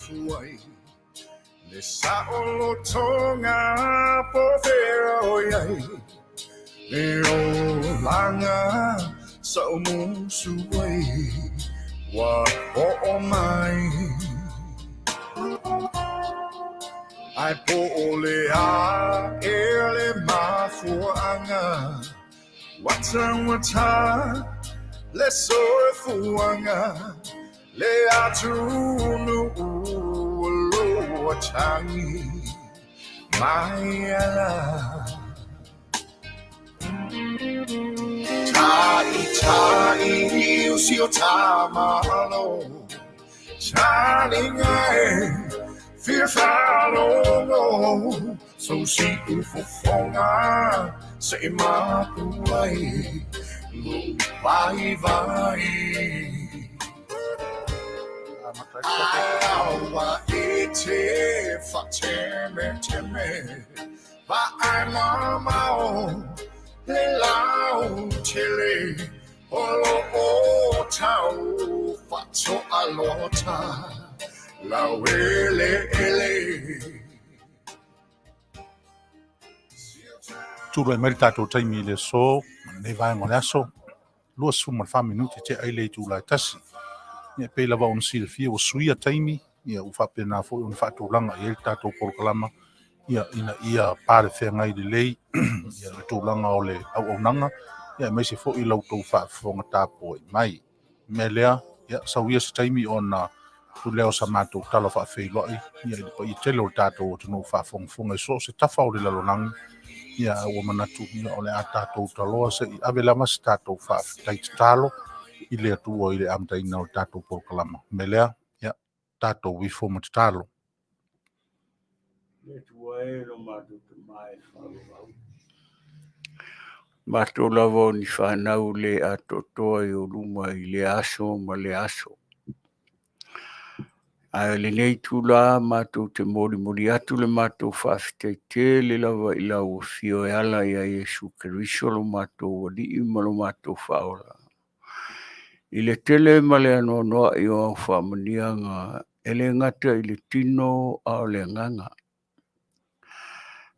fuai. Le saolo tonga po Feiloa'iga. Le o langa sa umusuai. Wa o mai. Ai po ole a ele mafuanga. Wata le soe fuanga. Le atunu lo watangi. Maia. Tai usio tamalo. Chalinga fear Faae-O-Malo. So si Fofogaina say Mapu lo vai. Aoauli fateme va ai mamao le lau tele olo o tau fatso alota la ele. Tūro e meri tātou taimi le so, nei vai ngone aso, lua suma wha minuti te aile tu lai tasi. Ia pei lava on sila fia o suia taimi, ia uwhape nā fo on whātou langa i tātou porokalama, ia pāre whea ngai le lei, ia tū langa o le au nanga, ia meise fo i lau tau whaafonga tāpo i mai. Me lea, ia sauia sa taimi o na tu leo sa mātou tala wha Feiloa'iga, ia i tele o tātou o tunu whaafonga i so se tafa o le lalonanga, ia ua manatu ia o le a tātou taloa se i ave lama se tātou whaafitai talo i le atua i le amtaina o tātou porokalama. Me lea, ia tātou wifo ma talo. Le tua e lo mātou te mai whaau. Mātou lava ni whanau le a totoa i o luma i le aso ma le aso. Ai le nei tula mātou te mori atu le mātou Faaeteete le lava i lau o fio e ala i a Iesu Keriso lo mātou wali i ma lo mātou whaola. I le tele ma le anoa i o au whamanianga e le ngata i le tino a o le nganga.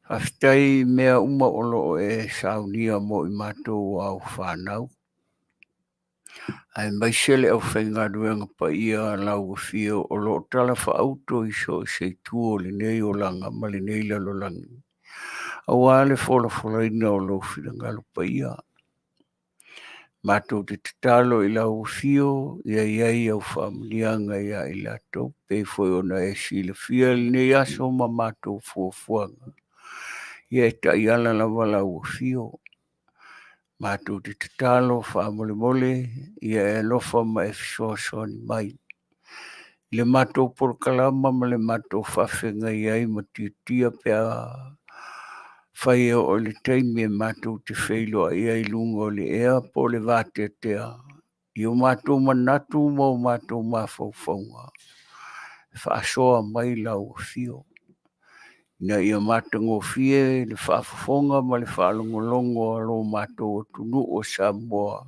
Haftai mea uma olo e saunia mo i mātou au whanau. Ai maisele au whaingaruenga pa ia lau o fio o lo tala whaauto i so se tuo le nei o langa ma le nei lalo langi. Aoauli Fofogaina o lo whirangalo pa ia. Mātou te tatalo i lau o fio ia iai au whamanianga ia i lato pe foi ona e Sila fia le nei aso ma mātou fuafuanga. Ia e ta iala lava lau o fio. Mātou te tatalo whaamole ia e lofa ma e fisoasoani mai. Le mātou porokalama ma le mātou whawhenga iai ma tia pia whai o le teimi e mātou te Feiloa'iga i lunga o le ea po le Faaeteete. I o mātou manatu ma o mātou mawhauwhaunga. Whaasoa mai lau o fio. Ina ia mātango fie le whaafonga ma le whaalongolongo a lo mātou o tunu o Samoa.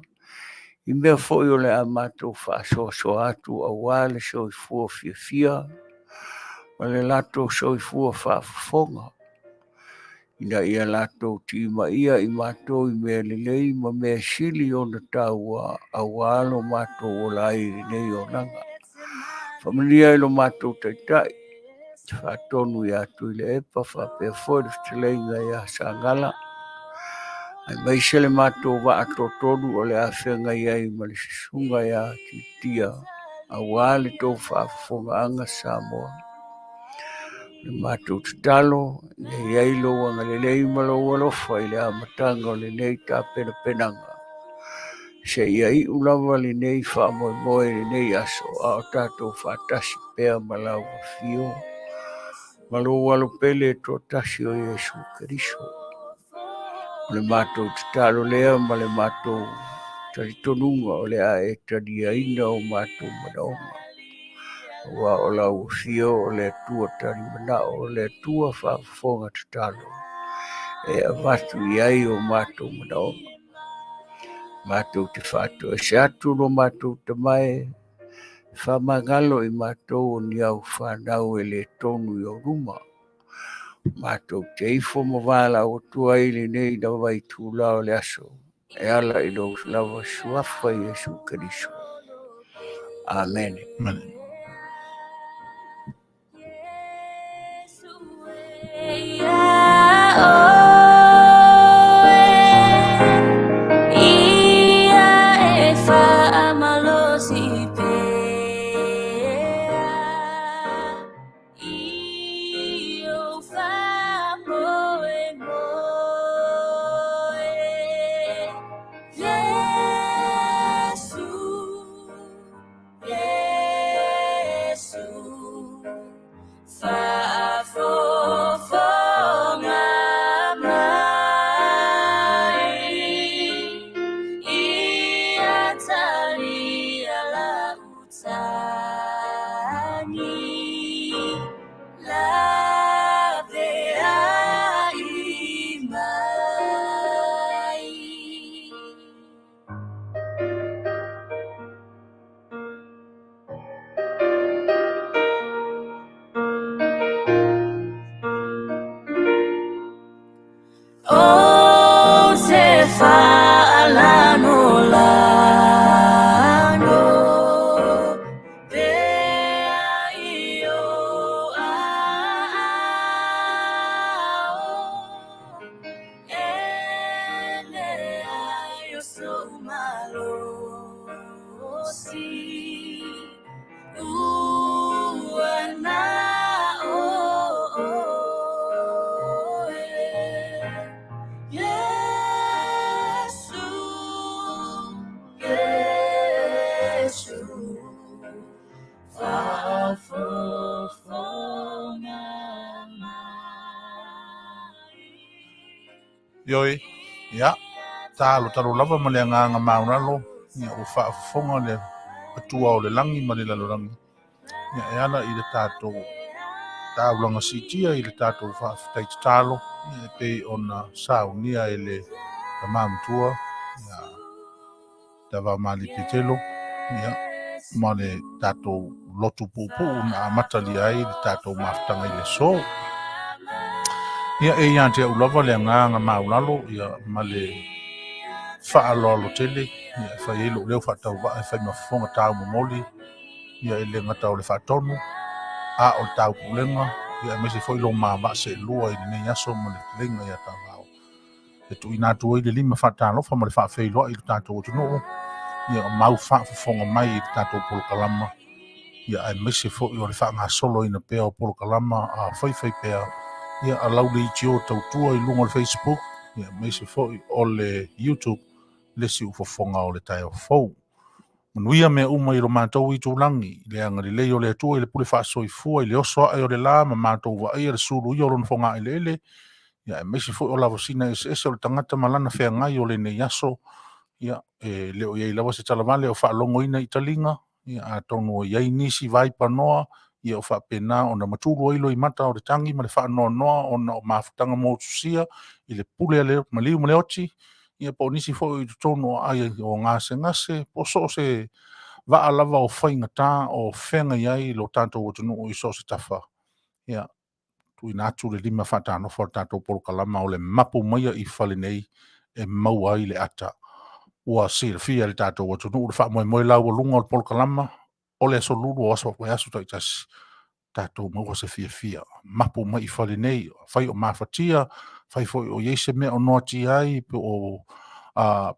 I mea foi o le a mātou whaasoa atu a wale soi fua fia. Ma le lato soi fua whaafonga. Ina ia lato tima ia i mātou i mea lelei ma mea sili o na taua a walo mātou o lai nei o nanga. Whamania i lo mātou taitai. Whaatonu i atu i le epa whapea foi le Fetalaiga i a Sagala. Ai maisele mātou wa atotonu o le awhenga i ai ma le sisunga i a titia. A wale tau whaafonga Samoa. Le mātou tatalo i ai loa le lei malo alofa i le amatanga o le nei tā penanga. Se ia i ulawa le nei whaamoe le nei aso a o tātou whaatasi pēr malau o fio. Malo walo pele to tasi o Iesu Keriso. Le mātou tatalo lea ma le mātou talitonunga o le a e tadia ina o mātou manaonga. Wa o lau fio o le tua tari mana o le tua whaafonga tatalo. E avatu i ai o mātou manaonga. Mātou te whātua e se atu no mātou te mai. whamagalo I mātou ni au whanau le tonu I o ruma. Mātou te ifo mawala o tua ili nei na wai tūlao le aso. E ala I lo lava suafa Yesu Keriso. Amen. Amen. Yoi, ya, talo lava ma le nganga maunalo, ia o whaafonga le atua o le langi ma le lalorangi. Ia e ala I le tātou tāulanga sitia I le tātou whaafitaita talo, ia pei ona saunia e le tamamtua, ia Taavaomaalii Petelo, ia ma le tātou lotu pupu na matali ai le tātou maftanga I le so. Ia e ia te ulava le nganga maunalo ia ma le whaaloalo tele ia e whai elo leo whatau wa e whai mafonga tau momoli ia e le ngata o le whatonu a o le tau pulenga ia e mese foi lo mama se lua I nei aso ma le telenga ia Taavao e tu ina tu I le lima whatalo wha ma le wha Feiloa'iga I le tātou o tuno ia mau wha fonga mai I le tātou polokalama ia e mese foi o le wha ngā solo ina pea o polokalama a whai pea ia alau Leitio tautua I lunga o le Facebook ia mese foi o le YouTube le si ufofonga o le tai o fou Manuia me uma I lo mātou I tūlangi le anga li leo le atua I le pule whaasoifua I le oso ai o le la ma mātou wa ai le suru I o lona fonga I le ia e mese foi o lavosina ese o le tangata malana whea ngai o le nei aso ia e leo iei lawa se talamale o whaalongo ina I talinga ia a tonu o iei nisi vai panoa ia o whapena o na matulu oilo I mata o le tangi ma le whaanoa noa o na o mafutanga mo tusia I le pule ale maliu male oti ia po nisi fo I tono ai o ngase po so se va lava o whainga tā o whenga iai lo tātou o tunu o I so se tafa ia tu ina atu le lima whatano for tātou polokalama o le Mapu Maia I Fale nei e mau ai le ata ua sila fia le tātou o tunu le wha moe lau o lunga o le polokalama o le aso lulu o aso koe aso taitasi tātou maua se fia Mapu mai I Fale nei whai o mawhatia whai foi o yeise mea o noa ti ai pe o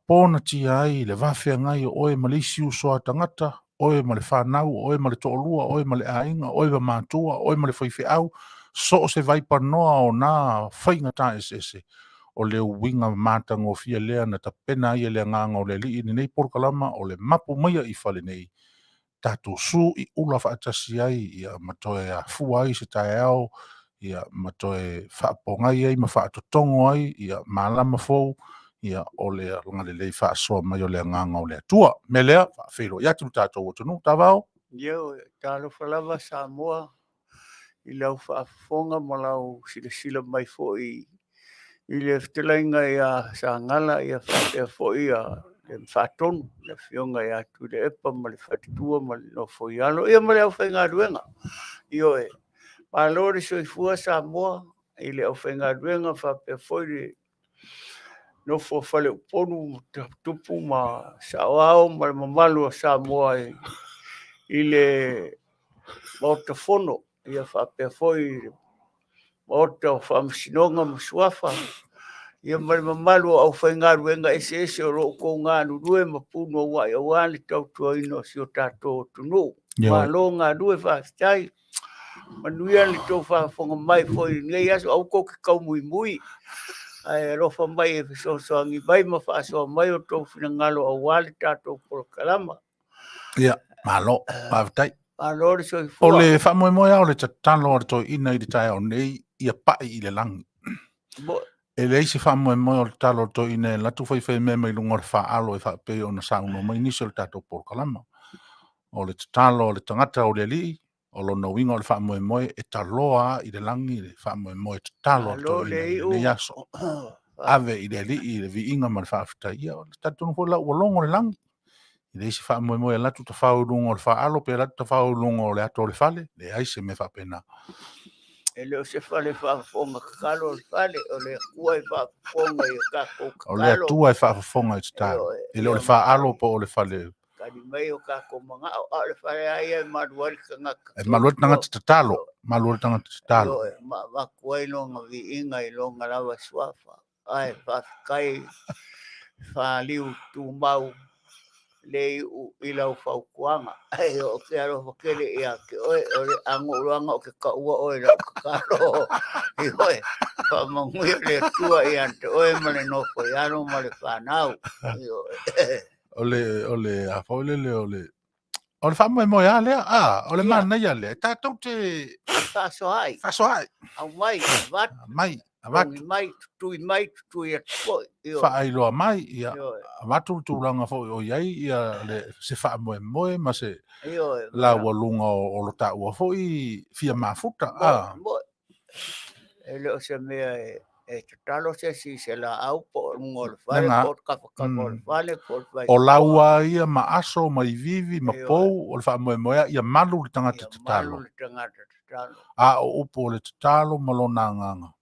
pōna ti ai le wawhea ngai o oe malisi usoa tangata oe ma le whanau oe ma le toolua oe ma le ainga oe ma mātua oe ma le whaiwhi au so se vai panoa o nā whainga tā ese o le winga mātanga o fia lea na ta pena ia lea nganga o le li I nei polokalama o le Mapu Maia I Fale nei tātou su I ula whaatasi ai ia matoe a fuai se tae au ia matoe whaapongai ai ma whaatotongo ai ia malama fou ia o le ngale lei whaasoa mai o le nganga o le atua me lea Feiloa'iga tātou o tunu Taavao Yo, talo falava Samoa I lau whaafonga ma lau sila mai fo I le Fetalaiga ia Sagala ia whapea fo ia whātonu, le whionga ia tu le epa, ma le whatitua, ma le no whoialo, ia ma le au whainga ruenga. Io e, ma lore so i fua Samoa, i le au whainga ruenga whapea whoiri, no Fale uponu, tupu ma Saoao, ma le mamalu a Samoa i le maotafono, ia whapea whoiri, maota o whamasinonga ma suafa, ia mai mamalu au whainga ruenga ese o roo ko ngā nurue ma puno wai o wāne tau tua ino si o tātou tunu. Ma lo ngā rue whaakitai, Manuia ni tau whaafonga mai whoi ngei aso au ko ki kau mui mui. Ai rofa mai e whisosoangi mai ma whaasoa mai o tau whina ngalo au wāne tātou poro kalama. Ia, malo, whaakitai. Ma lo ri so i O fua. le whaamoemoea o le tatalo ar toi ina i te tae o nei, ia pai i le langi. E le isi whaamoemoea o le talo ar toi ina e latu whai mea mai lungor whaalo e whaapeo o na sauno mai nisi o le tātou poro kalama. O le tatalo o le tangata o le li, o lo no winga o le whaamoemoe e taloa i le langi le whaamoemoe tatalo ar toi ina i le yaso. Ave i le li i le vi inga ma le whaafita ia o le tatunu fo lau walongo le langi. I le isi whaamoemoe latu ta whaurungo o le whaalo pe latu ta whaurungo o le ato o le Fale, le aise me whaapena. E leo se Fale whaafonga kakalo o le Fale, o le kua i whaafonga i kako kakalo. O le atua e whaafonga i te tālo. E leo le whaalo po o le Fale. Kani mai o kako mga o le Fale ai e maruari ka ngaka. E maluari tangata te tālo. Maluari tangata te tālo. Ma kuai no ngā vi inga i lo ngā rawa suafa. Ai whaakai whaaliu tu mau. Le i lau whaukuanga. Ai o ke aro whakere i ake oe, o le ango uruanga o ke kaua oe lau kakaro. I oe, whamanguia le tua i ante oe ma le nofo i aro ma le whanau. I oe. O le afaulele o le whamoemoe a lea, o le Manuia lea, tātou te... Whasoai. Whasoai. Au mai, avat. Mai, avat. Mai, tutui atu poi. Whaailoa mai, ia. Avatu tūranga fo o iai, ia le se whamoemoe, ma se la walunga o lo tāua fo i fia mafuta. E leo se mea e te talo se si se la au po ngol Fale, po kakakol Fale, po vai. O laua ia ma aso, ma i vivi, ma pou, o le whamoemoea, ia malu le tangata te talo. Malu le tangata te talo. A o upo le te talo, ma lo nā nganga.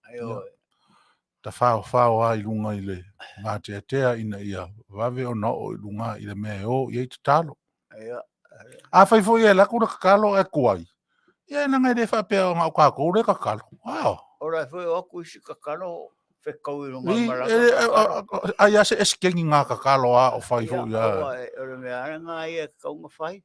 Ta whao a i lunga i le ngāte atea ina ia wawe o na o i lunga i le mea o i te talo. A whai fo ia laku na kakalo e kuai. Ia nanga i le whapea o ngā kako ure kakalo. Wow. Ora fo o aku isi kakalo whekau i lunga maraka. Ai ase eskengi ngā kakalo a o whai fo ia. Ora mea ngā ia kaunga whai.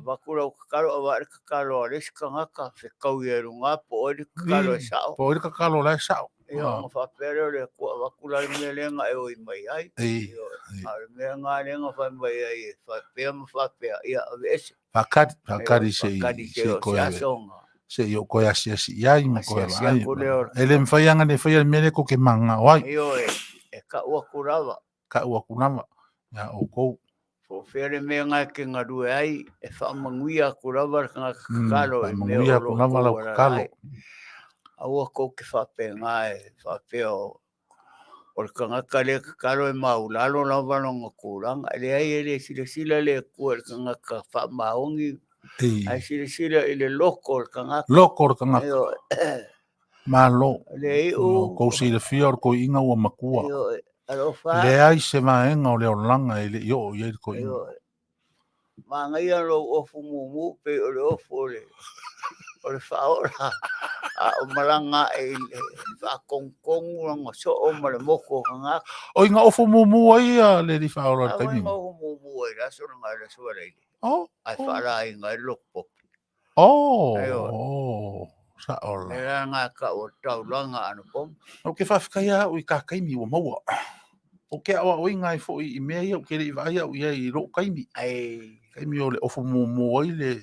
Wakura o kakalo a wāre kakalo a reska ngaka whekau i lunga po ori kakalo e sao. Po ori kakalo la e sao. Ia ngā whapere le kua wakula i mea lenga e oi mai ai. Are mea ngā lenga whai mai ai e whapea ma whapea. Ia ave ese. Whakari se i koe ave. Se i o koe asi iai ma koe ai. Ele mwhaianga ne whaia mele ko ke manga wai. Io e ka ua kurawa. Ka ua kurawa. Ia o kou. Po where mea ngai ke ngā rue ai e whaamanguia kurawa ka ngā kakalo. Whaamanguia kurawa lau kakalo. Aua kou ke whapea ngai whapea o le kangaka le kakalo e maulalo lau walonga kuranga. Le ai e le sila le kua le kangaka whaamaongi. Ai sila i le loko le kangaka. Loko le kangaka. Malo. Le iu. Kou sila fia o ko inga ua makua. Le ai se maenga o le orlanga e le io i e ko inga. Ma ngai alo ofu mumu pe o le ofu o le whaora. O maranga e whakongkongu ranga so o mare moko kangaka. O inga ofu mumu ai le di whaora taimi. taimi. O inga ofu mumu ai raso ranga e raso reile. Ai whaara inga e lokpo. Sa ola. E ranga ka o taulanga anu pom. O ke whawhikaia o i ka kaimi o maua. O ke awa o inga e fo i mea ia o ke rei vai au ia i ro kaimi. Kaimi o le ofu mumu ai le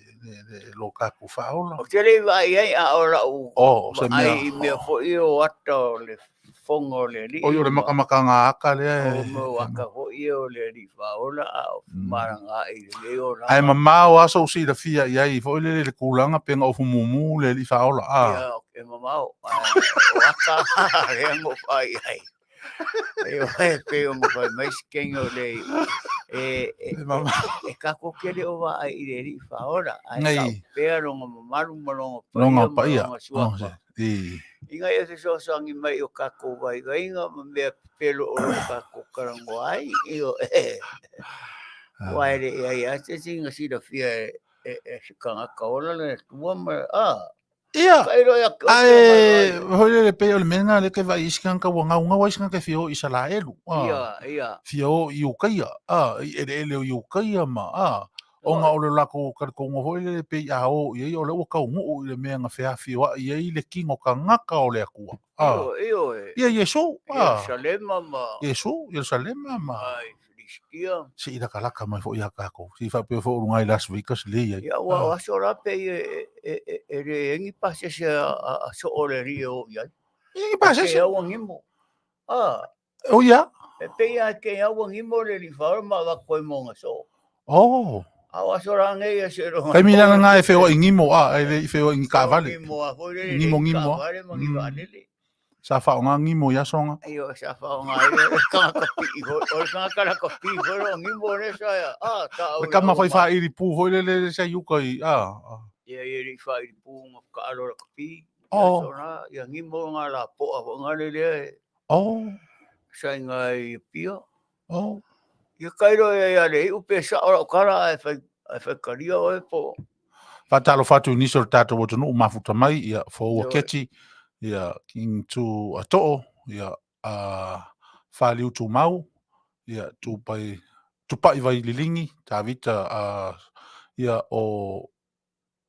lo kaku whaola. O ke rei vai ai a ora u. Se mea. Ai mea fo i o ata o le fongo le li. O i o le makamaka ngā aka le. O me waka fo i o le li whaola a o maranga i le o ranga. Ai mamao aso si da fia i ai fo i le kulanga penga ofu mumu le li whaola. Ia e mamao. O aka reango whai ai. Eu pe o fai mais quem eu leio. E kako kele o wa ai ri fa ora ai ka Ngai. pero maru malonga pa Longa ia pa ia. malonga suapa. Inga ia se so sangi mai o kako vai inga me pelo o kako karango ai io Wai ia se singa si da fia se kanga kaola le tua ma Ia. Kairo ia Ai, hole le pe o le menga le ke vai iskan ka wanga unga wa iskan ke fio isala elu. Ia. Fio i ukaia. Ele i ukaia ma. O nga o le lako ka ko ngo hole le pe a o i o le o ka ngu le menga fea fio i le kingo ka ngaka o le akua. Io. Ia Yesu. Salema ma. Yesu, Yerusalema ma. Ai, Filistia. Si ida kalaka mai fo ia kako. Si fa pe fo ngai Las Vegas le ia. Ia wa so ra pe e ngi pase se so ole rio ia. Ngi pase se. Ia wangimo. O ia. E pe ia ke ia wangimo le li fa ma va ko mo nga so. Awa so ra ngai se ro. Kai mina nga e feo ingimo e feo ingi ka vale. Ngimo vale mo ngi vale le. Sa fa nga ngimo ya songa. Io sa fa nga ka pi o ka pi ho ngimo le sa ya. Ta o. Ka ma fa iri pu ho le sa yuka Ia iri fa iri pu ma ka alo ka pi. So na ia ngimo nga la po nga le. Sa nga i pio. Ia kairo ia le upe sa o kara e fa karia o po. Fa talo fatu ni so tato wo no mafuta mai ia fo o keti ia king tu ato ia Fale tu mau ia tu pai vai lilingi ta vita ia o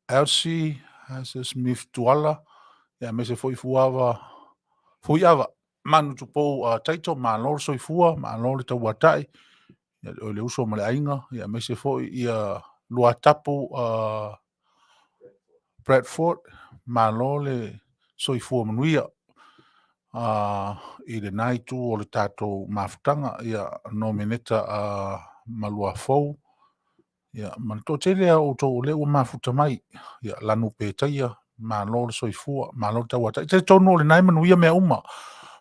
Elsie has Smith tuala ia me se foi fuava Manu tu po taito ma lor so fua ma lor te watai ia le uso ma le ainga ia me se foi ia lua tapu Bradford ma lor so fua Manuia i le nai tu o le tātou mafutanga ia nomineta malua fou ia manto tele o to le o mafuta mai ia lanu petaia ma lo soifua ma lo tawata te tono le nai Manuia me uma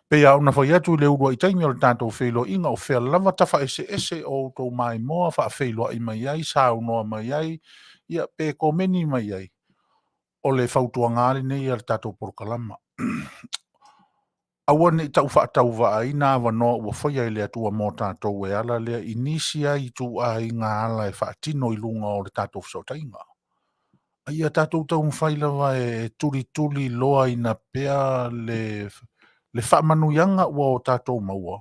pe ia una foi atu le uro i taimi o le tātou Feiloa'iga o fea lava tafa ese o to mai moa fa Feiloa'i mai ai sa unoa mai ai ia pe komeni mai ai o le fautuanga ale nei ia le tātou porokalama aua nei tau whaatauwaaina wano ua whaia i lea tua mō tātou e ala lea inisia i tu a i ngā ala e whaatino i lunga o le tātou whaotainga. Ia tātou tau mwhailawa e tuli loa i na pea le whaamanuianga ua o tātou maua.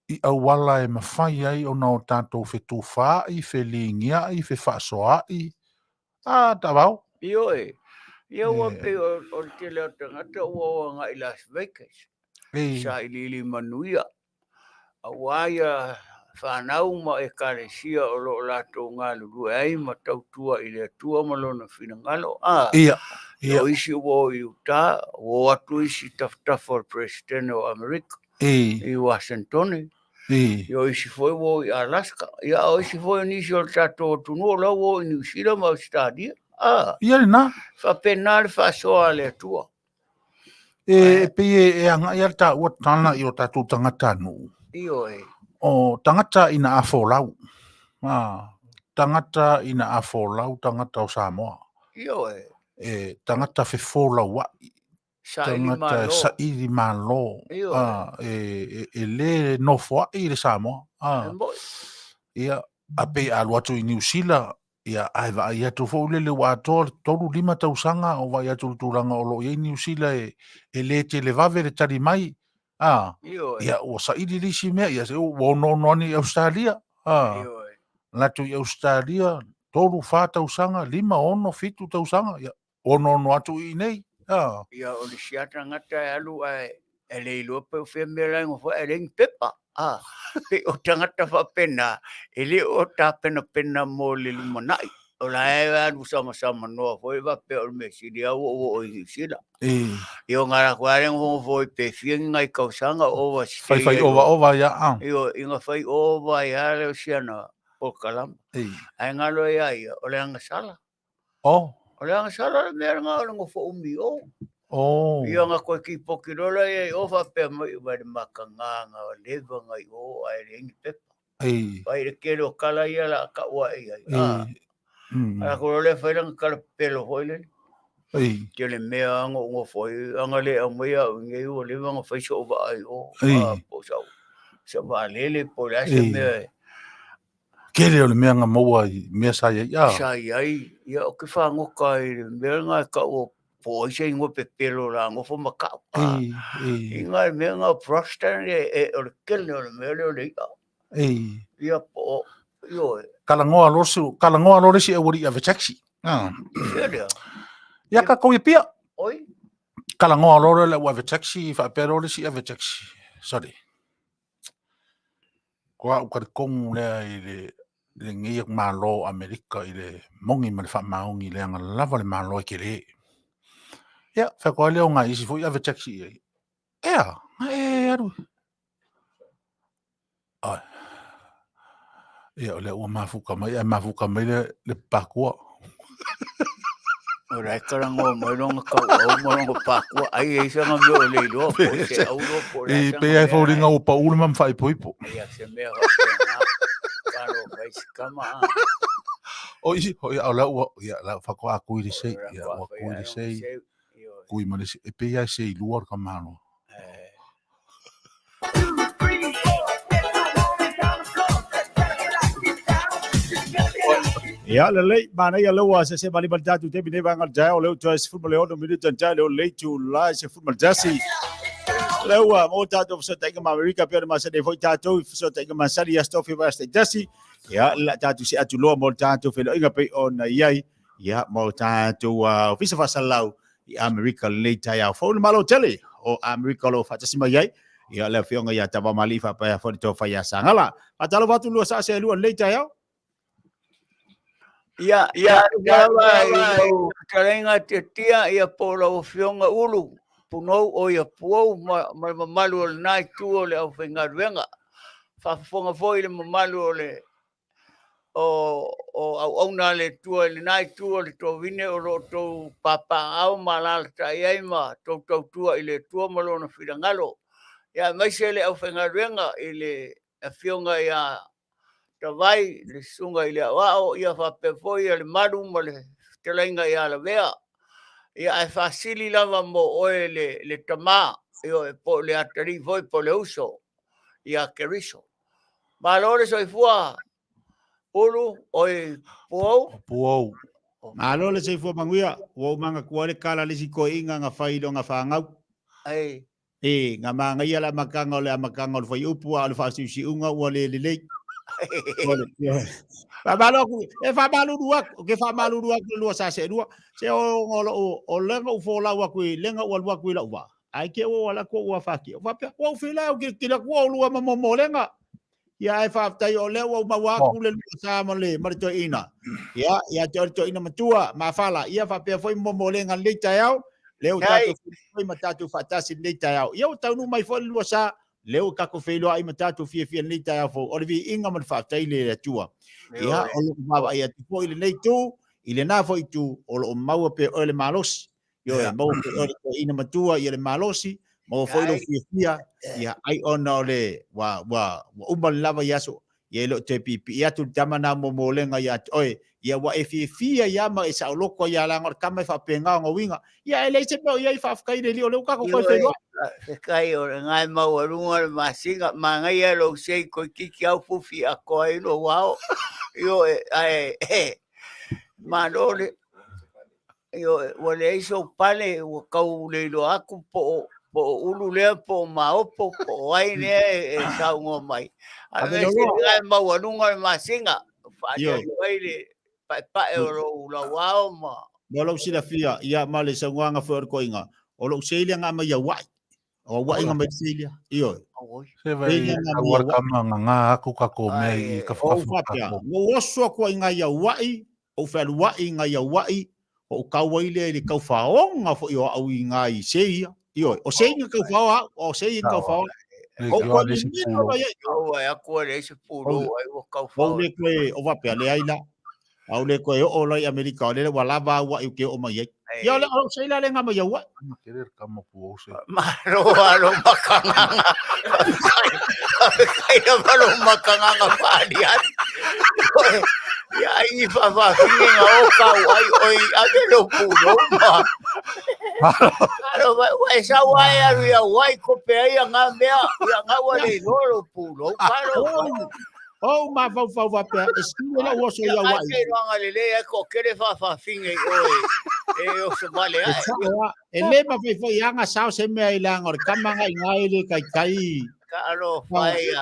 I awala e mawhai ai o na o tātou whetu whaai, whelingia ai, whewhaasoai. Tawau. Ia ua pe o te leo tangata ua nga i Las Vegas. Sa i lili Manuia. Awaia whanau ma e karesia o lo lato ngā lulu ai ma tautua i le tua malona whingalo. Ia. O isi wo i uta, o atu isi taftafa o president o Amerika. I Washington. Ia o isi foi wo i Alaska. Ia o isi foi nisi o tato tunu o lau wo i New Zealand ma o stadia. Ia na. Fa penal fa soa le tua. Pe e anga ia ta ua tana i o tātou tangata nu. O tangata ina a Folau. Tangata ina a Folau, tangata o Samoa. Tangata fe Folau wa. Tangata sa iri malo. E le nofo i le Samoa. Ia a pe a luatu i New Sila. Ia ai va ia tu fo le wa to toru lima tau sanga o va ia tu turanga o lo i New Sila e le te le vave le tari mai ia o sa i lisi mea ia se o no ni Australia la tu Australia toru fa tau sanga lima ono fitu tau sanga ia o no atu i nei ia o le siata ngata e alu e le ilo pe o fe mea ngo fo e le pepa pe o tangata fa pena ele o ta pena mo le lumanai o la e alu sama no fo e va pe o me sidia o i sila io ngara kware ngo fo pe fien ngai kausanga o va fai ova ya io inga fai ova ya le siana o kalam ai ngalo ia o le anga sala o le anga sala me nga ngo fo umi o Oh. Ia nga koe ki pokirola e ofa pe mai wale makanganga o leva ngai o ai ringi pepa. Ei. Pai re kero kala ia la ka ua ia. Ala ko le whairanga kala pelo hoile. Ei. Te le mea anga unga foi. Anga le au mea ngei ua leva nga whaisa o wa ai o. Po sau. Sa wa lele po le ase mea. Kere o le mea nga maua i mea sa ia. Sa iai. Ia o ke whangoka i le mea nga ka o po isa ingo pe pelo la ngofo makau. Inga mea nga prostan e o le kele o le mea leo le ia. Ia po io. Kalangoa loresi e wari a vetaxi. Ia lea. Ia ka kau i pia. Oi. Kalangoa lore le wa vetaxi fa pe loresi a vetaxi. Sorry. Koa ukar kong le le ngiak malo Amerika i le mongi ma le fa maungi le anga lava le malo ke le. Ia, fa koa leo nga isi fo i a vetaxi e. Ia, aru. Ai. Ia, le ua mafuka mai le pakua. Ora karango mai longa ka o mo pakua ai e sa ngam yo le lo po se au lo po la sa. Pe ai fo ringa o pa ulu mam fai poipo. Ia se me ho ka lo vai skama. O isi, o ia la ua, ia la fa koa kui le sei, ia ua kui le sei. Kui ma le e pe ai sei luar ka mano. Ia le lei mana ia lewa se bali bali tatu te bine vanga jao leo choice football leo no minute jao leo Leitio la se football jasi lewa mo tatu so taiga ma America pe ma se de foi tatu so taiga ma sali ya stofi va ste jasi ia la tatu se atu lo mo tatu Feiloa'iga pe ona iai ia mo tatu ofisa fa salau i America Leitio ya Faava-O-Malo tele o America lo fa tasi mai ia le fionga ya Taavaomaalii fa pa fa to fa ya Sagala patalo watu lo sa se lu Leitio ya Ia, karenga te tia ia pola o fionga ulu. Punou o ia puou malu o le nai tu o le au whengaruenga. Whafonga foi le malu o le o au na le tua le nai tu o le tō vine o lo tō papa au malala ta iaima tō tua i le tua malona whirangalo. Ia maise le au whengaruenga i le fionga ia Tawai le sunga i le awao ia whapefoi le Manu ma le Fetalaiga ia la vea. Ia e whasili lava mo oe le tama ia po le atari foi po le uso ia keriso. Ma lore soi fua ulu oe puau. Puau. Ma lore soi fua Manuia o manga kuare kala le siko inga nga whailo nga whangau. Ai. Nga manga ia la makanga o le amakanga o le whai upua o le whasiusi unga ua le lei. Famalu dua ke famalu dua ke lua sa se dua se o lenga u fola wa ku lenga wa wa ku la wa ai ke o la ko wa fa ki wa pe o fila o ke la ko lua mo lenga ya e fa tai o le wa wa ku le sa mo le mar to ina ya to ina matua ma fala ia fa pe foi mo lenga le taiao le o tatu foi matatu fatasi le taiao ia o tau mai foi lua sa leo kako Feiloa'iga i matatu fia le tai fo o le vi inga man fa tai le tua ia o lo ma ia tipo ile nei tu ile na fo tu o lo mau pe o le malos yo e mau pe o le ina matua ia le malosi mo fo lo fia ia ai ona le wa umal lava yaso ia lo te pipi ia tu tamana mo molenga ia oi ia wa e fia ia ma e sa loko ia la ngor kama fa penga ngo winga ia ele se po ia fa kai le lo kako ko Feiloa kai o ngai mau runga masinga mangai lo sei ko kiki au fufi a ko ai no wao yo ai manole yo wale iso pale o kau le lo aku po ulu le po mau po ai ne sa ngo mai ai ngai mau runga masinga fa yo ai le pa e ro la wao ma lo sila fia ia male sa nganga for ko inga o lo sei nga ma ya wai o wa inga Maisilia io se vai awar kama nga aku ka ko me ka fa o so ko inga ya wai o Feiloa'iga inga ya wai o ka waile le ka fao nga fo io au inga i sei io o sei nga ka fao o sei nga fao o ko ni no vai o ai ko le se puro ai o ka fao o le ko o va pe le ai la Au le ko o lai Amerika le wala ba wa ke o mai. Ya le o sei la le nga mai wa. Ana querer kama pu se. Malo makanganga. Kaya malo makanganga pa diyan. Ya ini papa finga o ka wai oi agelo pulo ma. Alo wai sa wai aru ya wai ko pe ya nga mea ya nga wale lolo pulo palo. Oh, ma fa pe. Esquilo la wo so ya wa. Ke no ngalele ko kere fa finga oi. O se vale ai. Ele ma fa ya nga sao se me ila ngor kamanga ngai le kai. Kalo fai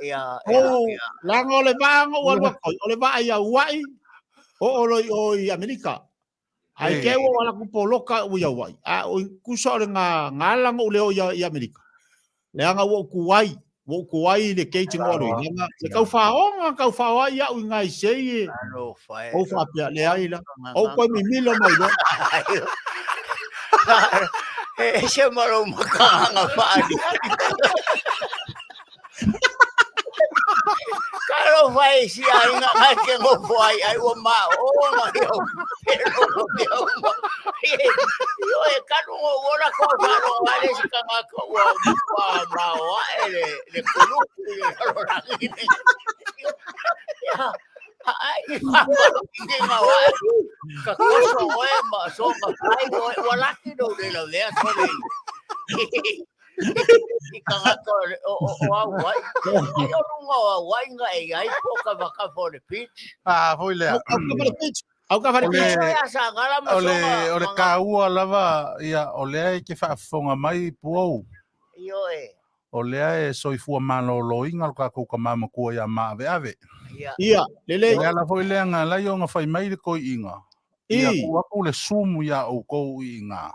ya. Oh, la ngole ba ngo ole ba ya wai. O oi Amerika. Ai ke wo wala ku poloka u ya wai. A o ku so nga ngala ngo le o ya Amerika. Le nga wo ku wai. Wo ku wai le ke tingolo. Le kau fa ya u ngai sei. Kalo fai. O fa pia le ai la. O ko mi milo mai do. Ese malo makanga pa di. Kalo fai si ai nga ke ngo fai ai o ma o ma yo. Pero yo. Yo e kanu o la ko kalo ale si kanga ko wa ma o le kulu le la ni. Ya. Ai papa nginga wa. Ka ko so e ma so ma ai wala ki do de la vea so le. Kanga ko o wai. Yo lunga wai nga ai po ka ka for the pitch. Foi le. Au ka fare pitch. Ya Sagala ma so. Ole ka ua lava ia ole ke fa fonga mai puo. Yo e. Ole e soifua malolo inga ka ko ka mama ko ya ma ave. Ia, lele. Ia la foi le nga la yo nga fai mai ko inga. Ia ku le sumu ya o ko inga.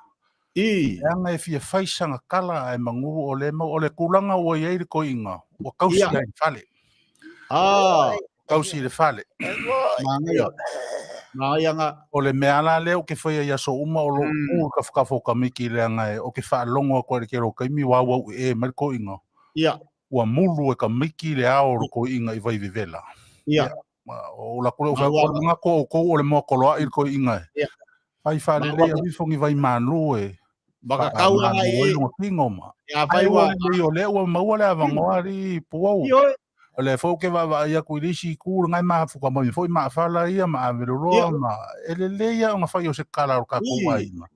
Nga e fia faisanga kala e mangu ole kulanga o ye ko inga. O kausi ai fale. Kausi le fale. Maia nga. Ole meala leo ke foi ya so uma o lo ka foka miki le nga o ke fa longo ko ke ro kai mi wa e mar ko inga. Ia. Wa mulu e ka miki le ao ko inga i vai vivela. Ia. O la ko nga ko o le mo ko lo i ko inga. Ia. Ai fa le ia vi fongi vai Manu e. Baka kau nga e. Ya vai wa le o mau le avangori po. Le fo ke va ia ku risi ku ngai ma fu ka mai foi ma fala ia ma avero ma ele ia nga fa yo se kala o ka ku ai ma.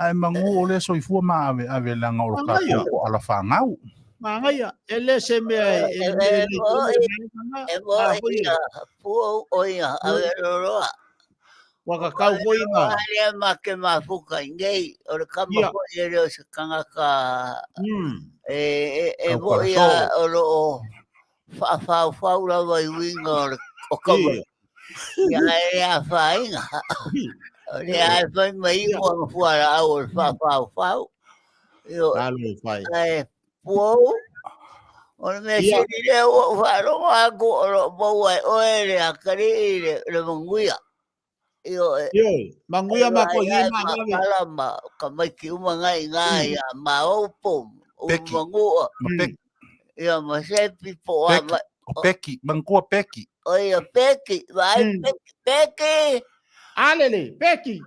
Ai mangu o le so i fu ma ave la nga o ka ku ala fa ngau. Maia ele se me po oia avero. Waka kau foi nga. Ale ma ke ma fu ka ngai o ka ma ko ele o se kanga ka. Bo ia o lo Faava-O-Malo la vai winga o ka. Ya fainga. Ya vai mai mo fora o Faava-O-Malo. Yo. Po. O me se dire o faro ago o bo o ele akari le Manuia. Yo. Manuia ma ko ni ma ka mai ki uma ngai ya ma o pom. O mangu. Ia ma se pipo o Becky, mangua Becky. Oi, o Becky, vai Becky. Alele, Becky.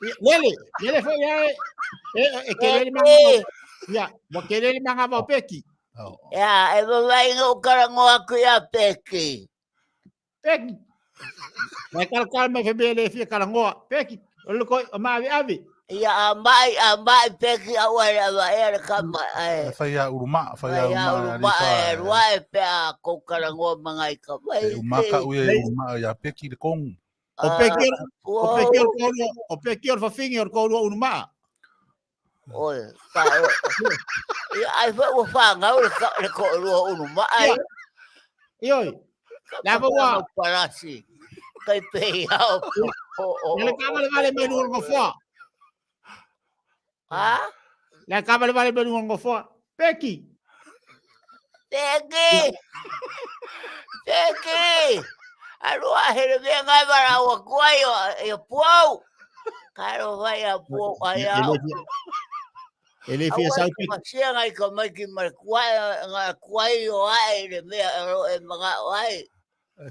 Lele foi querer manga. Ya, vou querer manga o Becky. Ya, e vai o cara ngoa ia Becky. Becky. Vai calma, febele fia cara ngoa. Becky, o ko ma ave. Ya mai Becky awara vai kama Fai uruma ruai pe ko karango mangai ka vai umaka uye uruma ya Becky de kong o Becky fa finger ko uruma oi pa ai fa o fa ngau ko uruma ai oi la boa parasi kai pe ao ele kama le vale menu ngo fo la cámara vale ver un gofo. Becky. Alo a hele bien ai para o cuello e po. Caro vai a po ai a. Ele fez sai que chega ai como que mar cuello ai de me e mga ai.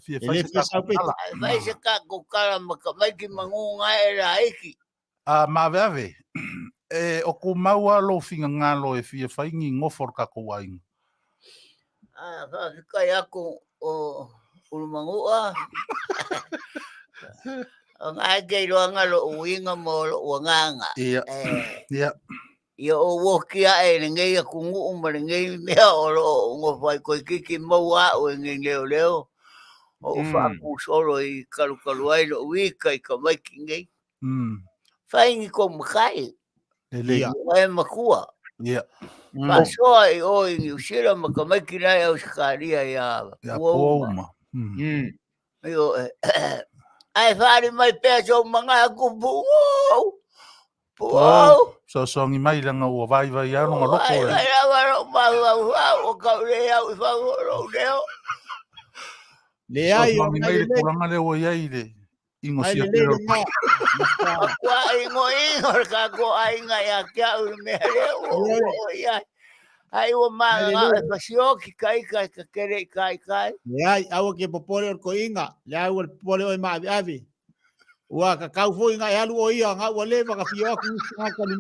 Fia Ele fia sau pe. Vai se kako kala makamaiki mangunga e la iki. Maveave. O ko maua lo finga ngalo e fia whaingi ngofor kako wainga. Kai ako o ulumangua. Ang agay roanga lo uwinga mo lo uanganga. Ia. Ia o wokia e ngei aku ngu ngei mea o lo ngofai koi kiki maua o ngei leo. O whaku solo I karukaru ai lo wika I kamaiki ngei. Whaingi ko makai. Ia. E makua. Ia. Pasoa I o ingi usira makamaiki nai au shikaria ia Pouma. Io ai fare mai peso mga aku puau. So ngi mai langa ua vai anu ngaloko. Ai waro mau o kaure au fagoro leo. Le ai o ngi mai kuranga le o ia ile. Ingo sia pero. Kwa ingo ka ko ai nga ya kia u me o ia. Ai o manga pasioki kai kere kai. Le ai au ke popole ko inga. Le ai o popole o ma avi. Ua ka kau foi nga alu o ia nga o le ka fio ku nga ka ni.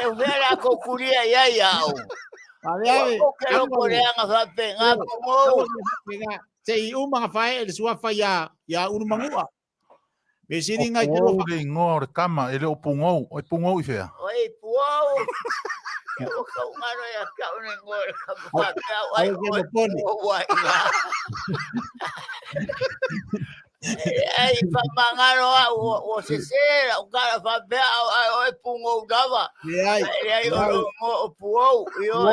O vera ko kuria ia au. Ave o ke lo ko nga fa pe nga mo. Se I uma fai ele sua fai ya unu mangua. Me siri ngai te lo fa. Ngor kama ele o pungou I fea. Oi puau. O ka ngaro ya ka une ngor kama ka ai o ai pa mangaro o se o cara fa pe o pungou dava. Ai o puau io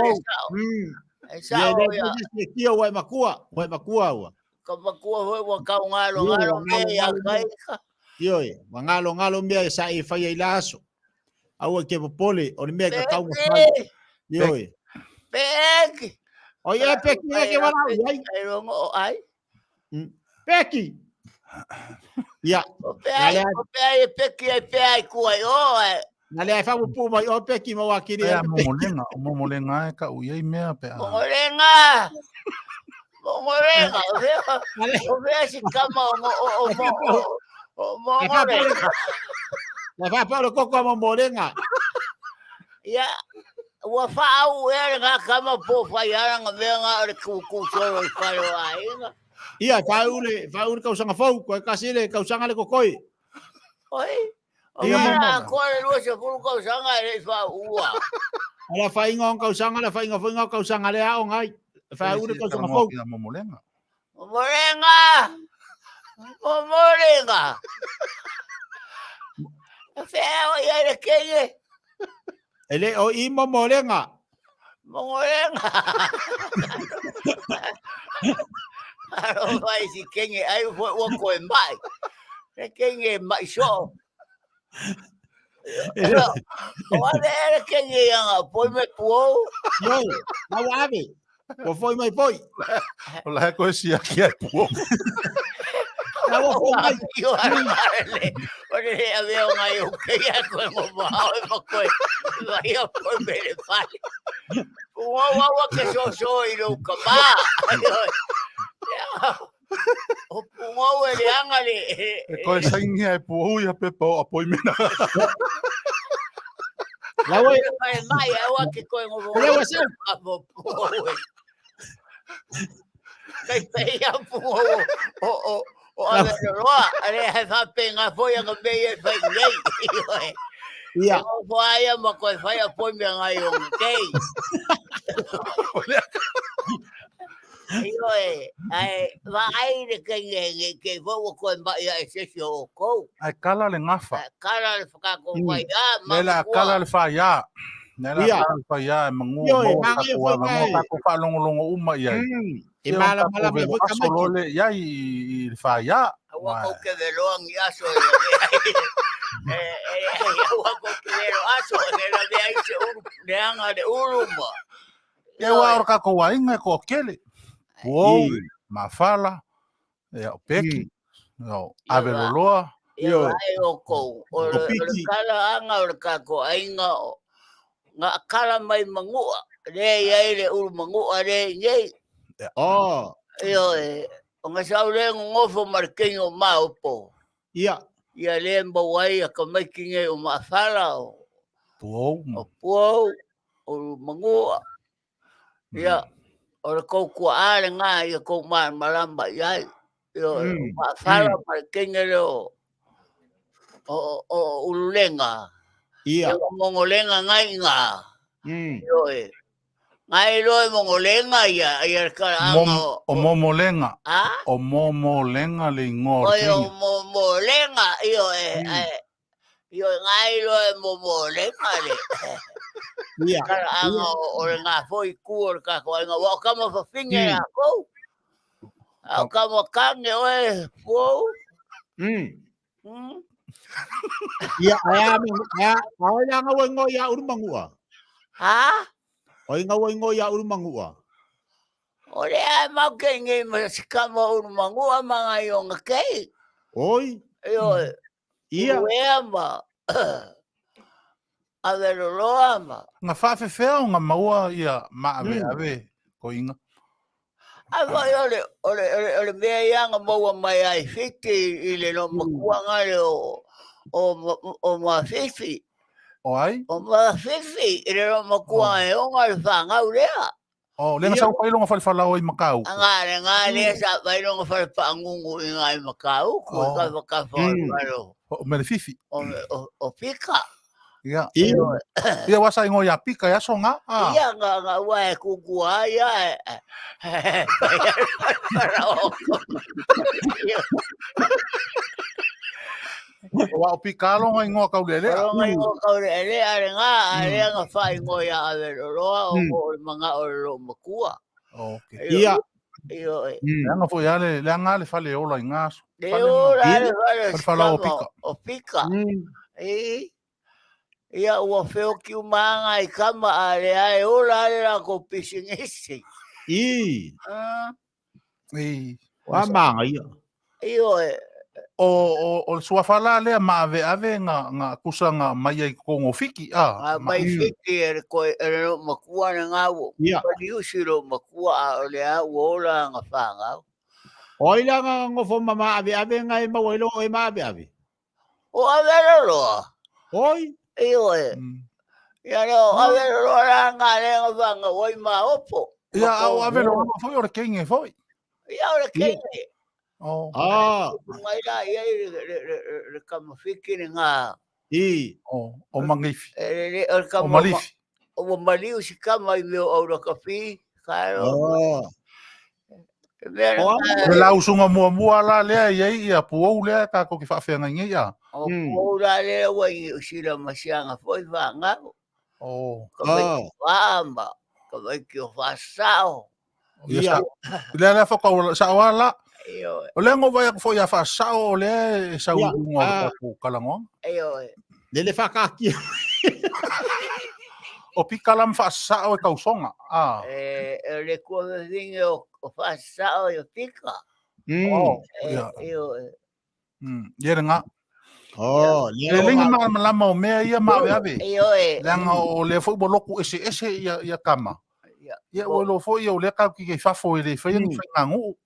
esa o ya. Kio wai makua ua. Ka makua ho ka ngalo me ya kai. Io ngalo me sa I fai laso. Au ke popole o me ka kau mai. Io Becky. O ia Becky ke wala ai. Ai rongo ai. Becky. Ia. Ai Becky ai kuai o. Nale ai fa pu mai o Becky mo akiri. Ia momolenga ka uia mea pe. Momolenga. O vea si kama o momolenga. La fa pa ko ko momolenga. Ia. Wa fa u nga kama po fa ya nga venga ku solo I Feiloa'iga. Ia fa ule ka usanga fou ko ka sile ka usanga le kokoi. Oi. Ia ko le lo se fu ka usanga le fa ua. Ala fa inga ka usanga la fa inga ka usanga le a ngai. Fa ule ka usanga fou. Momolenga. Feo ia le keye. Ele o I momolenga. Aro vai si kenge ai o ko mai. Le kenge mai so. O le kenge ya po me puo. Yo, au ave. O foi mai foi. O la ko si aquí ai puo. Na o foi mai. Yo arale. Ore aveo ngai o ke ya ko mo bao e mo ko. Vai o ko bele fai. O ke so I lo kama. O pungo ele angale. Ko saingi ai puo ia pe po apoimena. La voy a Maia, o que coi mo. Pero você Kai peia o roa, ale fa penga foi a be e fai nei. Ia. O vai a ma coi fai a poi me ngai o tei. Ai vai de que vou coi vai a ese o co. Ai kala le ngafa. Kala le fa ko vai Nela kala le fa ya. Nela kala le fa ya mangu. Ko fa longo uma ia. E mala me foi kamai. Ya I fa ya. Wa ko ke de long ya so. Wa ko ke de aso de la de ai se de anga de uruma. E wa orka ko wainga ko kele. Uou, mafala, o Becky, o aveloloa. Yo o ko o kala anga o kako ainga nga kala mai mangua le ia le ur mangua le nei Oh. Io o nga sau le ngofo markengo maupo. Ia. Ia le mbawai a ka making o maafala o Puou. puau o mangua. Ia o le kou kuaare ngā ia kou malamba iai. Ia maafala markengo le o ululenga. Ia. Ia mongolenga ngai ngā. Ia ngai loe mongolenga ia karaanga O momolenga. Ah? O momolenga le ngor Oi o kinga. momolenga io ngai loe momolenga le. Ia. Karaanga o le ngā foi kuor ka ko nga wa kama fa finge a ko. Au kama kange oe po. Ia aya nga wengo ya urumangua. Ha? Oi nga wengo ya urumangua. Ore ai mau ke ngai masikama urumangua mga yung kei. Oi. Ia. Uema. Averoloama. Nga whawhewhea o nga maua ia maawe ko inga. Ai ole mea ianga maua mai ai whiti I le no makuanga le o ma whiwhi. O ai? O ma whiwhi I le no makuanga e onga le whangau rea. O, lenga sau pailonga whalewhalao I Makau. Ngā lea sa pailonga whalepangungu I ngai Makau. Kua ka whakawhalo. O mele whiwhi. O pika. Ia. Ia wasa ingo ia pika ia so nga. Ia ngā wae kukua ia. Wa o pika longa ingo kaulele. Longa ingo kaulele are ngā whai ingo ia averoloa o mga o lo makua. Ia. Leanga fo ia le leanga le whale ola I ngaso. Le ola le whale o pika. O pika. Ia ua wheo ki umanga I kama a le ae ola le la ko pisingisi. Wa manga ia. O suafala lea maave ave nga kusanga Maia I kongo fiki. Mai fiki e re makua na ngau. Paliusiro makua o le a uola nga whangau. Oila nga ngofo mama ave nga e mawelo o e maave ave. O averoloa. Oi. Ia reo averoloa nga le nga whanga oi maopo. Ia o averoloa foi o re kenge foi. Ia o re kenge. Mai la ia le kamafiki ni ngā. O mangifi. O malifi. O maliu si kama I meo aura kapi. Karo. Le lausunga mua la lea ia puou lea ka ko ki whawhenga ngi ia. O puou la lea wai Sila masianga foi whangau. Kamai wāma. Kamai ki o whasao. Ia. Lea whakau sawala. O le ngo vai fo ia fa sao le sa ngo ko kalango. Le fakaki. O pikalam fa sao e kausonga. Le ko vinge o fa sao e pika. Ia. Ia nga. Le linga malama o mea ia mawe ave. Langa o le fo boloku ese ia kama. Ia o lo fo ia o le ka ki fa fo le fa ngangu.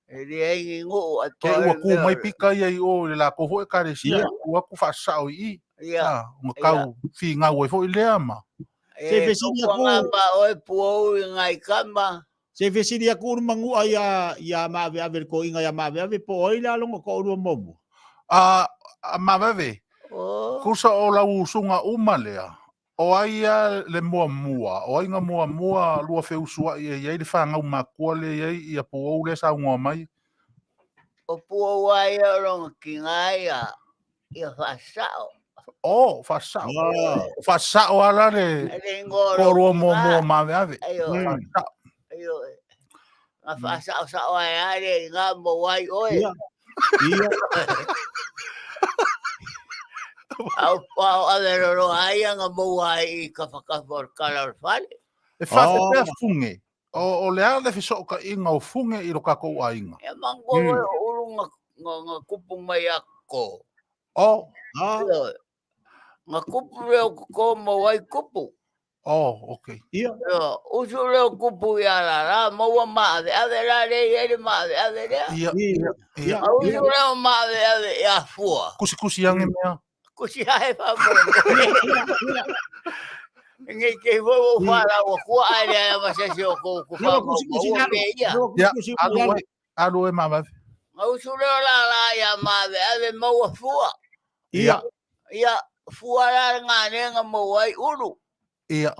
Ele ngo ke ua ku mai pika ia I o le la ko ho e karesia ua ku fa sao I ma kau fi nga ua fo I lea ma se vesidia ku ngamba o puo ngai kama se vesidia ku mangu ia ma ave ko inga ia ma ave po ila longo ko ru momu ma veve kusa o la usunga umalea o aia le mua o inga mua lua fe usua ia le fanga ma ko le ia po le sa ngo mai o po wai ron kingaia ia fasao fasao ala le ko ro mo ma ave nga fasao sao ai le nga mo wai oi Au averolo ai nga mo ai ka for color fale. E fa te funge. O le ale fi so ka inga o funge I ro ka ko ainga. E mango urunga nga kupu mai ako. Nga kupu reo ko mo ai kupu. Oh, okay. Ia. Usu leo kupu ia la maua maave ave la le maave ave le. Ia. Ia. Usu leo maave ave ia fua. Kusi ange mea. Kusi ai pa mo. Ngai ke vo fala o ko ai le ma se o ko fa mo me ia. Ya, alu e mama. Usu leo la ia maave ave maua fua. Ia. Ia fua la ngane nga mo ai ulu. Ia.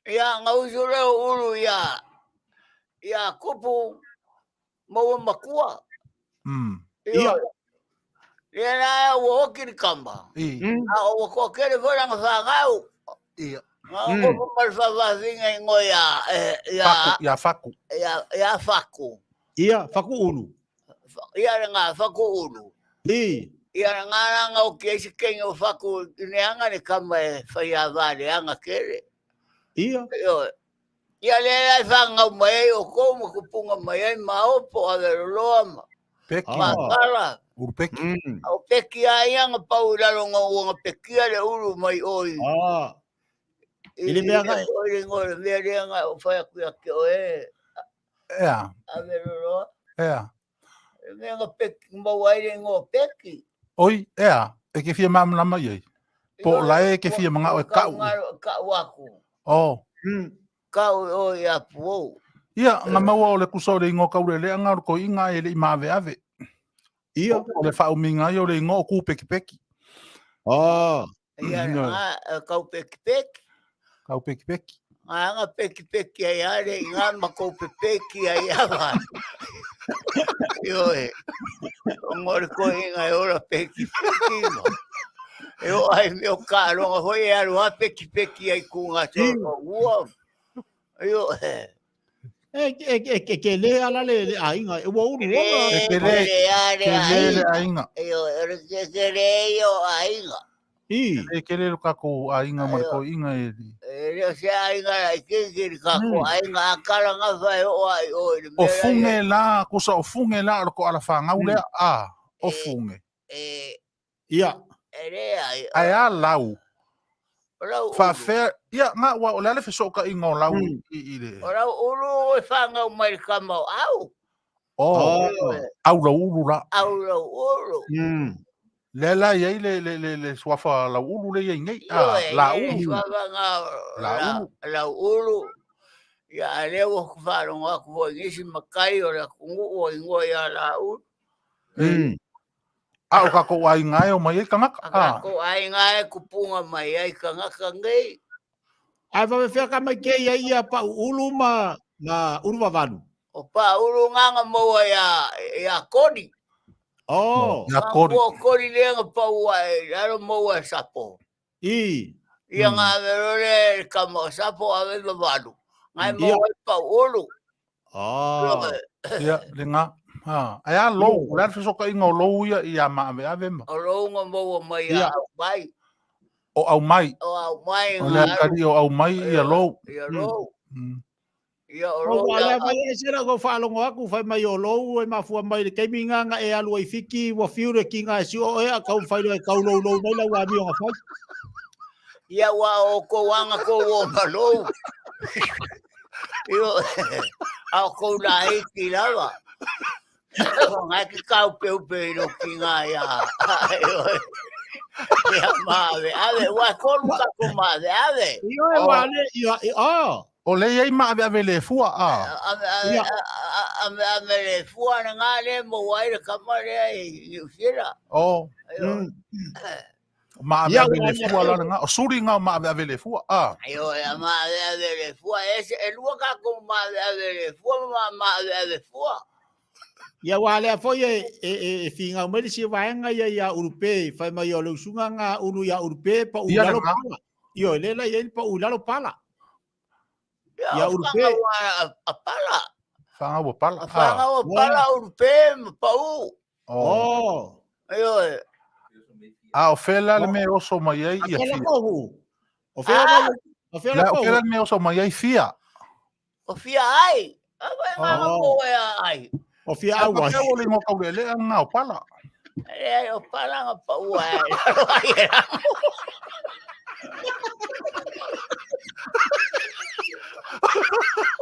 Ia ngausu leo ulu ia kupu maua makua. Ia. Ia na o kiri kamba. O ko kere fora nga whangau. Ia. Nga o mal whawavinga ngoia Ia faku. Ia faku. Ia faku ulu. Ia nga faku ulu. Ia nga o keisi kenga o faku neanga ni kamba e whaia vale anga kere. Ia. Ia le whangau mai o komo kupunga mai ai maopo a veruloa ma. Becky. Kala. Uru Becky. O Becky ai anga pau lalonga uanga Becky le ulu mai oi. Ele mea ngai. Oi ngore mea rea o whaia kuia ke oe. Ea. A veruloa. Ea. Mea nga Becky mau ai le ngō Becky. Oi, ea. E ke fia mamla mai ei. Po lae ke fia mga o e kau. Kau aku. Oh. Kau o ia puo. Ia, nga maua o le kusau le ingo kaure le anga ko inga e le imave ave. Ia. O le whao minga i o le ingo o ku peki peki. Ia nga kau peki peki. Kau peki peki. Nga peki peki ai are nga makou peki ai awa. Ioe. Ngore ko inga e ora peki peki mo. Eu ai meu caro, hoi era o peki ai kunga te ua. Eu ke le ala le ainga e wo ulu wala. Ke le ainga. Eu era que le yo ainga. Ke le ka ko ainga ma ko inga e. Eu se ainga que ka ko ainga kala nga vai o ai o. O funge la, kusa o funge la ko ala fanga ule o funge. Ia. Ai a lau. Fa fer, ia nga wa o le fesoka ingo lau i le. Ora ulu e fanga o mai kama au. Au la ulu la. Au la ulu. Le la ye le swafa la ulu le ye ngai. La ulu. La ulu. Ya le wo fa lo nga ko ngisi makai o la kungu o ingo ya la ulu. O ka ko ai ngai o mai kangaka. Ko ai ngai kupunga mai ai kangaka ngai. Ai va fe ka mai ke ia pa ulu ma ulu vavalu. O pa ulu nganga mo ya kodi. Ya kodi. O kodi le nga pa uai, aro mo sapo. Ia nga verole ka mo sapo ave vavalu. Ngai mo pa ulu. Ia le nga. Ai a lo, la fesoka ingo lo ia ma ave ma. O lo nga mo mai a mai. O au mai. O au mai. O le kari o au mai ia lo. Ia lo. Ia o lo. lo. O le mai e sera go whalongo aku whai mai o lo e mafua mai le keiminga nga e alu ai fiki wa fiure ki nga si o e a kau whairo e kau lo mai la wa mi o whai. Ia wa o ko wanga ko o malo. Io au ko la e ki lava. Ngai ki kau peu no ki nga ia. Ia mave, ave, wa ko luka ko mave, ave. Io e wale, o le ai ma ave le fua ame le fua na nga le mo wai le kamare ai Sila. Ma ave le fua la nga o suri nga ma ave le fua Ayo ma ave le fua ese el luka ko ma ave le fua ma ave fua. Ia wale foi e finga o meri si vaenga ia urupe fai mai o lusunga nga unu ia urupe pa ulalo pala. Io le la ia pa ulalo pala. Ia urupe a pala. Fanga o pala. Fanga o pala urupe pa u. Ayo o fela le me oso mai ai ia fia. O fela o fela me oso mai ai fia. O fia ai. Ava mo ai. O fia awa. O le mo kaule le nga o pala. O pala nga pa ua.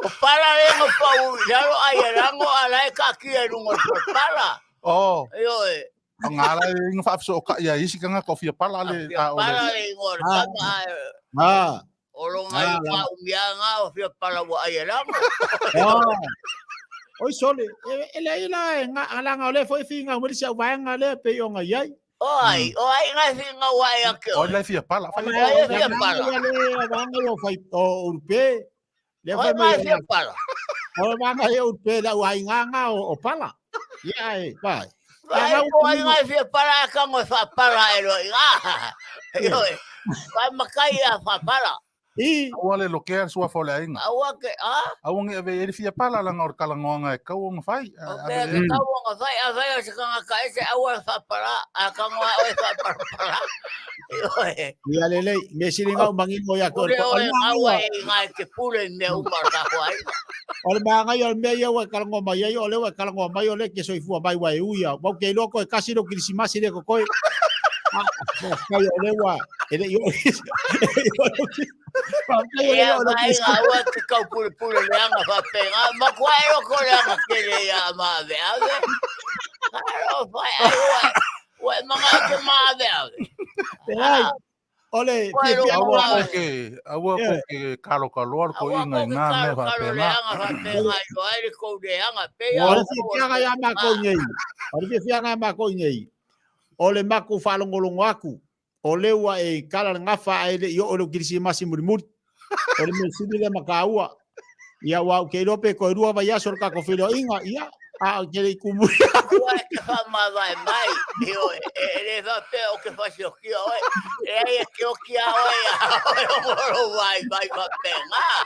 O pala le mo pau, lalo ai rango ala ka kia rungo pala. Oh. Yo e. Ngala ng faapso ka ya isi ka nga coffee pala le Aole. Pala le ngor kama. Olo ngai pa umianga o fia pala wa ai rango. Oi sole, ele nga alanga ole foi finga mo sia wa nga le pe yo nga yai. Oi ngai finga wa ai ke. Oi le fia pala. Ai fia pala. Le wa nga yo fai o urpe. Le fa me fia pala. O wa nga yo urpe la wa nga o pala. Ya e, vai. Ai ngai fia pala ka mo fa pala ero. Yo e. Vai makai a fa pala. Awale lo ke sua Feiloa'iga. Awake Awangi ave e fia pala la ngor kalangonga e kau nga fai. Okay, kau nga fai ave se kanga ka ese awal fa pala akanga o fa pala. Ya lele, me silinga mangingo ya ko. Awa ngai ke pule me umar ka kwai. Ole manga yo me yo kalango mai yo le kalango mai le ke soi fu mai wa uia. Ba ke loko e kasi lo krisimasi le ko koi. Kai ole wa. Ele yo. Awa ke kau pule le anga fa penga. Ma kwai ro ko le anga ke le ya ma ve ave. Aro fai awa. Wa manga ke ma ve ave. Ole, awa ko ke kalo kalo ko inga na me fa pena. Ole fianga ya ma ko nyei. Ole fianga ma ko nyei. Ole maku falongolongo aku. Ole wa e kala ngafa ele yo ole kirisi masi murimuri. Ole me sibile makaua. Ya wa ke lope ko rua va ya sorka ko Feiloa'iga ia. Kere kumuri. Wa ke fa ma vai mai. Yo ele va pe o ke fa sio ki o. E ke o ki a o vai va pe nga.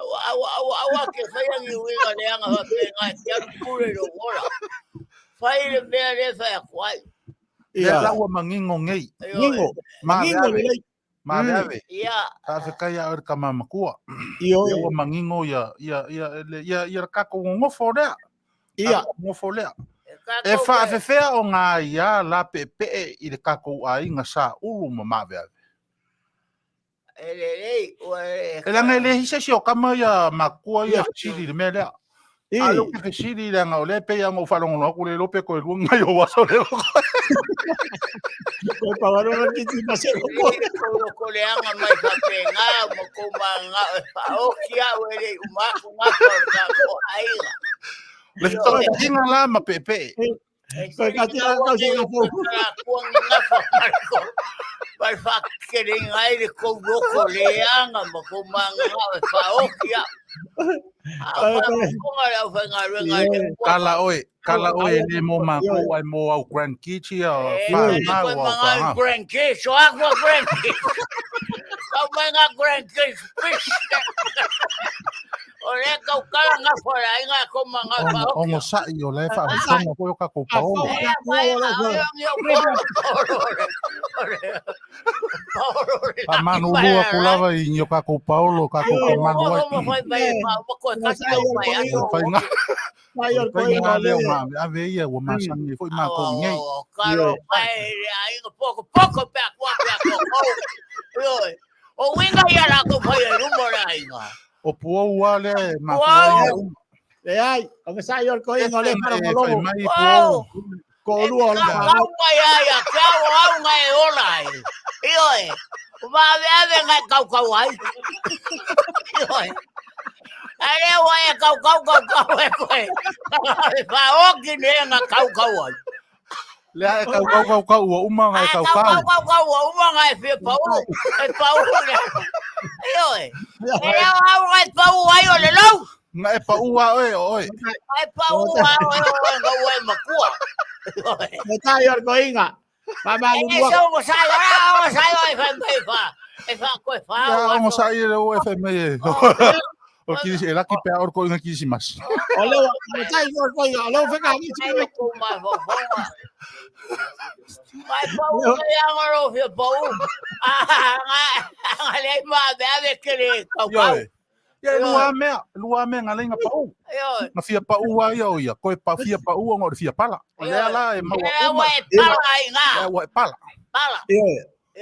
Awa ke fa ya ni winga le anga va pe nga ya pure ro ora. Fai le be le fa kwai. Ia la wa mangingo ngei. Ngingo. Mangingo le. Ave. Ia. Ka fe kai a ka mamakua. Ia wa mangingo ya ka ko ngofo le. Ia. Ngofo le. E fa fe o nga ia la pepe i le ka ko ai nga sa ulu ma ave. Ele la ngele hisa si o kama ya makua ya chili le mele. Alo ke chili le nga ole pe ya ngo falongo no ku le lope ko lu nga yo wa so le. Ko pa wa no ki ti ma se ko le anga mai fa pe nga mo ko ma nga pa o kia wele uma nga ko ai. Le to tinga la ma pepe. Ko ka ti la ko si ko nga fa ko. Vai fa que nem aire com o leanga, mas com manga, fa o kia. Kala oi le mo ma ko ai mo au grand kichi o fa ma wa grand kichi, so agua grand kichi. Kau manga grand kichi. Ole kau kala nga fora inga ko manga fa o. Ongo sa i o le fa songa ko ka ko pa o. Manu lua ko lava i nyo ka ko Paulo ka ko Manu. Ave ia o masangi foi ma ko ngei. Karo mai ai pouco pe o winga ia la ko foi rumora inga. O puo wale ma le ai o me sai ko inga le para mo mai puo ko lu ola ka ya ka o nga e ola io va ave nga ka wai io ale wa ka e va o ki ne nga ka wai le ka o uma nga ka uma nga e fe pa o io ele wa pa o ai o le lo nga e pa ua oi ai pa ua nga ua makua me tai or ko inga pa ma lu e so mo sai e fa ko fa ya mo sai le o fe me o ki se la ki pe or ko inga ki si mas ole me tai or ko inga lo fe ka ni si ko ma fo mai pa ua ya ngoro fe pa u nga le ma de que le ka ya lua me nga lenga pau na fia pau yo ya ko pa fia pau ngor fia pala le ala e ma wa pala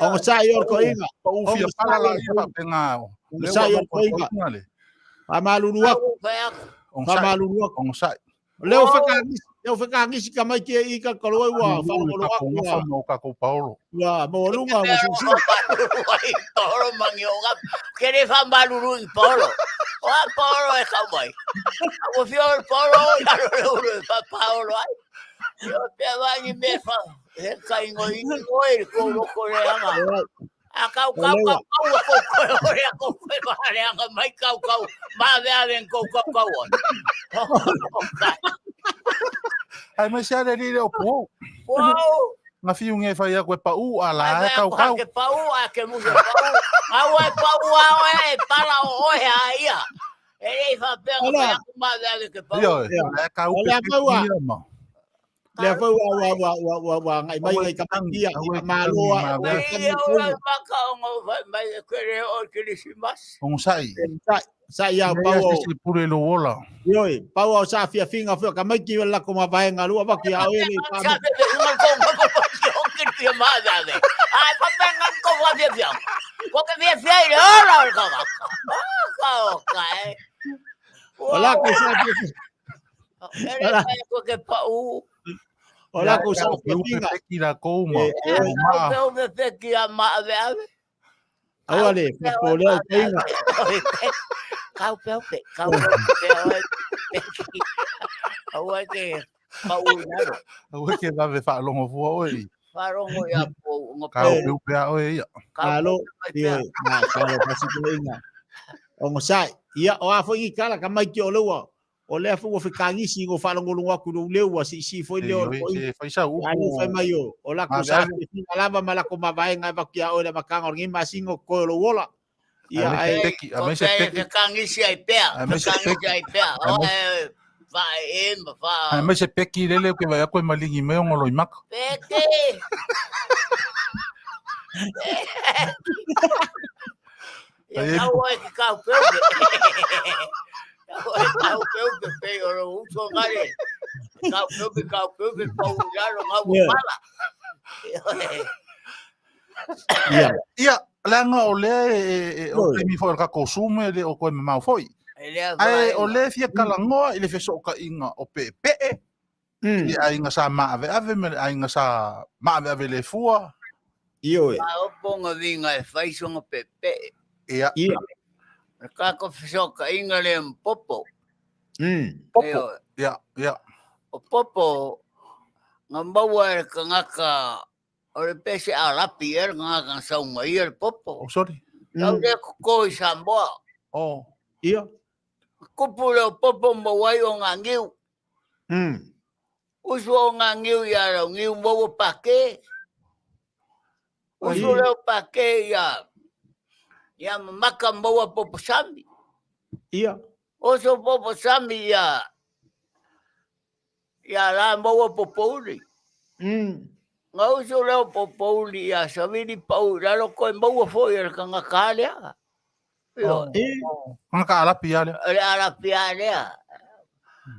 o sa yo ko inga pau fia pala la ya penga sa yo ko inga Faamalu aku. Faamalu aku. On sai. Leo whakangisi ka mai kia i ka kaloi wa whanongolo aku Ka whanau ka ko Paulo. wa maurunga mo susi. Paulo mangioga. Kere whamaruru i Paulo. Oa Paulo e kaumai. Ako fio Paulo i Paulo ai. Yo te wangi me fa. He kai ngoi ngoi ko roko le anga. A kau ore a kau vale anga mai kau ma ve ven kau. Ai mai sia le o po. Wow. Nga fiu nge fai a koe pau ala kau. Ke pau a ke mu ke pau. Au e pau au e para o he ia. E fa pega ma ve ke pau. Yo, kau pe ma. Le fa wa ngai mai ka kia i maloa. On sai. Sai ya pau. Se pure lo ola. Yoi, pau sa fia finga fia ka mai ki la ko ma vai nga lua ba ki a ele. Sa de un ko ki ma da de. Ai pa venga ko va de bien. Ko que bien fia ora ko. Kai. Hola ko sa. Hola ko que pau. Hola ko sa finga. Becky la ko ma. Pau de Becky a ma ave. Awale, ko le finga. Kau pau. Awa ke pau nalo. Awa ke va ve fa longo fo oi. Farongo ya po ngo Kau pe oi. Kalo, ia, na kalo pasi ko o mo sai ia o afo i kala ka mai ki o lewa o le afo o fikangisi go fala ngolo wa ku lewa si foi leo se fai sa u fai mai o la ku sa ki lava mala ko ma vai ngai va ki o le makanga ngi masingo ko lo wola ia ai a me se fikangisi ai pea fikangisi ai pea vai va a me se peki lele que vai ko malingi me ngolo i mak peki ya o que kau peupe kau peupe pero uso ngare kau peupe pau lalo ngau mala ia langa o le o mi fo ka consume le o ko me mau foi ai o le fia kalangoa ile feso ka inga o pepe e ai nga sa ma ave me ai nga sa ma ave le fua io o ponga vinga e fai songa pepe ia ka ko feso ka inga le popo popo ia o popo ngamba ka ngaka o le pese a lapi ngaka sa unga ia popo sorry tau le ko i Samoa ia kupule o popo mawai o ngangiu usu o ngangiu ya ra ngiu mo pake usu le pake ya maka mo popo sami ia usu popo sami ya la mo popo uli nga usu le popo uli ya savini pau la lo ko mo fo ya ka ngakalia nga ka alapi ale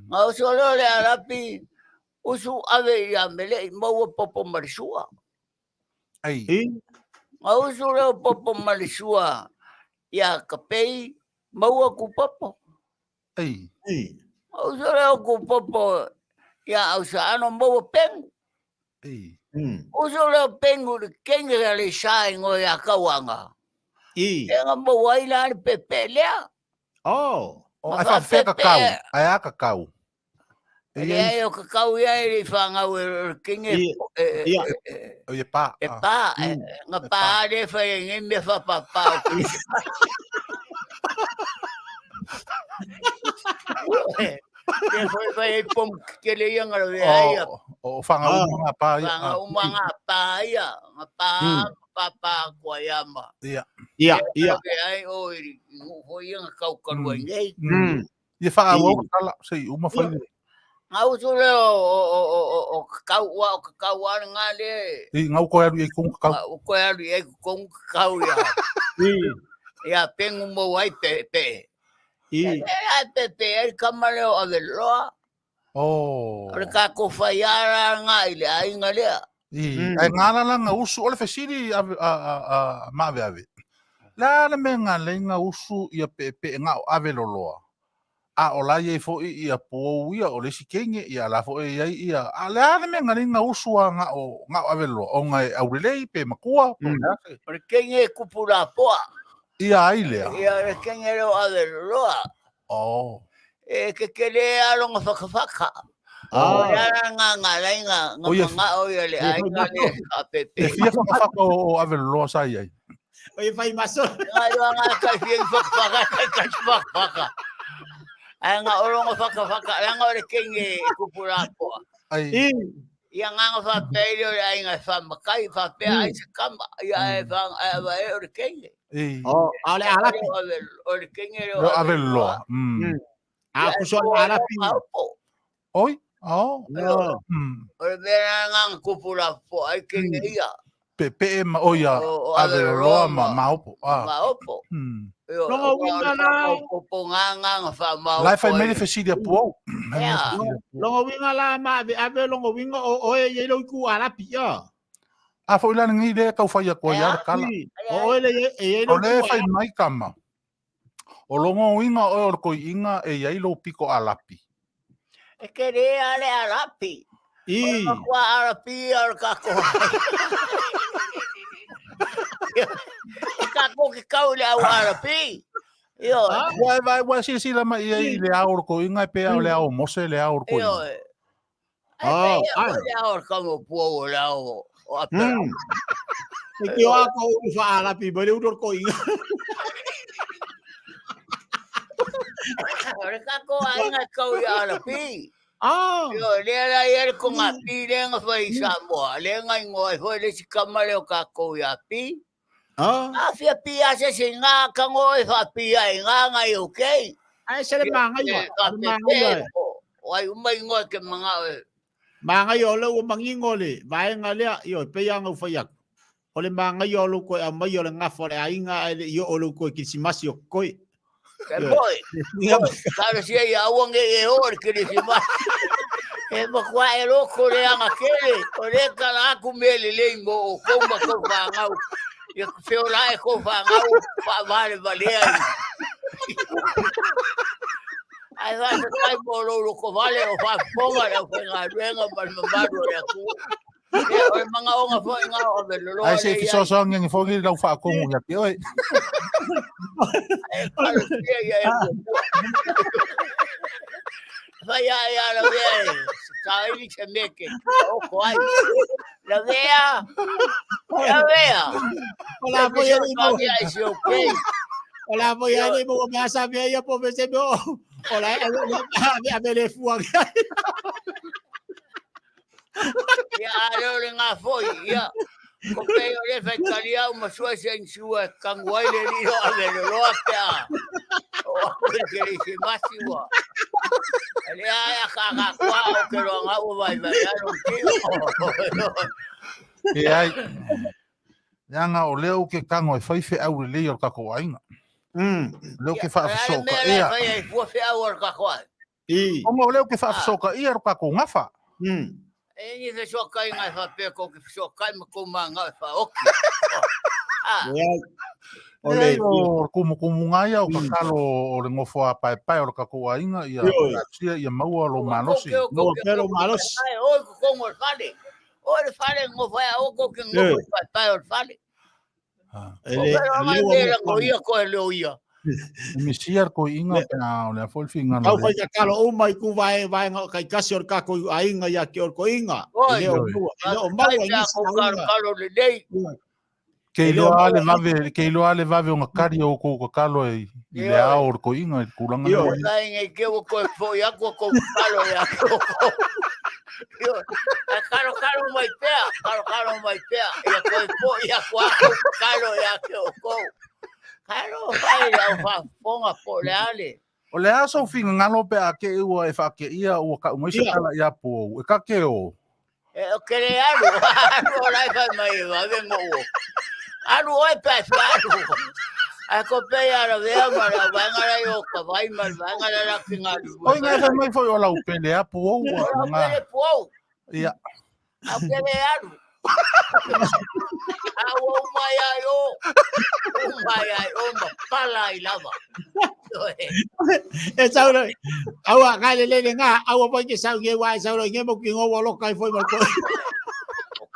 nga usu le alapi usu ave ya mele mo popo marisua ai nga usu le popo marisua ya kapei mo ku popo ai usu le ku popo ya usano mo pengu ai usu le pengu kenga le sai ngo ya kawanga nga mo wai la pepe lea ai fa fe kakau ai a kakau e o kakau ia e fanga o kinge e pa nga pa de fa nge me fa papa e foi pom que le ia ngalo ia o fanga uma pa ia nga pa papa koyama ia ai o foi nga kau kau ngai e fa o kala sei uma foi ngau sule o kakau ngale ngau ko alu e kong kakau ko alu e kong kakau ya pengu mo ai pepe pepe el camareo avelo o ka ko faiara ngai le ai ngale ai ngala la nga usu ole fesiri a ma ave La le menga le nga usu ia pe nga o aveloloa. A o la ye fo ia po ia o le sikenge ia la fo ia a la le menga le nga usu nga o aveloloa o nga aurelei pe makua po la. O le kenge kupura poa. Ia aile. Ia le kenge lo aveloloa. Oh. E ke kele alonga whakawhaka. Ia nga lainga nga o ia le ainga le apepe. E fia whakawhaka o aveloloa sa iai. O i fai maso. Nga kai fia whakawhaka. Ai nga oronga whakawhaka. Nga o le kenge kupura poa. Ai. Ia nga whapele o le ainga whamakai whapea ai se kama. Ia e whanga e o le kenge. O ale alapi. O le kenge lo aveloloa. A kuso alapi. Oi? Oh. O le mea nga kupura poa ai kenge ia. Pe ma oia aveloloa maupo. Maupo. Longa winga la. Poponganga whamau. Lai fai mele fesidia puau. Longa winga la ma ave longa winga o e yelo ku alapi ya. A fo ila ngi le kau fai ko ya kala. O ele o le fai mai kama. O longa winga o ko inga e yelo piko alapi. E kere ale alapi. I. Ko alapi al kako. Kako ke kau le au alapi. Yo. Wa sila mai le aur ko inga pe le au mose le aur ko. Yo. Ai le aur como puo le au. O ape. E yo ako fa alapi bale udor ko inga. Ora kako ainga kau ya alapi. Yo le la yer ko ngapi le nga fai Samoa le nga ngoi foi le sikama le kako ya pi. Fia pia se singa ka ngoi fa pia nga yo ke. Ai se le manga yo. Wai mai ngoi ke manga. Manga yo le o mangingo le vai nga le yo pe yang o fai ak. O le manga yo lo ko a mai yo le nga fo le ainga yo o lo ko kisimasi yo koi. Boy. Claro si ya wonge e or que le sima. E mo kwa e lo ko le anga kele. O le kala ku mele le mo ko ma ko va nga. E Fetalaiga ko va nga pa vale valea. Ai va se kai mo lo ko vale o fa ponga le ko nga venga pa mambado ya ku. O manga onga fo nga o de lo. Ai se fiso so ngi fo ngi lo fa ko ya ki oi. Vaya ya la vea. Sai ni se meke. O kwai. La vea. La vea. Hola voy a ir okay. Hola voy a ir mo me sa vea ya po se mo. Hola a ver le fuang. Ya lo nga foi ya. Ko pe o le fetalia uma sua sen sua kanguai le rio a ver lo apea. O que le se masiwa. Ale ya ka kwa o que lo nga o vai ya lo que. E ai. Yanga o leo ke kango e fai fe au le o ka ko ainga. Leo ke fa so ka ia. Ai fo fe au ka ko. O mo leo ke fa so ka ia ro ka ko ngafa. E ni se so kai ngai fa pe ko ke so kai mo ko manga fa oki. Ole o como ngai o ka kalo o le ngofo a pai o ka ko ainga ia. Ia mau lo malosi. No pero malos. Ai o ko mo fale. O le fale ngofo a o ko ke ngofo pai o fale. Ele ko ia ko le ia. Mi siar ko inga na o le fol finga no. Au fai kalo o mai ku vai kai kasi or ka ko ainga ya ke or ko inga. Ele o mai ya ko kalo le dei. Ke lo ale vave o kari o ko kalo e le a or ko inga kulanga. Yo ai ke o ko fo ya ko kalo ya ko. Yo kalo mai pea, kalo mai pea. Ya ko fo ya ko kalo ya ko. Kalo vai la fa fonga po le ale. O le aso finga ngalo pe a ke ua e fa ke ia o ka mo se kala ia po e ka ke o. E o ke le alu la fa mai va vengo o. Alu o pe fa alu. A ko pe ya la vea ma la vanga la yo ka vai ma vanga la finga. O nga fa mai foi o la pe le a po o nga. Ia. A ke le alu. Awa Maia yo. Maia yo mapala ilava. E sau le. Awa kale le nga awa pa ke sau nge wa sau nge mo ki ngo lo kai foi mal ko.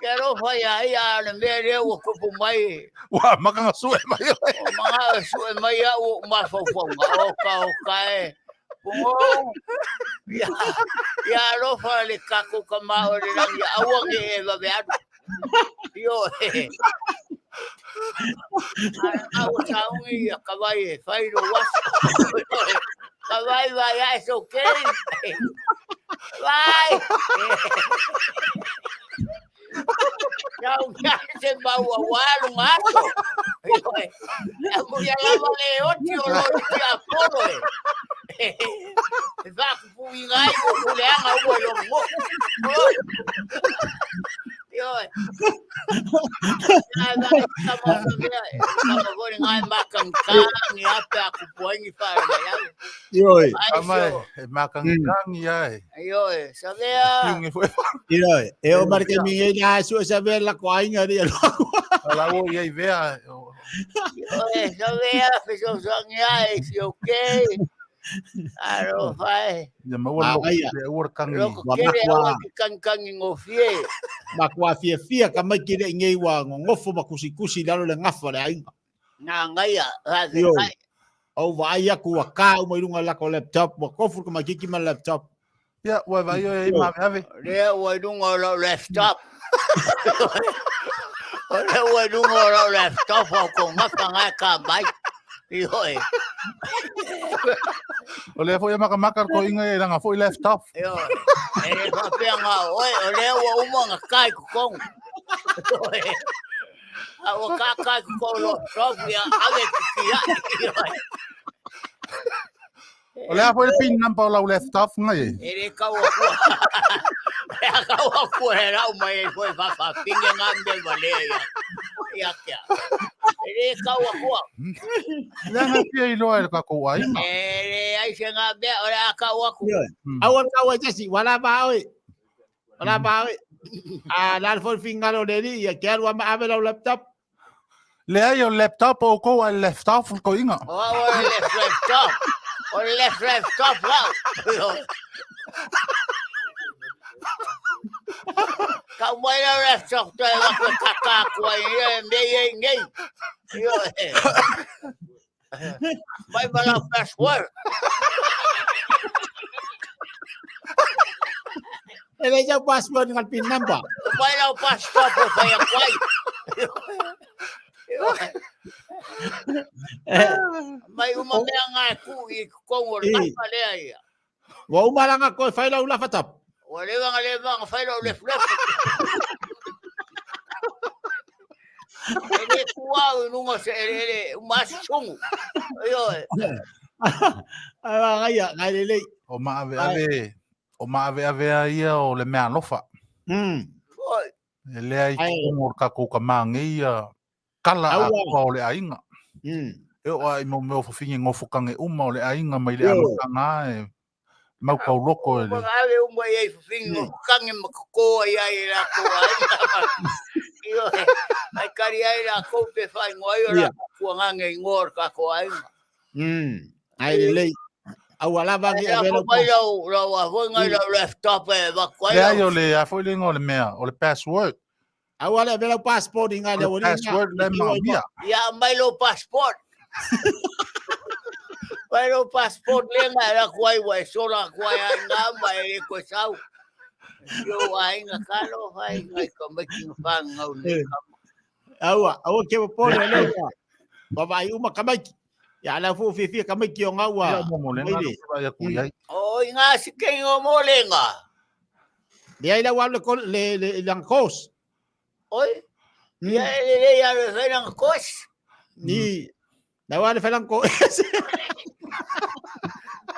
Quero faia ia le mere o kupu mai. Wa makanga sue mai. O mga sue mai o mafofonga o ka e. Pungo. Ya ro fa le kako kama o le lang ya awa nge e va beado. Yo e. Awa saungi ya kawai fairo was. Kawai vai is okay. Vai. Não se mau awalo ngato. Aku ya lama le oti o lo ya poro e. Va ku ngai ku le anga o lo mo. Yo. Estamos agora ngai makan kan ya pa ku poingi para ya. Yo. Amai makanga kangi ai. Yo, sabea. Yo. E o marke mi e na su saber la coinga de lo. Ala o ia vea. Yo, sabea, fiso songa e si okay. Aro fai. Ya mau lo e ur kangi. Lo kere o kan ngofie. Ma kwa fia ka mai kire ngei wa ngofo ma kusi dalo le ngafa le ainga. Na ngaia, ha Yo. O vai aku ka o mai runga la ko laptop, wa kofu ka mai kiki ma laptop. Ya, wa vai e ma ave. Le o dungo lo laptop. Le o dungo lo laptop ko makanga ka mai. Yo. Ole foi makar ko inga e ranga foi left off. Yo. E fa penga oi, ole o umonga kai ko kong. Awa kai ko lo sofia ave kia. Ole foi pin number lo left off ngai. Ere kawa ku. Kawa ku era o mai foi fa pinga ngambe valeia. Ya kia. Ere kawa ku. Ranga ki lo e ka ko ai. Ere ai senga be ora kawa ku. Awan kawa jasi wala ba oi. Wala ba oi. La for fingalo de di ya quero ave lo laptop. Le ai o laptop o ko al left off ko inga. O laptop. O laptop lá. Kau mai la laptop tu la ko kaka ko ai nei. Yo. Vai bala password. Ele já password dengan pin number. Vai la password po vai kwai. Mai uma mea ngai ku I kongo le pale ai. Wa umalanga ko fai la ula fatap. O le vanga fai lo le flop. Ele kuau nunga se ele masung. Yo. Ai ngai le. O ma ave ia o le mea lofa. Foi. Le ai ko ka ko ka mangia. Kala a le ainga. E o ai mo me fofingi ngofukange uma o le ainga mai le amanga e mau ka loko e. Ale uma e fofingi ngofukange makoko ai la ko ai. Yo. Ai kari ai la ko pe fai ngoi ora ko ngange ngor ka ko ai. Ai le. Awala ba ki avelo. Mai lo wa ngai lo laptop e va ko ai. Ya yo le a foi le ngol mea o le password. Awala vela passport inga le wori. Password le Manuia. Ya mai lo passport. Mai lo passport le ngai la kwai wa sola kwai nga mai ko sau. Yo ai nga kalo ai ngai ko making fang ngau le. Awa ke po le le. Baba ai uma kamai. Ya la fu fi kamai ki nga wa. Ya mo le nga ku ai. O nga si ke ngo le nga. Dia ila wa le lang kos. Oi. Ya le felang kos. Ni dawa le felang kos.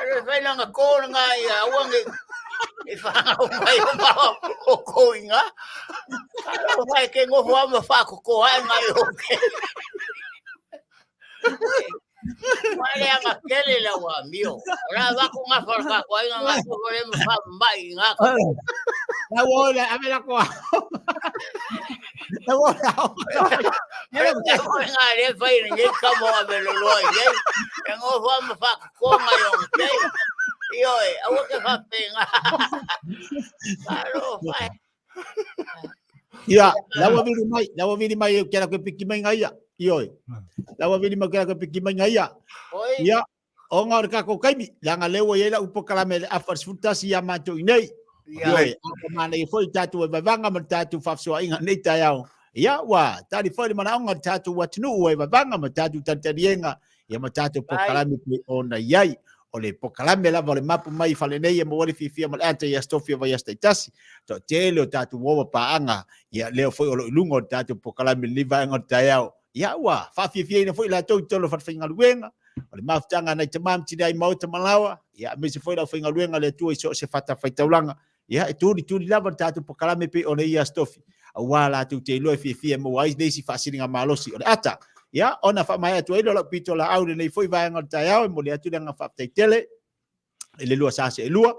Le felang ko nga ya wang e fa mai o ko inga. Ka mai ke ngo wa ma fa ko ai mai o ke. Mai nga kele la wa mio. Ora va ko nga fa ko ai nga ko le ma fa mai nga. Na wo le ave la ko. nga le fai ni ka mo ave lo lo ye. Ngo fa ma fa ko nga yo ke. Yo awa ke fa penga. Alo fai. Ya, lawa vili mai kera ko piki mai ngai ya. Yo. Lawa vili mai kera ko piki mai ngai ya. Ya, o nga ka ko kaimi, langa lewa ye la upo kala me afar futasi ya mato nei. Yo, ko mana i foi tatu e vanga ma tatu Faaeteete nei tayao. Ya wa, tali foi mana nga tatu watnu e vanga ma tatu tantarienga ya ma tatu po kala me ona yai. Ole po kala me la vole Mapu mai Fale nei mo wali fifia ma ante ya stofia va ya staitasi. To tele tatu wo paanga ya leo foi o lungo tatu po kala me liva nga tayao. Ya wa, fa fifia ina foi la tolo fa finga luenga. Ole mafutanga na tamam tidai mau tamalawa ya me se foi la finga luenga le tu so se fata faitaulanga. Ya tu lava tatu po kala me pe ona ia stofi. Wala tu te lo fifia mo wais nei si fasiringa malosi. Ole ata ya ona fa mai tu ilo la pito la au nei foi vai nga tayao mo le atu nga Faaeteete ele lua sa se lua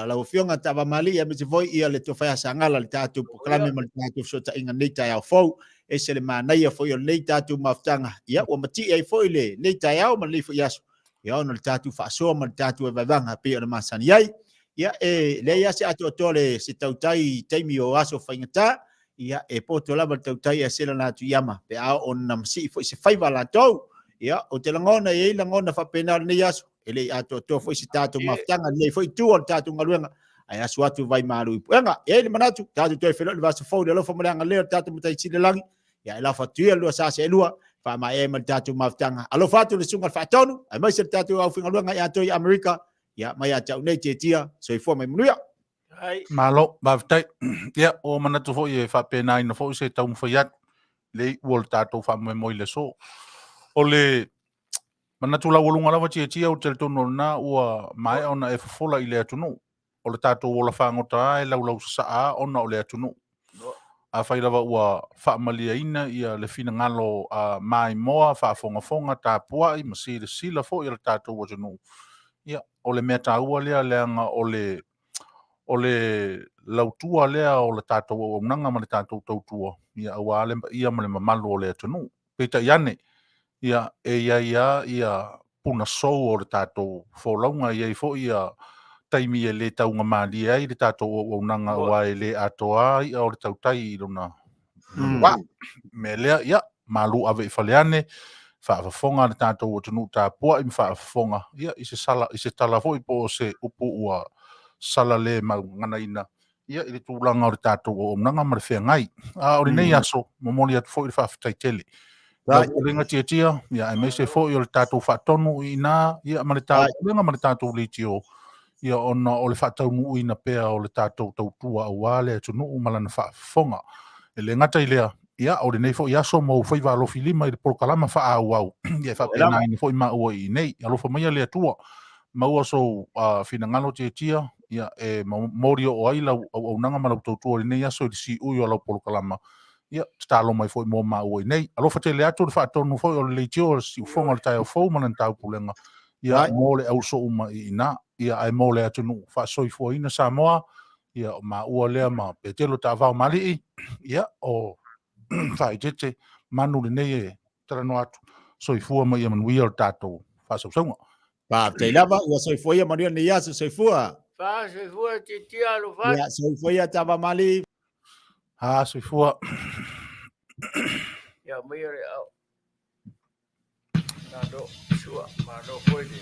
la ofionga Taavaomaalii ya me se foi ia le to fa Sagala le tatu po kala me mo tatu so ta inga nei tayao fo e se le Manuia foi o nei tatu mafutanga ya o mati ai foi le nei tayao ma le foi yaso ya ona le tatu fa so ma le tatu e vanga pe ona masani ai ya le ya se atu tole se tautai taimi o aso faingata ya poto lava tautai a sela na tu yama pe a ona msi foi se fai vala tau ya o te langona e langona fa pena ni yaso ele atu to foi se tatu mafutanga le foi tu o tatu ngaluenga ai aso atu vai malu puenga e le manatu tatu to felo va se fo de lo famanga le tatu mutai chile langi ya ela fa tu lo sa se lua fa ma e tatu mafutanga alo fatu le sunga fa tonu ai mai se tatu au finga luenga ya to America ya Maia tau nei te tia so i fo mai Manuia Hai. Malo, baftai. Ya, o manatu fo ye fa pena ina fo se tau mfayat. Le wol tato fa me moi le so. O le manatu la wolunga lava tia o tel tono na ua mai ona e fola i le atunu. O le tato wola fa ngota e lau saa ona o le atunu. A fai lava ua fa malia ina ia le fina ngalo a mai moa fa fonga ta pua i masile sila fo i le tato o tunu. Ya, o le mea taua lea leanga o le lautua lea o le tātou o nanga ma le tātou tautua. Ia awa ale ia ma le mamalu o le atunu. Peita iane, ia ia puna sou o le tātou wholaunga ia i fo ia taimi e le taunga maali ai le tātou o nanga wa e le atoa ia o le tautai i luna. Wa, me lea ia, malu ave i faleane, whaafafonga le tātou o tunu tāpua i whaafafonga. Ia, i se tala fo i po se upu ua sala le ngana ina ia i tūlanga o le tātou o nanga ma le whengai a o le nei aso momoli atu fo i le Faaeteete lau kulenga tia ia e meise fo i o le tātou whaatonu i nā ia ma le tātou kulenga ma le tātou Leitio ia ona o le whaataunu ina pea o le tātou tautua au wale atu nuu malana whaafonga e le ngata i lea ia o le nei fo i aso mo fai walofi lima i le polokalama wha au ia whapena ina fo i maua i nei alofa maia le atua maua so fina ngalo tia ia e morio o aila au nanga ma tautua i nei aso i si ui o lau polokalama ia talo mai foi mo maua i nei alofa te le atu le whaatonu foi o le Leitio si ufonga le tai au fau mana tau pulenga ia mole au so uma i na ia ai mole atu nu whaasoi fua ina Samoa ia maua lea ma Petelo Taavaomaalii ia o Faaeteete Manu le nei e tarano atu soifua mai Manuia o tātou whaasausanga. Te lava ua soifua Manuia ni yasu soifua. Soifua te tia lo fa. Ya soifua Taavaomaalii. Soifua. Ya mai re au. Nado sua, mano foi de.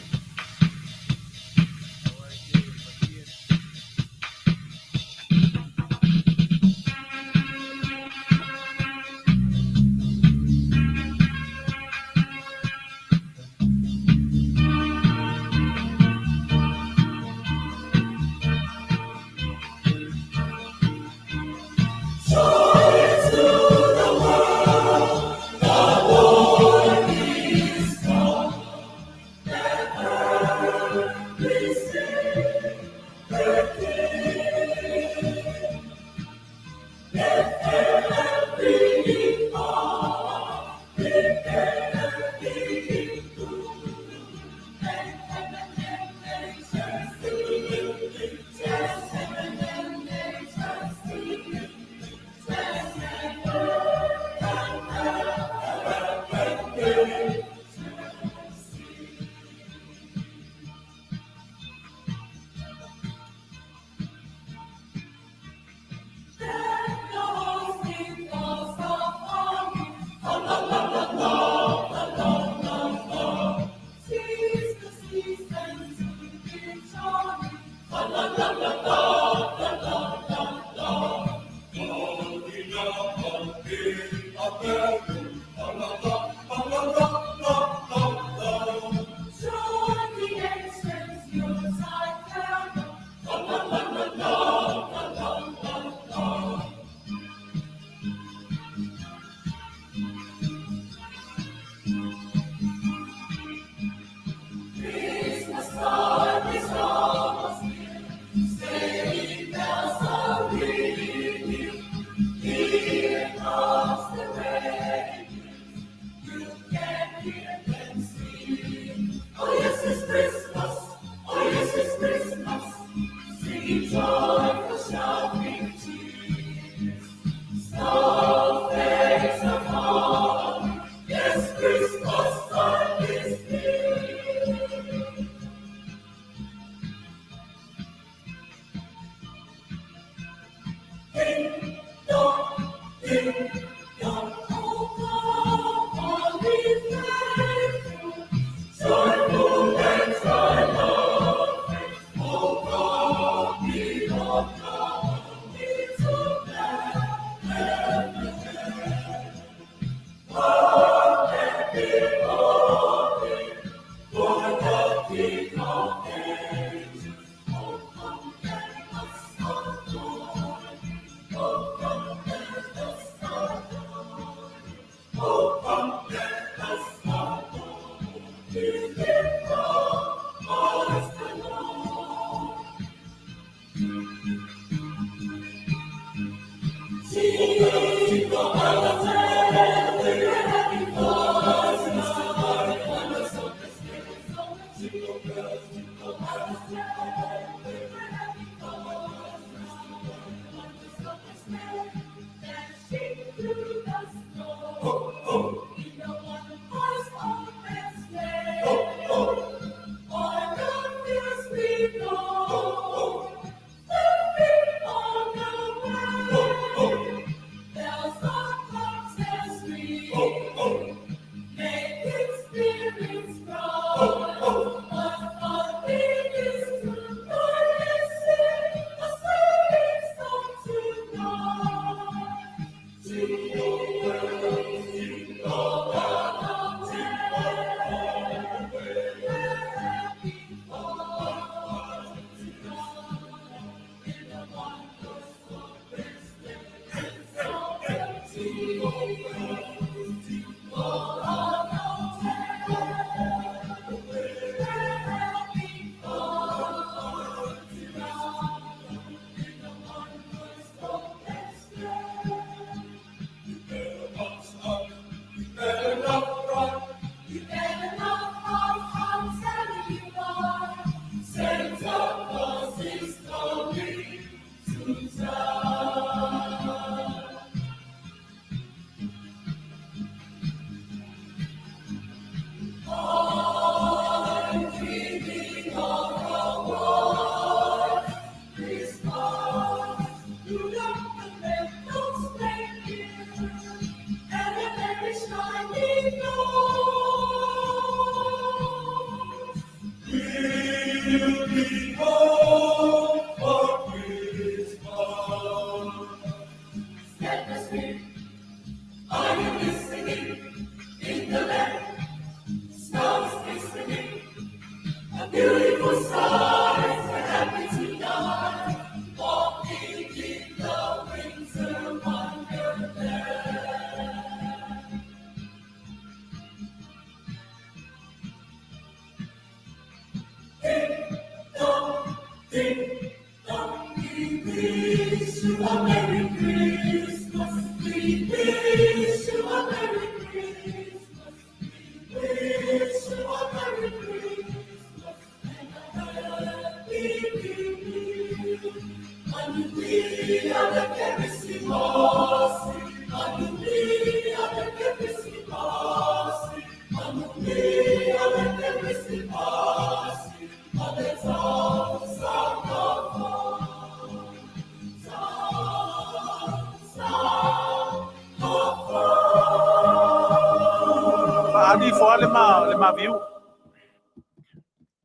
Ani fo le ma viu.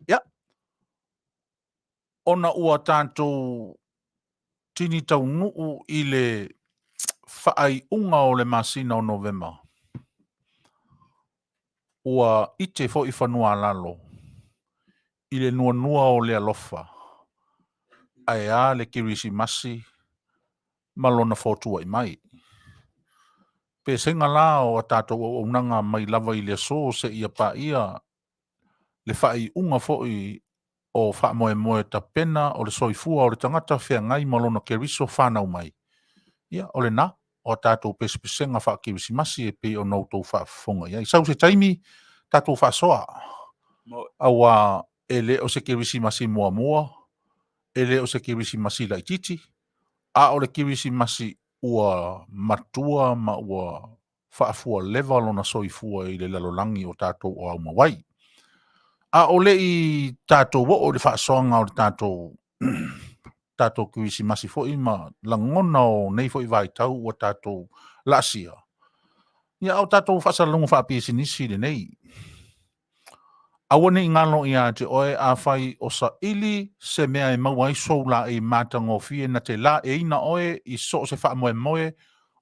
Ya. Ona ua tanto tini tau nuu i le whaaiunga o le masina o November. Ua ite fo i whanua lalo. I le nuanua o le alofa. Ai a le kirisi masi. Malona fotua i mai. Pe senga la o tato o unanga mai lava i le so se ia pa ia. Le whaaiunga fo i o wha moe ta pena o le soifua o le tangata whea ngai malona keriso whanau mai. Ia, o le na, o tātou pesenga wha kirisi masi e pe o nautou wha fonga. Ia, i sau se taimi, tātou wha soa. Awa, ele o se kirisi masi mua mua, ele o se kirisi masi laititi, a o le kirisi masi ua matua ma ua whaafua lewa lona soifua i le lalolangi o tātou o au mawai. A o le i tātou o le whaasoanga o le tātou kirisi masi fo ima langona o nei fo i vai tau o tātou lasia. Ia au tātou whaasalungu whaapisinisi le nei. Awane i ngalo i a te oe a whai o sa ili se mea e maua i sou la e mātango fie na te la e ina oe i so se wha moe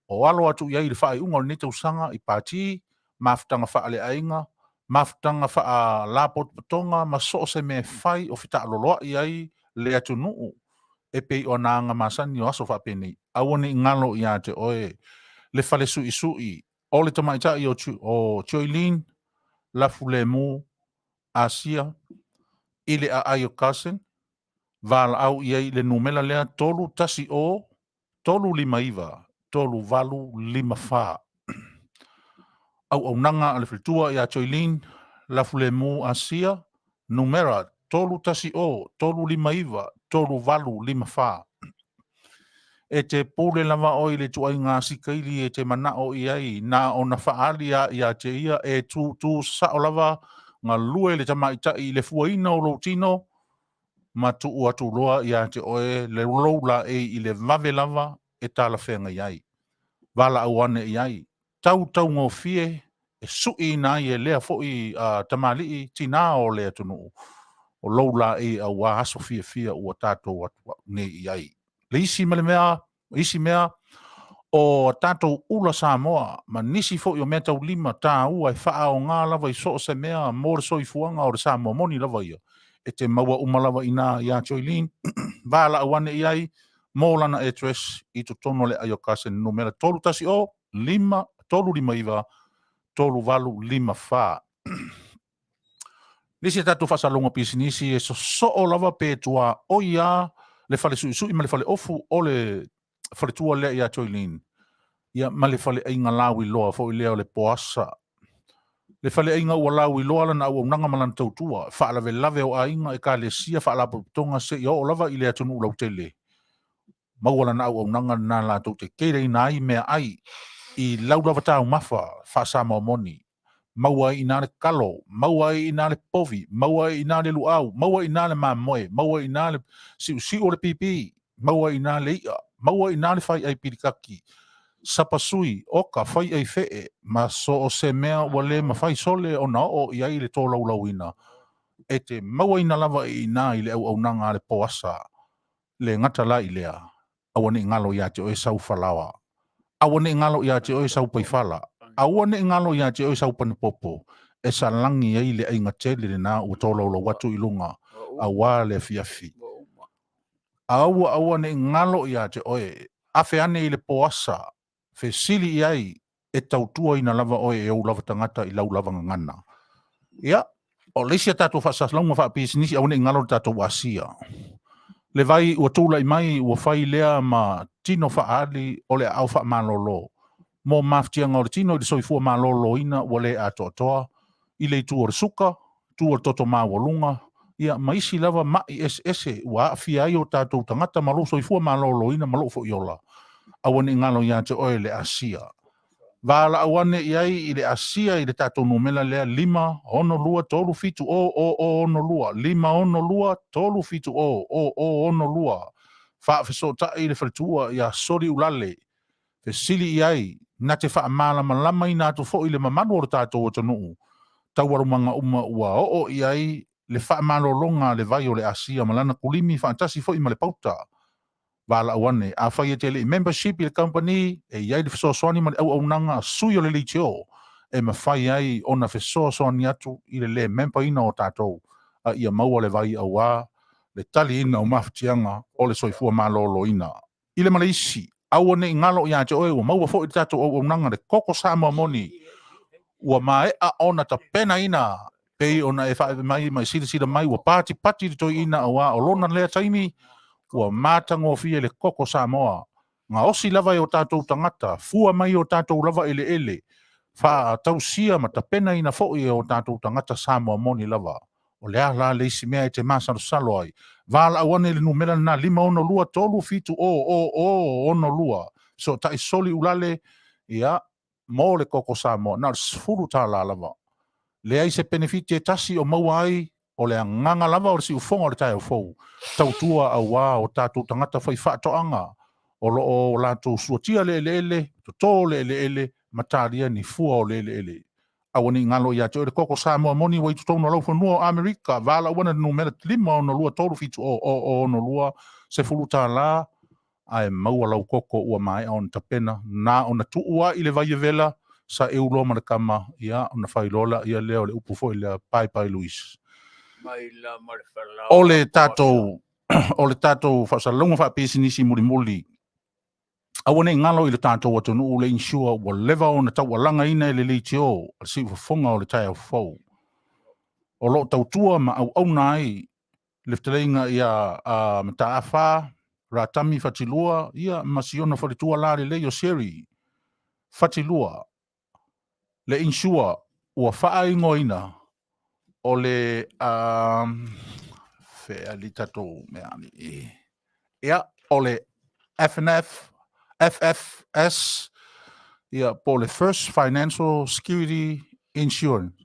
o alo atu iai le wha i unga o nete usanga i pāti, maftanga wha ale ainga, maftanga wha a lapot patonga, ma so se mea whai o whita aloloa iai le atu nuu e pei o nanga masani o aso wha penei. Awane i ngalo i a te oe le whale sui o le tamaita i o Choilin, la fulemu, Asia, ile a ayo kasen, val au iai le numela lea tolu tasi o, tolu lima iwa, tolu valu lima fa. Au nanga ale fritua i a Choilin, la fulemu Asia, numera tolu tasi o, tolu lima iwa, tolu valu lima fa. E te pole lava o i le tuai ngā sikaili e te mana o iai, na o na whaalia i a te ia e tu sa o lava ngā lue le tamaita i le fuaina o Lotino, ma tu atu loa i a te oe le roula e i le vave lava e tala whenga iai. Vala au ane iai. Tau ngō fie e sui na i e lea fo i tamali i tina o lea tunu. O loula e au wā aso fia ua tātou atu ne iai. Le isi mea o tātou ula Samoa, ma nisi fo i o mea tau lima tā ua e wha o ngā lava i so se mea mōre soifuanga o le Samoa moni lava ia. E te maua umalava ina i a Choilin, vāla awane iai, mōlana address i to tono le ayokase numera tolu tasi o, tolu lima iwa, tolu valu lima wha. Nisi tātou whasalonga pisinisi e so o lava pētua o ia le whale sui ma le whale ofu o le whale tua lea i a Choilin. Ia ma le whale ainga lawi loa fo i lea o le poasa. Le whale ainga ua lawi loa lana au nanga malana tautua. Whaalave lave o ainga e ka le sia whaalapo tonga se i o lava i lea tunu ulau tele. Mauala na au nanga na la tau te keira ina ai mea ai i lau lava tau mafa whaasama o moni. Maua i nāle kalo, maua i nāle povi, maua i nāle luau, maua i nāle mamoe, maua i nāle si o le pipi, maua i nāle ia, maua i nāle whai ai pirikaki. Sapasui, oka, whai ai fee, ma so o se mea wale ma whai sole o na o i ai le tō lau ina. E te maua ina lava i nā i le au nanga le poasa, le ngata la i lea, awane ngalo i ate o e sau whalawa, awane ngalo i ate o e sau paifala, awane ngalo i ate o e sau panipopo, e sa langi ai le ainga tele le nā ua tō lau watu i lunga, a wā le fiafi. Awane ngalo i ate o e, afe ane i le poasa, fe sili i ai e tautua ina lava oe e au lava tangata i lau lava ngana. Ia, o leisia tātou whaasaslaunga whaapisinisi au ne ngalo tātou asia. Le vai ua tūla i mai ua whai lea ma tino whaali o le au wha malolo. Mō maftianga o le tino i le soifua malolo ina ua le atoa i le tu o le suka, tu o le toto mawalunga. Ia, maisi lava mai ese ua awhia ai o tātou tangata malo soifua malolo ina malo fo iola. Awane ngalo ia te oe le asia. Vala awane iai i le asia i le tātou numela lea 5 ono lua tolu fitu o ono lua. 5 ono lua tolu fitu o ono lua. Whaafeso ta i le whalitua ia sori ulale. Fe sili iai na te wha malama lama i nātu fo i le mamanu o le tātou o tanuu. Tauarumanga uma ua o iai le wha malolonga le vai o le asia malana kulimi whaantasi fo i male pauta. Vala awane, a Faaeteete membership i le company, e iai le fesoasoani ma le au nanga sui o le Leitio, e mawhai ai ona fesoasoani atu i le member ina o tātou, a ia maua le vai aua, le tali ina o mawhatianga o le soifua malolo ina. I le Malaysi, au ane ngalo i ate oe, ua maua fo i tātou au nanga le koko Samoa moni, ua mae a ona ta pena ina, pei ona e whae mai sida mai, ua pati toi ina aua, o lona lea taimi, ua mātango fia le koko Samoa. Ngā osi lava e o tātou tangata, fua mai o tātou lava ele. Wha tausia ma ta pena ina fo i o tātou tangata Samoa moni lava. O lea la leisi mea e te māsaro salo ai. Vala awane le numela na 5 tolu fitu ono lua. So ta isoli ulale ia mo le koko Samoa. Na sfuru tā la lava. Lea i se benefiti e tasi o maua ai o le nganga lava o le si ufonga o le tai o fou. Tautua aua o tātou tangata whai whaatoanga. O lo o lātou suatia le, to le, mataria ni fua o le. Awani ngalo ia te koko Samoa moni wai tutonu lau whanua o Amerika. Vala wana numera 5 ono lua tolu fitu o ono lua. Se fuluta la, ai maua lau koko ua mai on tapena. Na ona tuua i le vai vela, sa e ulo mana kama ia ona whailola ia leo le upu fo i le pai Luis. O le tātou whasalunga whapesinisi muri. Awane ngalo i le tātou atonu o le insure wa leva o na tau alanga ina i le Leitio, si Fofogaina o le tai au fau. O lo tautua ma au nai, le Fetalaiga ia mata awha, ratami fatilua, ia masiona whalitua la le leo seri. Fatilua, le insure, ua whaingo ina, o le whea li tatou meani. Ia, o le FFS, ia po le First Financial Security Insurance.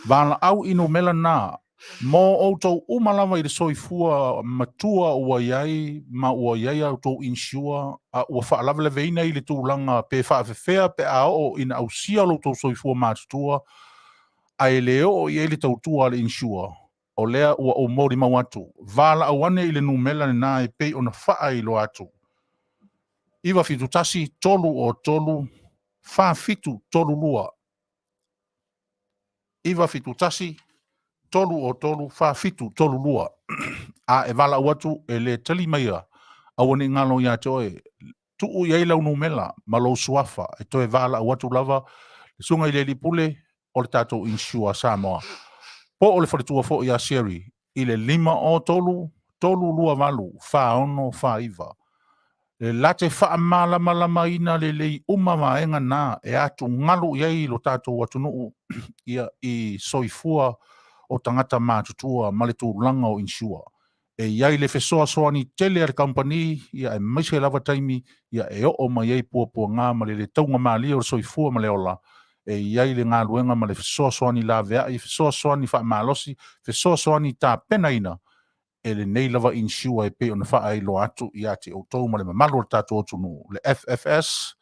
Vala au ino mela na, mo outou umalawa i le soifua matua ua iai, ma ua iai autou insure, a ua whaalawa le veina i le tūlanga pe whaafefea pe a o ina au sia loutou soifua mātutua, a e leo o i le tautua le insure. O lea ua o mori mau atu. Vala au ane i le numela na e pei ona wha i lo atu. Iwa fitu tasi tolu o tolu, fa fitu tolu lua. Iwa fitu tasi tolu o tolu, fa fitu tolu lua. A e vala watu e le tali maia. Awane ngalo ia te oe. Tuu iei lau numela, malo suafa. E toe vala watu lava. Sunga i le lipule, o le tatou insua Samoa. Po o le wharitua fo ia seri. I le 5 o tolu, tolu lua valu, fa ono, fa iwa. Le late wha malama ina le lei maenga na e atu ngalu iei lo tātou atunuu ia i soifua o tangata mātutua ma le tūlanga o insua. E iei le fesoa soani tele ar company ia e maise lava taimi ia e o ma iei pua ngā ma le taunga mali o soifua ma le ola. E iei le ngā luenga ma le fesoa soani la vea i fesoa soani wha malosi, fesoa soani tā pena ina. E le nei lava insua e pe ona wha lo atu i ate o tau ma le mamalo o tātou atunu. Le FFS,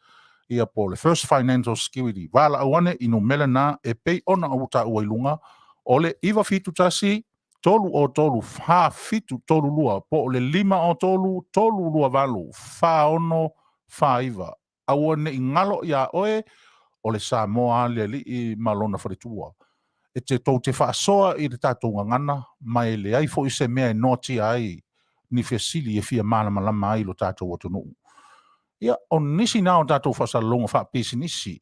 ia po le First Financial Security. Vala awane ino mele na e pe ona au ta uailunga. O le iwa fitu tasi, tolu o tolu, wha fitu tolu lua. Po le 5 o tolu, tolu lua valu. Wha ono, wha iwa. Awane i ngalo ia oe, o le Samoa le li i malona wharitua. E te tau te whaasoa i le tātou ngangana, mai le ai fo i se mea e noti ai ni fesili e fia malama ai lo tātou atunu. Ia, o nisi nā o tātou whasalonga whaapesi nisi,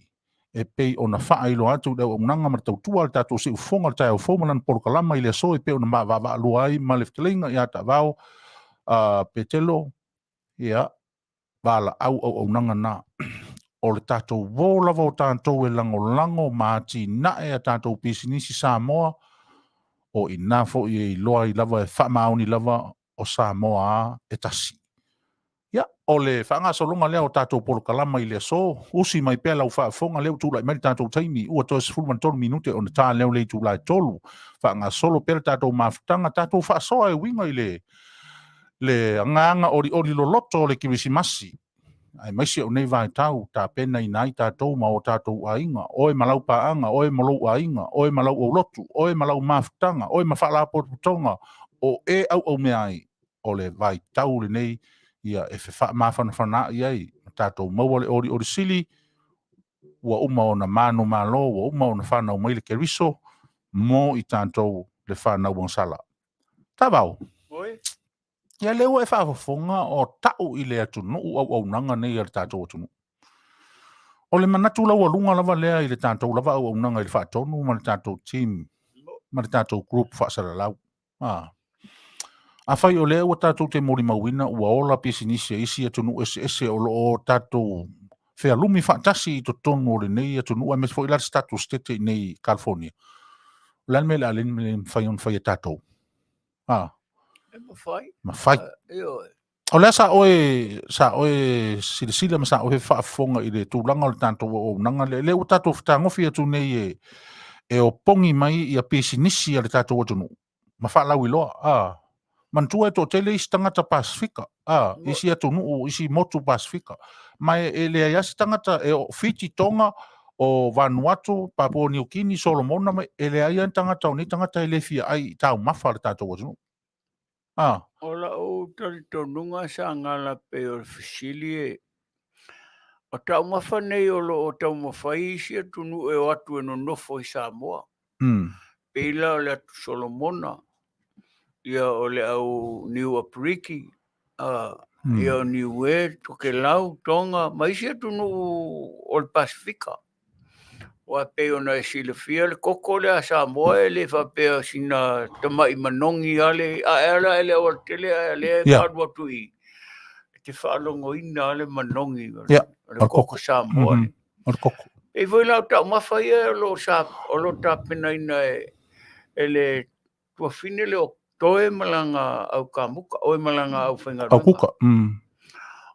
e pei o na whaailo atu leo unanga ma tautua le tātou se ufonga le tai au fōmanan porokalama i le so e pei o na maa lua ai ma le Fetalaiga i a Taavaomaalii, Petelo, ia, vala au unanga nā. O le tātou wōlava o tātou e lango māti na e a tātou pisinisi Samoa o i nā fo i loa i lava e whamaoni lava o Samoa e tasi. Ia, o le whanga solonga leo o tātou porokalama i le so, usi mai pēla u whaafonga leo tūlai meri tātou taimi, ua toa sifulman tolu minute o na tā leo lei tūlai tolu, whanga solo pēla tātou mawhitanga, tātou whaasoa e winga i le nganga ori lo loto le kirisimasi. Ai maisi o nei vai tau, tā pena i nai tātou ma o tātou ainga, oe malau paanga, oe malau ainga, oe malau o lotu, oe malau mawhitanga, oe mawhala potonga, o e au mea ai, o le vai tau le nei, ia e fe fa ma fana ia i tatou mau ori sili ua uma ona manu malo ua uma ona fana mai le keriso mo i tatou le fana ua sala Taavaou Oi. ia le ua e faafofoga o ta'u i le atunuu auaunaga nei a le tatou atunuu o le manatu lau aluga lava lea i le tatou lava auaunaga i le faatonu ma le tatou team ma le tatou group faasalalau afai o lea ua tatou te molimauina ua ola pisinisi isi atunuu ese o loo tatou fealumi faatasi i totonu o lenei atunuu ae me foʻi la le status tete i nei California lana me le aleni me le mafai ona fai e tatou mafai o lea sa oe silasila ma sa oe faafofoga i le tulaga o le tatou auaunaga le ua tatou fetagofi atu nei e opogi mai ia pisinisi a le tatou atunuu ma faalau iloa mantua e toʻatele isi tagata pasifika isi atunuu isi motu pasifika ma e leai asi tagata e fiti toga o Vanuatu, Papua New Guinea, Solomona ma e leai ani tagata o nei tagata e le fiaʻai i taumafa a le tatou atunuu o la'u talitonuga sagala pe o le fesili o taumafa nei o lo'o taumafai isi atunuu e o atu e nonofo i Samoa peila o le atu Solomona ia o le au New Apriki ia o New West Tokelau Tonga ma isi atunuu o le Pasifika ua pe ona e silafia le koko le a Samoa e le faapea sina tamaʻi manogi ale aʻeala e le aua tele a lea e malu atu i te faalogoina a le manogi o le koko Samoa o le koko e foi lau taumafa ia o lo tapenaina e le tuafine le toe malanga au kamuka o malanga au whaingaruenga au kuka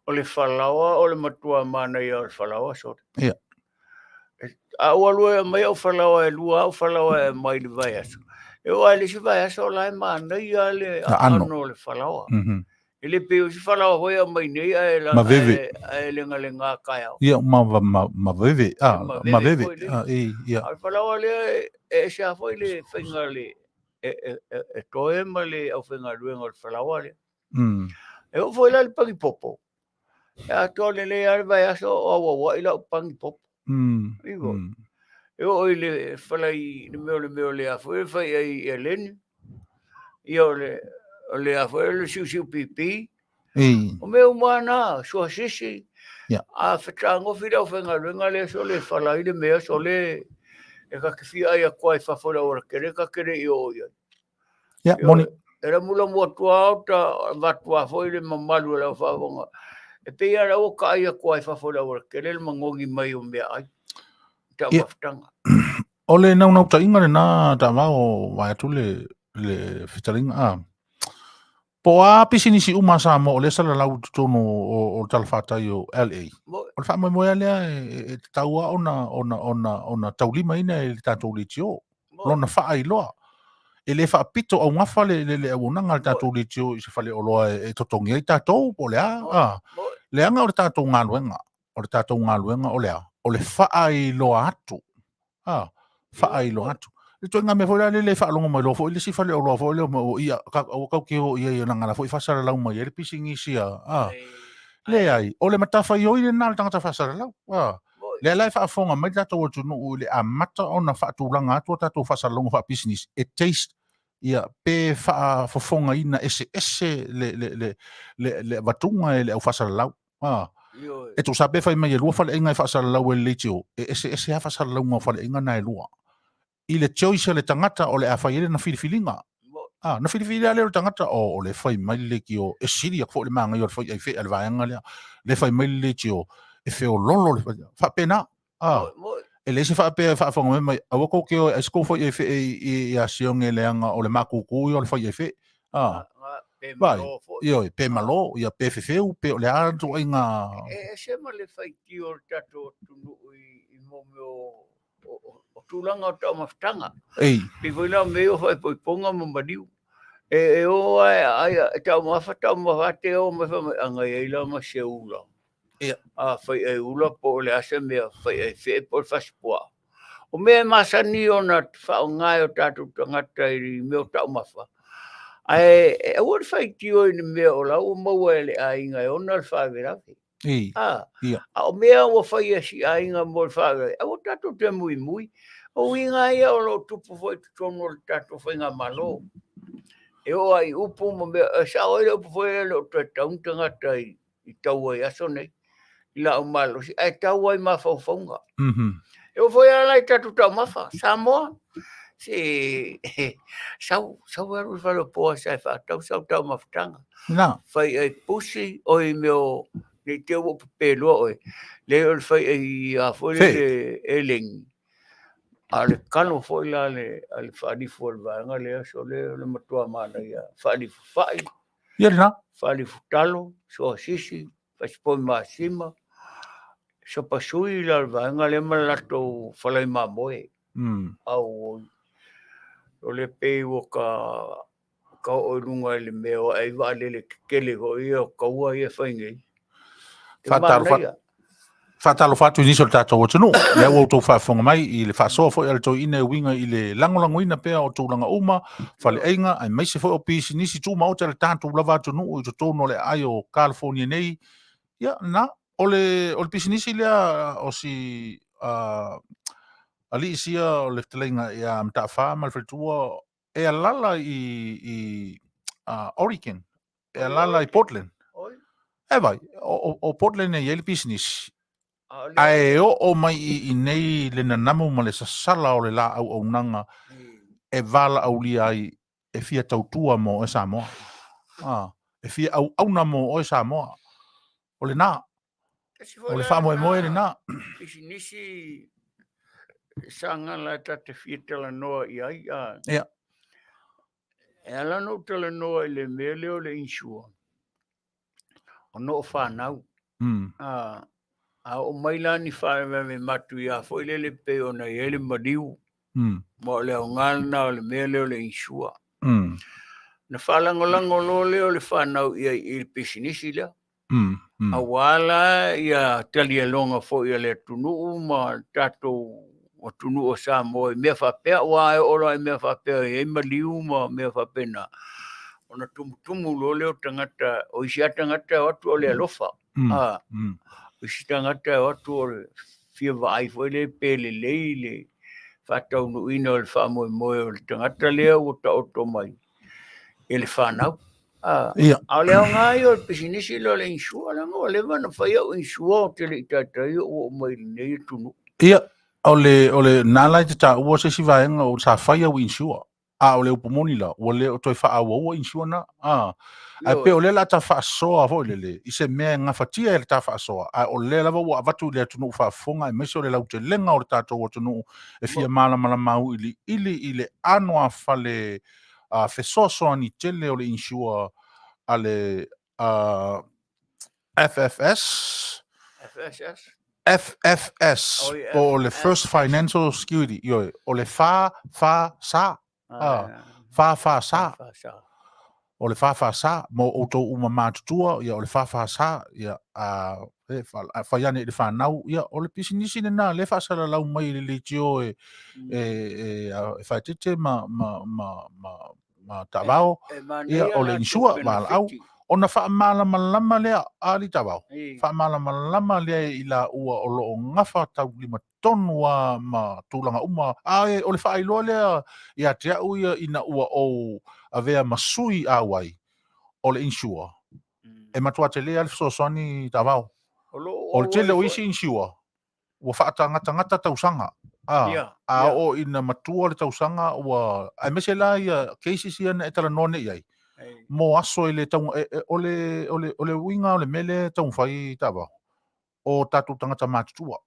o le whalawa o le matua mana ia o le whalawa so a walua mai au whalawa e lua au whalawa e mai le vai aso e o ai le si vai aso lai mana ia le ano le whalawa e le peo si whalawa hoi a mai nei a e lenga lenga kai au ia ma veve ma veve a whalawa le e se a foi le whainga le e toe ma le au whaingaruenga o le whalawa le e o foi la le pangi popo e a tole le ar vai aso o awa i la pangi popo igo e o le whalai le meo le a foi fai ai e leni i o le a foi le siu pipi o meu mana sua sisi a whatango whira o whaingaruenga le so le whalai le mea so le e ka kiwhi ai a koe whawhora ora kere ka kere i o ia moni era mula mua tua o ta vatua foi le mamalu la whawonga e pe ara o ka ai a koe whawhora ora kere le mangongi mai o mea ai ta waftanga o le nau ta inga le na ta vao vai atu le Fetalaiga po a pisinisi uma sa mo le sala lau tonu o talfata o LA o le fa mo lea e taua ona taulima ina e tatou Leitio lona fa ai loa e le fa pito au ngafa le aunaga le tatou Leitio i se fale o loa e totongi ai tatou po lea le anga o le tatou galuega o lea o le fa ai loa atu fa ai loa atu le toinga me foi le whaalonga mai lo foi le si fale o lo foi le o ia o kau ke o ia na ngala foi fasara lau mai le pisingi sia le ai o le matafa i o ile na tanga fasara lau le lai fa fonga mai tato o tunu le amata ona fa tulanga atu tato fasara longa fa business e taste ia pe fa fofonga ina ese le vatunga le au fasara lau e tu sabe fai mai lua fale inga fasara lau e Leitio ese ha fasara lau fale inga na lua i le choice le tangata o le awhaiere na whiriwhiringa. Na whiriwhiringa le tangata o le whai mai le ki o e siri a kfo le maanga i o le whai ai whi al vaianga lea. Le whai mai le ki o e wheo lolo le whai. Whapena. E le se whapea whawhanga mai. A wako ki o e sko whai ai whi i a sionge leanga o le Mapu kui o le whai ai whi. Vai, io e pe malo, ia pe fefeu, pe o le arantu ai ngā... E se ma le whai ki o tato tunu i momeo o tūlanga o tau mawhtanga. Pe koina meo whai poiponga mamadiu. E o ai tau mawhate o mawha angai eila ma se ula. A whai e ula po le ase mea whai e whee po le whasipua. O mea masani o na whao ngai o tato tangata i meo tau mawha. Ai o fai tio ni me o la o mo ele ainga o na fa vera. Ia. O mea o fai si ainga mo fa. O tato te mui. O inga ia o lo tupu foi tono tato foi nga malo. E o ai upu mo me sa o le upu foi lo taunga tai I tau ai aso nei. La o malo si ai tau ai mafafonga. E o foi ala tato tau mafa Samoa. Si sau era falo po sa fa tau maftanga. Na. Fai ai pusi o I meu ni te o pelo o le o fai ai a foi le eleng. Ale kalo foi la le al fadi for vanga le so le matua mana ia fadi fai. Ia na. Fadi futalo so sisi fai po masima. So pasui la vanga le malato falai mamoe. Au o le pe o ka o runga le meo ai vale le kele ho ia ka ua ia whaingai. Whatalo whatu I niso tātou o tunu. Ia o tō whafonga mai I le whasoa fo ia le tō ine winga I le langolango ina pea o tōlanga uma, Faleaiga, ai maise fo o pisi nisi tū mauta le tātou lava tunu o I tōno le ai o California nei. Ia, na, o le pisi nisi lea o si ali isia o le Fetalaiga ia mtawha ma le whalitua e alala I Oregon, e alala I Portland. E vai, o Portland e le business. Ai o mai I nei le nanamu ma le sasala o le la au nanga e vala auli ai e fia tautua mo e Samoa. E fia au na mo o e Samoa. O le na. O le whamoe moe le na. Nisi Sagala tate fia tala noa I ai. Ia. E ala no tala noa I le mele o le insua. O no whanau. O mailani whae me Manuia foi le pe o na ele mariu. Mo le o ngana o le mele o le insua. Na whalangolango lo le o le whanau ia I le pisinisi lea. A wala ia talia longa foi ia le tunu ma tato o tunu o Samoa I mea whapea wa e ora I mea whapea e mariu ma mea whapena. O na tumu lo le o tangata o isia tangata watu o le alofa. Isi tangata watu o le fia vai foi le pele leile. Whatau no ina o le whamoe moe o le tangata lea o ta oto mai. E le whanau. A leo ngai o le pisinisi lo le insua. O le mana whaia o insua o te le itatai o mai nei tunu. Ia, o le nalai te ta ua se si vaenga o sa whaia o insua. O le upomoni la, o le o toi wha awa ua insua na. Ai pe o le la ta whaasoa fo le. I se mea ngā whatia e le ta whaasoa. O le lava ua avatu le tunu whaafonga. E mese o le lau te lenga o le tātou o tunu. E fia mala mau I le anoa whale whesoasoa ni tele o le insua a le FFS. O le First Financial Security. O le Faava-O-Malo. O le Faava-O-Malo mo o tō uma mātutua, ia o le Faava-O-Malo, ia whaiane le whanau, ia o le pisinisi ne nā, le whaasara lau mai le Leitio e Faaeteete ma Taavaomaalii, ia o le insua wala au, o na whaamalama lea ali Taavaomaalii, whaamalama lea I la ua o loo ngafa tau 5 tonu ma tūlanga uma, o le whaailoa lea, ia te au ia ina ua o avea masui awai o le insua. E matua te lea le soasoni Taavaomaalii. O le tele o isi insua. Ua whaatangata tausanga. O ina matua le tausanga ua ai mese la ia cases ia na e tala none iai. Mo aso le tau o le winga o le mele tau whai Taavaomaalii. O tatu tangata mātutua.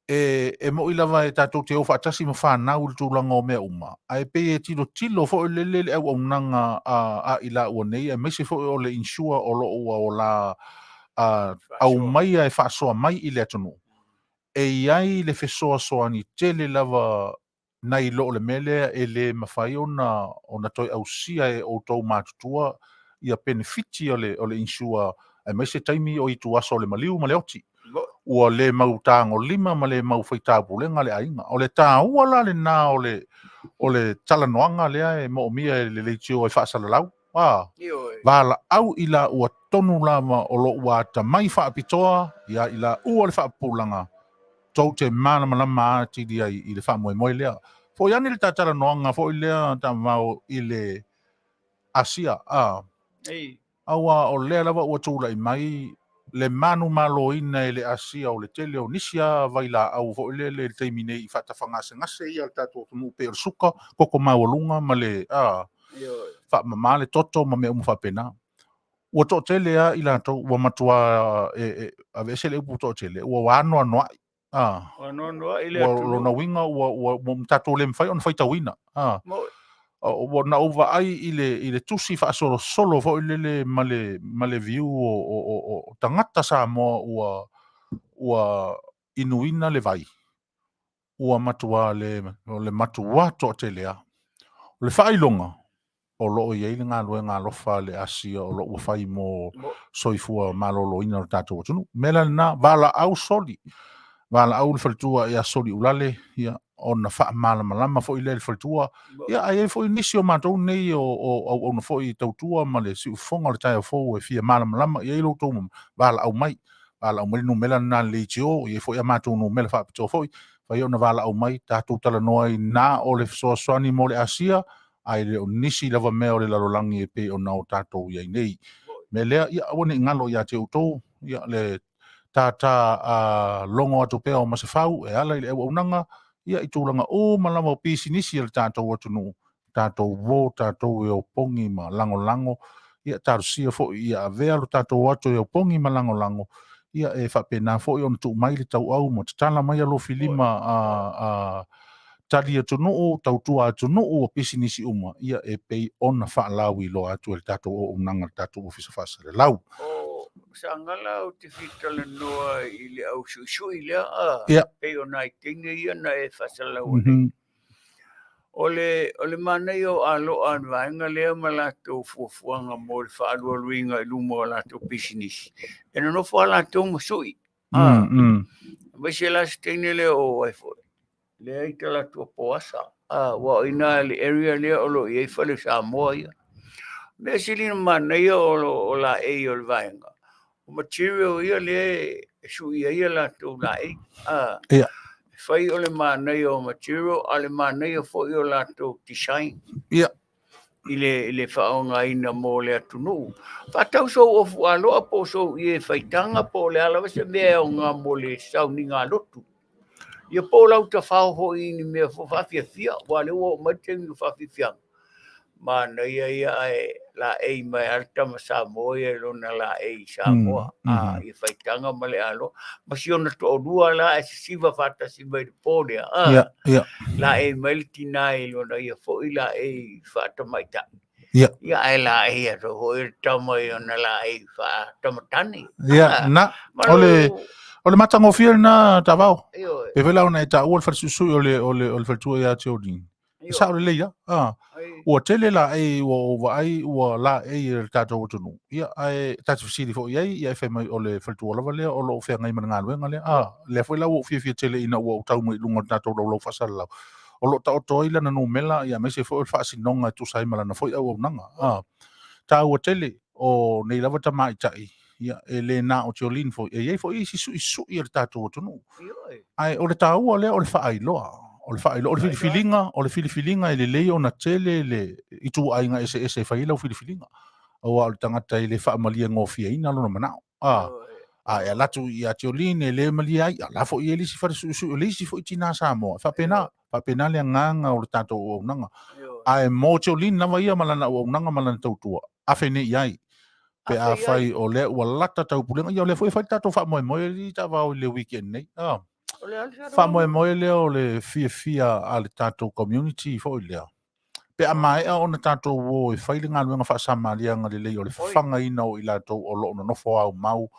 E mo I lava e tātou te ofa atasi ma whanau le tūlanga o mea uma. Ai pe e tilo fo le au nanga a ila ua nei, e meisi fo o le insua o lo ua o la au mai e whaasoa mai I le atonu. E iai le whesoa soa ni tele lava nai lo le mele e le mawhai o na toi au sia e o tau mātutua ia benefiti o le insua e meisi taimi o I tu aso le maliu ma le oti. ua le mau tango lima ma le mau faitapulega le aiga o le tāua la lenā o le talanoaga lea e moʻomia e le leitio e faasalalau valaau i la ua tonu lava o loʻu atamai faapitoa ia i la ua le faapulaga tou te malamalama atili ai i le faamoemoe lea foʻi ani le tatalanoaga foʻi lea tamao i le asia aua o lea lava ua tulaʻi mai le manu maloina e le asia o le tele o nisi a vailaau foʻi lea le taimi nei i faatafagase ia le tatou tunuu pe o le suka koko maualuga ma le faamamā le toto ma mea uma faapena ua toʻatele a i latou ua matua ave ese leʻu pu toʻatele ua anoanoaʻi ua lona uiga ua tatou le mafai ona faitauina ua na uvaai i le tusi faasolosolo foʻi lele ma le viu o tagata Samoa ua inuina le vai ua matua le matua toʻatelea o le faailoga o loo iai le galuega galofa le asia o loo ua fai mo soifua malōlōina o le tatou atunuu me lanā valaau soli valaau le faletua ia soli ulale ia ona faamalamalama foʻi lea le faletua ia ai foʻi nisi o matou nei o auauna foʻi tautua ma le siʻufofoga o le taeafou e fia malamalama iai loutou valaau mai le numela na le Leitio ia foʻi a matou numela faapitoa foʻi faia ona valaau mai tatou talanoa inā o le fesoasoani mo le asia ai le o nisi lava mea o le lalolagi e pei ona o tatou iai nei me lea ia ua neʻigalo iā te outou ia le tata longo atu pea o masefau e ala i le auaunaga ia i tulaga ma lava o pisinisi le tatou atunuu tatou vo tatou e opogi ma lagolago ia talosia foʻi ia avea lo tatou atu e opogi ma lagolago ia e faapena foʻi ona tuumai le tauau ma tatala mai alo filima tali atunuu tautua atunuu o pisinisi uma ia e pei ona faalau i loa atu le tatou auaunaga le tatou ofisa faasalelau Sagala o te fitalanoa i le au suisui lea pei ona i tenge ia na e fasalau o le manei o aloa an vaenga lea ma latou fuafuanga mo le faalualuiga i luma o latou pisinisi e nonofo a latou masui mai se la se tenge lea o ai foi lea i ta latou poasa ua ina le area lea o lo iai fale Samoa ia me silina manei o la ei o le vaenga o material ia le sui ia latou la ei fai o le manei o material a le manei o foʻi o latou design i le faaogāina mo le atunuu faatau sou ofu aloa po sou ia faitaga po le ala se mea eoga mo le sauniga alotu ia po lau tafao hoʻi ni mea fo faafiafia ua le ua o mai tegi faafiafiaga Manuia ia e la ei mai alta Samoa ia lona la ei Samoa ia faitanga ma le alo ma si ona toʻalua la e sisiva fatasi mai le pole la ei mai le tinai lona ia foʻi la ei faatamaitaʻi ia e la ei ato hoi le tama i ona la ei faatamatani na o le matagofia lenā tavao pe vela ona e taʻua le falesusui o le faletua iā te olini sa o lelei ua tele la ei ua ovaai ua la ei le tatou atunuu ia ae tatafisili foʻi ai ia e fai mai o le faletua lava lea o loo feagai ma le galuega lea lea foi lau ou fiafia teleina ua ou tau mai luga le tatou laulau faasalalau o loo taʻoto ai lana numela ia maise foʻi o le faasinoga e tusa ai ma lana foʻi auaunaga taua tele o nei lava tamaʻitaʻi ia e lē o tiolini foʻi e iai foʻi sisuʻisuʻi e le tatou atunuu ae o le tāua lea o le faailoa o le filifiliga e lelei ona tele le i tuaiga ese fai lau filifiliga aua o le tagata i le faamalia gofiaina lona manaʻo e alatu iā tiolini e lē malia ai ala foʻi e lisi falesuʻisuʻi o le isi foʻi tinā Samoa faapena le agaga o le tatou auaunaga ae mo tiolini lava ia ma lana auaunaga ma lana tautua afeneʻi ai pe a fai o lea ua lata taupulega ia o lea foʻi fai tatou faamoemoe li taavao i le weekend nei faamoemoe lea o le fiafia a le tatou community foʻi lea pe a maeʻa ona tatou ō e fai le galuega faasamaliaga lelei o le fafagaina o i latou o loo nonofo aumau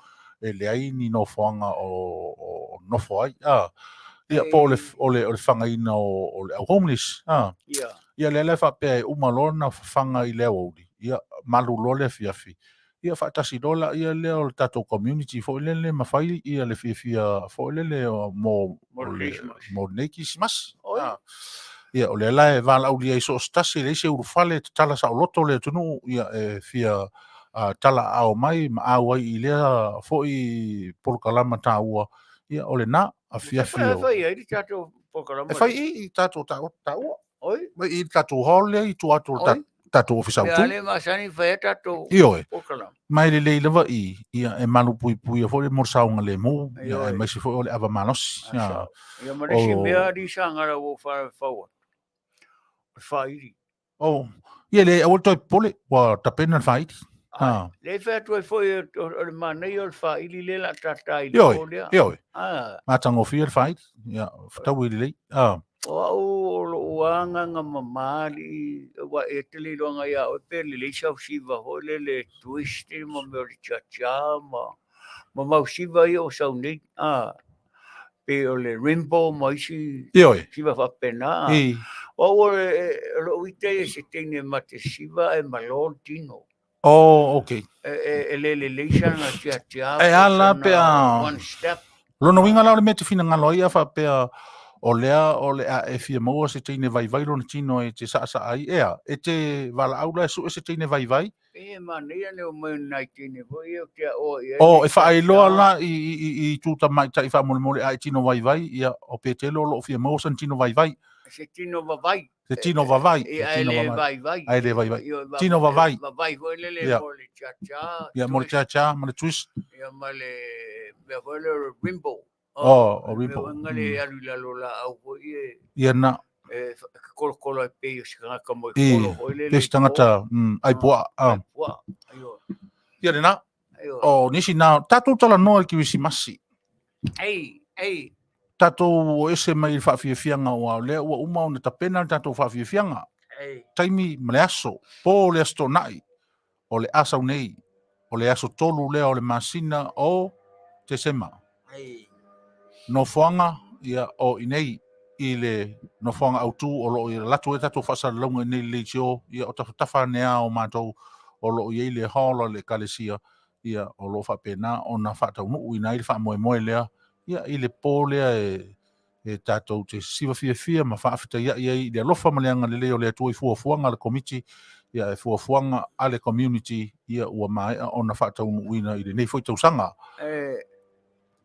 e leai ni nofoaga o nofo ai ia po o le fagaina o le au homeless ia lea faapea e uma lona fafaga i le Aoauli ia maluloa le afiafi ia whaatasi dola ia leo le tatou community fo lele mawhai ia le fia fo lele mo nei Christmas. Ia o le lae vala au lia iso stasi le se uru fale tala sa loto le tunu ia fia tala ao mai ma au ai i lea fo i polokalama tā ua ia o le na a fia fio. E whai i tatou tā ua. Mai i tatou hole i tu atu tatou ofisa utu. Ale masani whai tatou polokalama. Mai le lei lava i ia e manu pui pui a fo le morsaunga le mo ia e mai se fo o le Faava-O-Malo. Ia marisi mea di sangara o whaua. Whairi. Ia le awal toi pole wa tapena whaiti. Le whai toi foi o le manei o le whairi le la tatai le o lea. Ioi. Matango fia le whaiti. Ia, whatau i le lei. O au anga nga mamali wa e tele ronga ia o pe le sau siva ho le twist mo me o cha ma mau siva i o sau nei pe o le rainbow mo si siva fa pena o lo ite se tene mate siva e malon tino okay le sanga cha e ala pe one step lo no winga la le mete fina ngalo ia fa pe o lea o le a e fia moa se teine vai lo na tino e te sa ai ea e te wala aula su se teine vai e Manuia ne o mai nai tine vo e e fa loa la i tuta mai tai fa mo a tino vai ia o Petelo lo fia moa san tino vai se tino vai se tino vai e le vai ai le vai tino vai vo le mo le cha ia mo le cha mo le twist ia ma le vo le rainbow o rainbow ngale alu la lola au ko ia na kolo e pe o sika ka mo kolo ho le tangata ai poa ayo ia na o nisi na tatu tala no ki wisi masi ei tatu o ese mai fa fianga o le o uma ona tapena tatu fa fianga taimi mleaso po le asto nai o le asa nei o le aso tolu le o le masina o te sema no foanga ia o inei i le no foanga autu o lo i latu e tatu fasa longa nei Leitio ia o tafa nea o matou o lo i le holo le kalesia ia o lo fa pena ona fa tau no ina i fa moe lea ia i le pole e tatou te siva fia ma fa afita ia i le lofa maleanga le leo le tu i fuafuanga le komiti ia e fuafuanga ale community ia ua mai ona fa tau no ina i le nei foi tau sanga e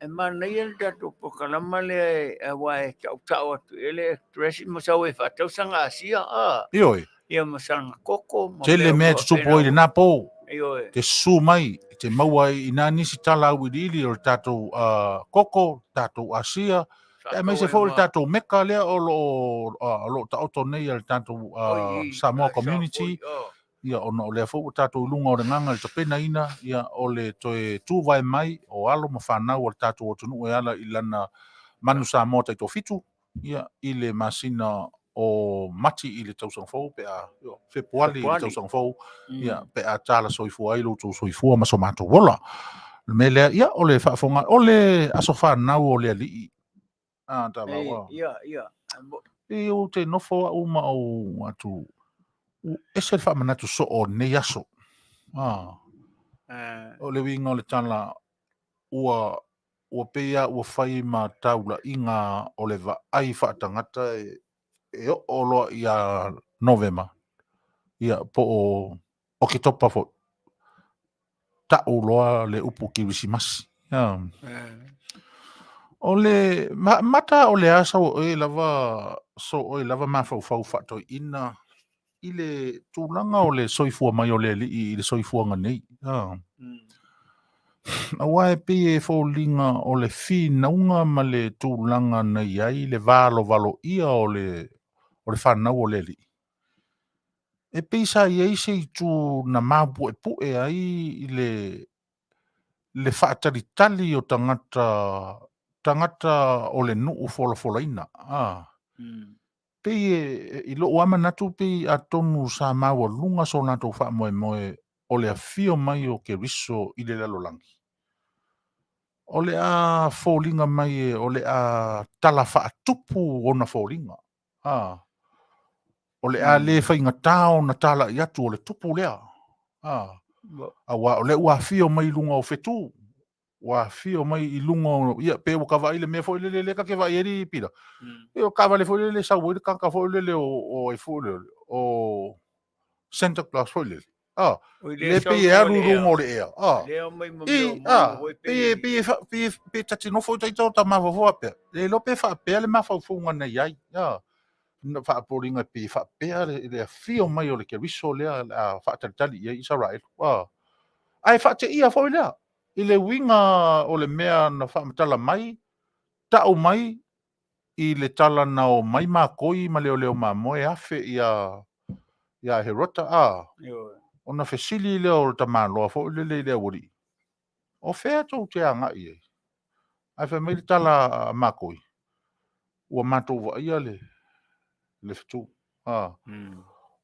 Manuia tatou pokalama le wa e tau atu ele dress mo sa we fa tau sanga asia ia mo sanga koko mo tele me tu po i na po te su mai te maua i na nisi tala u ili o tatou koko tatou asia e mai se fo tatou meka le o lo tauto nei o tatou Samoa community ia ona o le fo tatou lunga o le nganga le tapena ina ia o le toe tu vai mai o alo ma fanau o tatou o tunu e ala i lana manu Samoa tai to fitu ia i le masina o mati i le tausang fou pe a Februari i le tausang fou ia pe a tala soifua i lutu soifua ma so matou wola me le ia o le whaafonga o le asofa nau o le alii ta lawa ia i o te nofo a uma o atu ese fa manatu so o nei aso o le winga o le tala ua pea ua fai ma taula inga o le va ai fa tangata e o lo ia November ia po o ki topa fo ta o loa le upu ki wisimasi o le mata o le asa o e lava ma fau fato ina ile tūlanga o le soifua mai o le li i le soifua nganei. A wae pe e fōlinga o le whinaunga ma le tūlanga nei ai le valo ia o le whanau o le li. E pisa i eise i tū na Mapu e pue ai i le whaataritali o tangata o le nuu Fofogaina. Pe i lo ama natu pe a tonu sa maua lunga so natu wha moe o le a fio mai o ke riso i le lalolangi. O le a fōlinga mai o le a tala wha tupu o na fōlinga. O le a le whainga tau na tala i atu o le tupu lea. Awa o le ua fio mai lunga o fetu. Wa fio mai I lunga ia pe o kava ile me fo ile le ka ke va iri pila. O kava le fo ile sa wo ka ka fo ile o e fo le o Santa Claus fo ile. Le pe e aru lunga o le ea. Pe tati no fo tai tau ta ma fo pe. Le lo pe fa pe le ma fo ngana yai. Na fa poringa pe fa pe le fio mai o le ke riso le a fa tali ia isa right. Ai fa te ia fo ile. I le winga o le mea na fa matala mai, tau mai, I le tala na o mai makoi ma leo ma moe afe ia herota o na fesili leo ta maloa fo le wuri. O fea tau te anga I e. Ai fa mai le tala makoi. Ua matou wa ia le fitu.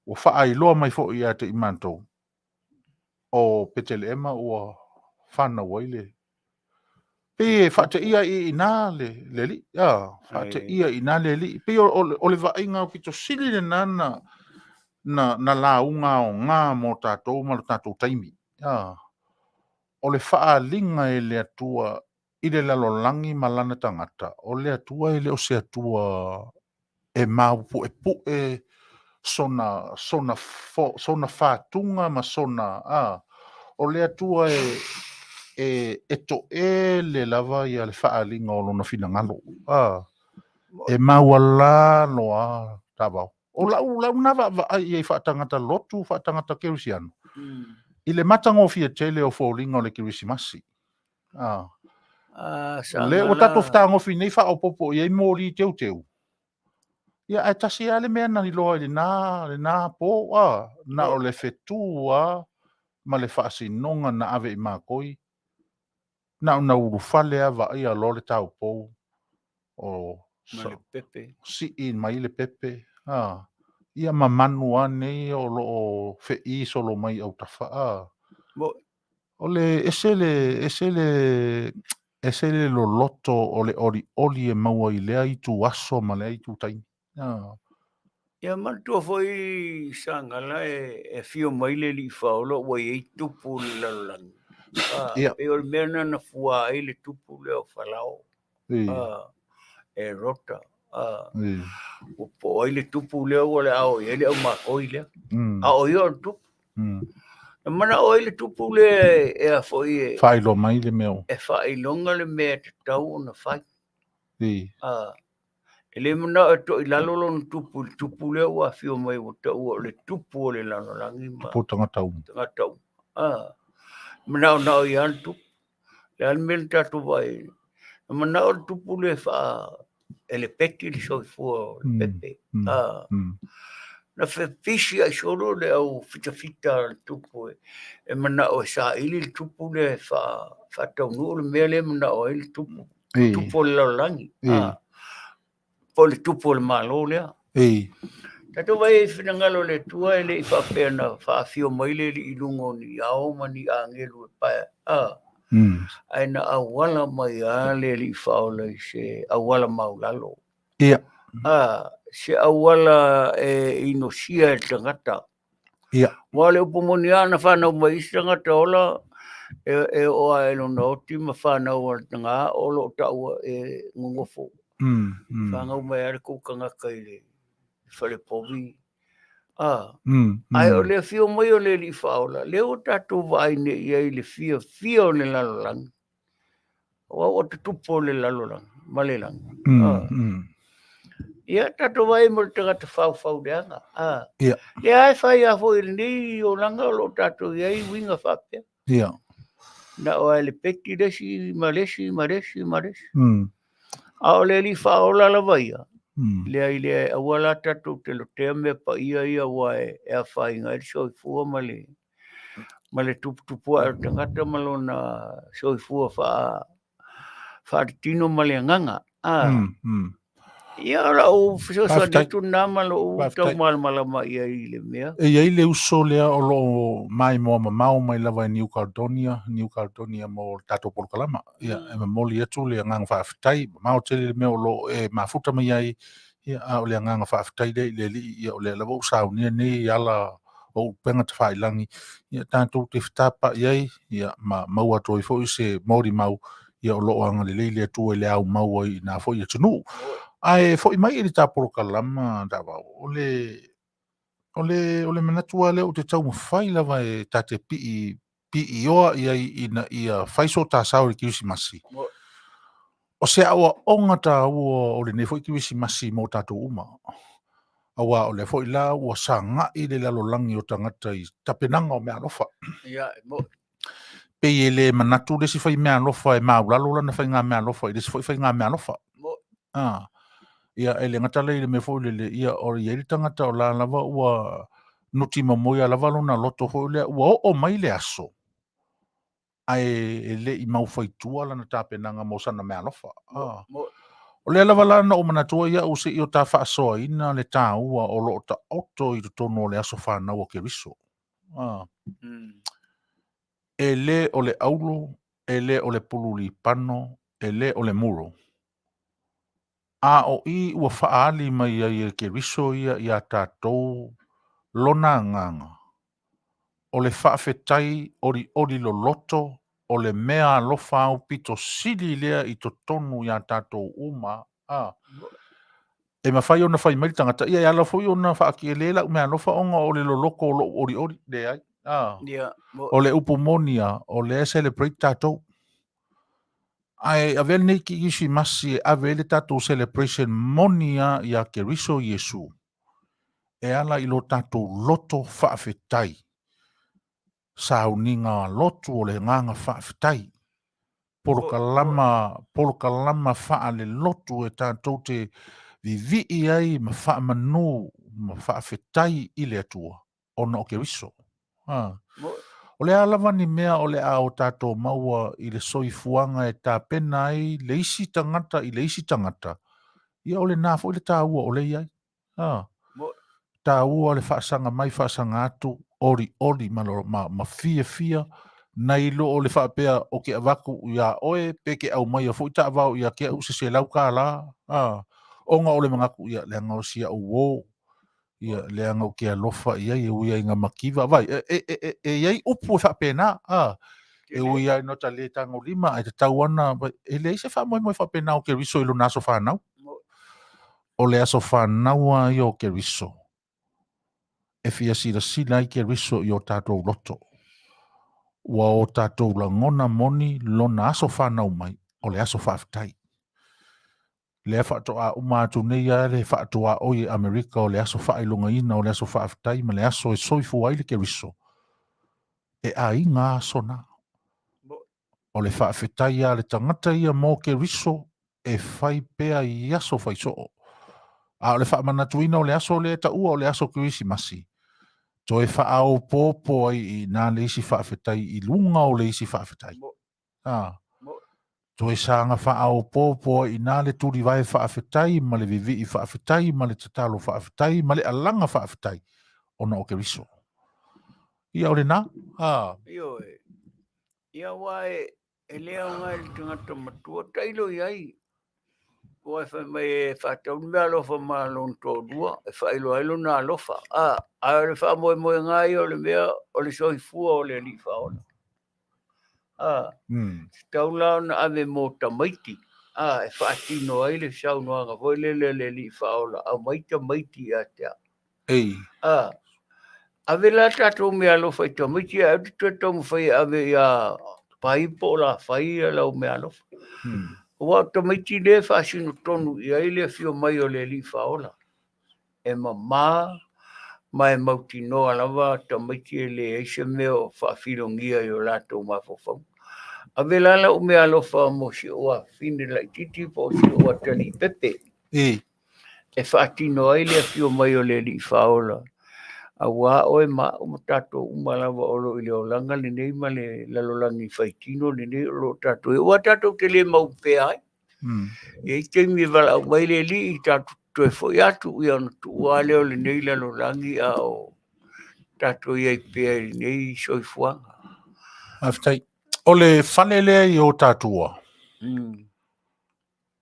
O fa ai loa mai fo ia te imantou. O petele ema ua whana waile. Pe fa te ia I ina le li. Fa te ia ina le li. Pe o le vainga o pito sili le nana na launga o ngā mo tātou ma tātou taimi. O le faa linga e le atua I le lalolangi malana tangata. O le atua le o se atua e maupu e sona whātunga ma sona. O le atua e to le lava ia le whaalinga o lona finangalo. E mawala noa tabau. O lau nawa ai e whaatangata lotu, whaatangata kerisiano. I le matango fia tele o fōlinga o le kirisimasi. Le o tato whtango fi nei wha o popo i e mōri teu. Ia ai tasi ale mea nani loa le nā po na o le fetua ma le whaasinonga na ave I mākoi. Na uru fale ava ia lo le tau pou o si in mai le pepe. Ia ma Manu ane o lo fei solo mai au tafa. O le esele lo loto o le oli e maua I lea I tu aso ma lea I tu taimi. Ia mantua foi Sagala e fio mai le li faolo wa I tupu le lalangi. Pe o le mena na fua ai le tupu le o falao. E rota. O po ai le tupu le o le ao I le au makoi le. Ao I o tupu. Na mana o le tupu le e a foi e. Failo mai le meo. E failonga le mea te tau na fai. Ele mana e to I lalolo na tupu le o a fio mai o tau o le tupu o le lanolangi ma. Tupu tangatau. Tangatau. Mana o na o I antu. Le almen tatu vai. Mana o tupu le fa ele peti le soifua le pepe. Na fe fisi ai solo le au fita tupu e mana o sa ili le tupu le fa tau nu le mele mana o ili tupu le langi. Po le tupu le malo le. Tato vai finangalo le tua ele I whapena whaafio maile li ilungo ni ao mani angelu e pae. Aina awala mai ale li whaola I se awala maulalo. Se awala e inosia e tangata. Wale upomoni ana whanau mai isi tangata ola e oa e lona oti ma whanau ana tanga olo taua e ngongofo. Whangau mai are kukanga kaile. Fale povi. Ai o le fio mai o le li whaola. Leo tatu vai ne iai le fio le lalolang. O te tupo le lalolang. Malelang. Ia tatu vai mo le tangata whau deanga. Le ai whai a fo ili nei o langa o lo tatu iai winga whapea. Na o ai le peki resi, maresi. A o le li whaola la vaia. Le awala tatu te lo te me pa ia wae e a whainga e soifua ma le tupua e tangata malona soifua whaatino ma le nganga. Ia ora o fisosa ditu nama lo o tau malama ia I le mea. E ia le uso lea o lo mai moa mamau mai lava New Caledonia mo tato Polokalama. Ia e mamoli atu le ngang whaafitai, mau tele le mea o lo e mafuta mai ai, ia o le ngang whaafitai le li ia o le lava usaunia ni ala o penga te whailangi, ia tātou te whtapa iai, ia maua toi fo i se mori mau, ia o loo anga le leile atua le au maua i nā fo i atunu. Ai, fo i mai i tā poro kalama, tawa, ole manatua leo te tau mawhai lava e tā te pi oa ia whaiso tā sao i Kirisimasi. O se aua onga tā ua o le ne fo i Kirisimasi mō tātou uma. Awa o le fo i la ua sa ngai le lalolangi o tangata i tapenanga o mea lofa. Pe i le manatu le si fai mea lofa e maulalo lana fai ngā mea lofa i le si fai ngā mea lofa. Ia ele ngata le me fo le ia o le tangata o la lava ua nuti mamoia lava lona loto ho le ua o mai le aso. Ai le I mau faitua lana tapenanga mo sana mea lofa. O le lava lana o manatua ia o se i o tā whaasoa ina le tā ua o lo ta oto I tono le aso whanau o ke riso. E le o le aulo, e le o le pululi pano, e le o le muro. A o I ua whaali mai ai ke riso ia tātou lona nganga. O le whaafetai ori lo loto, o le mea alofa au pito sili lea I to tonu ia tātou uma. E mawhai ona whai mai tangata, ia ala fwoi ona whaaki e lela mea alofa onga o le lo loko o lo ori le ai. O le upomonia, o le celebrate tātou. Ai avel nei ki isi masi avele tātou celebration monia ia ke riso Yesu. E ala ilo tātou loto whaafetai. Sauninga lotu o le nganga whaafetai. Poroka lama wha le lotu e tātou te vivi ai ma wha manu ma whaafetai I le atua. Ona o ke riso. O le alawa ni mea o le a o tātou maua I le soifuanga e tā pena ai le isi tangata I le isi tangata. Ia o le nāfo I le tā ua o le iai. Tā ua le whaasanga mai whaasanga atu ori ma fia na ilo o le whaapea o ke avaku ia oe peke au mai a fo I tā avau ia ke au se lau kā la. Onga o le mangaku ia le anga o sia uo. Ia le anga o ke alofa ia e uia inga makiva. Vai, iai upu whapena. E uia no ta le tango lima ai te tauana. E le se wha moi whapena o ke riso ilo naso whanau. O le aso whanau ai o ke riso. E fia sila I ke riso I o tātou loto. Wa o tātou la ngona moni lona aso whanau mai. O le aso whaftai. Le whaatoa umatu nei a le whaatoa oi Amerika o le aso whailunga ina o le aso whaftai ma le aso e soifu ai le ke riso. E a I ngā sona. O le whaafetai a le tangata ia mō ke riso e whai pea I aso whai soo. A o le whaamanatuina o le aso le ta ua o le aso Kirisimasi. To e whaao pōpō ai I nā le isi whaafetai I lunga o le isi whaafetai. To e sanga whaao pōpō I nā le turi vai whaafetai ma le vivi I whaafetai ma le tatalo whaafetai ma le alanga whaafetai. Ona o ke riso. Ia o le nā? Ia wae e lea ngai le tangata matua tailo iai. Wai whai mai e whatau ni mea alofa maa lon tō dua. E whailo ailo nā alofa. A le wha moe ngai o le mea o le soifua o le li whaona. Taula na ave mo tamaiti. E whaatino ai le saunoanga. Hoi le li whaona. Au maiti a tea. Ave la tatou mea alofa I tamaiti. A ati tua tau mwhai ave ia paipo la whai a lau mea alofa. Wa tamaiti le whaasino tonu I ai le fio mai o le li whaona. E ma e mauti noa lava tamaiti e le eise meo whaafilongia I o latou mafofau. A velala o mea alofa mo si oa fine lai titi po si oa tali pepe. E whaatino ai le fio mai o le li whaola. A wā oe o tatou umalawa olo I le o langa le nei ma le lalolangi whaitino le nei o tatou. E oa tatou te le mau pea ai. E teimi wala au mai le li I tatou toe foi atu I ana tu wale o le nei lalolangi a o tatou iai pea le nei soifuanga. Aftai. O le whale lea I o tātua.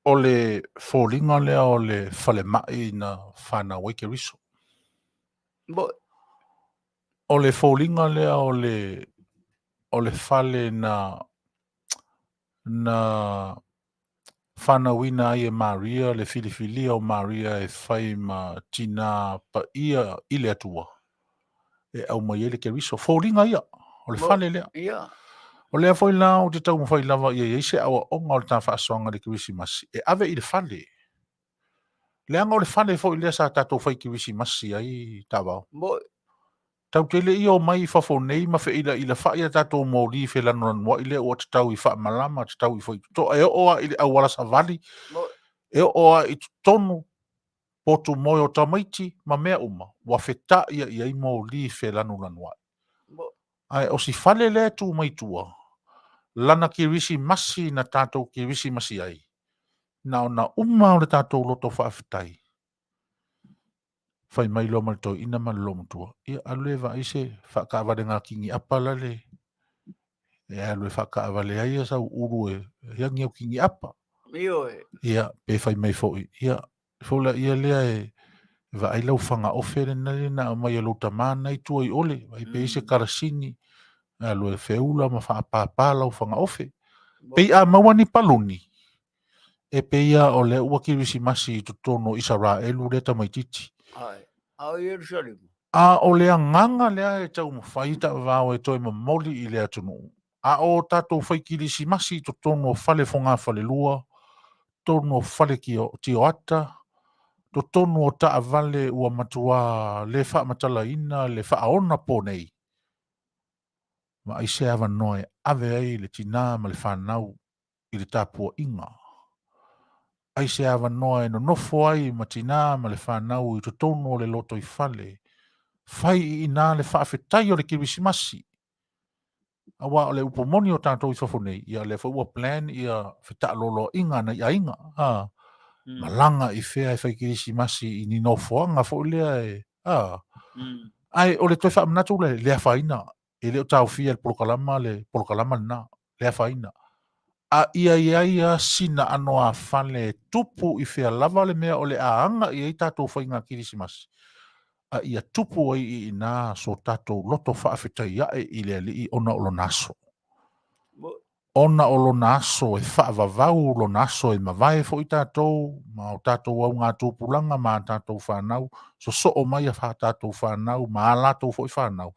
O le fōlinga lea o le whale mai na whanau ke riso. o le fōlinga lea o le fale na whanawina ai e Maria, le filifilia o Maria e whai ma tina pa ia i le atua. E au mai ele ke riso. Fōlinga ia, o le fale lea. Ia. O lea foi la o te tau mwhai lava ia ia se awa onga o le tā whaasonga le Kirisimasi. E ave i le fale. Leanga o le fale foi lea sa tātou whai Kirisimasi ai tāwao. Mo Tau tele i o mai whafo nei ma whi ila whaia tātou mōri whi lana noa i le o te tau i wha malama, te tau i whai. To e oa i le awara sa vali. E oa i tonu potu moi o tamaiti ma mea uma. Wa wheta ia i ai mōri whi lana noa. Ai o si fale le tu mai tua. Lana Kirisimasi na tātou Kirisimasi ai. Na o na uma o le tātou loto whaafitai. Fai mai lo mal to ina mal lo mtua. Ia aleva ise whakaawale ngā kingi apala le. E alwe whakaawale aia sa uru e hiangi au kingi apa. Io e. Ia pe fai mai foi. Ia fola ia lea e va ai lau whanga ofere na mai alo tamana i tua i ole. Vai pe ise karasini. Alwe feula ma whaapapa lau whanga ofe. Pei a mawani paluni. E pe ia o le ua Kirisimasi i totono Israelu le tamaititi. Ai. Au Jerusalem. A o lea nganga lea e tau mawhaita vāo e toi mamoli i lea tunu. A o tātou whai Kirisimasi to tono whale whonga whale lua, tono whale ki o tio ata, to tono o taa vale ua matua le wha matala ina, le wha aona po nei. Ma ai se awa noe ave ai le tina ma le whanau i le tāpua inga. Ai se awa noe no nofo ai ma tina ma le whanau i to tono le loto i whale. Fai i nā le whaafetai o le Kirisimasi. Awa o le upomoni o tātou i whafonei. Ia le whaua plan ia whetalolo inga na ia inga. Malanga i whea e whai Kirisimasi i ni no whoanga fo lea e. Ai o le toi whaamanatu le lea whaina. E leo tau fia le polokalama na. Lea whaina. A ia sina anoa whale tupu i whea lava le mea o le aanga i ei tātou whainga Kirisimasi. A ia tupu ai i nā so tātou loto whaafetai ae i lea li i ona o lo naso. Ona o lo naso e whaavavau lo naso e mawai fo i tātou, ma o tātou au ngā tūpulanga ma tātou whanau, so o mai a tātou whanau, ma lātou fo i whanau.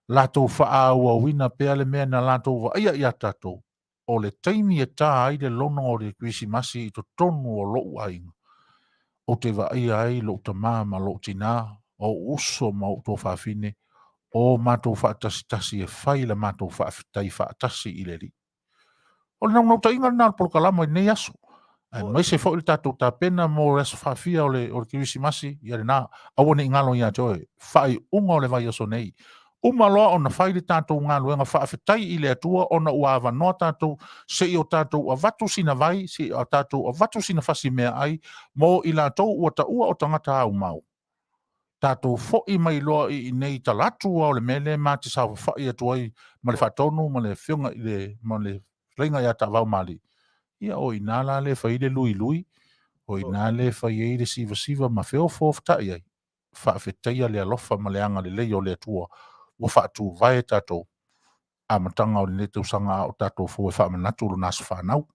Lātou whaau au wina pea le mea na lātou wa ia ia tātou. O le taimi e tā ai le lono o le Kirisimasi i to tonu o lou ainga. O te wa ia ai lo tamā ma lo tina, o uso ma o tō whaafine, o mātou whaatasi-tasi e whai la mātou whaafitai whaatasi i le ri. O le nau ta inga nā polokalama i nei aso. Mai se fo il tātou tā pena mō reso whaafia o le Kirisimasi, i are nā, awane i ngalo i a joe, whai unga o le vai aso nei. Uma loa o na whai le tātou ngā luenga whaafitai i le atua, o na ua awa noa tātou, se i o tātou a watu sina vai, se i o tātou a watu sina whasi mea ai, mō i lātou ua ta ua o tangata au mau. Tātou fo'i mai loa i nei talatu o le mele ma te sa wha'i atu ai ma le whatonu, ma le whiunga i le, ma le reinga i a Taavaomaalii. Ia o i nāla le whai le lui, o i nā le whai e le siva ma whio whoftai ai. Whaafeteia le alofa ma le anga le leo le atua, wa whaatu vai tātou. A matanga o le netau sanga o tātou fo e whaamanatu lo nasu whanau.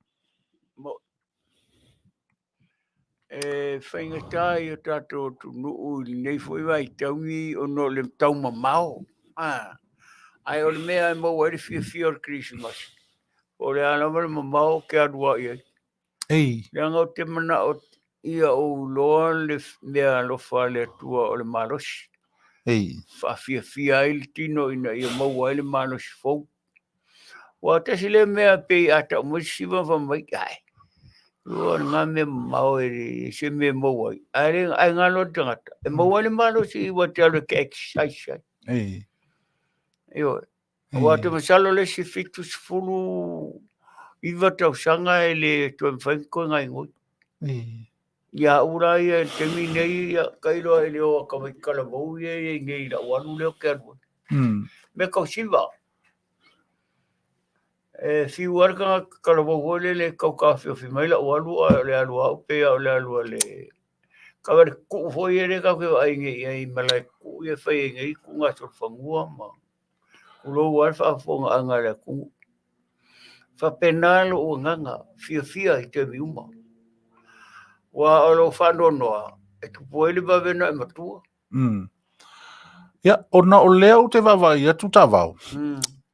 E whaingatai o tātou tu nuu li nei fwoi wai taungi o no le tau mamao. Ai o le mea e mau ere fia o Christmas. O le anama le mamao ke adua i ai. Ei. Le anga o te mana o ia o loa le mea lofa le atua o le marosi. Ei. Fia ai le tino ina ia mau ai le marosi fau. Wa tasi le mea pei ata o mwisiwa wa mai ai. Lua ngā mea mau e se mea mau ai. Ai ngā lo tangata. E mau ai le marosi i wa te alo ke exercise. Ei. Io. Wa te masalo le si fitu sifuru iwa tau sanga e le tuan whaiko ngai ngoi. Ia ura ia te minei ia kairo e leo a kawai kalamau ia e ngei la wanu leo ke anua. Me kau siwa. E fiu arka kalamau le kau kawhi o fi mai la wanu a le alua upea o le alua le Kawari ku foi ere ka ko ai ngi ai malai ku e fai ngi ku nga so fangua ma. Ku lo wa fa fo anga le ku. Fa penal o nganga fia I te miuma. Wa alo fa no noa. E tu poele ba vena e matua. Ia, ona o lea o te vavai atu tavao.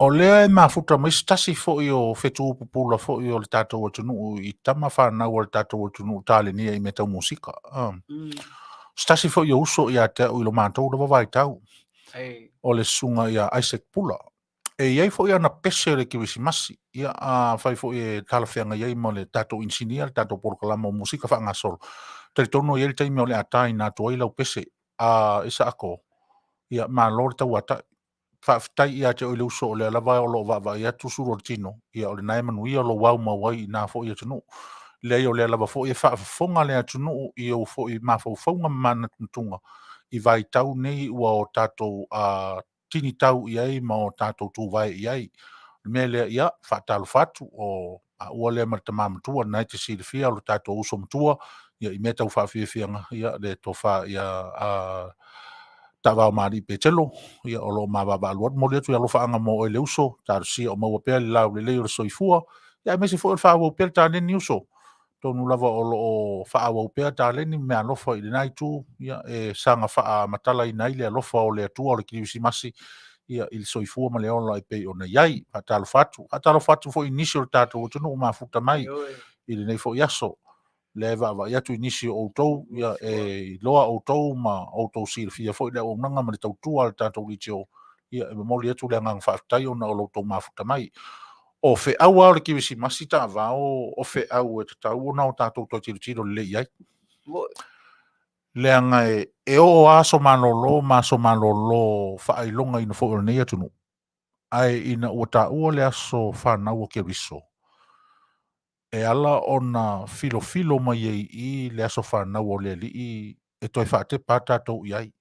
O lea e mafuta mai stasi fo I o fetu pupula fo I o le tātou atunu I tama whanau o le tātou atunu tāle nia I metau musika. Stasi fo I o uso I a te o ilo mātou le vavai tau. O le sunga I a Isaac Pula. E iai fo I ana pese le kiwisi masi. Ia a fai fo I e talawhianga iai mo le tātou insinia, le tātou porokalama o musika whaangasolo. Tari tono I ele taimi o le atai nā tua ilau pese. Isa ako. Ia ma lor tau ata whaafitai ia te oile uso o le alawa o lo wawa ia tusuro le tino ia o le nai Manuia o lo wau mawai nā fo ia tunu le o le alawa fo ia whaafonga le atunu I o fo I mawhaufonga mana tuntunga I vai tau nei ua o tātou tini tau iai ma o tātou tūwai iai me le ia whaatalu whatu o ua le marita mamatua nai te silifia o le tātou uso matua ia I me tau whaafiafianga ia le tofa ia Taavaomaalii Petelo ia o lo mawaba aluat mo le tu ia lo faanga mo le uso tar si o mo pe la le o soifua ia me se fo fa o pe ta ni uso tonu lava o lo fa o pe ta le ni me alofa I nai tu ia e sanga fa matala I nai le alofa o le tu o le kisi masi ia il soifua ma le o pe o na iai atalo fatu fo initial tato tu no mafuta mai il nei fo yaso leva va ia tu inicio o tou ia e loa o tou ma o tou silfia foi le o nanga ma le tau tu al tatou Leitio ia e mo le tu le ngang faaftai ona o lo tou mafuta mai o fe au o le kivisi masita va o fe au e tau ona o tatou to tiro le ia le anga e o aso malolo ma so malolo fa ai longa ina fo nei atunu ai ina o ta o le aso fa na o kiviso e ala ona filo mai I le aso whanau o le li e toi whaate pata tau iai.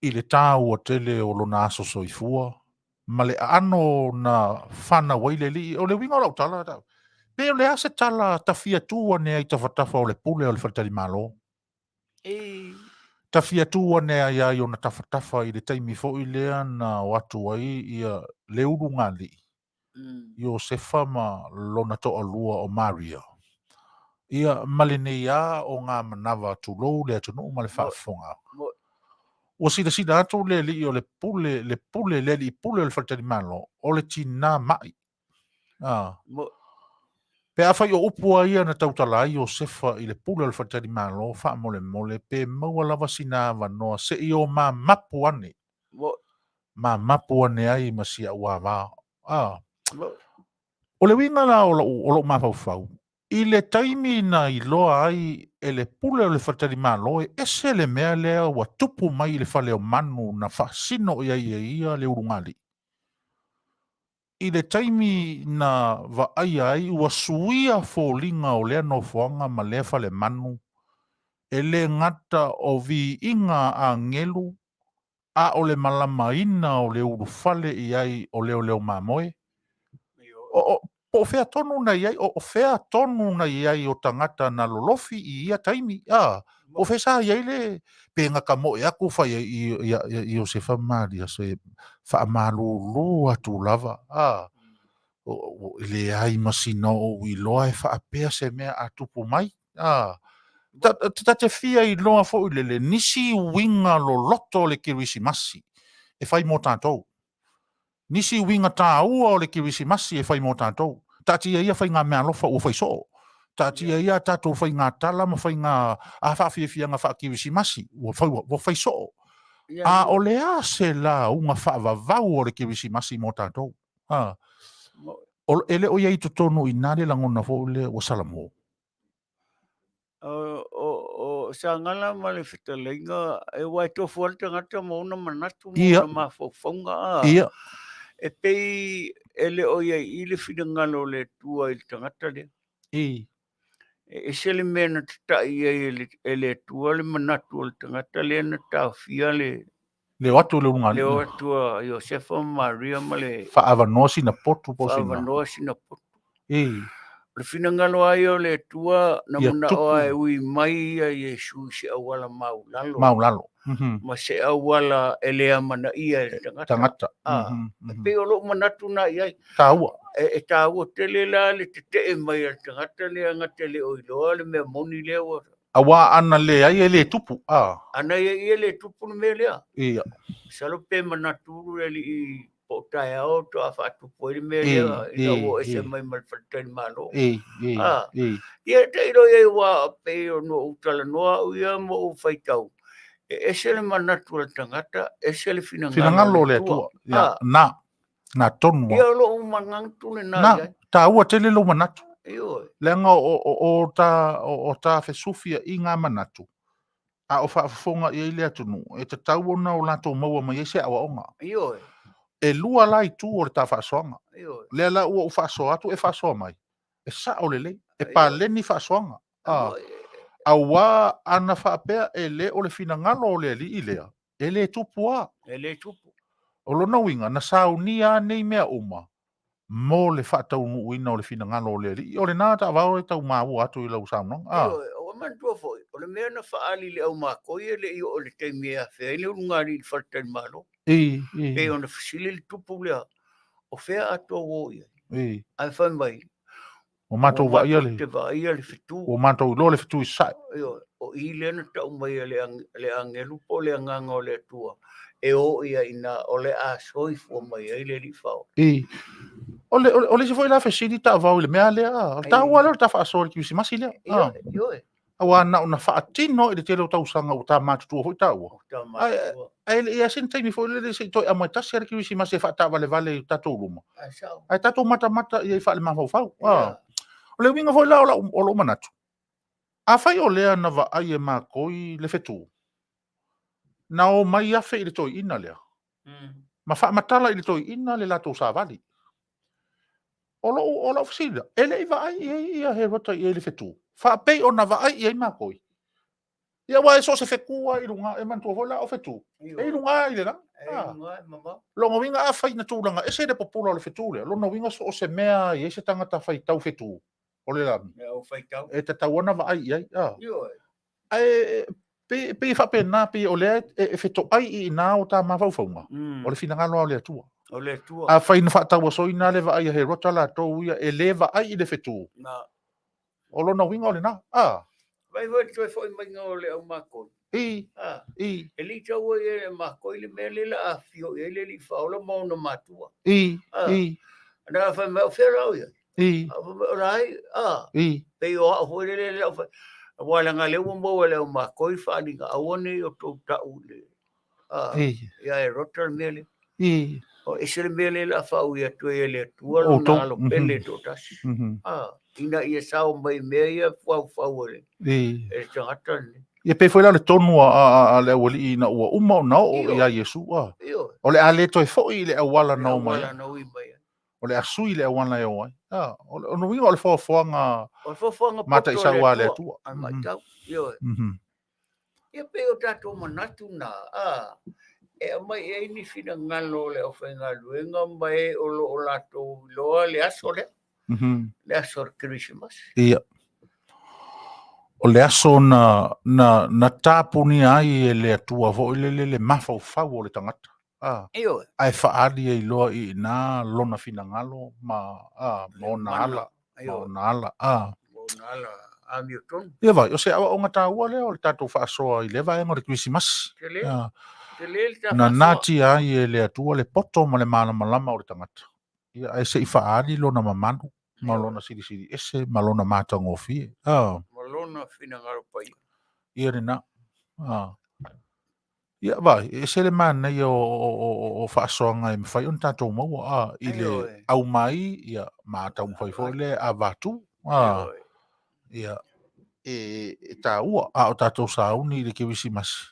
I le tā ua tele o lona aso soifua, ma le ano na whanau ai le li o le winga o lau tala tau. Pe o le ase tala ta fia tua ne ai tawhatafa o le pule o le Fetalaiga. Ta fia tua ne ai ai o na tawhatafa I le taimi fo I lea na watu ai ia le uru ngā li. Io sefa ma lona to alua o Maria. Ia malinea o ngā manawa tulou le atunu ma le whaafonga. O sida atu le li o le pule le li pule o le Fetalaiga o le tina mai. Pe awhai o upua ia na tautala ai o sefa I le pule o le Fetalaiga wha mole pe maua lava sina wanoa se I o ma mapu ane. Ma mapu ane ai masia ua wā. O le winga la o lo mawhau. I le taimi na I loa ai e le pule o le Fetalaiga e ese le mea lea wa tupu mai le Fale-O-Manu na whaasino ia le urungali. I le taimi na wa ai ua suia fōlinga o lea no foanga ma lea Fale-Manu e le ngata o vi inga a ngelu a o le malamaina o le urufale iai o leo mamoe. O fea tonu na iai, o fea tonu na iai o tangata na lolofi I ia taimi. O fea sa iai le penga ka mo ea kufa I o se whamaria se whaamalu atu lava. O le ai masina o I loa e whaapea se mea atupu mai. Ta te fia I loa fo I le nisi winga lo loto le kirisi masi. E whai mo tātou. Nisi winga tā ua o le kirisi masi e whai mo tātou. Tātia ia whai ngā mea lofa o whai so. Tātia ia tātou whai ngā tala ma whai ngā a whaafia ngā whaakirisi masi o whai so. O le a se la unga whaavavau o le kirisi masi mo tātou. Ele o iai tonu I nare langona fo le o Samoa. O Sagala ma le Fetalaiga e wai tofu al tangata mo na manatu mo na mafofonga Ia. E pei ele o ia I le whingalo le tua I le tangata le. E se le mena tata ia ele tua le manatu o le tangata le na tawhia le. Le watu le unga. Le watu a Josefa Maria ma le. Faava-nosi na potu po sina. Faava-nosi na potu. Le finangalo ai o le tua na Ia muna tupu. o ai ui mai a Iesu se awala maulalo. Maulalo. Ma se awala elea mana ia e tangata. Tangata. Pe o lo manatu na iai. Taua. E tāua tele la le te mai a tangata le angata le oiloa le mea moni lea wa. Awa ana le ai le tupu. Ana ia le tupu le mea lea. Ia. Salo pe manatu le i po tai au to a fatu po le mea lea. Ina o ese mai malfatani malo. Ia te iro ia wa pe o no utala noa uia mo o faitau. Ese le manatu le tangata, ese le finangalo le tua. Ia, na tonu. Ia lo o mangantu le na ia. Ta ua tele lo manatu. Iyo. Lenga o ta fesufia i ngā manatu. A o whaafonga i le atunu. E te tau ona o lato maua mai ese awa onga. Iyo. E lua lai tu o le ta whaasoanga. Iyo. Lea la ua o whaasoa atu e whaasoa mai. E sa o le lei. E pa leni whaasoanga. Awa ana whaapea e le o le finangalo o le li i lea. E le tupu a. E le tupu. O lona winga na saunia nei mea uma. Mo le whaatau uina o le finangalo o le li. O le nā ta wao e tau māu atu i lau saunong. Iyo, o mantua foi. O le mea na whaali le au mākoi e le i o le teimea whea. Ele urungari i whaatani malo. E o na whisili le tupu lea. O whea atua o ia. Ai whai mai. O mātou wa ia le. Te wa ia le fitu. O mātou lo le fitu i sai. Iyo, o i le na tau mai le angelu po le anganga o le atua. E o ia ina o le a soifu o mai ai le li whao. O le se foi la fesini ta vau le mea lea. Ta wala ta fa so ki masi lea. Iyo. Awa na una fa tino i te lo tau sanga o ta matu tu foi ta ua. Ai le ia sin taimi foi le se toi a mai ta ser ki masi fa ta vale ta to luma. Ai ta to mata i fa le ma fau. O le winga foi la o lo manatu. A fai o lea na va ai e ma koi le fetu. Na o mai a fe i le toi ina lea. Ma fa matala i le toi ina le la to sa vali. O lo fasila. Ele va ai ia he rota i le fetu. Fa pe o na va ai ia ma koi. Ia wa so se fekua i lunga e man to vola o fetu. E lunga i le la. Lo ngo winga a fai na tulanga e se de popula le fetu le. Lo no winga so se mea i se tangata fai tau fetu. O le la. E te tawana va ai ia. Ai pe fa pe na pe o le e fetu ai i na o ta ma faufunga. O le finangalo o le tua. O le tua. A fai na whaatau a soina le va ai he rota la tau ia e le va ai i le fetu. O lo na winga o le na. Vai vai toi foi mai o le au makoi. E li tau e makoi le mea le la a fio e le li whaola mau na matua. Ana fai mai o whera au ia. Rai, pe o a hoi le au fai. Wala ngā leo mo le au makoi whaaninga awane o tau tau le. Ia e rota le mea le. O ese le mele la fau ia tu ele tu lo na lo pele to tas. Ina ia sao mai meia fau ele. E tangata ni. Ia pe foi la le tonu a le wali ina o uma na o ia Yesu a. O le ale to foi le wala no mai. O le asui le wana yo ai. O no winga o le fofoanga. O fofoanga mata isa wa le tu. Yo. Ia pe o tato manatu na e mai e ni fina ngalo le ofenga luenga mai o lo lato loa le aso le. Le aso Christmas. Ia. O le aso na tapuni ai e le atua vo le mafau fau o le tangata. Iyo. Ai faali e loa i na lona fina ngalo ma na ala. Mo na ala. Mo na ala. Amiotong. Ia vai, o se awa o ngata ua le o le tato faasoa i le vai ngore Christmas. Na nati ai e le atua le poto ma le malama o le tangata. Ia ai se i faali lona mamanu. Malona siri ese, malona matangofie. Malona fina ngaro pai. Ia rena. Ia vai, e se le mana i o faasoanga e mwhai on tatou maua i le au mai, ia mātau mwhai fo le a vatu. Ia e tā ua o tatou sauni i le kewisi masi.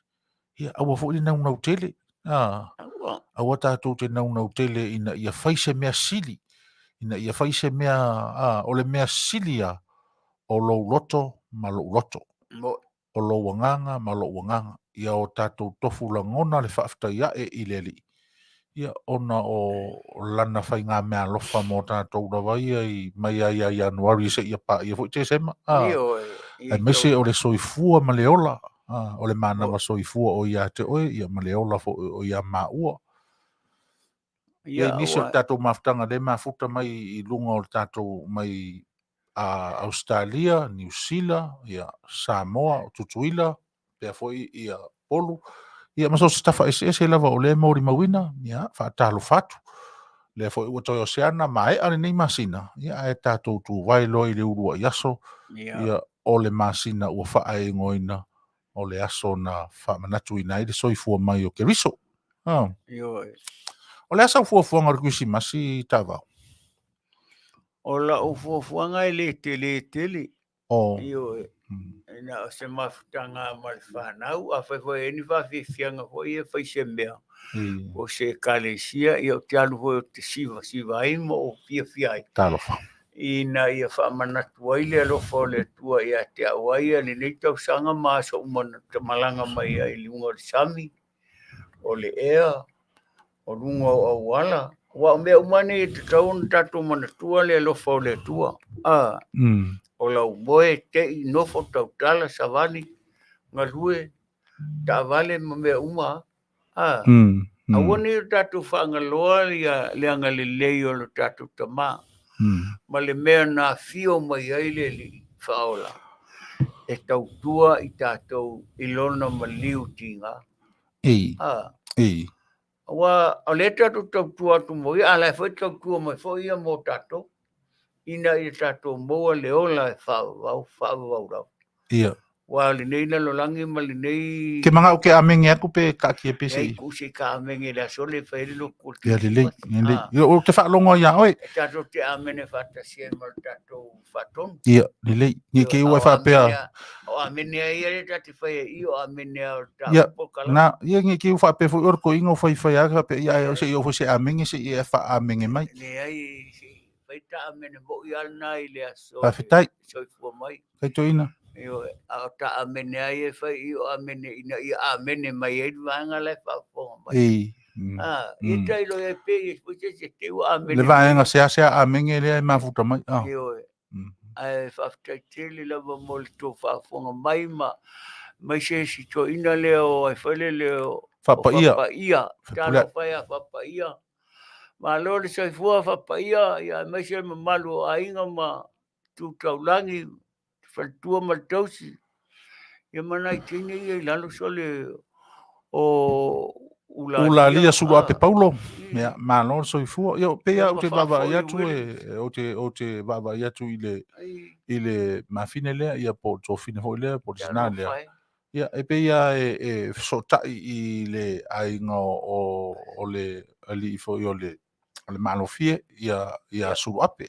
Ia aua fo i nau tele. Aua tatou te nau tele ina ia whaise mea sili. Ina ia whaise mea, o le mea sili a o lo loto ma lo loto. O lo wanganga ma lo wanganga. Ia o tatou tofu la ngona le whaaftai a e i le li. Ia ona o lana fai ngā mea lofa mō tātou rawa i Maia ia Januari se ia pa ia fo te sema. Ai mese o le soifua ma le ola. O le manawa soifua o ia te oe, ia ma le ola fo o ia maua. Ia nisi o tātou maftanga le mafuta mai i lunga o tātou mai Australia, New Sila, ia Samoa, Tutuila, pea foi ia polu. Ia maso stafa ese lava o le mauri mawina, ia whaatalo fatu. Le foi ua toi oceana, mai are nei masina. Ia e tātou tu wailo i le urua i aso. Ia o le masina ua wha e ngoina o le aso na wha manatu ina i le soifua mai o ke riso. O le asa ufuafuanga rikuisi masi tāwau. O la ufuafuanga i le tele. Io na se mafutanga mal whanau, a whai eni whawhiwhianga hoi e whai se mea. O se kalesia, i o te alu hoi o te siva imo o whiawhiai. Tālofa. Ina ia whamanatu aile alofa o le tua i a te awaia, ni Leitio sanga maa so umana te malanga mai a i lunga o le sami, o le ea, o lunga o Aoala. Wa mea umane i te taun tatu manatua le alofa o le tua. O lau moe te i nofo tautala savani, ngā rue, ta vale ma mea uma. Awani o tatu whangaloa le anga le lei o le tatu tama. Ma le mea nā fio mai aile li whaola. E tautua i tātou ilona ma liu tinga. Wa o le tatu tautua tu moi, ala e whai tautua mai whai ia mō tātou. Ina i tātou moa le ola e Faava-O-Malo rau. Ia. Wa le nei na lolangi ma le nei... Ke manga o ke amengi aku pe kaki e pese i. Ei kusi ka amengi le asole whaerilo kulti. Ia le lei. O te whaalonga ia oe. E tātou te amene whatasia ma tātou whaton. Ia, le lei. Ni ke ua whapea. O amene a ia le tati whaia i o amene a ia, tāpokala. Na, ia ngi ke ua whapea fui orko ingo whai aga pe ia se i ofo se amengi se i e wha amengi mai. Ne ai ta amene mo i alna i le aso. Whawhetai. Soifua mai. Kai toina. Io a ta amene ai e whai i o amene ina i amene mai e vanga le whafonga mai. I tailo e pe i spute se te u amene. Le vanga se amengi le mafuta mai. Io ai whaftai tele lava mo le tō whafonga mai mai se si to ina leo ai whale leo. Whapaia. Talo whaia whapaia. Ma lore sai fua whapaia, ia mai se malu a inga ma tu taulangi, whaltua ma tausi. Ia manai tine ia lalo sole o ulalia sulu ape paulo. Ma lore sai fua. Ia pea o te baba iatu o te baba iatu i le mafine lea, ia po to fine hoi lea, po tina lea. Ia e pea e sotai i le ainga o le ali i foi o le le malofie ia suru ape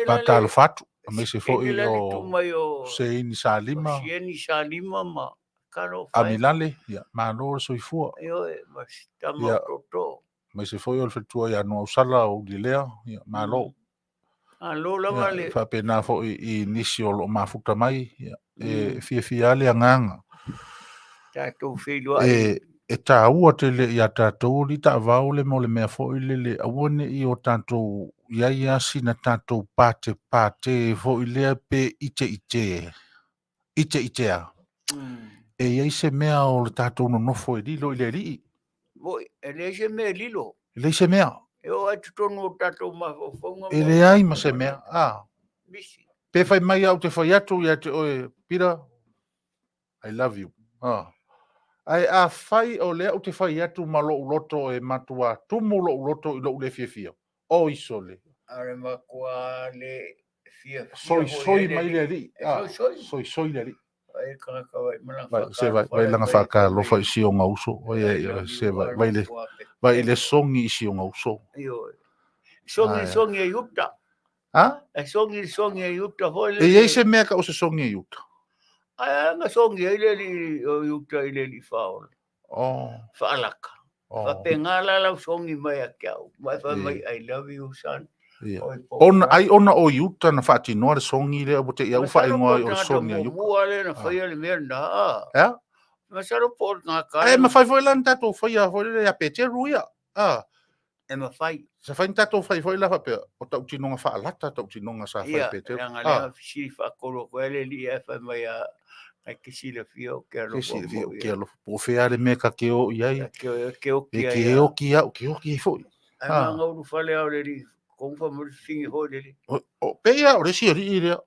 pa talo fatu me se foi o se ini salima ma karo amilale ia malo soifua ia me se foi o fetua ia no sala o dilea ia malo alo la vale fa pena foi i nisi o lo mafuta mai e fia le nganga tato Feiloa'iga e tā ua te le i a tātou li tā vau le mo le mea fo i le awane i o tātou ia sina tātou pāte fo i lea pe ite a. E iai se mea o le tātou no nofo e lilo i le rii. E le se mea lilo. E le se mea. E o atu tono o tātou mafofonga. E le ai ma se mea. Misi. Pe fai mai au te fai atu i a te oe pira. I love you. Ai a fai o lea o te fai atu ma lo uloto e matua tumu lo uloto i lo ule fia. O iso le. Are makua le fia. Soi mai le ri. Soi le ri. Ai kakawai mana whaka. Se vai langa whaka lo fai si o ngauso. Se vai le songi i si o ngauso. Songi e yuta. Songi e yuta. E ei se mea ka o se songi e yuta. Ai nga songi e le o yuta i le li faol. Whaalaka. Whapengala lau songi mai a kiau. Mai mai I love you son. Ona o yuta na whaati noa le songi le o te iau wha ingoa o songi a yuta. Mua le na whaia le mea na. Masaro por ngaka. Ai ma fai foi lan tato foi a foi le a Petelo ia. E mawhai. Sa fai tato fai foi la pe o tau tinonga fa alata tau tinonga sa fai Petelo. Ia, nga si whakoro koe le li e whai mai a ke Sila fio ke alo Ke si fio ke alo po feare me ka ke o iai. Ke o kia Ke o kia foi. Ai nga ngauru whale au le li kongwha muri whingi hoi le li. O peia o le si ri ria.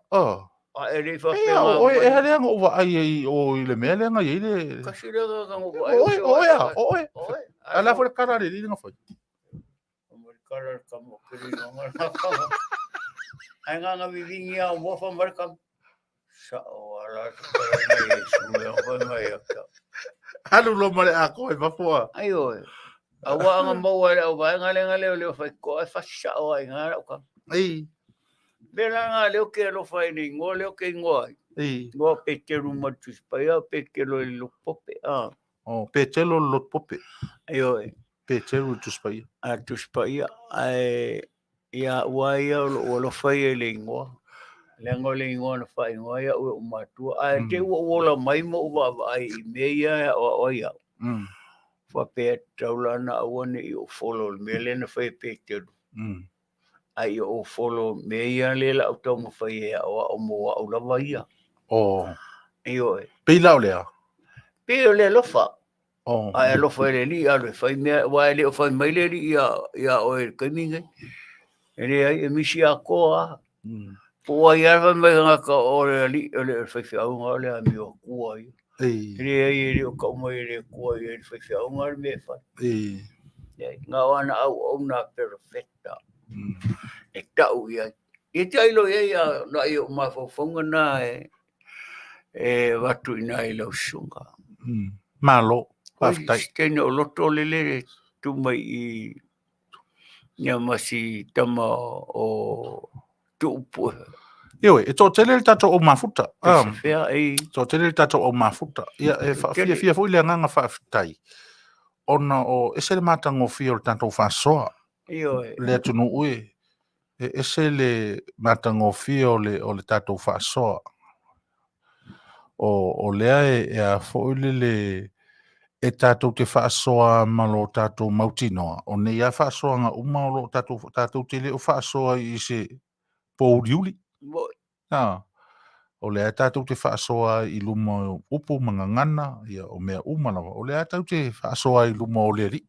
E le wha Peia o e hale anga o ai ai o le me le nga i le. Kasi le nga ngongo ai. Oe. Ala foi kara le li nga foi. Muri kara kamo kiri nga ai nga vivingi au mo fa mar kam. Sa o ala kara mai su mai aka. Halu lo mare ako e mafua. Ai oi. Awa nga mo wala o ba nga le fa ko fa sa o ai nga ka. Ai. Bela nga leo ke lo fa ni ngo leo ke ngo ai. Ngo Petelo matu spaya Petelo lo pope Petelo lo pope. Ai oi. Petelo tu spaya. Tu spaya ai ia wai o lo fa le ngo. Lengo le ngo na fa ngo ia o matu ai te o la mai mo va ai meia o ia. Fa Petelo na woni o follow mele na fa Petelo. Ai o follow meia le la auto mo fa ia o mo o la vai ia. Ai oi. Peila o lea. Pero le lo fa. Ai lo fa le li a le fa me wa le fa mai le ia o e kaminga. Ele ai e misi a koa. Po ai a mai nga ka o le li le fa fa o le a mi o ku ai. Ele ai le o ka mai le ku ai le fa fa o ngal me fa. Nga wana au na perfecta. E tau ia. E tai lo ia na i o ma fofonga na e watu ina i lau sunga. Malo. Paftai. Tēnei o loto lele tu mai i nia masi tama o tuupu. Iwe, e tō tele tato o mafuta. Fea ei. Tō tele tato o mafuta. Ia e fia fui le nganga whaafitai. Ona o ese le matango fia o tato whaasoa. Le atunu ue. Ese le matango fia o le tato whaasoa. O lea e a foile le e tātou te whaasoa malo tātou mautinoa. O ne ia whaasoa ngā uma o tātou te leo whaasoa i se pōriuli. O lea tātou te whaasoa i luma upu mga ngana, ia o mea umalawa. O lea tātou te whaasoa i luma o leri.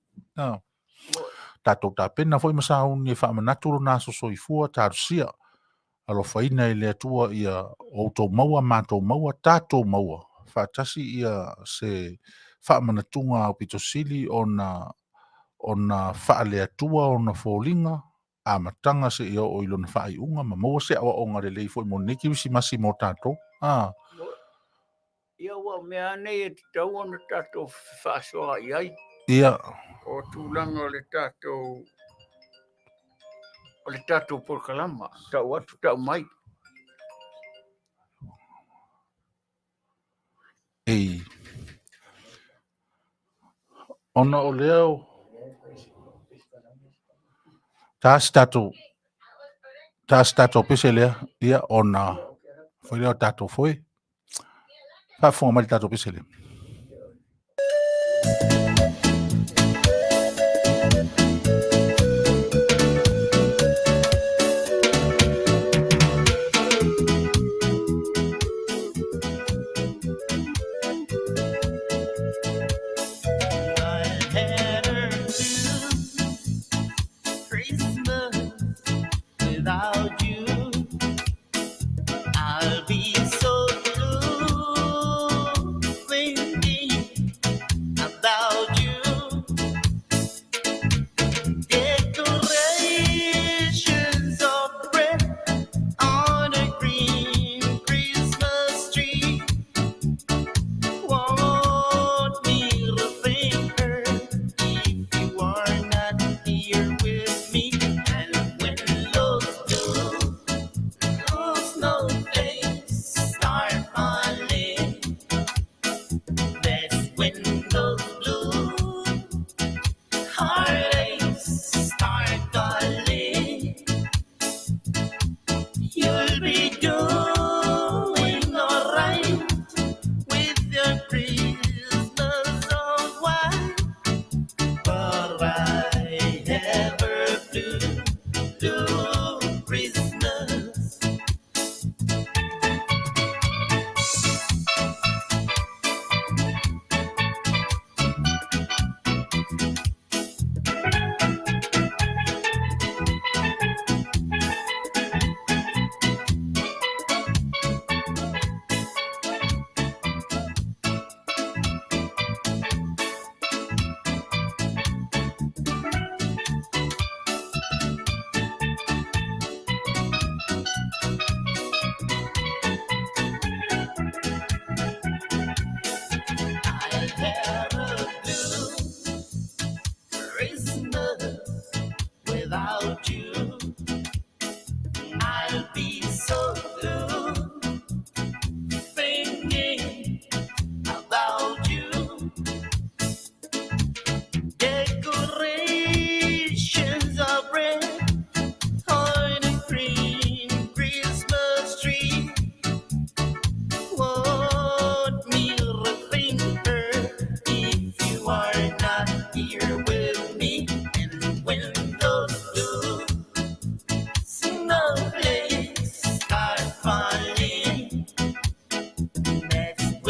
Tātou tā pena foi masau ni whaamanaturo nā soso i fua tārusia. Alo whaina i lea tua ia o tō maua, mātou maua, tātou maua. Whaatasi ia se whaamanatunga o pitosili o na whaalea tua o na fōlinga, a matanga se ia o ilona whaaiunga, ma maua se awa o ngare lei foi mo neki wisi masi mo tātou. Ia wa mea nei e te tau ana tātou whaasoa iai. Ia. O tūlanga o le tātou porkalama, tau atu tau mai. Ei. Ona o leo. Tāsi tātou pese lea. Ia ona. Foi leo tātou foi. Whaafunga mali tātou pese lea. About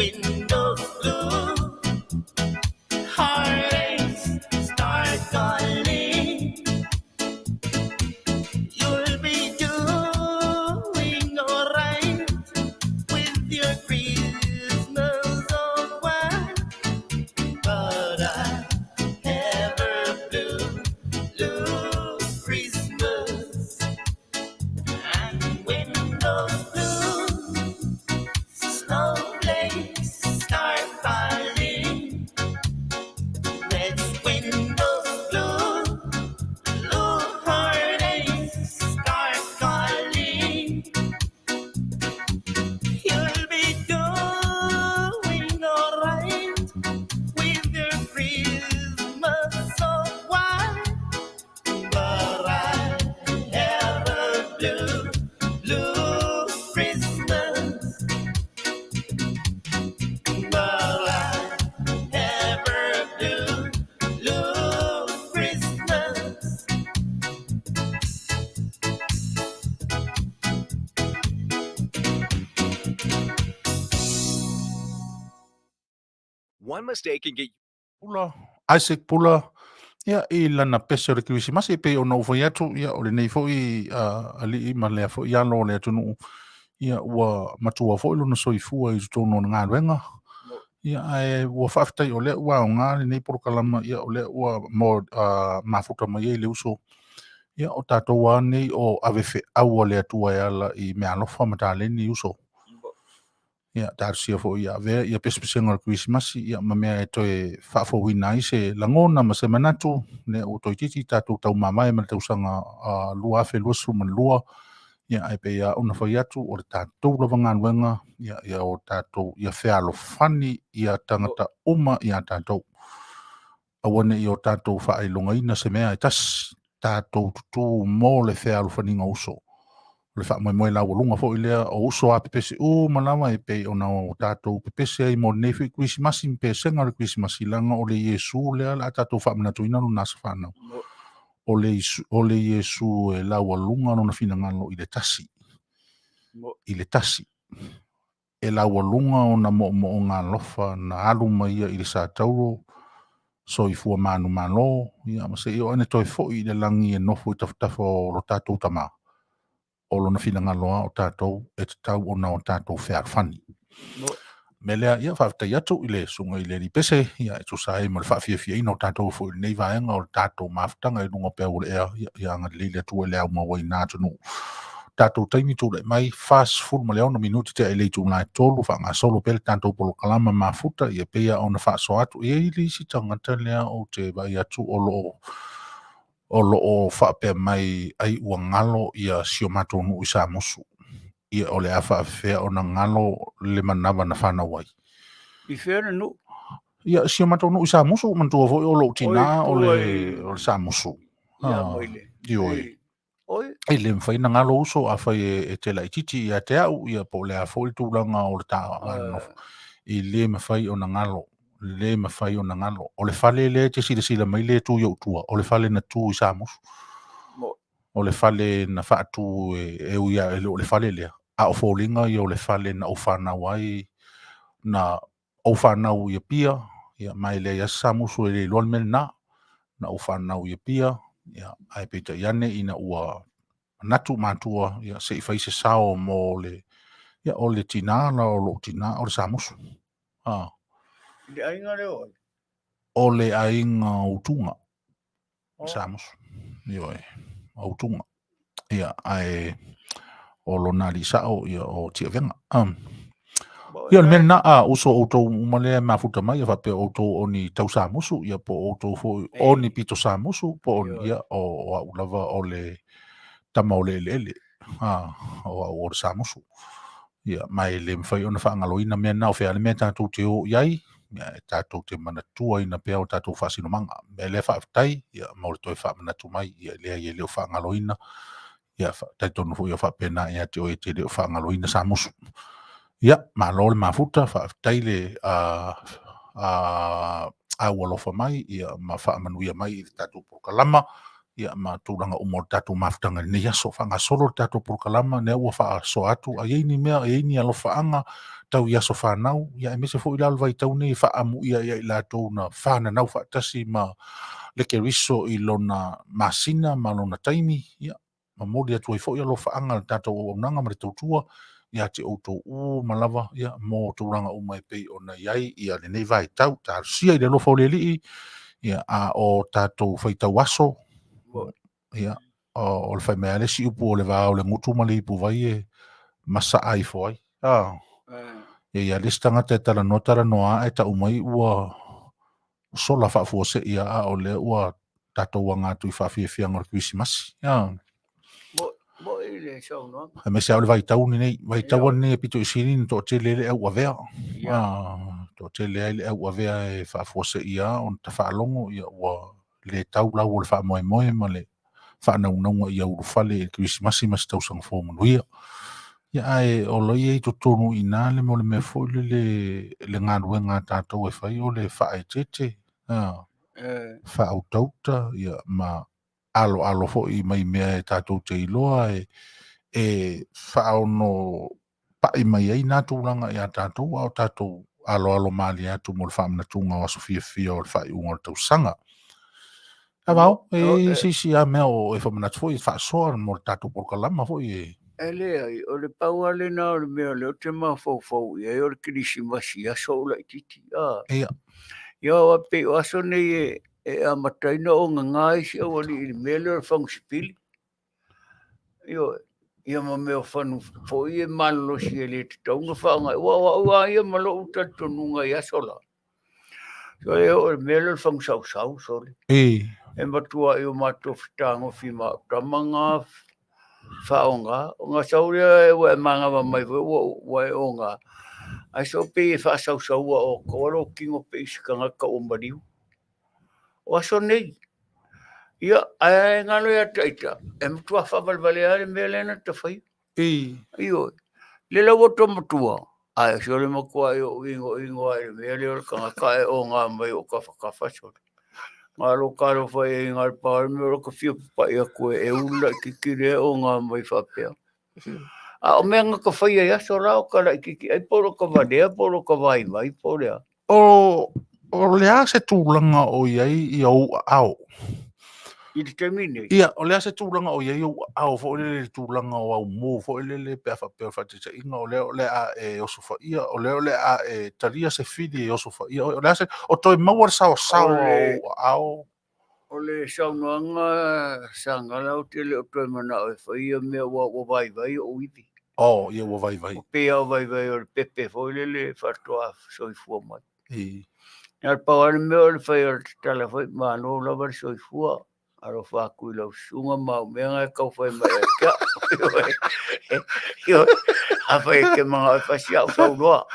windows blue, heartaches start calling. You'll be doing alright with your Christmas of white, but I have a blue Christmas and windows blue. Snowflakes start falling. Let's windows blue. Blue heartaches start calling. You'll be doing alright with your Christmas so white, but I have a blue Christmas. But I have a blue Christmas. One mistake can get Pula, Isaac Pula, ia I lana pese o le Krismasi pe o nau fai atu, ia o le nei foi ali I ma lea foi alo le atunu, ia ua matua foi luna soifua I tutono na ngā ruenga, ia ai ua whaftai o le ua o ngā le nei porokalama, ia o le ua mo mafuta mai e le uso, ia o tātou a nei o awewhe au le atua e ala I mea alofa mataleni uso. Ia tarsia fo ia ve ia pespesenga Krismasi ia mamea e toe Faava-O-Malo I se langona ma se manatu ne o toi titi tātou tau mamai ma tausanga lua afe lua suma lua ia ai pe ia ona fai atu o le tātou lava ngānuenga ia o tātou ia whea alofani ia tangata uma ia tātou awane I o tātou whaelonga ina se mea e tas tātou tutu mō le whea alofani ngā uso. Le fa mai la wolunga fo ile o uso a pepese o malama e pe ona o tatou pepese ai mo nei fi Christmas in pe senga le Christmas langa o le Yesu le ala tatou fa mana tuina no nasfana o le Yesu e la wolunga no na fina ngalo ile tasi e la wolunga ona mo nga lofa na alu mai ile sa tauro so I fu manu malo ia ma se io ane toi fo ile langi e no fu tafo lo tatou tama o lona finanga loa o tātou e te tau o na o tātou whea whani. Me lea ia whawtai atu I le sunga I le li pese, ia e tu sae ma le whawhiawhia ina o tātou fo I nei vaenga o tātou mawhtanga I lunga pēr o le ea, ia anga le le tua lea uma wai nātunu. Tātou taimi tū le mai, fast full ma leona minuti te e Leitio nai tolu, whanga solo pele tātou polo kalama mafuta, ia pēia o na whaaso atu, ia I li si tangata lea o te vai atu o loo whape mai ai ua ngalo ia sio matonu I sa mosu. Ia o le a whawhea o na ngalo le manawa na whana wai. I whera no. Ia sio matonu I sa mosu, mantua foi o loo tina o le sa mosu. Ia moile. Ioi. E le mwhai na ngalo uso a whai e te laititi ia te au, ia po le a foi tūranga o le tā I le mwhai o na ngalo. Le mawhai o na ngalo. O le whale le te sila mai le tū iau tua. O le whale na tū I sa mosu. O le whale na whaatu e uia e o le whale lea. A o fōlinga I o le whale na o whanau ai na o whanau ia pia. Ia mai le ia sa mosu e le luan mele na o whanau ia pia. Ia ai peita iane ina ua natu mātua. Ia se I whaise sao mo le ia o le tina na o lo tina o le sa mosu. Le ainga leo. O le ainga utunga. Samos. Ioi. Utunga. Ia ai o lo nari sao ia o tia venga. Ia le mena a uso auto umale mafuta mai fa pe auto oni tau samusu ia po auto fo oni pito samusu po ia o lava o le tamaole le. O samusu. Ia mai le mfai ona fa ngaloina mena o fe ale meta tu te o iai. Tātou te manatua ina pēo tātou whasino manga. Me le whaaftai, ia maure toi whaamanatu mai, ia lea ia leo whaangaloina, ia taitonu fu ia whaapena ia te oe te leo whaangaloina sa musu. Ia, ma lole mafuta, whaaftai le awalofa mai, ia ma whaamanuia mai i tātou porokalama, ia ma tūranga umor tātou mafutanga ni aso whanga solo tātou porokalama, ne ua whaaso atu, a yeini mea, a yeini alofa anga, tau ia so whanau, ia e mese fo i lalu vai tau nei whaamu ia i la tau na whanau whaatasi ma leke riso i lona masina ma lona taimi, ia, ma mori atu ai fo ia lo whaanga le tātou o nanga ma le tautua, ia te outou malawa, ia, mō tūranga o mai pei o na iai, ia le nei vai tau, tā sia i le lofo le li, ia, a o tātou whaitau aso, ia, o le whai mea le si upu o le vā o le ngutu ma le ipu vai e masa ai fo ai, ia lista ngata e tala notara noa e ta umai ua sola whaafua se ia a o le ua tātou wa ngātu i whaafia ngor Christmas. Mo i le sau no. E me se au le vai tau ni nei, vai tau ni e pito i sini ni tō te lele au avea. Tō te lele au avea e whaafua se ia on ta whaalongo ia ua le tau lau o le wha moe moe ma le whaanaunanga ia urufale e Christmas i mas tau sang fō manuia. Ia ai o loi e to tonu i nā le mo le mea fo le ngāruenga ngā tātou e whai o le Faaeteete. Whaautauta ia ma alo fo i mai mea e tātou te iloa e whaono pai mai ai nā tūranga i a tātou au tātou alo mali atu mo le whaamna tūnga o Sofia o le whai unga o tau sanga. Awau, si a mea o e whamanatu fo i whaasoa mo le tātou porkalama fo i Ele ai, o le pauale na o le mea leo te mawhau ia o le Krismasi a so la titi. Ia o pe o aso nei e amataina o ngai si o li mea leo le whangsipili. Ia ma mea whanu fo i e malo si e le te taunga whaanga. Ua ia malo uta tonunga i aso la. So e o le mea leo le whangsau sori. E matua i o matua whitango whima tamanga whaonga, o ngā sauria e wa manga mai wa e o ngā. Ai so pe e whaasausaua o kawaro kingo pe isikanga ka o mariu. O aso nei. Ia, ai ngano ia taita. E matua whawalwale ale mea lena ta whai. Iyo, le lau o tomatua. Ai, so le makua i o ingo ai mea leo kanga ka e o ngā mai o ka whakawhasori. Ngā lo karo whai e ngā pāri me roka whia papai a koe e ula kikire o ngā mai whapea. O mea ngā ka whai a aso rao ka rai kiki, ai poro ka vadea, poro ka vai mai, porea. O lea se tūlanga o iai i au au. I te termine? Ia, o lea se tūlanga o iai au au, fo le tūlanga o au mō, fo le pea whapea whatita inga, o lea e osofa ia, o lea e taria se whiri e osofa ia, o lea se, o toi mauar sao o au. O le saunoanga Sagala o te leo toi mana o e whaia mea wa vai o iwi. Ia wa vai. O pea o vai o le pepe fo le whatoa soifua mai. Nā pauare mea o le whai o te tala whai Manu lava le soifua. Aro whakui lau sunga mau mea ngai kau whai mai a kia. A whai ke mga e whasi au saunoa.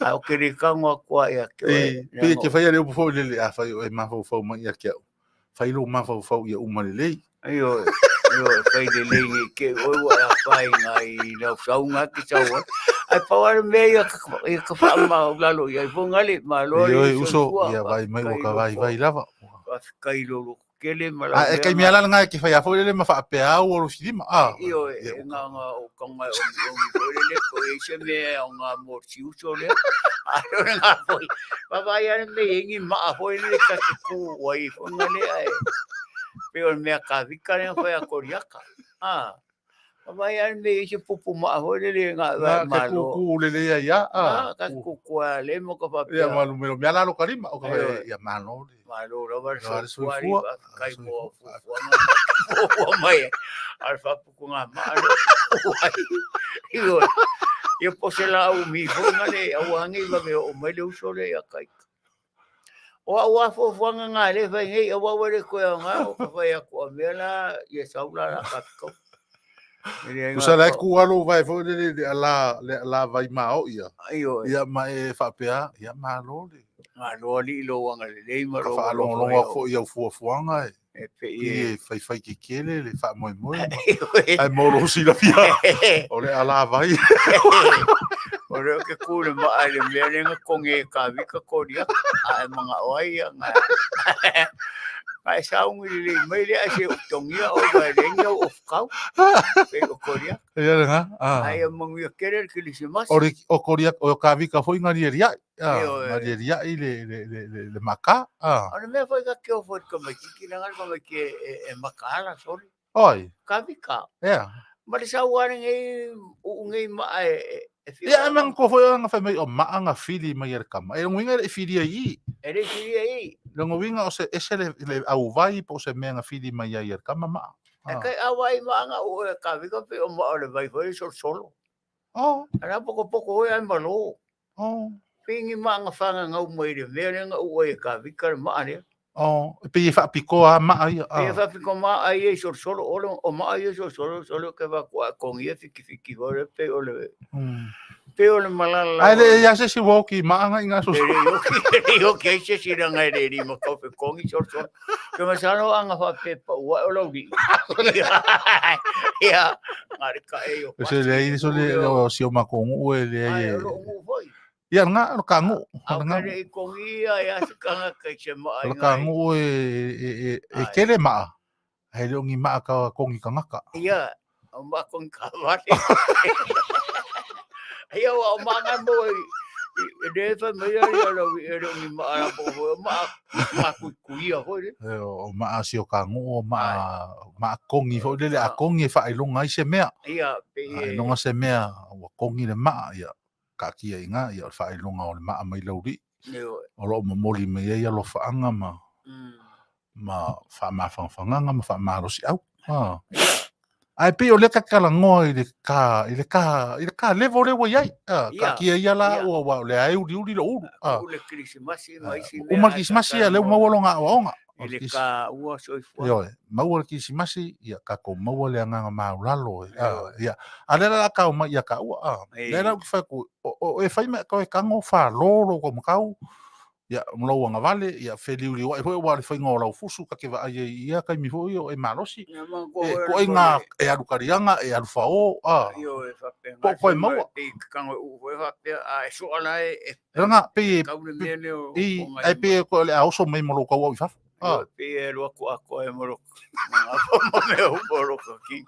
A o kere kangua kua e a kia. Pia ke whai a reo pufau lele a whai o e mawhau mai a kia. Failo mawhau ia umalelei. Iyo, whai lelei ni ke oiwa a whai ngai lau saunga ki saua. Ai pauare mea ia ka whaama lalo ia i whongale ma lori. Iyo uso ia vai mai o ka vai lava. Kai lolo kele ma E kai mea lana ngai ke whai a whai lele ma whaapea au o lo whirima. Iyo e ngā o kangai o lele ko e se mea o ngā morti uso lea. Aro ngā whai. Pawai ane me ingi maa whai lele ka te kū wai whongale ai. Peo mea ka vika rea whai a koriaka. Pawai ane me i se pupu maa whai lele ngā malo. Ka kūkū lele ia. Ka kūkū a le mo ka whapea. Ia malu mea lalo karima o ka whai ia malo. Malo rawa soifua kai mo fufua mai. Ar whapuku ngā maa. Ia posela au mi whongale au hangi wame o mai le usole ia kai. O au a fofuanga ngā le whai ngei au awere koe au ngā o ka whai a kua mea la ia saula la kakau. Usa lai ku alo vai fo le la vai mao ia. Ia mai whapea ia malo le. Malo ali lo wanga le lei maro. Ka whaalonga fo ia fuafuanga e. E whai ki kele le wha moe moe. Ai moro sila pia. O le ala vai. O reo ke kūre maa le mea renga konge ka vika koria. Ai mga oai ia ngā. Ai saungi le mai le ase utongia o vai lenga o kau. Pe o koria. Ia nga. Ai mangu kere Christmas. O koria o ka vika foi ngari ria. Io, Ngari ria i le maka. Ana me foi ka ke o foi ka mai ki na ngal mai ki e makala sorry. Oi. Ka vika. Ia. Mari sa wani ngai ma Ia mang ko foi nga fa mai o maanga fili mai er kama. E winga e fili ai. Ere fili ai. Longo winga o se ese le au vai po se menga fili mai er kama ma. E kai awai maanga o ka vika pe o ma le vai foi solo. Oh. Ana poko ai malo. Oh. Pingi maanga fanga ngau mai le me nga o e ka vika ma ne. Oh, pe fa piko a ma ai. Pe fa piko ma ai solo o ma ai solo ke va ko ngie fiki ore pe o le. Pe o le malala. Ai le ya se si woki ma nga inga so. Yo ke se si nga re ri mo ko pe ko ngi solo. Ke ma sa no anga fa pe pa o lo di. Ya, ngare ka e yo. Se le so le si o ma ko ngu e le ai. Ai lo ngu foi. Ia nga o ka ngu. Nga e ko ngi ya se ka ka se ma ai. Ka ngu e kele ma. Ai lo ngi ma ka ko ngi ka ngaka. Ia, o ma ko ka vale. Ia o ma nga mo e fa me ya lo ngi ma po ma ku ia ho le. O ma si o ka ngu o ma ko ngi fo le a ko ngi fa ai lo ngai se mea. Ia, pe ai lo nga se mea o ko ngi le ma ia. Ka kia inga ia fa ai lo nga o le ma mai lo ri. O lo mo moli me ia lo fa anga ma fa ma fa nga ma fa ma lo si au. Ai pe o le ka kala ngo i le ka level le wai ai. Ka kia ia la o le ai uri lo uru. O le Christmas mai si. O ma Christmas ia le mo lo nga o nga. Ele ka ua soi fua. Yo, mau le Christmas ia ka ko mau le nga ma lalo. Ia. Ale la ka o ma ia ka ua. Le la fa ko o e fai me ko e ka ngo fa lo ko mo kau. Ia mlo nga vale ia feliuli wa wa le fainga o fusu ka ke va ia ka mi foi e malosi ko inga e alu karianga e alu fao yo e fa pe ko mo e ka ngo u fa pe a so ala e nga pe ka le mele o ai pe ko le auso mai mo ko wa fa pe lo ko e mo mo me o poro ki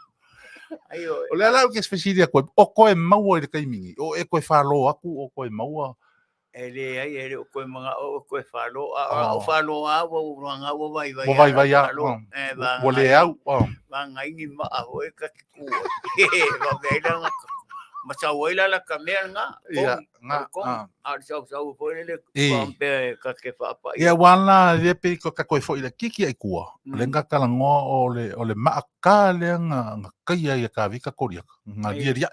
ai o le ala que especialia ko e mau e kai mingi o e ko fa lo aku o ko e mau ele ai ele o koe mga o koe whalo o whalo a o ranga o vai a o le au va ngai ma a o e ka ku va veila ma sa oila la kamel nga a sa o foi le pampe ka ke fa pa ia wala le pe ko ka ko foi le kiki ai kua le nga kala ngo o le ma ka le nga kai ia ka vika koria nga dia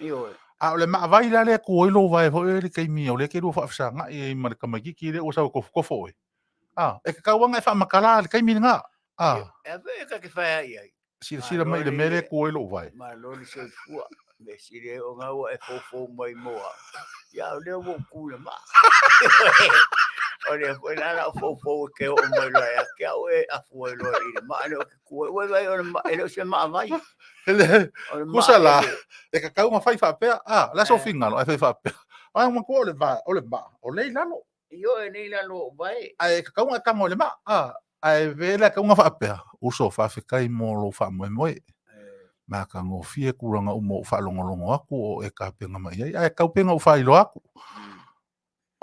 io a le ma vai la le ko ilo vai fo le kai mi o le ke ro fa sa nga e ma ka magi ki le o sa ko fo e ka wanga fa makala le kai mi nga e ve ka ke fa ai si la mai le mere ko ilo vai ma lo ni se fu me si le o nga o e fo mai mo ya le o ku le ma o le ko la fo ke o mai la ya ke o e a fo lo i ma le ku o vai o ma ele se ma vai Kusala e ka kaunga fai fa pe la so finga no fai fa pe ai mo ko le va o le lalo io e nei lalo vai ai ka kaunga ka mo le ma ai ve la kaunga fa pe o so fa fe kai mo lo fa mo ma ka ngo fie kuranga o mo fa longo aku o e ka penga mai ai ka penga o fa ilo aku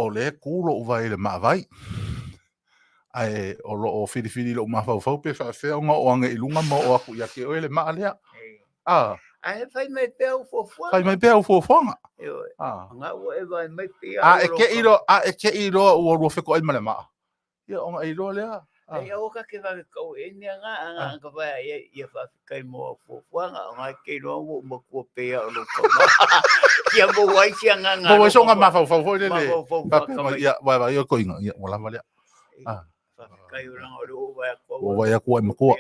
o le kulo vai le ma vai ai o lo o fili lo ma fa pe fa fe o nga i lunga mo o aku ya ke o le ma le ai fai mai pe o fofo fai mai pe o fofo nga nga o e vai mai pe e ke ilo o ro fe ko e mala ma ia o nga ilo le ai o ka ke va ko e ni nga ka vai ia fa kai mo fofo nga ke ilo mo ko pe o lo ko ia mo wai sia nga mo so nga ma fa le ia vai yo ko inga ia mo la vale kai ora o vai ko o vai ko mo ko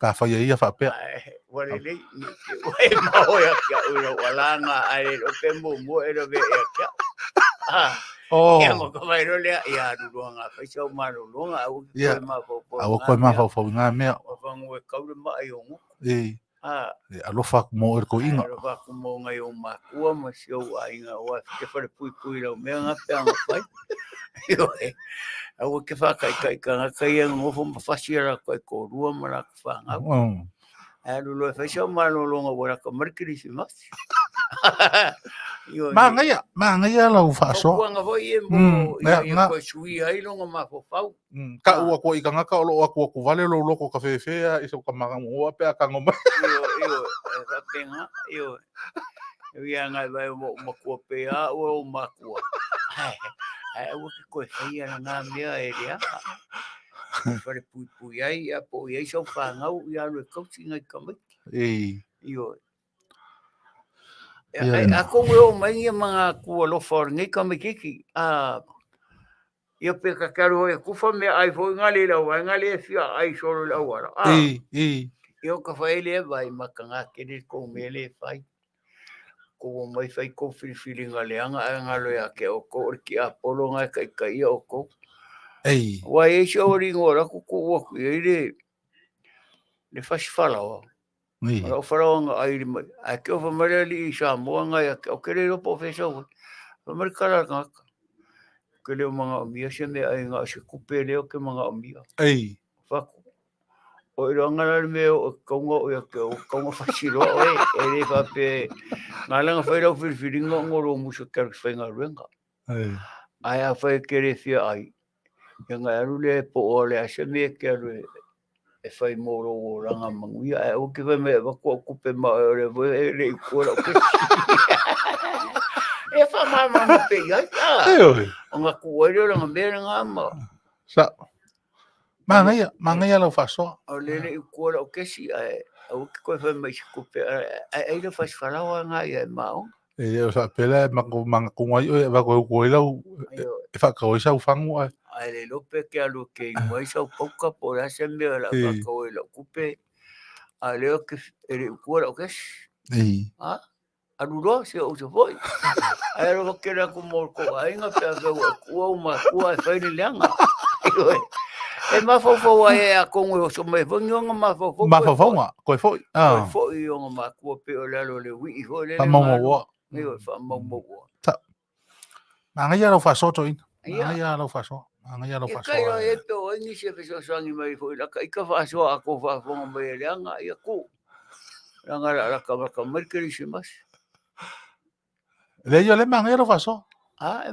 ka fa ia fa pe wale le e ma o ya ka o wala nga ai o te mo e lo ve ya ya mo ko vai lo le ya du nga fa so ma lo nga o ko ma fo nga me o fa ngo ka u ma ai o a lo fa mo ko inga lo fa mo nga yo ma ko ma sio ai nga o ke fa pui lo me nga pe nga fai Au ke whakaikai ka kai ang ngofo mawhasiara koe ko rua mara ka whangau. Alu lo whaisau malolonga wara ka marikiri si masi. Mangaya lau whaaso. Kuanga hoi e mo ia koe sui ai longa mawhawhau. Ka ua ko ika ngaka olo aku vale lo loko ka whewhea iso ka magangoa pe a ka ngoma. Iyo, whapenga, iyo. Ia ngai vai mo makua pe a o makua. Ai o ke koe whai ana ngā mea e rea. Whare pui ai, a po iai sau whangau, i anu e kauti ngai kamiki. Iyo. A ko o mai ia mga kua lofa ngai kamikiki. Ia pe ka karu e kufa mea ai fo ngale lau, ai ngale e fia ai soro lau ara. Ia ka whaele e vai maka ngā kere ko mele whai. Ko mai fai ko fili ngaleanga ai ngalo ya ke o ko ki a polo ngai kai o ko. Wa e sho ringo ra ko o ku ile le fala o. O fala ai mai. A ke o famare li Samoa ngai o kere ro professor. Famare kala ka. Ke le mga mia se me ai nga se kupe le o ke mga mia. Fa o ngala me o kongo o ke o kongo fasiro e le fa pe ngala fa ro fili ngoro muso ke fenga renga ai a fa ke fia ai nga rule po o le ase me ke e fai moro o ranga Manuia o ke me va ko kupe ma le ko ke e fa mama pe ya nga ko o le nga be nga ma sa mangaya lo faso o le ko ke si o ke ko fa mai kupe ai le fa fala nga ia mao o sa pele manga kungai o va ko lau e fa ko sa ufangu ai le lope ke alu ke mai sa poka por ase me la va ko lo kupe a le ke e ko ke alu se o se foi ai lo ke la ko mo ko ai nga pe ko ma ko fa ni langa e ma fo ai a ko o so me vonga ma fo ko foi ko foi o ma ko pe o le wi ho le mo fa mo mangaya lo faso to mangaya lo faso mangaya lo faso kai e pe o ni se fe so sangi mai foi la kai ka faso a ko fa fo me langa ia ku langa la ka merkeri se mas le yo le mangaya lo faso e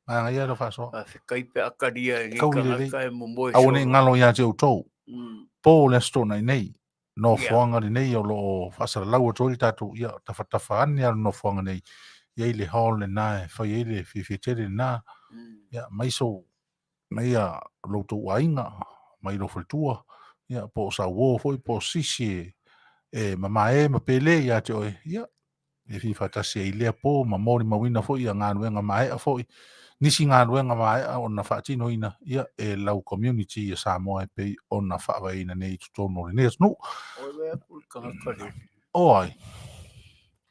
mangaya lo faso kai pe akaria ni ka mo mo a one ngalo ya je to po le sto nei no fonga nei o lo fasa la o to tatu ia tafa an ya no fonga nei ia le hall na fa ile Faaeteete na ia mai so mai a lo to wainga mai lo fultua ia po sa wo foi po sisi e mama e ma pele ia te oi ia e fi fata se ile po ma mori ma wina foi nga nuenga mai a foi nisi nga nuenga mai ona fa tino ina ia e lau community e Samoa e pe ona fa va ina nei to no ne no o le ku ka oi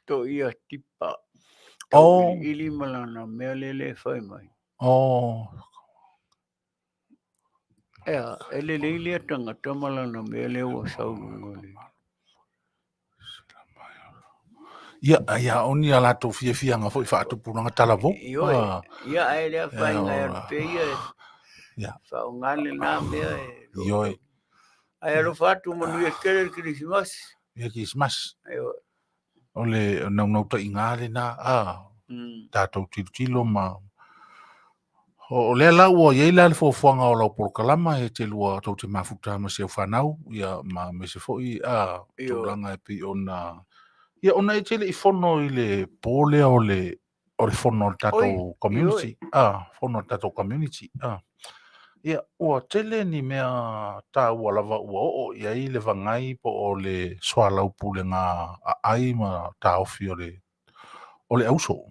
to ia tipa ili malana me le fai mai ele le tanga tamalana me le o sau ngoli ia oni ala to fia nga foi fa to puna tala vo ia ele fai nga pe ia fa ngale na me yo ai lo fatu Manuia kere Christmas ia Christmas ole no to ingale na tato tilo ma o le la o ye la fo fonga o lo por kalama e te lua to te mafuta ma se fanau ia ma me se foi to langa pe ona ia ona e tele i fono i le pole o le fono tato community fono tato community ia o tele ni mea ta o lava o ia i le vangai po o le swala upule nga ai ma ta ofi o le auso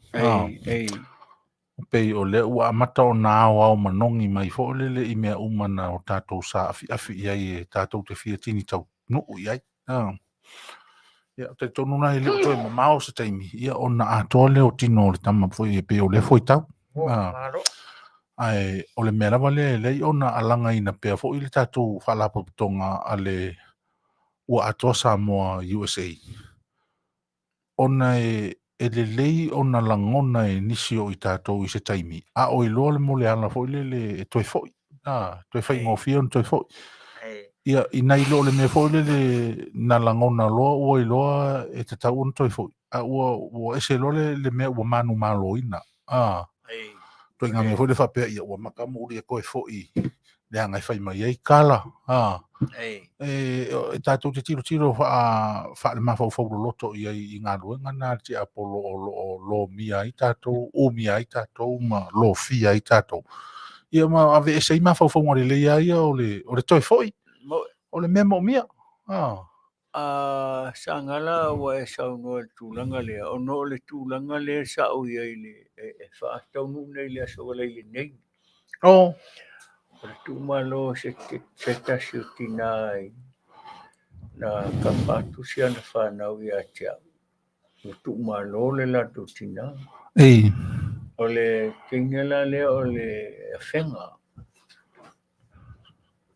pe o le ua mata o na o manongi mai fo le i mea umana o tato sa afi ia e tato te fia tini tau no ia ia te tonu na le to mamao se taimi ia ona atole o tino le tama foi pe o le foi tau ai o le mera vale le ona alanga ina pe fo ile tato fala potonga ale ua atosa mo USA ona le lei ona langona e nisi o i tātou I se taimi. A o I loa le mole ana foi le toi foi. Toi fai ngofia on toi foi. Ia, I nei lo le me foi le na langona loa ua I loa e te tau on toi foi. A ua ese lo le mea ua manu malo ina. Toi ngā mea foi le whapea ia ua makamuri e koe foi. Le anga fai mai ei kala. E tātou te tiro wha le mawhau loto I ngā ruenga nā te apolo lo mia I tātou, o mia I tātou, ma lo fia I tātou. Ia ma ave e sei mawhau ngare le ia o le toi foi. O le memo mia. Sagala wa e saunua tūlanga lea. Ono le tūlanga lea sa o iai le e whaataunu nei lea sogalai le nei. O le tūmalo se tasi o tina ai na kapatu sia na whanau I a tia. O tūmalo le lato tina. Ei. O le kingela lea o le whenga.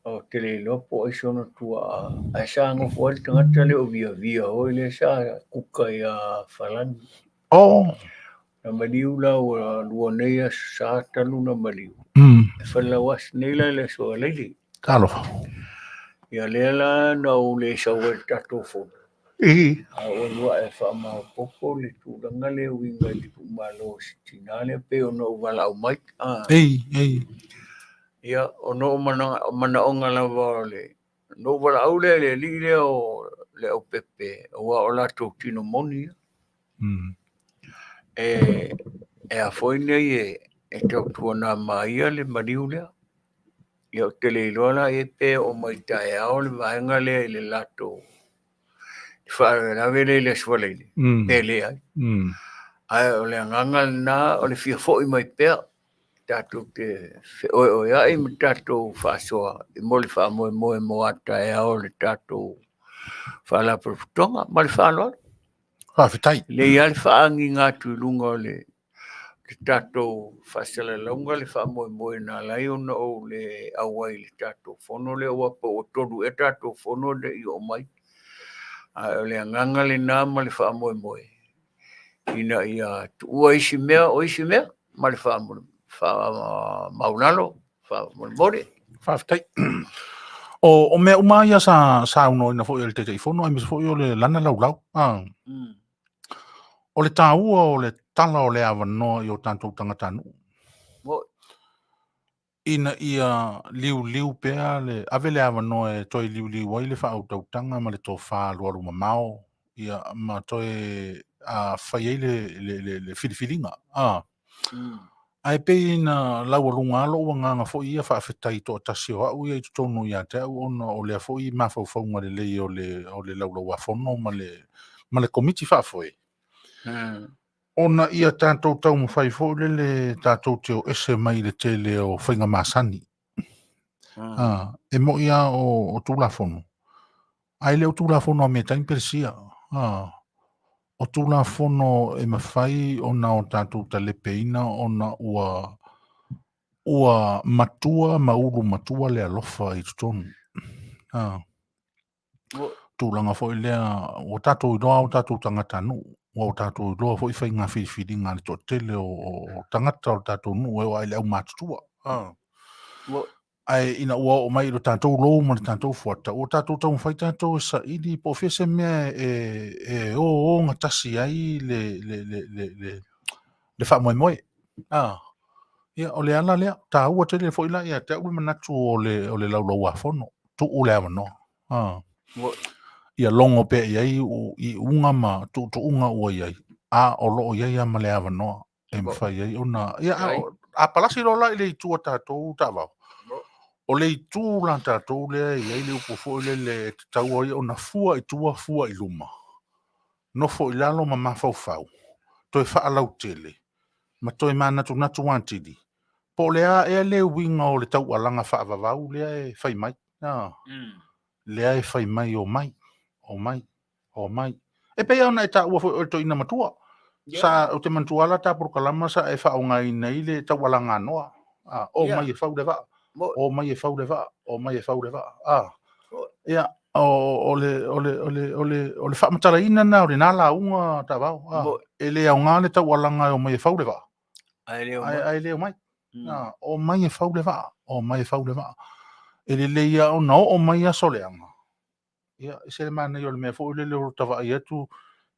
O te le lopo I sono tua a sango fo le tangata le o via o le sa kuka ia falani. Na maliu la o lua neia sa tanu na maliu. E whalawas neila le so leili. Kalo. Ia lela na o le sa o tato fo. A o lua e wha popo le tūranga le winga le kumalo si tina le pe o no wala au mai. Ei. Ia o no mana onga la vale. No wala au le li le o le o pepe o lato tino moni. E a foi nei e te tuana Maia le Manu lea. Ia o te leiloala e pe o mai tae ao le vaenga le lato. Whaarave le swaleile. Pe le ai. Ai o le anganga na o le fia foi mai pea. Tātou te o ia I me tātou whaasoa I mo le wha moe ata e ao le tātou whaala profutonga ma le whaaloa. Whawhitai. Le ia le whaangi ngā tuilunga o le tātou whaasala launga le wha moe nā lai ona o le awai le tātou whono le wapa o toru e tātou whono le I o mai. O le anganga le nā ma le wha moe. Ina ia ua isi mea ma le wha Faava-O-Malo, Faava-O-Malo. Whawhitai. O mea umaia sa uno ina foi o le te teifono, ai mis foi o le lana lau. O le tāua o le tala o le awanoa I o tātou tangatanu. Ina ia liu pea le ave le awanoa e toi liu ai le whautautanga ma le tō whāluaru mamao. Ia ma toi whai ei le whiriwhiringa. Ai pe ina laualunga alo ua nganga fo ia whaafetai tō tasi o au ia I tonu ia te au ona o lea fo I mawhauwhaunga le lei o le laulau afono ma le komiti whaafoe. Ona ia tātou tau mwhai fo le tātou te o ese mai le tele o whainga masani. E mo ia o tūlafono. Ai leo tūlafono a me taim persia. O tūlafono e mawhai ona o tātou talepeina ona ua matua mauru matua le alofa I tutonu. Tūlanga fo lea o tātou iloa o tātou tangatanu. O tātou iloa fo I whai ngā whiriwhiri ngā le tō tele o tangata o tātou nu e o ai leo mātutua. Ai ina ua o mai o tātou lou ma le tātou fuata. O tātou tau mwhai tātou sa ili po fese mea o ngatasi ai le wha moe. Ia o le ala lea, tā ua tele fo ila ia te ua manatu o le laulau afono. Tu u le awanoa. Ia longo pe iai I unga ma tu unga ua iai. O loo iai ama le awanoa. E mwhai iai ona. Ia a palasi lola I le itua tātou tāwau. O le itu la tātou lea iai le upofo le taua ia ona fua itua fua I luma. No fo ilalo ma mawhauwhau. Toi whaalau tele. Ma toi manatu wantidi. Po lea e le winga o le tau alanga whaavavau lea e whai mai. Lea e whai mai o mai. E pei ana e tā ua fo to ina matua. Sa o te mantuala tā purkalama sa e whaonga I nei le tau alanga noa. O mai e whau le wā. O mai e whau le wā. Ia, o le whamataraina na o le nā launga Taavao. Ele au ngā le tau alanga o mai e whaure wā. Ai leo mai. O mai e whaure wā. O mai e whaure wā. Ele leia o nao o mai a soleanga. Ia, se le mana i o le mea fo le leo tawa i atu,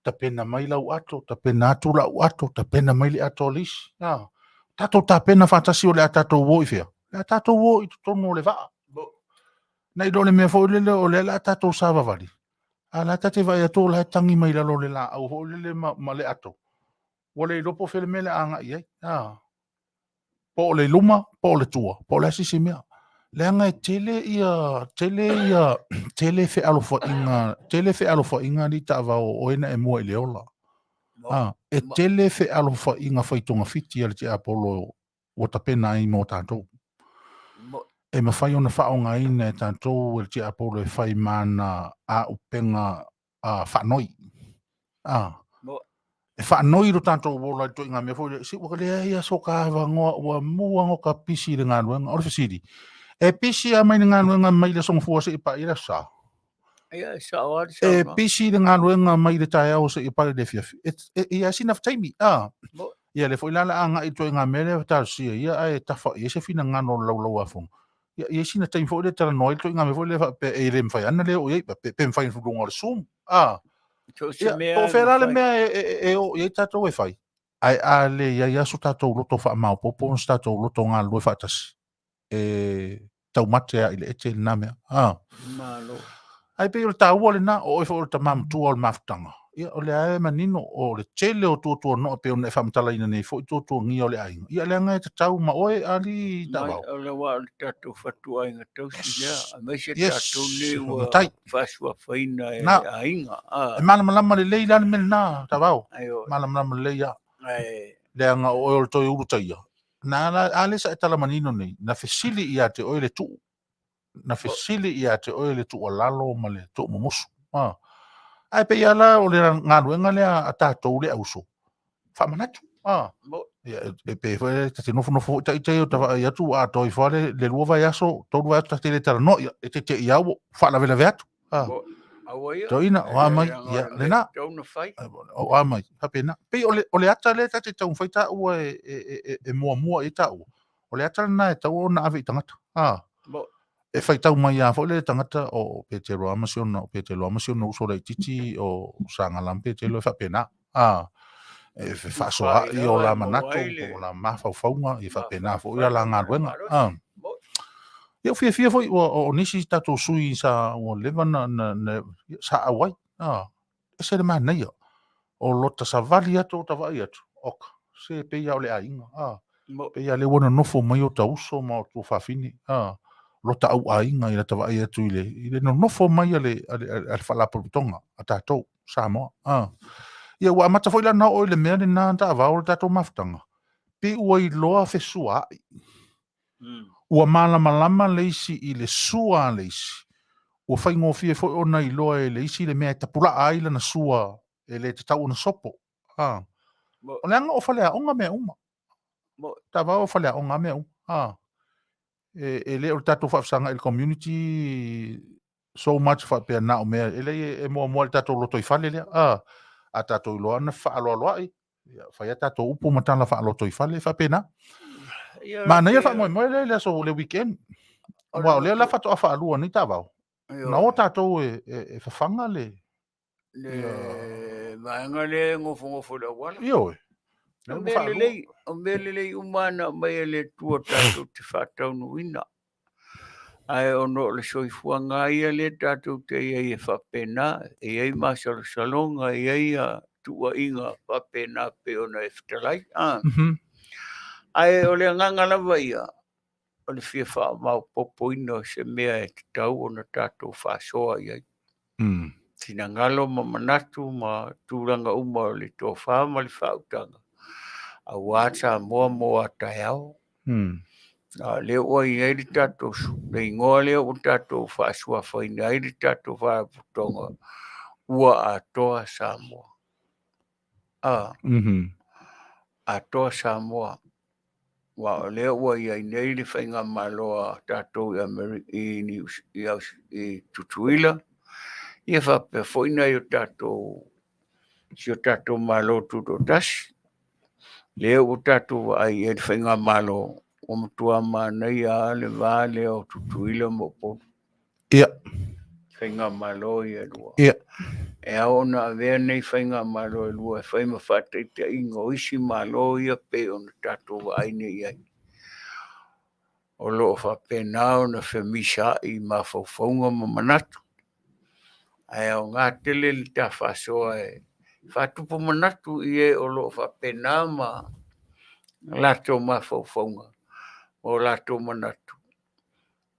ta pena mai lau ato, ta pena atu lau ato, ta pena mai le ato lisi. Tato ta pena fantasi o le atato wo i fea. Le atato wo i tutono le vaa. Na i le mea fo le leo o le atato sa vavali. A la tate vai ato la tangi mai la lo le la au ho le ma le ato. Wale i lopo fele mele anga i ai. Po le luma, po le tua, po le asisi mea. Le anga e tele fe alofa inga ni Taavao o ena e mua i le ola. E tele fe alofa inga whaitonga fiti ala te apolo o tapena i mo tātou. E mawhai ona whaonga ina e tātou ala te apolo e whai mana a upenga whanoi. E whanoi ro tātou wola i toi ngā mea fwoi. Si waka lea ia so ka hawa ngoa ua mua ngoka pisi le ngā nuenga. Ora whasiri. E pisi a mai le ngā nuenga mai le songa fua se i pa ira sa. E pisi le ngā nuenga mai le tae au se i pa le fiafi. Ia sina whataimi. Ia le fwoi lala anga i toi ngā mele tātou sia. Ia e tafa. Ia se fina ngā no lau a fong. Ia sina taimi fwoi le tala noi toi ngā me fwoi le wha e le mwhai ana le o iei. Pe mwhai nfudunga le sum. O whera le mea e o iei tātou e whai. Ai a le ia so tātou loto wha mau popo. Nos tātou loto ngā lue whaatasi. Tau matea i le ete na mea. Ai pe o le tāua le na o e wha o le tamamutua o le mafutanga. Ia o le ae manino o le tele o tōtua no pe o ne whamatala ina nei fo i tōtua ngia o le ainga. Ia le anga e te tau ma oe ali Taavao. O le wā le tātou whatua inga tausi lea. A mai se Yes. tātou le ua Matai. whasua whaina e Na. ainga. E malamalama le lei lana mele nā Taavao. Ai o. Malamalama le lei a. Ai. Le anga o e o le toi urutaia. Na ale sa e tala manino nei. Na fesili i a te oe le tuu. Na fesili i a te oe le tuu a lalo ma le tuu momosu. Ai pe ala o le ngā ruenga lea a tātou le auso. Whamanatu. E pe whae te nofo tai o tawa i atu a toi whare le lua vai aso, tau vai atu te le tara no, e te iau, whaala vela veatu. Tau ina, o amai, ia, le nā. O amai, hapena. Pe o le ata le tate tau mwhai ta ua e mua e ta ua. O le ata na e tau o na ave i tangata. E whai tau mai a whole le tangata o Petelo amasiona uso rei titi o Sagala Petelo e whapena. E whasoa i o la manato, o la mawhauwhaunga, i whapena fo i ala ngā ruenga. Iau fia foi o nisi tato sui sa o lewa na sa awai. E se le maa nei o lota sa vali atu o tawai atu. Oka, se pe ia o le ainga. Pe ia le wana nofo mai o tauso ma o tu whawhini. Lota au ainga i la tawai atu i le nofo mai ale whalapurutonga a tātou Samoa. Ia ua amata foi lana o le mea le nā Taavao le tātou mafutanga. Pe ua i loa whesua ai. Ua malama leisi i le sua leisi. Ua whaingofie foi ona i loa e leisi le mea e tapula ai lana sua e le te tau na sopo. O le anga o whalea onga mea uma. Taavao o whalea onga mea uma. E le o tātou whafsanga il community so much whapea na o mea. E le e mua le tātou loto i Fale lea. A tātou i loa na whaaloa ai. Whai a tātou upo matala whaaloto i Fale whapea na. Ma nei fa moi le so le weekend. Wa le la fa to fa lu ni Taavao. Na o tātou e whawhanga le. Le maanga le ngofo le wala. Io. O mele umana mai le tua tātou te whātau nuina. Ai ono le soifuanga ia le tātou te iei e whapena, iei masalonga, iei a tua inga whapena pe ona e Fetalaiga. Ai o le ngangala ia, o le fia wha popo ino se mea e te tau ona tātou whasoa iei. Tina ngalo ma manatu ma tūranga uma o le tō wha ma le whautanga. A wāta moa tai au. Le ua i eiri tātou su. Le ingoa leo o tātou whaasua whaina eiri tātou whaaputonga ua atoa Samoa. Atoa Samoa. Wa leo ua i eiri whainga maloa tātou i Tutuila. Ia whape whoina i o tātou, si o tātou malo tuto tasi. Leo o tātou ai e whainga malo o matua mānei a le vāle o tutuila mo po. Ia. Whainga malo i e rua. Ia. E aona a vea nei whainga malo e rua, e whaima whātai te ingo isi malo i a pe o na tātou ai nei ai. O loo whape nao na whamisa i ma whauwhaunga ma manatu. Ai au ngā tele li tā whasoa e whatupu manatu i e o loo whape nao ma lato ma whauwhaunga o lato manatu.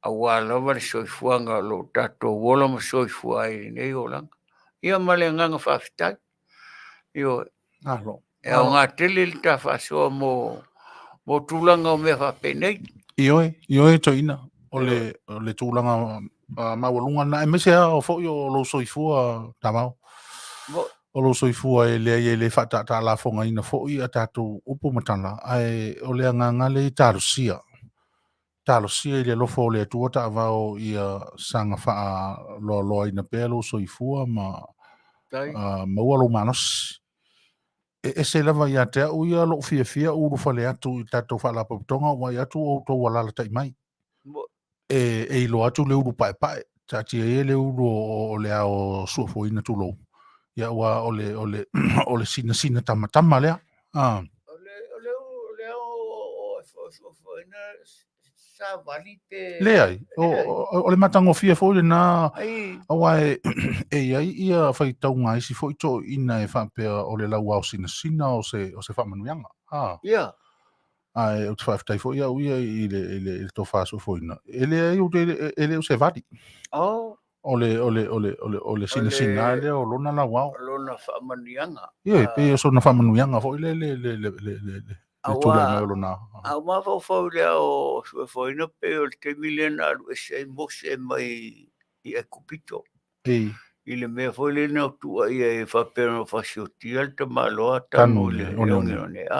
A wālawa le soifuanga o loo tātou wola ma soifua i nei o langa. Ia male nganga whawhitai. Io, Alo. e au ngā tele li tā whasoa mo tūlanga o mea whape nei. Ioe to ina. O le tūlanga mawalunga na e mesea o fo o lo soifua tamau. O lo soifua e le whata la fonga ina fo i a tātou upo matana. Ai o le nganga le tārusia. Tārusia i le lofo le atua ta avao i a sanga wha loa ina pēr lo soifua ma maualo manos. E se lava ia te au ia lo fia uru fale atu i tātou whala paputonga wai atu o tō walala tai mai. E ilo atu le uru pae. Tati e le uru o le ao suafoina tu lo. Ia ua o le sina tamatama lea. O le ao suafoina sa vali te... Lea, o le matango fia fo le na... Awa e ia whai tau ngā isi fo i tō ina e whapea o le lau au sina o se whamanuianga. Ia. Ai, o te whaftai fo ia uia i le tō whāso fo ina. E le o se vadi. O le sina le o lona lau au. Lona whamanuianga. Ia, pe o so na whamanuianga fo i le tūle mai o lona. Au mawhau lea o suafoina pe o le te milena alu e se mose mai i e kupito. Ei. I le mea foi le na tua i e whapera no whasiotia le te maloa tanu le one.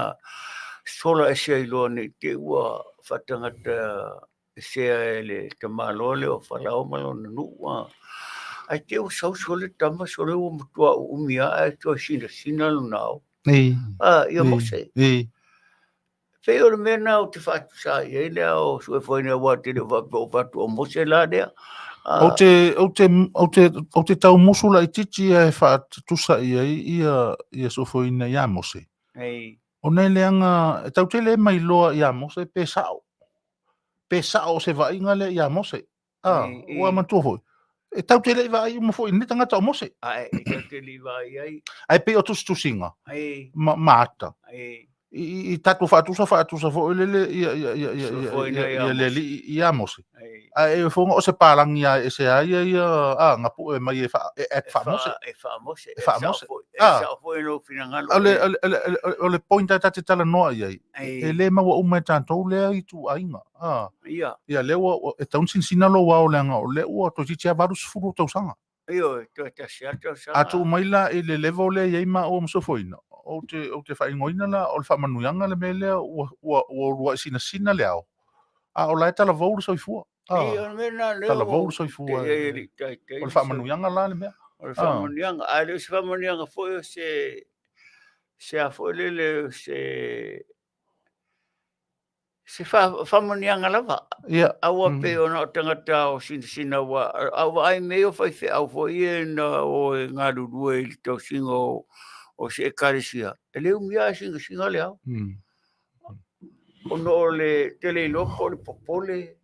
Sola e se iloa nei te ua whatangata e sea e le te maloa le o Faava-O-Malo na nua. Ai te o sauso le tama so le o mutua umia e toa sina lunao. Ei. Ia mose. Ei. Feo le mena o te whatu sa i e lea o suafoina wa te le whatu o mose la lea. O te tau musula i titi e whaatusa ia sofoina ia mose. O nei leanga, tau te le mai loa ia mose, pe sao se vainga le ia mose. Ua mantua foi. E tau te le vai mo foi, ni tangata o mose. Tau te le vai ai. Ai pe o tustusinga. Maata. I tatu whaatusa fo le ia mose. E fonga o se parangi e se aia ngapu e mai e whamose. E whamose. E whamose. Sa foi no finangalo. O le pointa tate tala noa iai. E le maua ume tātou lea i tu ainga. Ia lewa e taunsin sinalo wao leanga o le ua to titia varus furu tausanga. Io, to te sia tausanga. Atu maila e le levo le iai ma o msofoina. O te whaingoina la o le whamanuianga le mele ua sina leao. O lai tala vauru soifua. Tala vauru soifua. O le whamanuianga la le mea. O le whamanuianga. A le whamanuianga foi o se a foi le se whamanuianga lava. Aua pe o na tangata o sina wa. Aua ai meo whai whi au foi e na o ngā rurua i tau singo o se karisia. E leo mia singa leo. O no le tele loko le popole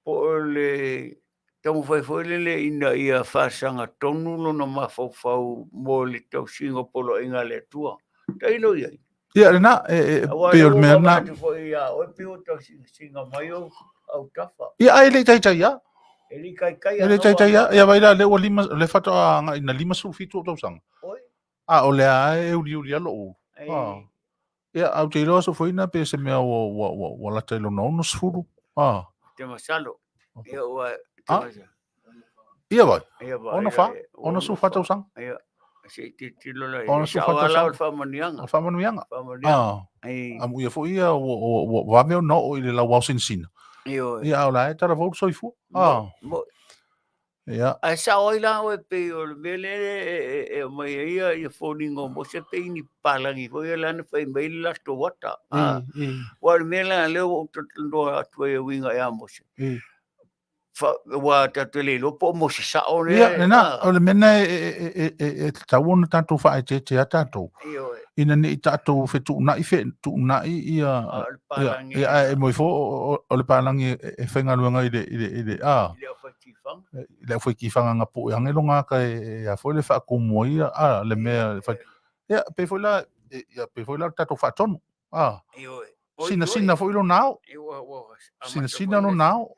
po le tamo foi le ina ia fasanga tonu no mafau mo le tau singo polo inga le tua. Tailo ia. Ia na pe o me na. Foi ia o pe o tau singa mai o au tafa. Ia ai le tai ia. Ele kai. Ele tai ia vai la le o lima le fato ina lima sulfito tau sang. O le ai e uri alo. Ia au te iloa so foina pe se mea o la tailo no sfuru. Te masalo. Ia ua Ia vai. Ona su fa tau sang. Ia. Se te lola. Ona su fa tau sang. Whamanuianga. Whamanuianga. Amu ia fo ia o wa meo no o ile la wa sin. Ia au la e tara vou soifu. Ia. Ai sa oi la o pe o mele e mai ia foningo mo se pe ni palangi ko ia lana fai mai la to wata. Wa mele le o to ndo atu e winga ya mo se. Fa wa ta tele lo po mo se sa o le. Ia, na, o le mena e tawona tātou Faaeteete a tātou. Ina ni tātou whetu na i whetu na i ia e moi fo o le palangi e whengaruanga i le le fwoi ki whanga ngā po i angelonga ka e a fwoi le whaakumua ia le mea ia pe fwoi la tātou whaatonu sina fwoi lo nao sina lo nao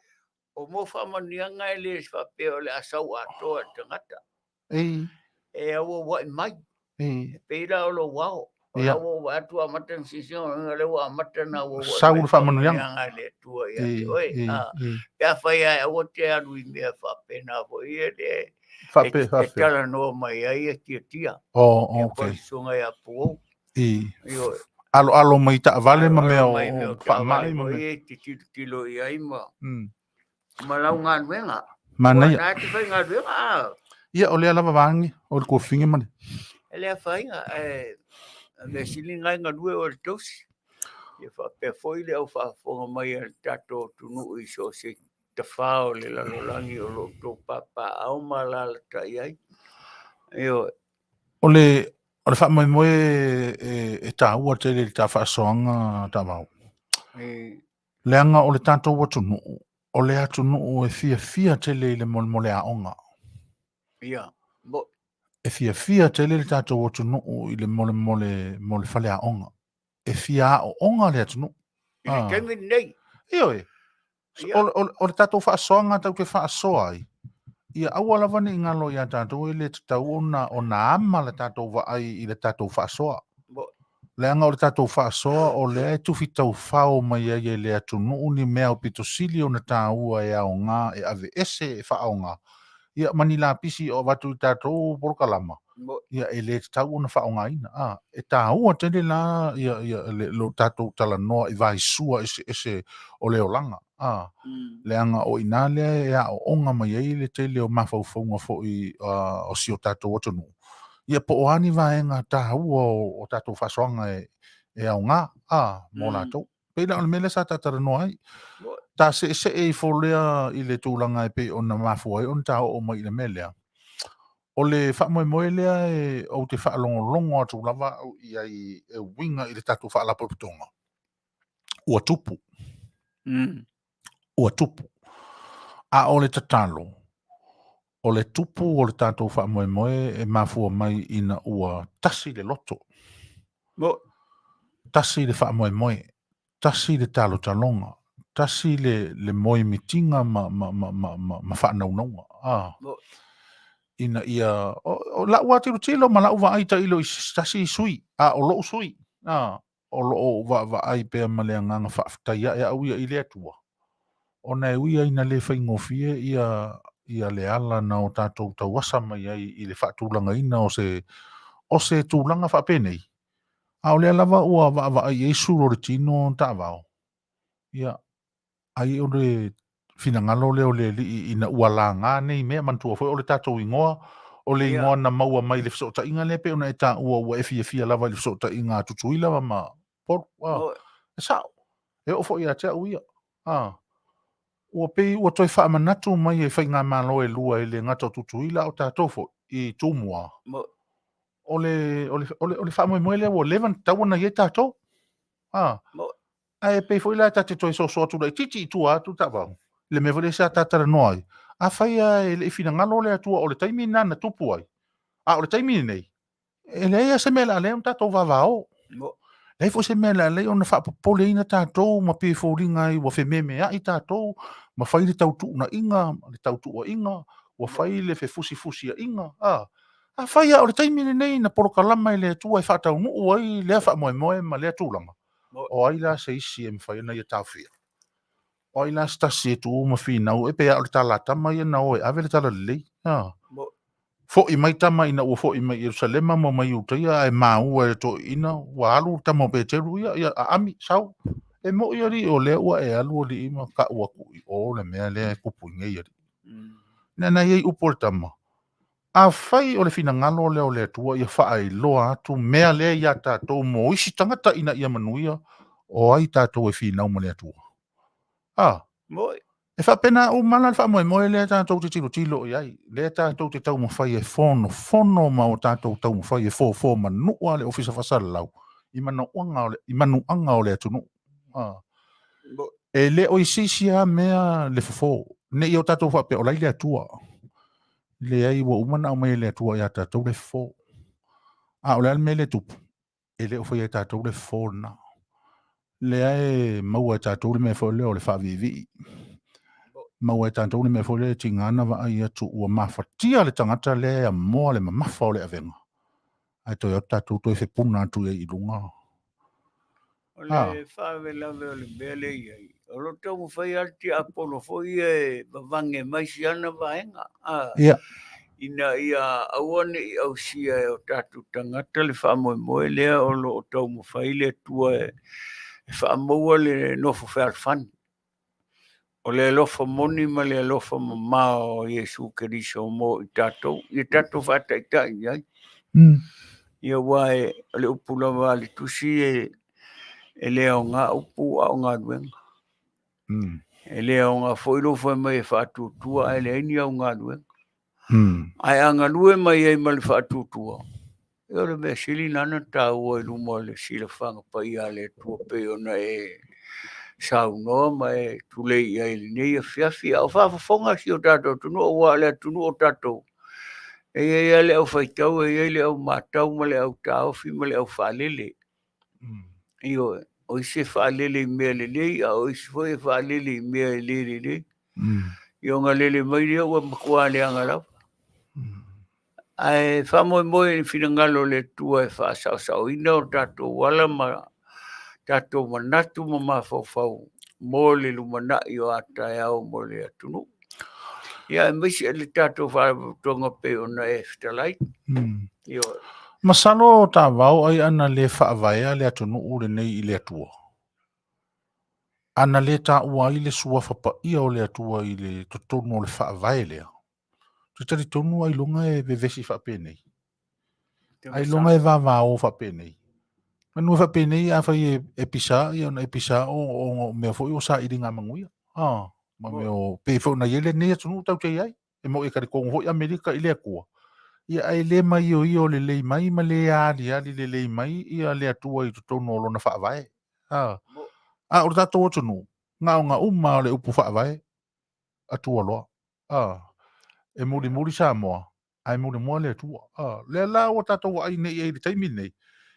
o mo whamanianga e le whapeo le asau atoa te ngata. E awa wai mai. Peira o lo wao. O awa watu a matan sisio nga le wa matan na wa Saul whamanianga le tua ia te oe. Pea whaia e awa te aru i mea whapena po ia le e tala noa mai ai e tia. Ok. E parisunga ia po. Alo mai ta vale ma mea o whamai ma mea. E te tilo i aima. Malau ngā nuenga. Manuia. Nā te whai ngā nuenga. Ia, o lea lava vangi, o le kua whingi mani. E lea whainga, me sili ngai ngā nue o le tausi. Ia whapea whoi lea o whaafonga mai a tato tunu i so se te whao le lalolangi o lo tō papa au malala tai ai. O le whaamai moe e tā ua te le tā whaasoanga tā wau. Leanga o le tātou wa tunu. O le atu nuu e fia te le mole a onga. Ia. E fia te le tātou o tunu i le mole whale a onga. E fia o onga le atu nuu. I le temi nei. Ia e. O le tātou whaasoanga tau ke whaasoa ai. Ia aua lavani i ngalo i a tātou i le tātou o na ama le tātou wa ai i le tātou whaasoa. Leanga o le tātou whaasoa o le e tuwhi tau whao mai ai e le atu nuu ni mea o pito sili o na tāua e ao ngā e ave ese e whaao ngā. Ia mani la pisi o watu i tātou porokalama. Ia e le tau o na whao ngā ina. E tāua tene la ia lo tātou tala noa i vai sua ese o leo langa. Leanga o ina lea e ao onga mai ai le te leo mawhauwhaunga fo i o si o tātou o tonu. Ia po oani vaenga tāua o tātou whasoanga e au ngā, mō lātou. Pēna o le mele sa tātara noa ai. Tā se e i fōlea i le tūlanga e pe o na mafua e on tā o mai le melea. O le whaamoe lea o te whaalongolongo atu lava i ai e winga i le tātou whaalapaputonga. Ua tupu. Ua tupu. A o le tatalo. O le tupu o le tātou whaamoe e mafua mai ina ua tasi le loto. Tasi le whaamoe. Tasi le talo talonga. Tasi le moe mitinga ma whaanaunonga. Ina ia, o lau atiru tilo ma lau wa aita ilo i tasi i sui. O loo sui. O loo wa ai pea ma lea nganga whaaftaia e au ia i lea tua. O nei uia ina le whaingofie ia le ala na o tātou tauasa mai ai i le whaatūlanga ina o se tūlanga whaapenei. A o le lava ua wa ai e suro le tino Taavao. Ia, ai o le finangalo leo le li ina ua la ngā nei mea mantua foi o le tātou ingoa, o le ingoa na maua mai le fisota inga le pe ona e tā ua e fia lava le fisota inga tutui lava ma por. E sao, e o foi a tea uia. Ua pei ua toi whaamanatu mai e whainga malo e lua e le ngata tutuila o tātou fo i tūmua. O le whaamoe moele o levan tawana i e tātou. E pei fo ila tate toi so atu lai titi i tua atu tāwau. Le me vole sa tātara noai. A whaia e le whina ngalo le atua o le taimi nana tupu ai. O le taimi nei. E le ea se mela le tātou Faava-O. Lei fo se mela le ona whaapapole ina tātou ma pe fōringa i wa whememe a i tātou ma whaile tautu na inga, le tautu o inga, wa whaile fe fusi a inga. A whaia o le taimine nei na porokalama i le atua i whaatau nuu ai lea whaamoe ma lea tūlanga. O ai la se isi e mwhaina i a tāwhia. O ai la stasi e tū ma whinau e pea o le tala tama i na oe ave le tala lei. Fo i mai tama ina ua fo i mai Jerusalema mo mai utaia e maua e to ina wa alu tama pe teru ia a ami sau e mo ia ri o le ua e alu li ima ka ua ku o le mea le kupu ngei ri na ye upol tama a fai o le fina ngalo le o le tua ia fai loa atu mea le ia tātou mo isi tangata ina ia manuia o ai tātou e fina o le atua Moi. e fa pena o mana fa mo le tātou te tilo iai le tātou te tau mo fai e fono ma o tātou tau mo fai e fo manua le ofisa fasala lau i manu anga o le atunu e le o isisia mea le fofo ne i o tātou fa pe o lai le atua le ai wo umana o mai le atua ia tātou le fo o le mele tupu e le o fai tātou le fo na le ai maua tātou le me fo le o le fa vivi maua tātou le me fo le tingana wa ai atu ua mafatia le tangata le a moa le mamafa o le avenga ai toi o tātou toi fe puna atu i lunga O le whawe lawe o le mele iai. O lo tau mo whai alti apolo foi e bavange maisi ana vaenga. ia Ina ia awane i au sia e o tātou tangata le whamoe lea o lo o tau mo whai le tua e whamoa le nofo whaalfani. O le alofa moni ma le alofa mamā o Iesu Keriso mo i tātou. I tātou whātaitai iai. Ia wae le upula wale tusi e lea o ngā upu a o ngā duenga. E lea o ngā whoirofa mai e whaatutua e le ini au ngā duenga. Ai anga lue mai e mali whaatutua. E ore mea sili nana tā ua i luma le sila whanga pai a le tua pe ona e sau noa ma e tulei i aile nei a fiafi. Au whaafafonga si o tātou tunu o wa le tunu o tātou. E ia le au whaitau e le au mātau ma le au tāofi ma le au whaalele. Io o se whaalele I mea le lei, a o se foi whaalele I mea le lei. Io ngā lele mai rea ua makua le angarau. Ai whamoe moe ni whingalo le tua e whaasau ina o tātou wala ma tātou manatu ma mawhau mo le lumana I o atai au mo le atunu. Ia e misi le tātou whatonga pe ona e Fetalaiga. Io masalo o Taavao ai ana le whaavaea le atunu ure nei I le atua. Ana le tā ua I le sua whapaia o le atua I le totonu o le whaavae lea. Tutari tonu ai lunga e vevesi whapenei. Ai lunga e vavao whapenei. Manu whapenei a whai e pisa, I ona e pisa o mea fo I o sa iri ngā manguia. Ma mea o pefo na yele nei atunu tau te iai. E mo e kari kongo hoi Amerika I le akua. Ia ai le mai o le lei mai ma le ali le lei mai ia le atua I totonu o lona whaavae. O tato o tunu. Ngā uma o le upu whaavae. Atua loa. E muri Samoa. Ai muri le atua. Le la o tato ai nei e le taimi nei.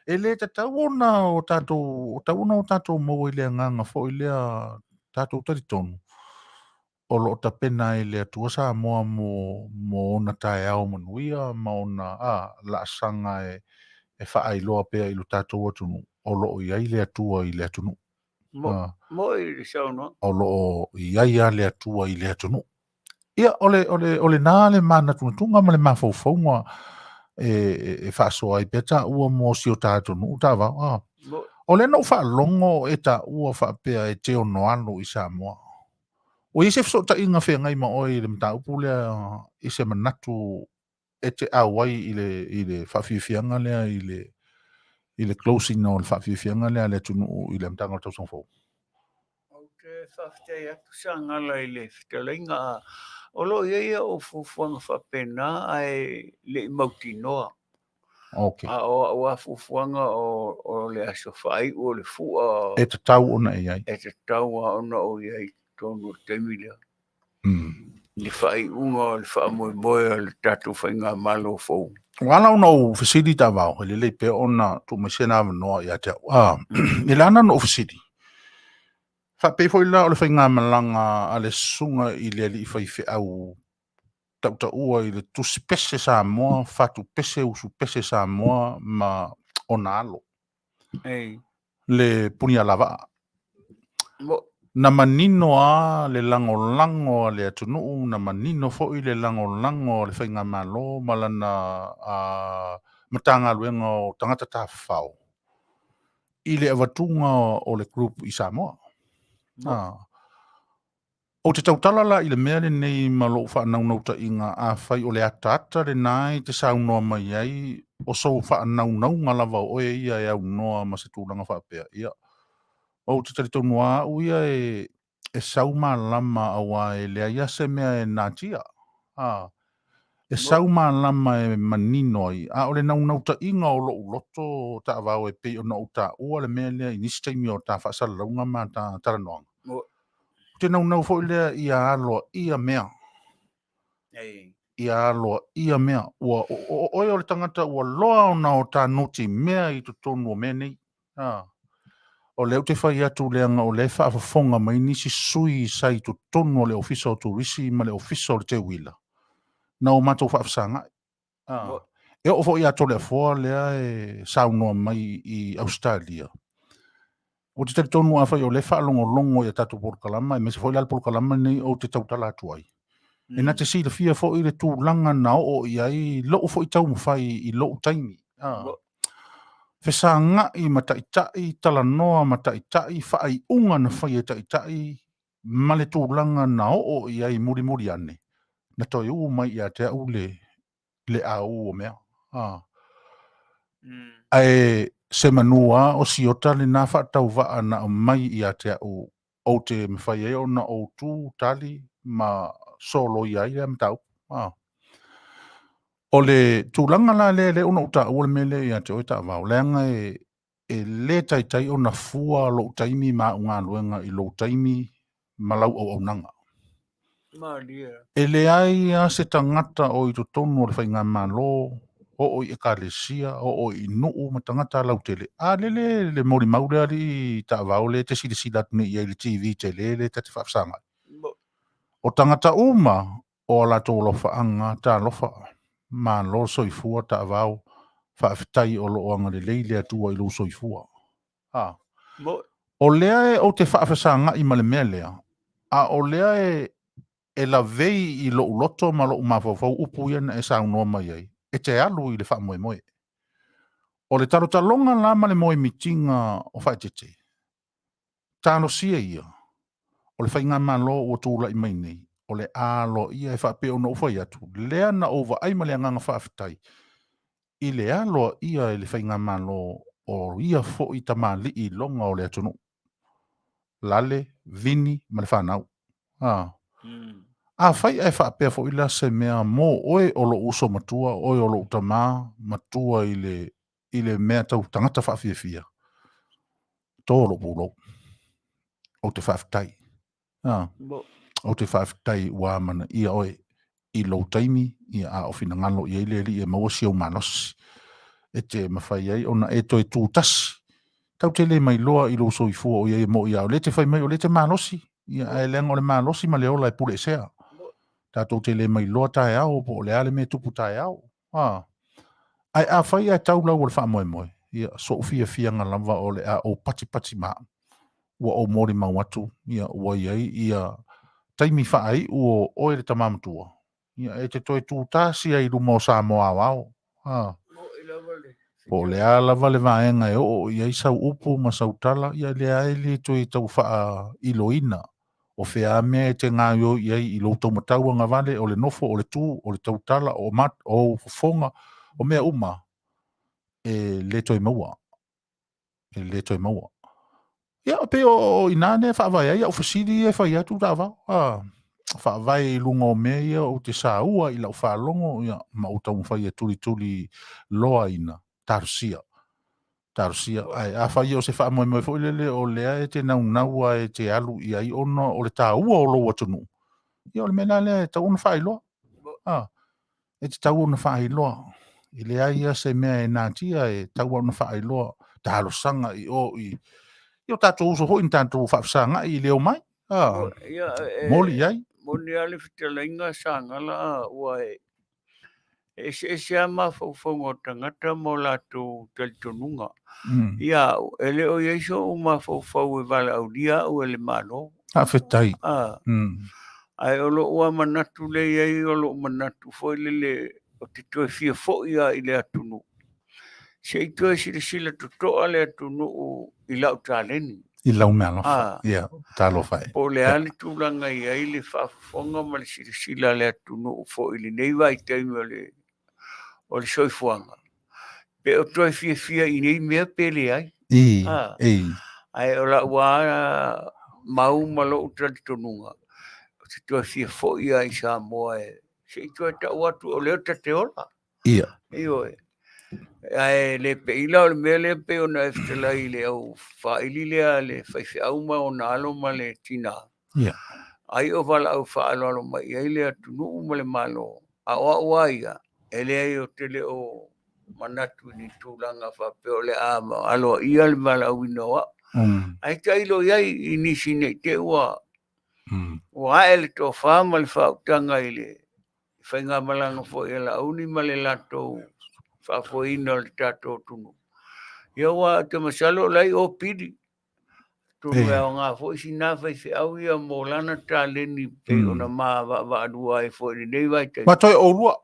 E le tatau ona o tato mo I le nganga fo I lea tato taritonu. O lo ta pena I le atua Samoa mo ona tae au Manuia ma ona la sanga e whaailoa pea I lo tato o tunu. O lo I ai le atua I le atunu. Mo I sau no. O lo I ai le atua I le atunu. Ia ole nā le mana tunga ma le mawhauwhaunga e whaasoa I peta ua mo si o tātunu Taavao. Ole no whaalongo e ta ua whaapea e te ono anu I Samoa. O I se fsota inga whenga I ma oi le mta upu lea I se manatu e te awai I le whawhiwhianga lea I le closing o le whawhiwhianga lea le tunu I le mtanga o tausangfau. O te whawhitai atu Sagala I le Fetalaiga. O lo ia o fufuanga whapena ai le mautinoa. Okay. O a fufuanga o le aso whai o le fua. E te tau ona e ai. E te tau ona o iai tonu temilea. Le whai unga o le whaamoe le tatu whainga malo fau. Wala ona o fasidi Taavao. Ele le pe ona tu masena noa I ate. Ele ana no fasidi. Whape foi la o le whainga malanga a le sunga I le li whaiwhi au tau ua I le tusi pese Samoa, whatu pese usu pese Samoa ma ona alo. Le punia lava. Na manino a le lango a le atunu, na manino fo I le lango le whainga malo malana a matanga luenga o tangata ta whao. I le avatunga o le group I Samoa. O te tautala la i le mea le nei ma lo whaanau ta inga a whai o le atata le nai te saunoa mai ai o so whaanau ngā lava o e ia e au noa ma se tūranga whaapea ia. O te tari tonu a uia e sauma lama awa e lea ia se mea e nātia. E sauma lama e manino ai. A o le nau ta inga o lo uloto ta avao e pei o nau ta ua le mea lea inisi taimi o ta whaasala launga ma ta taranoanga. Te nau fo lea ia aloa ia mea. Ia aloa ia mea. Oi o le tangata ua loa o na o ta noti mea i tu tonu o mea nei. O leo te whai atu leanga o le whaafafonga mai nisi sui sai tu tonu o le ofisa o turisi ma le ofisa o le te wila. Na o matou whaafasanga. E o fo i ato lea fōa lea e saunoa mai i Australia. O te tari tonu a whai o le whaalongo i a tatu porkalama e mese fo i lal porkalama nei o te tautala atu ai. E na te sila fia fo i le tūlanga na o i ai loo fo i tau mwhai i loo taimi. Fesa nga i mataitai, tala noa mataitai, whaai unga na whai e taitai, ma le tūlanga na o i ai muri ane. Na toi u mai i a te au le au o mea. Ai se manua o siota le na whaatau waa na o mai i a te au o te mwhai e o na o tū tali ma solo i ai am tau. O le tūlanga la le una uta ua le mele i a te oita avao. Leanga e le taitai o na fua lo taimi ma unga luenga i lo taimi malau au nanga. E le ai a se tangata o i to tonu o le whainga malo, o i ekalesia, o i nuu ma tangata lau tele. A le mori maure ali ta avao le te sila tune i le TV te le te whaafsanga. O tangata uma o la tō lofa anga ta lofa. Ma lo soifua ta avao whaafetai o lo anga le leile atua i lo soifua. O lea e o te whaafesanga i male mea lea. A o lea e la vei i lo uloto ma lo umafofau upu ia na e saunoa mai ai. E te alu i le wha moe. O le tarotalonga la ma le moe mitinga o Faaeteete. Tano sia ia. O le whainga malo o tūla i mai nei. O le alo ia e whaapeo no uwhai atu. Lea na ova ai ma le anganga whaafetai. I le alo ia e le whainga malo o ia fo i tamali i longa o le atunu. Lale, vini, ma le whanau. A whai e whaapea fo i la se mea mō oe o lo uso matua, oe o lo utama matua i le mea tau tangata whaafia. Tō lo pūlo. O te whaafetai. O te whaafetai wā mana ia oe i lo taimi i a ofina ngalo i eile li e mawasi au manosi. E te mawhai ai ona e toi tūtasi. Tau te le mai loa i lo soifua o iei mo i au. Le te whai mai o le te manosi. Ia e lengo le manosi ma le ola e pule sea. Tātou te le mai loa tae au po le ale me tupu tae au. Ai a whai ai tau lau o le wha moe. Ia so fia ngā lava o le a o pati maa. Ua o mori mau atu. Ia ua iei ia taimi whaai ua oe le tamamatua. Ia e te toi tūtasi ai rumo o Samoa wao. Po le a lava le vaenga e o iei sau upu ma sau tala. Ia le a ele toi tau wha iloina. O whea mea te ngā yo iei i lo tau mataua ngā vale o le nofo, o le tū, o le tautala, o mat, o fofonga, o mea uma. E le toi maua. Ia pe o inane whaavai ai, o fasiri e whai atu tawa. Whaavai i lunga o mea ia o te sāua i lau whaalongo, ia mautau whai e tuli loa ina, tarusia. Ai a whai o se wha moe fōilele o lea e te naua e te alu i ai ono o le tāua o lo watunu. Ia o le mena lea e tau ona whailoa. E te tau ona whailoa. I lea ia se mea e nātia e tau ona whailoa. Tālo sanga i o i. Ia o tātou uso hoi tātou whaafsanga i leo mai. Moli ai. Moni ale Fetalaiga Sagala ua e se ama whauwhaunga o tangata mo lātou talitonunga. Ia, ele o ieiso uma whauwhau e wale au dia o ele malo. A whetai. Ai olo ua manatu le iei olo manatu foilele o te toe fia foia i le atunu. Se i toe sila totoa le atunu i lau tāleni. I lau mea lofa. Ah. Ia, talo fai. Po le ali tūlanga i ai le whaafonga ma le sila le atunu o fo ili nei wai teimi o le soifuanga. Pe o toi fia i nei mea pele ai. Ai o la ua mau malo utrati tonunga. O te toi fo i ai Samoa e. Se i toi ta watu o leo te ola. Ia. Iyo e. Ai le pe ila o le mea le pe o na Fetalaiga le au whaili lea le whaifi au ma o na alo ma le tina. Ia. Ai o wala au whaaloalo mai ai le atunu ma le malo. Aoauli ele ai o tele o manatu ni tūlanga whapeo le ama. Alo ia le mala au inoa. Ai te ailo iai i nisi nei te ua. Ua ae le tō whaama le whautanga i le whainga malanga fo i la auni ma le lato whaafoina le tato tunu. Ia ua te masalo lai o pidi. Tunu e o ngā fo isi nā whai se au ia mō lana tā leni pe o na mā wa adua e fo i nei vai te. Ma toi o lua,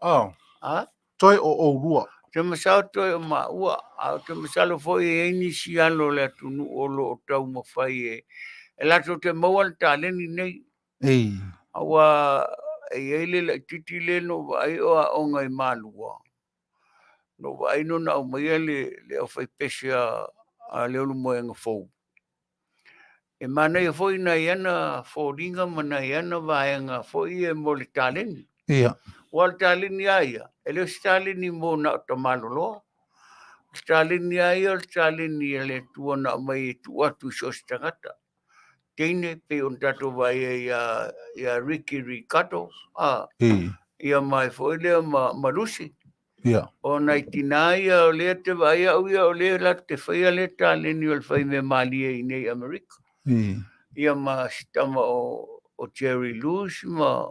toi o lua. Te masalo toi o mā ua, te masalo fo i eini si alo le atunu o lo o tau ma whai e. E lato te maua le tā leni nei. Awa e eile le titi le no vai o a onga i mālua. No vai no na o maia le o whai pese a le olu moe nga fōu. E mana i fo ina iana fōringa mana iana vaenga fo i e mo le tāleni. Ia. Wa le tāleni aia. E le tāleni mo na o ta maloloa. Le tāleni aia le tāleni e le tua na mai e tua tu sos tangata. Teine pe on tato vai e ia Ricky Ricardo. Ia mai fo i lea marusi. Ia. O nai tina ia o lea te vai au ia o lea la te whaia le tāleni o le whai me Mali e nei Amerika. Ia ma stama o Jerry Lewis ma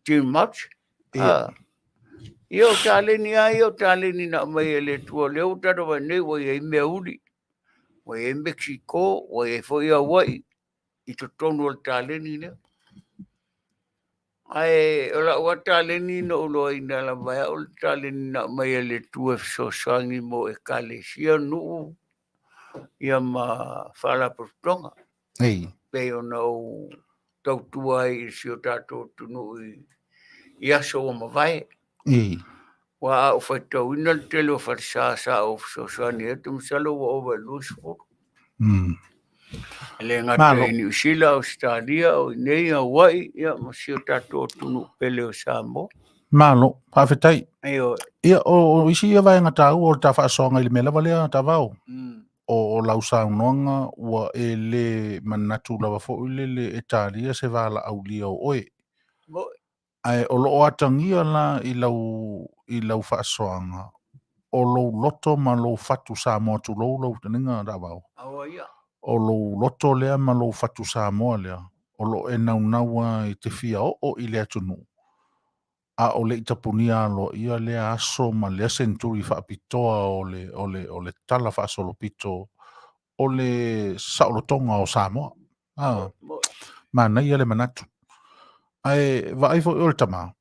Jim Much. Ia o tāleni ai o tāleni na mai e le tua leo tato vai nei wai e mea uri. Wai e Mexico, wai e fo ia wai. I to tonu o tāleni lea. Ai o la ua tāleni no uloa ina la vai o tāleni na mai e le tua so sangi mo e kale sia nuu. Ia ma whala portonga. Pe o nau tautua i si o tātou tunu i aso o mawai. Wa o whaitau ina le tele o wharisasa o fsosani e te msalo wa owa lusfo. Le ngata i New Sila o Stadia o nei a wai ia ma si o tātou tunu pele o Samoa. Malo, Faafetai. Ia o isi ia vai ngata o ta whaasonga i le mela walea ta vau. O lausa nonga ua e le manatu lawa fo le Italia se vala Aouli o oe. Ai o lo atangia la i lau whaasoanga. O lo loto ma lo fatu Samoa tu lo taninga da vau. O lo loto lea ma lo fatu Samoa lea. O lo e naua i te fia o i lea tunu. A o le itapunia lo ia lea aso ma lea senturi whaapitoa o le tala whaasolo pito o le saolotonga o Samoa. Mana ia le manatu. Ai vaifo o le tama.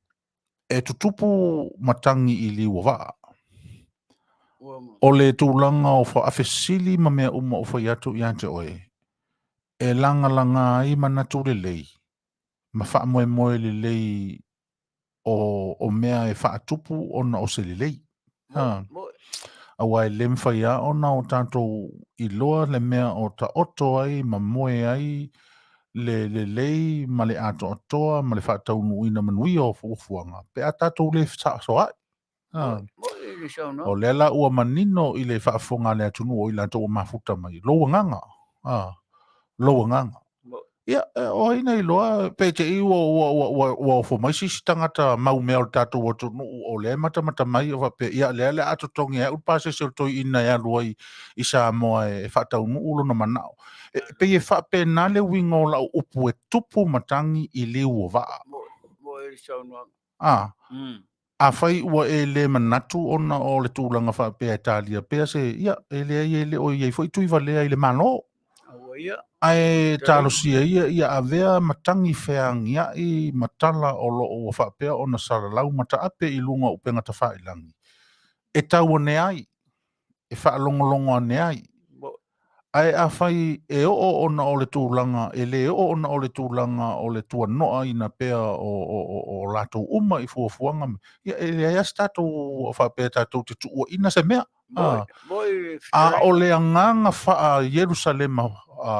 E tutupu matangi i liwa waa. O le tūlanga o whaafesili ma mea uma o whaiatu i ante oe. E langa i manatu le lei. Ma wha moe le lei o mea e whaatupu ona o se le lei. Awa e lemwhaia ona o tātou i loa le mea o ta oto ai ma moe ai le lei ma le ato atoa ma le whaataunu ina Manuia o fuafuanga. Pe a tātou le whaatoa ai. O le ala ua manino i le whaafonga le atunu o i la tō mafuta mai. Loa nganga. Loa nganga. Ia, o ina i loa, pe te i ua fo mai si tangata mau mea o tātou atunu o le mata mai o pe ia le ato tongi e upase se o toi ina e alua i Samoa e whaataunu ulo na manao. Pe e whape na le wingo la upu e tupu matangi i liu o waa. A whai ua e le manatu ona o le tūlanga whape a Italia. Pea se, ia, e le o iei fwoi tui valea i le malo. Ai talo sia ia avea matangi wheangia i matala o lo o whapea o na saralau mata ape i lunga upenga ta whailangi. E tau o ne ai. E whaalongolongo a ne ai. Ai a whai e ona o le tūlanga, e le ona o le tūlanga o le tua noa ina pea o latou uma I fuafuanga. Ia e le ai statou o whapea tatou te tua ina se mea. Moi A o le anganga wha Jerusalema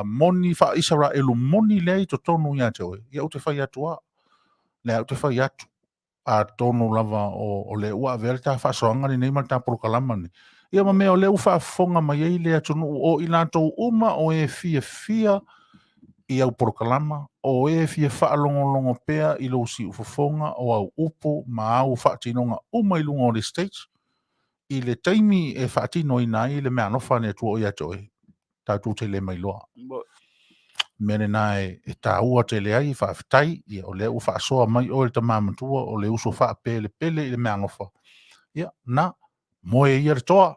moni wha Israelu moni lei to tonu ia te oe. Ia o te whai atua. Le au te whai atu. A tonu lava o le ua vele ta wha soanga ni neima ta prokalama ni. Ia ma mea o le uwha fonga mai ei le atunu o I lātou uma o e fia I au prokalama o e fia wha longo pea I lo si ufafonga o au upo ma au wha tinonga uma I lunga o le States. I le taimi e wha tino I nai le mea nofa ne tua o ia toe. Tātou te le mai loa. Mene nai e tā ua te le ai wha fitai ia o le u wha soa mai o le tamamatua o le uso wha pele I le mea nofa. Ia, na, moe ia toa.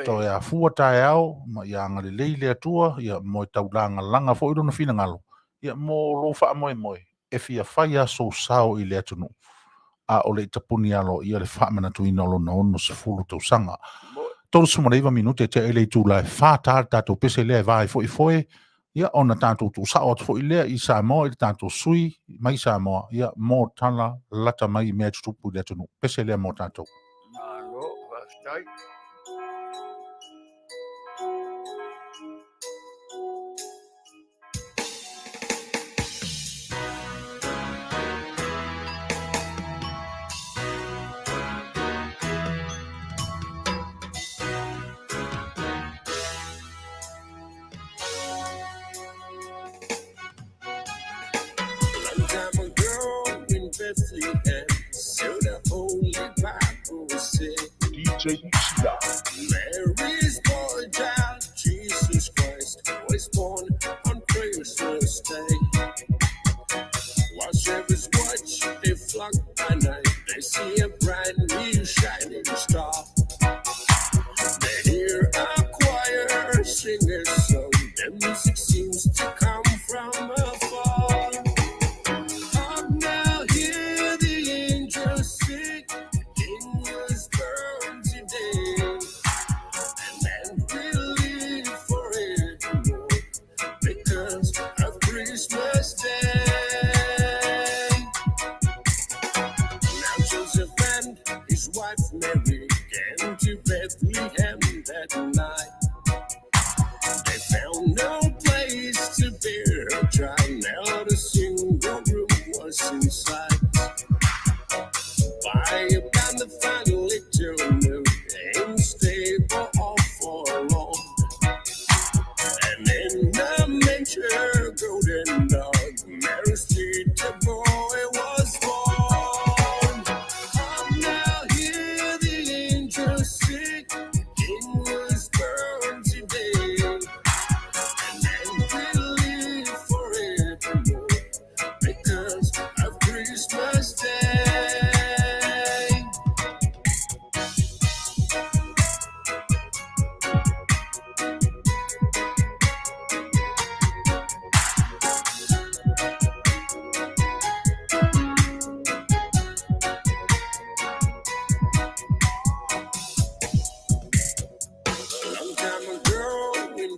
To ia fua tae au, ma ia ngale leile atua, ia moe taulanga langa fo iro na fina ngalo. Ia mo lo wha moe. E fia whaia so sao I le atunu. A o le tapuni alo, ia le wha mana tuina olo na ono se fulu tau sanga. Tolu sumareiva minute te ele tu la wha tātou pese lea vai foi. Ia ona tātou tu sao atu foi lea I Samoa, I tātou sui, mai Samoa. Ia mō tala lata mai mea tutupu le atunu. Pese lea mō tātou. Malo, vastai. Bethlehem, so the Holy Bible said, DJ Sila. Mary's boy child, Jesus Christ, was born on Christmas Day. While shepherds watch, they flock by night, they see a bright new shining star. They hear a choir sing a song, the music seems to come from afar. Mary came to Bethlehem that night. They found no place to bear her child. Not a single room was in sight. By about the final Leitio and stable all for long. And in the manger, golden dog, Mary's little boy was born.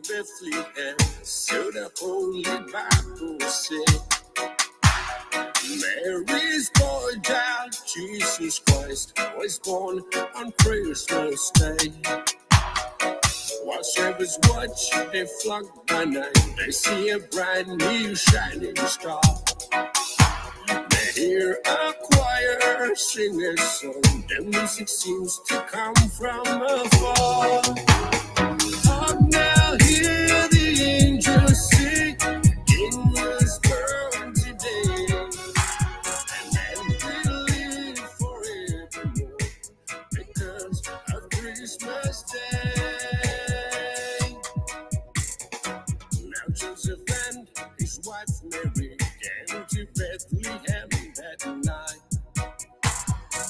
Bethlehem, so the Holy Bible said, Mary's boy child, Jesus Christ, was born on Christmas Day. While shepherds watch, they flock by night, they see a bright new shining star. They hear a choir sing a song, the music seems to come from afar. Now hear the angels sing, King was born today, and then we'll live forevermore because of Christmas Day. Now Joseph and his wife Mary came to Bethlehem that night.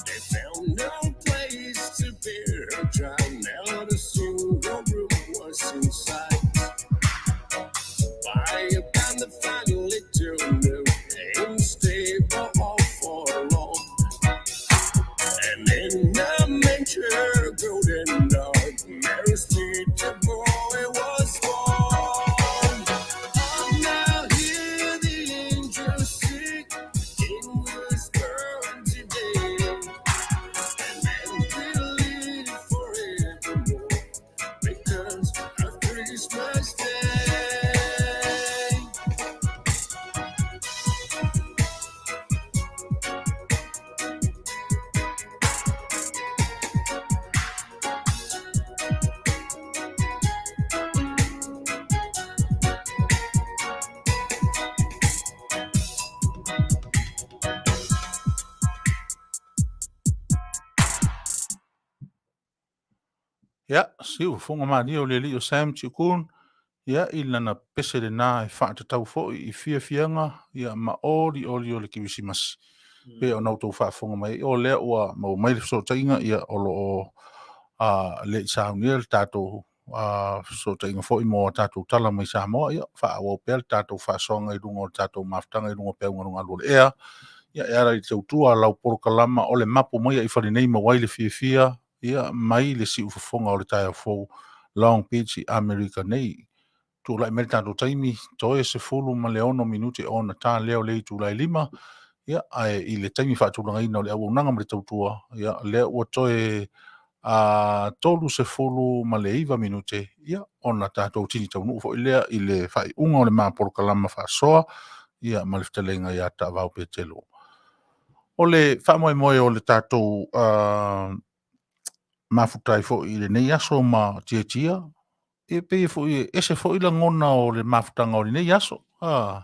They found no place to bear her child, not a single room was inside. By about the final Leitio and stable all for long. And in the manger, golden dog, Mary's little boy was born. Ja, siu funga mali o le li o Sam Chikun. Ia ila na pese le nā e whaatatau fo I fianga ia ma ori o le kiwisimas. Pe o nau tau whaafunga mai o lea ua mau mai le so tainga ia o lo o le saunia le tātou so tainga fo I mo tātou tala mai Samoa ia whaawau pēr tātou whaasonga I runga o tātou maftanga I runga pēunga runga lua le ea. Ia era I tautua lau porokalama o le mapu mai I wharinei mawai le fia ia mai le si ufafonga o le tai au fo Long Beach I America nei. Tu lai meri tātou taimi, toe se fulu ma leono minute o na tā leo lei tu lai lima, ia, I le taimi whaatulanga ina o le au unanga ma le tautua, ia, lea ua toe tolu se fulu ma le iwa minute, ia, o na tātou tini tau nuu fo ilea, I le whai unga o le maa porokalama whaasoa, ia, ma le Fetalaiga ia Taavaomaalii Petelo. O le whamoe moe o le tātou mafutai fo I le nei aso ma tia, e pe fo ese fo ila ngona o le mafutanga o nei aso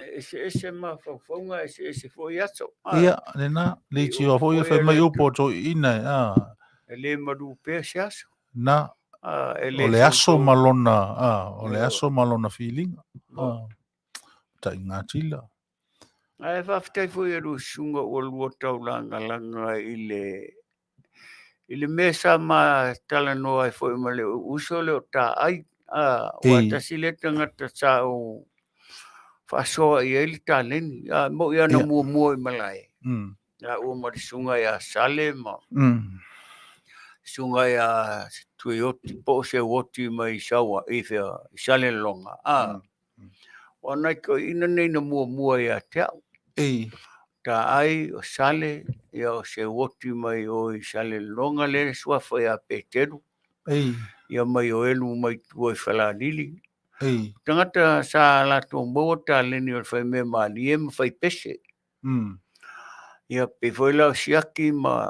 ese mafafonga ese fo yaso ia nena Leitio fo ia fa mai upo to ina le madu pe aso na o le aso malona o le aso malona feeling ta ingatila ai fa ftai fo ia sunga o lo taulanga langa ile mesa ma tala no ai fo male uso le ta ai wa ta sileta ngata sa o fa so I ele talen mo ia na mo malai ya o ma sunga ya sale ma sunga ya tuioti po se woti mai sawa ife sale longa o na ko ina nei na mo ya ta ta ai o sale ia o se woti mai o sale longa le sua foi a Petelo ia mai o elu mai tu Falalili tangata sa la to mo ta le ni o fai me mali e fai pese ia pe foi la siaki ma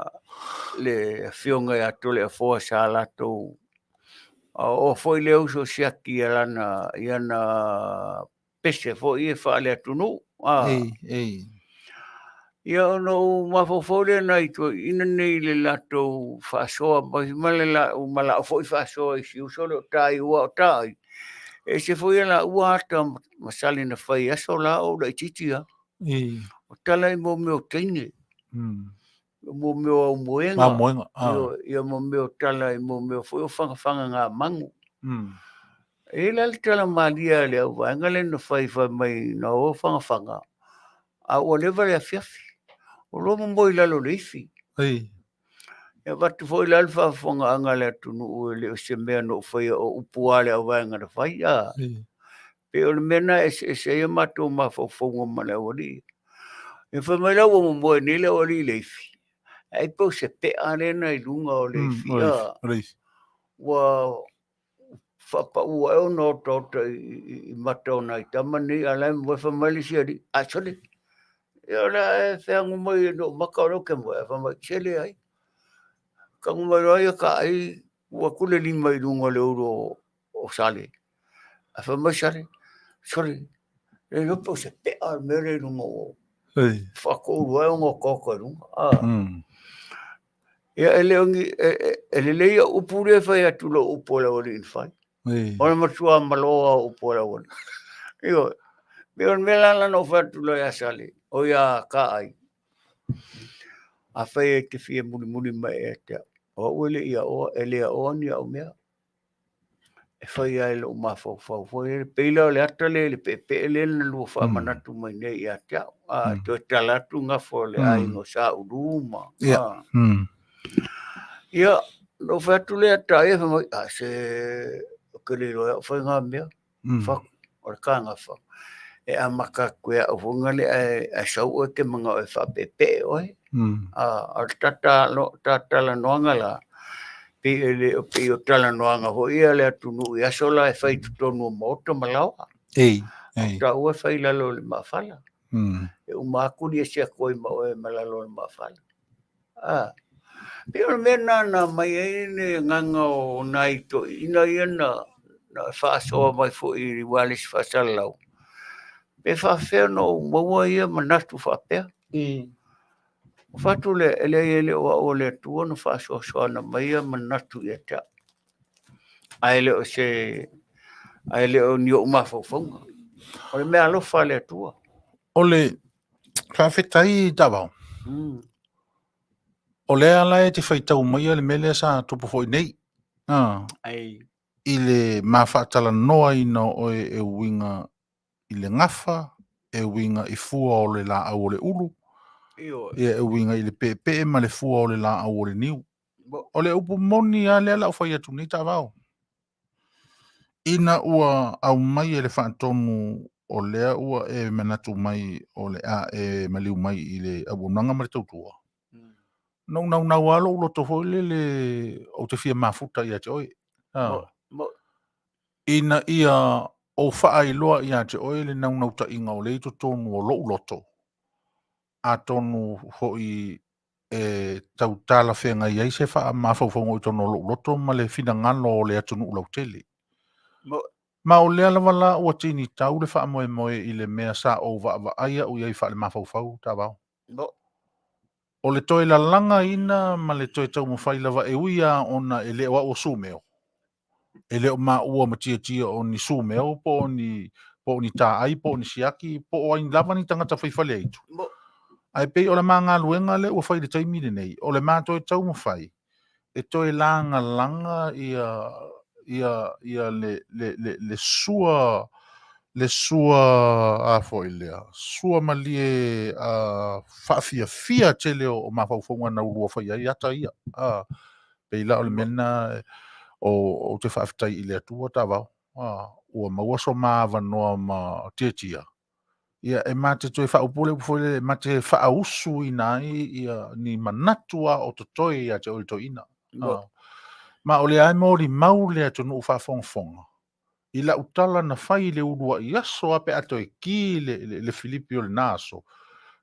le fionga ya tole a fo sa la to o foi le uso siaki ala na ia na pese foi e fa le tunu ia no mafofole na ito ina nei le lato fasoa male la mala foi fasoa si usolo tai wa tai e se foi la uata masali na fai aso la o da titia o tala mo meu tine mo meu moenga ia mo meu tala mo meu foi o fanga nga mangu e la tala malia le wa ngale no fai mai no fanga a o le vale fiafi o lo mo ila lo leifi e vatu foi la alfa fonga anga le tunu le se me no foi o upuale o vanga da fai pe o mena e mato ma fonga ma le ori e foi mai la o mo ni le ori leifi ai po se pe arena I lunga o leifi wa fa o no tota I mato na tamani ala mo fa mali si ari a sole ia la e whengu mai no makaro ke mo e whamai chele ai. Ka ngumai rai ka ai ua kule lima I runga le uro o sale. A whamai sale, sorry, le lupo se pea mere runga o whakouru ai o ngā koko runga. Ia e leongi, e le leia upure whai atu lo upo la wari in whai. Ona matua maloa upo la wari. Io, me on melala no whatu lo ia sale. O ia ka ai. A Faaeteete fia muni mai e te. O uele ia o, ele a o ni au mea. E whai ai lo mafau. Fai peila o le atale, le pepe ele na lua wha manatu mai nei ia te au. Te talatu ngafo le ai no sa uruma. Ia, no whatu le ata e whamai. Se, kere roa, whai ngā mea. Whaku, o le ka ngawha. E a maka koe a whungale a sau o ke mga o e whapepe oi. A tata noanga la. Pe o tala noanga ho ia le atunu I asola e whai tutonu mo to malawa. Ta ua whai lalo le mawhala. E umakuri e sia koi ma o e malalo le mawhala. Pe o mena na mai eine nganga o naito ina iana na whaasoa mai fo I walis whasalau. Pe whawhea no maua ia manatu whapea. Whatu le ele o le tua no whaasoa na maia manatu ia te. Ai le o se ai le o ni o mafofonga. O le mea alofa le atua. Ole, ka fetai tawao. O le ala e te whaitau mai le mele sa tupu foi nei. Ai. I le mawhaatala noa ina o e winga i le ngafa, e winga i fua o le la au o le ulu. Ia e winga i le pepe ma le fua o le la au o le niu. O le upu moni a le ala o whai atu ni tawao. Ina ua au mai e le whaatonu o lea ua e manatu mai o le a e maliu mai i le abunanga ma le tautua. Nau alo ulo to foi le o te fia mafuta ia te oi. Ina ia o faa iloa ia te oi le nau ta inga o leito tonu o lo uloto. A tonu hoi e tautala whenga iai se faa mawhauwhongo i tonu o lo uloto ma le fina ngano o le atunu ulau tele. Ma o lea lava la ua tini tau le wha moe moe i le mea sa o wa aia u iai wha le mawhauwhau ta wau. O le toi la langa ina ma le toi tau mawhai lava e uia ona e leo o sumeo. E leo ma ua ma tia o ni sumeo po ni ta ai po ni siaki po o ain lava ni tangata whaifale eitu. Ai pei o le maa ngā luenga le ua whai le taimine nei. O le maa toi tau mawhai. E toi langa langa ia le sua a foi lea sua malie a fia tele o mafaufonga na urua fai ai ata ia pe la o le mena o te whaafitai i le atua tawa ua maua so maava noa ma tietia ia e mate toi whaupule foi le mate whausu ina ia ni manatua o totoi ia te olito ina ma o le ai mori mau le atu nu whafonga i la utala na fai le urua i aso ape ato e ki le Filipi o le naso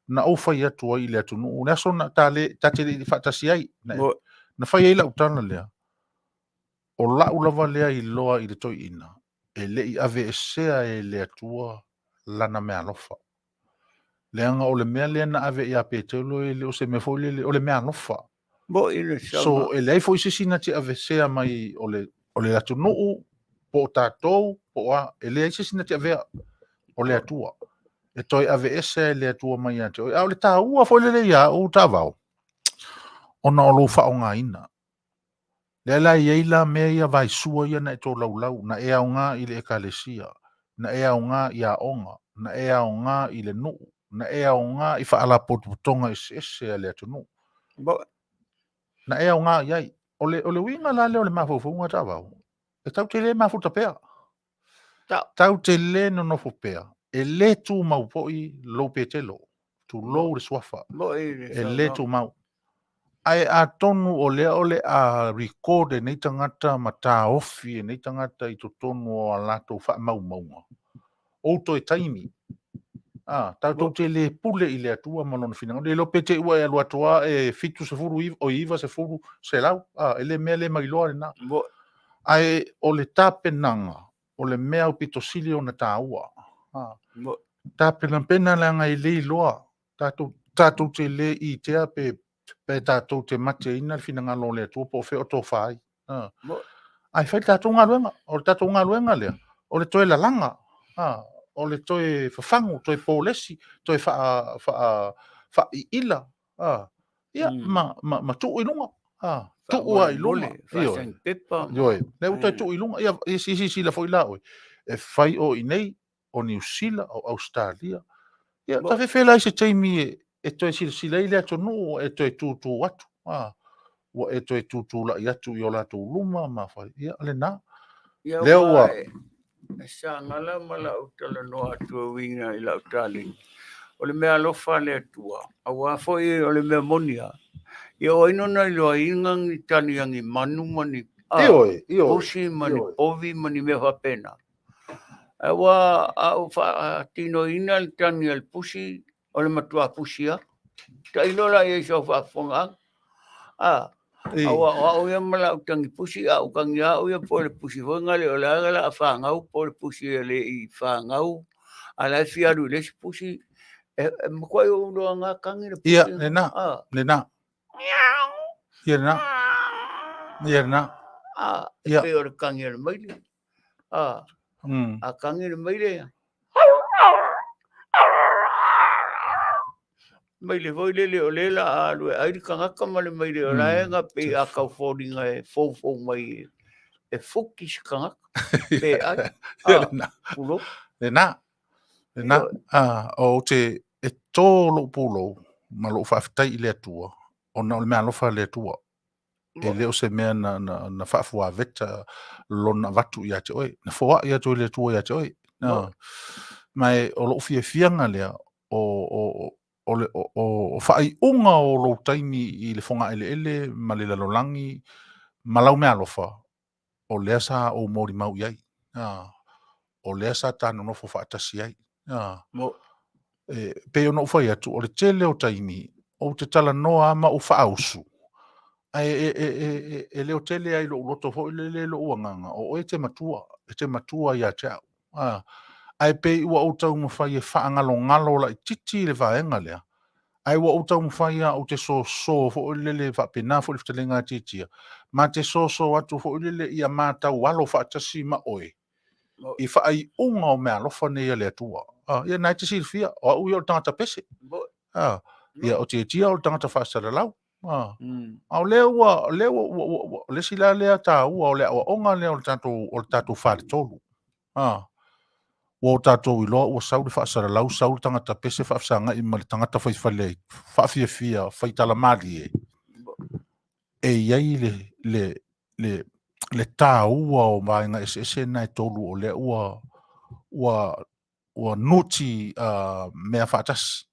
na o fai atu ai le atu nu aso na tale tatele i fatasi ai na fai ai la utala lea o la ulava lea i loa i le toi ina e le i ave esea e le atua lana mea lofa leanga o le mea lea na ave i a Petelo e le o se me foi o le mea lofa so e lei foi sisina ti ave sea mai o le atu nu po tātou, po a, e lea isi sina te avea o le atua. E toi ave ese le atua mai ate. O le tā ua fo le leia o tā vau. Ona o lo wha o ngā ina. Le la i eila mea ia vai sua ia na e tō laulau, na e au ngā i le ekalesia, na e au ngā i a onga, na e au ngā i le nuu, na e au ngā i wha ala potuputonga ese le atu nuu. Na e au ngā i ai. O le winga la le o le mawhauwhaunga tā vau. E tau te le mawhuta pēa. Tau te le no nofo pea. E le tu mau poi lo Petelo. Tu lo le swafa. E le tu mau. Ai a tonu o le a recorde nei tangata ma tā ofi e nei tangata i to tonu o a lato wha mau maunga. O to e taimi. Tau te le pule i le atua malona finanga. Le lo pete ua e alua toa e fitu se furu o iwa se furu se lau. E le mea le mariloa na. Ai o le tapenanga. O le mea o pitosili o na tāua. Tāpena pena langa i le loa. Tātou te le i tea pe tātou te mate ina fina ngā lo le atua po fe o tō whai. Ai whai tātou ngā luenga. O le tātou ngā luenga lea. O le toe la langa. O le toe whawhangu, toe pōlesi, toe wha i ila. Ia, ma tuu i lunga. Tuu a i lunga. Ioi, le utai tuu i lunga. Ia, Sila foi la oi. E whai o i nei, o New Sila, o Australia. Ia, ta whewhela i se teimi e toi Sila i le ato nuu, e toi tūtū atu. Wa e toi tūtū la i atu i o la tū luma, ma whai. Ia, le nā. Leo wa. Sagala mala utala no atua winga i la utali. O le mea lofa le atua. Awa foi o le mea monia. Ia o inona i loa ingang i tani angi Manu mani. Pusi mani ovi mani mea whapena. Awa au wha tino ina i tani al pusi. O le matua pusia. Ta ilola i so whafonga. Awa o ia mala utangi pusi au kangi au ia po le pusi honga le o le agala a whangau po le pusi le i whangau a lai fiaru le si pusi e mkwai o uloa ngā kangi le pusi ia le nā ia le nā e pe o le kangi le maile. A kangi le maile. Maile voi lele o lela a lue airi kangaka ma le maile o laenga pe a kau fōringa e fōu mai e fuki si kangaka. Pe ai. Pulo. Le na. O te e tōlo pulo ma lo whawhitai i le atua. O na o le mea lofa le atua. E leo se mea na whaafua veta lona watu i ate oi. Na whawa i ate oi le atua i ate oi. Mai o lo fianga lea o whaai unga o lo taimi i le whonga ele ma le lalolangi ma lau mea lofa o lea sa o mori mau iai. O lea sa tāna nofo whaatasi ai. Pe ono whai atu o le tele o taimi o te tala noa ma o whaausu. E leo tele ai lo roto fo le lo uanganga o e te matua ia te au. Ai pe ua o tau mawhai e whaangalo la i titi le vaenga lea. Ai ua o tau mawhai o te so fo le whapena fo le ftalenga titia. Ma te so atu fo le ia mātau walo whaatasi ma oe. I whaai unga o mea lofa nei le atua. Ia nai te silfia o ui o tangata pese. Ia o te tia o tangata whaasara lau. Au leo le sila lea tā ua o lea o onga lea o le tātou whare tolu. O tātou i loa ua sauri whaasara lau, sauri tangata pese whaafsanga i ma le tangata whaifalei. Whaafia, Fetalaiga e. E iai le tā ua o maenga ese nai tolu o lea ua nuti mea whaatas.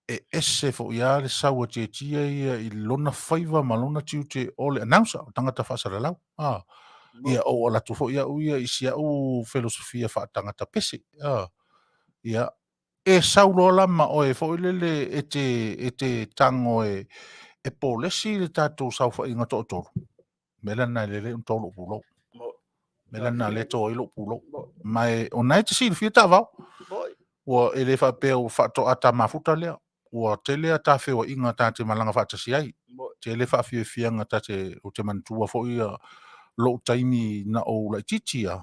E ese fo ia le saua te tia ia i lona whaiva ma lona tiu te o le announcer o tangata whaasara lau. Ia o alatu fo ia uia i sia u filosofia wha tangata pese. Ia e saulo lama o e fo ilele e te tango e polesi le tātou sau wha inga tō tōru. Mela nai lele un tōlo pulo. Mela nai le tō ilo pulo. Mai o nai te siri fia tā vau. Ua ele wha peo wha to ata mafuta lea. Ua te lea tā whewa inga tā te malanga wha tasi ai. Te ele wha fianga tā te o te mantua fo ia lo taimi na o lai titia.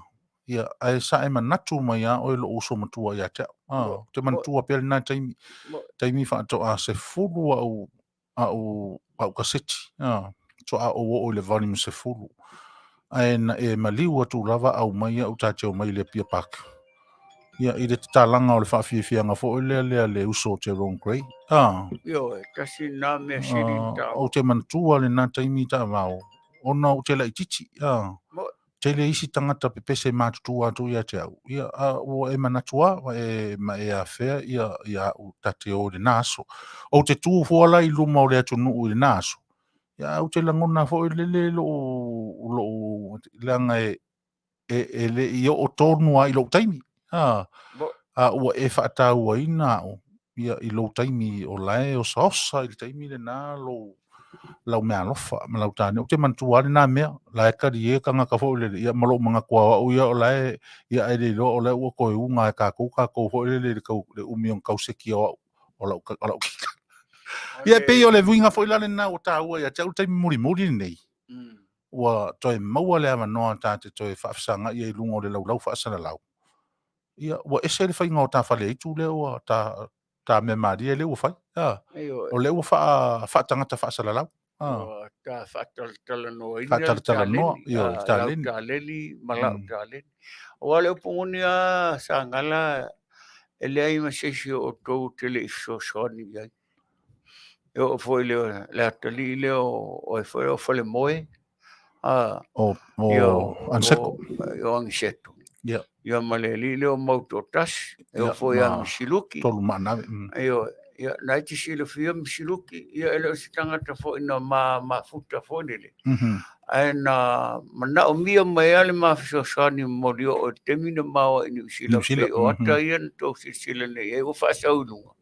Ia ai sa e manatu mai a o lo uso matua ia te. Te mantua pele nai taimi wha to a se fulu au kaseti. So a o le volume se fulu. Ai na e maliu atu lava au mai au tā te o mai le pia pak. Ia i le tālanga o le whaafianga fo le uso te wrong grey. Yo, kasi nā mea siri tau. O te mantua le nā taimi tā vau. Ona o te lai titi. Te le isi tangata pepese mātutu atu ia te au. Ia o e manatua e a whea ia o tate o le nāso. O te tū fuala i luma o le atu nuu i le nāso. Ia o te langona fo i le lo langa e le i o tōnua i lo taimi. Ua e whaatau a ina o. Ia i lo taimi o lae o saosa i le taimi le nā lau mea lofa ma lau tāne. O te mantua le nā mea. Lae kari e kanga ka fo le ia malo mga kua o ia o lae ia e le lo o lae ua koe unga e kākou fo le umi on kauseki o lau kika. Ia pei o le vuinga fo ilale nā o tā ua ia te au taimi muri nei. Ua toi maua le ama noa tāte toi whaafisanga ia i lunga o le lau whaasana lau. Ia ua ese le whainga o tā whale itu le ua tā me maria le ua whai. O le ua whaatangata whaasana lau. Tā whaataltala noa ina Whaatala noa, io, lau tāleni, malau tāleni. O ale upunguni a Sagala e le ai masesi o tau tele i fsosoni ai. E o foi le atali le o e foi o Fale moe. O anseko. O angiseto. Ia. Ia maleli le o mautotas. E o foi angisiluki. Tolu manawe. Ia nai te sila fia misiluki. Ia ele o si tangata fo ina mafuta fo nele. Ai na mana o mia mai ale mafisosani mori o temina mawa ini sila fe o ata ian tau sila nei. E o whaasaununga.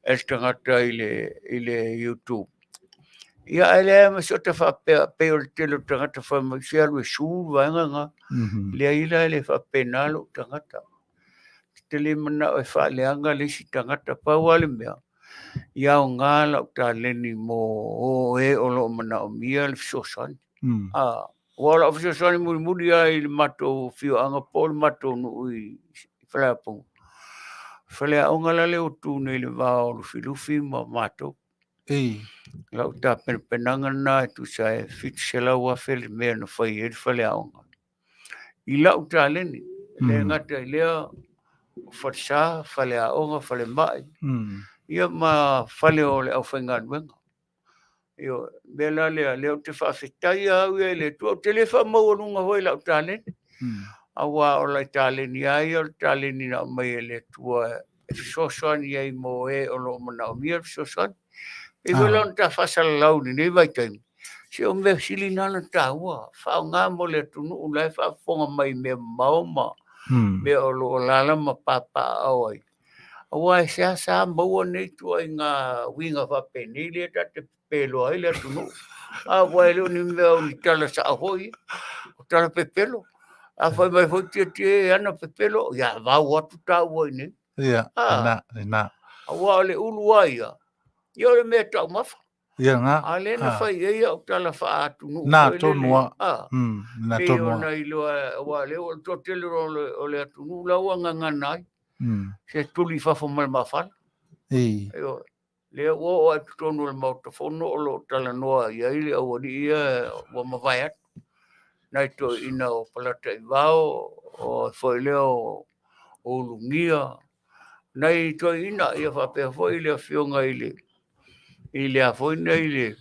E tangata ile YouTube. Ia ele masota whapea o le telo tangata whamasialu e sūru vaenganga. Lea ila ele whapenalo tangata. Te le mana o e whaaleanga le si tangata pauale mea. Ia o ngāla o tā leni mo o e o lo mana o mia le fisosani. Wala ofisa sani muri ai mato fio anga pol mato no i flapo. Fale onga la le tu nei le va o filufi ma mato. La uta penanga na tu sai fit sela wa fel me no fai e fale onga. I la uta leni le ngata le fatsa fale onga fale mai. Ia ma fale o le au fengan wenga. Yo bela le te fa fitai au le tu telefa mo nunga hoi la tale awa o la tale ni ai o tale ni na mai le tu so ni ai mo o lo mana mi so e vela ta fa sal lau ni vai tai se o me silina na ta wa fa nga mo le tu no la fa fonga mai me maoma me o lo la ma papa ai awa sa mo nei tu nga winga fa penile ta te Feiloa'iga tu no. Wale ni me ni tala sa hoi. Tala Petelo. Foi mai foi te ana Petelo. Ya va watu ta wo ni. Ya, na. Wale uluaia. Yo le me ta mafa. Ya nga. Ale na fai ia tala fa tu no. Na to no. Na to no. Na ilo wale o to tele o le tu no la wanga nganai. Se tuli fa fo mal mafal. Yo le o tonu le mautofono o lo tala noa ia ile o ia o mavaiat nai to ina o palata i vao o foi leo o lungia nai to ina ia fa foi le fionga ile a foi nei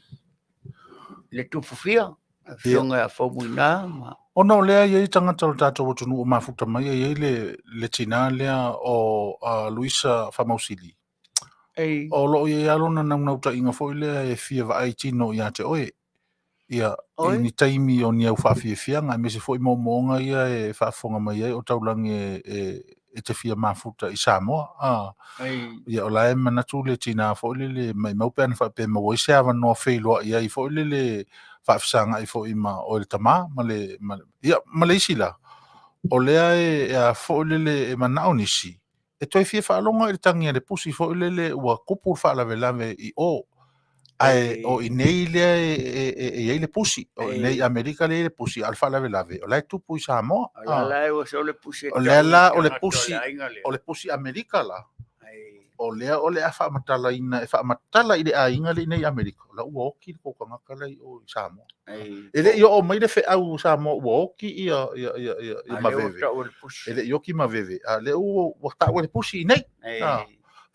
le tufufia fionga a fomuina ma ono lea ia tanga talo tato o tunu o mafuta mai ia le tina lea o Luisa Famausili o lo ia alona na uta inga foi le fia va ai tino ia te oe ia ni taimi o ni au fafia nga me se foi momonga ia e fafonga mai o taulangi e te fia mafuta i Samoa ia o la mana tu le tina foi le mai mau pe fa pe mo se ava no Feiloa'iga i foi le fafsanga i foi ma o le tama ma le Sila o lea e foi le mana onisi e toi fia fa longa i tangi le pusi foi le ua kupu fa la velave i o o inei le pusi o nei Amerika le pusi alfa la velave o lai tupu i Samoa o le pusi o le pusi Amerika la o le fa matala i le ainga le nei Amerika la ua oki ko ka makala i o Samoa ele yo o mai le fe au Samoa ua oki i maveve ele yo ki maveve le u ta o le pusi nei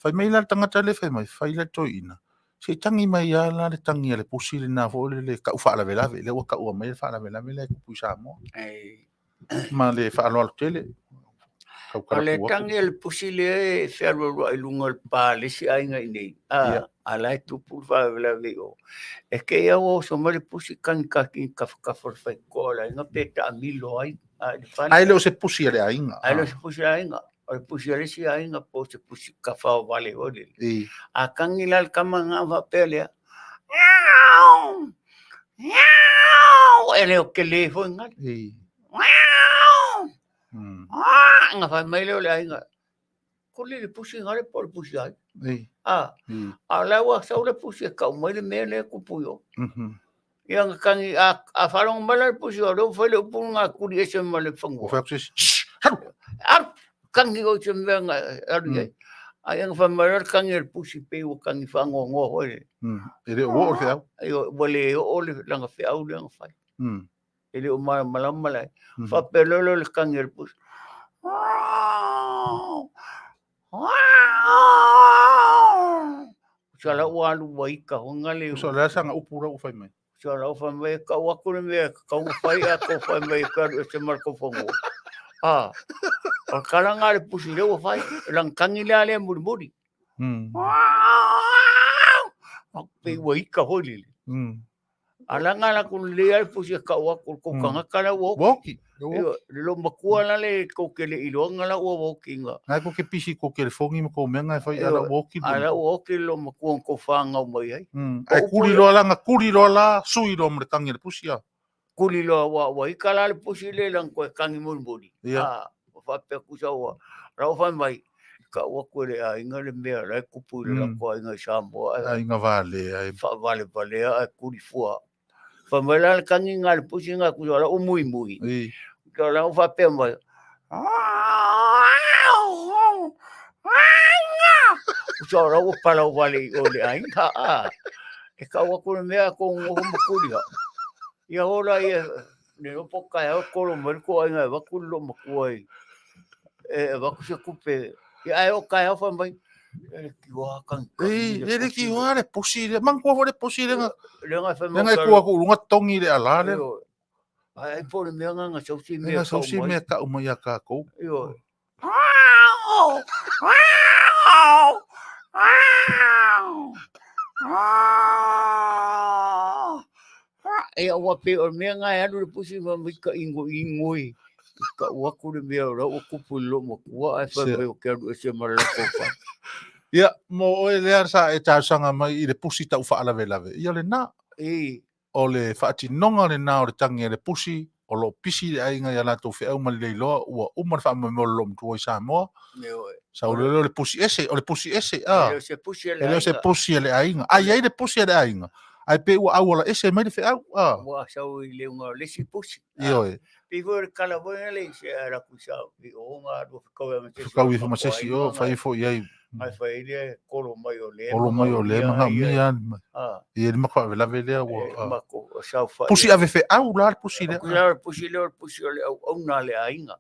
fai mai la tangata le fai mai fai le toina se tangi mai ala le tangi le pusi le na fo le ka ufa la velave le ka u mai fa la velave le ku Samoa ma le fa lo tele le tangi le pusi le ferro i lunga le pa le si ainga nei ala tu pu fa velave o e ke ia o so mai le pusi kan ka for fai kola nga peta milo ai le se pusi le ainga le pusi ainga o pusi le si ainga po se pusi ka fa vale o le a kangila kama nga va pelea ele o que le foi nga nga fa mai le ainga ko le pusi nga le por pusi ai a la wa sa le pusi ka mai le me le ku puyo yang kangi a farong mala pusi o do foi le punga kuri ese male fango kangi o se menga ari ai ang famar kangi el pusi pe o kangi fango ngo hoi ele o fe au yo bole o le langa fe au langa fai ele o mala fa pelolo le kangi el pusi sala walu waika ngale sala sanga upura u fai mai sala fa mai ka wa ku me ka u fai a ko fa mai ka se mar ko fongo o kalanga le pusi le o fai lang kangila le murmuri pe waika holi alanga la ku le pusi ka wa ku kanga kala woki lo makua la le ko ke le ilonga la o wokinga na ko ke pisi ko ke fongi mo ko menga fai ala woki lo makua ko fanga mai ai ai kuri lo la sui lo mo kangi le pusi kuli lo wa ikala le pusi le lang ko kangi murmuri fa pe ku sa wa ra fa mai ka wa ko le inga le me la ku pu le ko inga Samoa inga vale ai fa vale ai kuri fua Famela kangi ngal pusinga ku ora umui mui. Ko la fa pe mo. So ora o pala wale o le ai ka. E ka wa ku me ko mo kulia. Ia ora ia ne no poka e ko lo mo ko ai va ku lo mo ko ai. E va ku se kupe. Ia ai o ka e fa mai. Ki wa kan. Ele ki wa le pusi le man ko le pusi le nga. Le fa mo. Le nga ko ku lunga tongi le ala le. Ai po le me nga so si me. Nga so si me ka o mai ka ko. Io. E o pe o me nga e lu pusi ma mi ka ingoi. Ka wa ku le me ora o ku pulo mo ku ai fa me o ke se mala ko fa. Ia mo e le sa e ta sanga mai i le pusi ta ufa ala velave. Ia le na. O le faati nonga le na o le tangi le pusi o lo pisi le ainga ia lato fe au mal le lo ua umar fa mo lo mtu o Samoa. Sa o le pusi ese o le pusi ese Ele se pusi ele se pusi le ainga. Ai ai le pusi le ainga. Ai pe ua au la ese mai le fe au. Wa sa o le nga le si pusi. Io e. Pivor kala bona le se era kusa o nga do ko me se. Ka wi fa se si o fa i fo ia. Ai fa ile kolo mai o le. Kolo mai o le ma mia. E le makwa vela vela o. Mako sa fa. Pusi ave fe au la pusi le. Pusi le au na le ainga.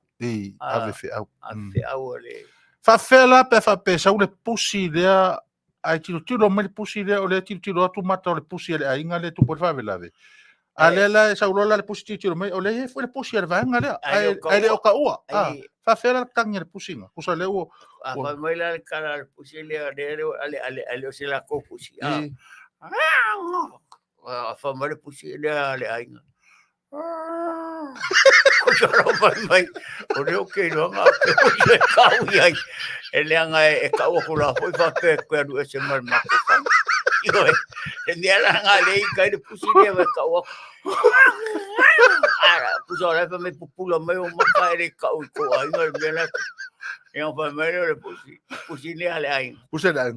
Ave fe au. Ave au le. Fa fela pe fa pe sa le pusi le ai tiro mai pusi le o le tiro tu mata o le pusi le ainga le tu por fa vela ve. Ale la sa ulola le pusi tiro mai o le foi le pusi le vanga le. Ai le o ka ua. Fa fela tangi le pusinga. Kusa le o. Fa mai la kala le pusi le ale se la ko pusi. Fa mai le pusi le ale ainga. Mai o le ke no nga e kau ia e le anga e kau ko la foi fa pe ko adu ese mal ma ko e ni ala nga le ka de pusi le va kau ara puso la fa me pupula me o ma e kau ko ai no le la e on fa me le pusi le ale ai pusi le ai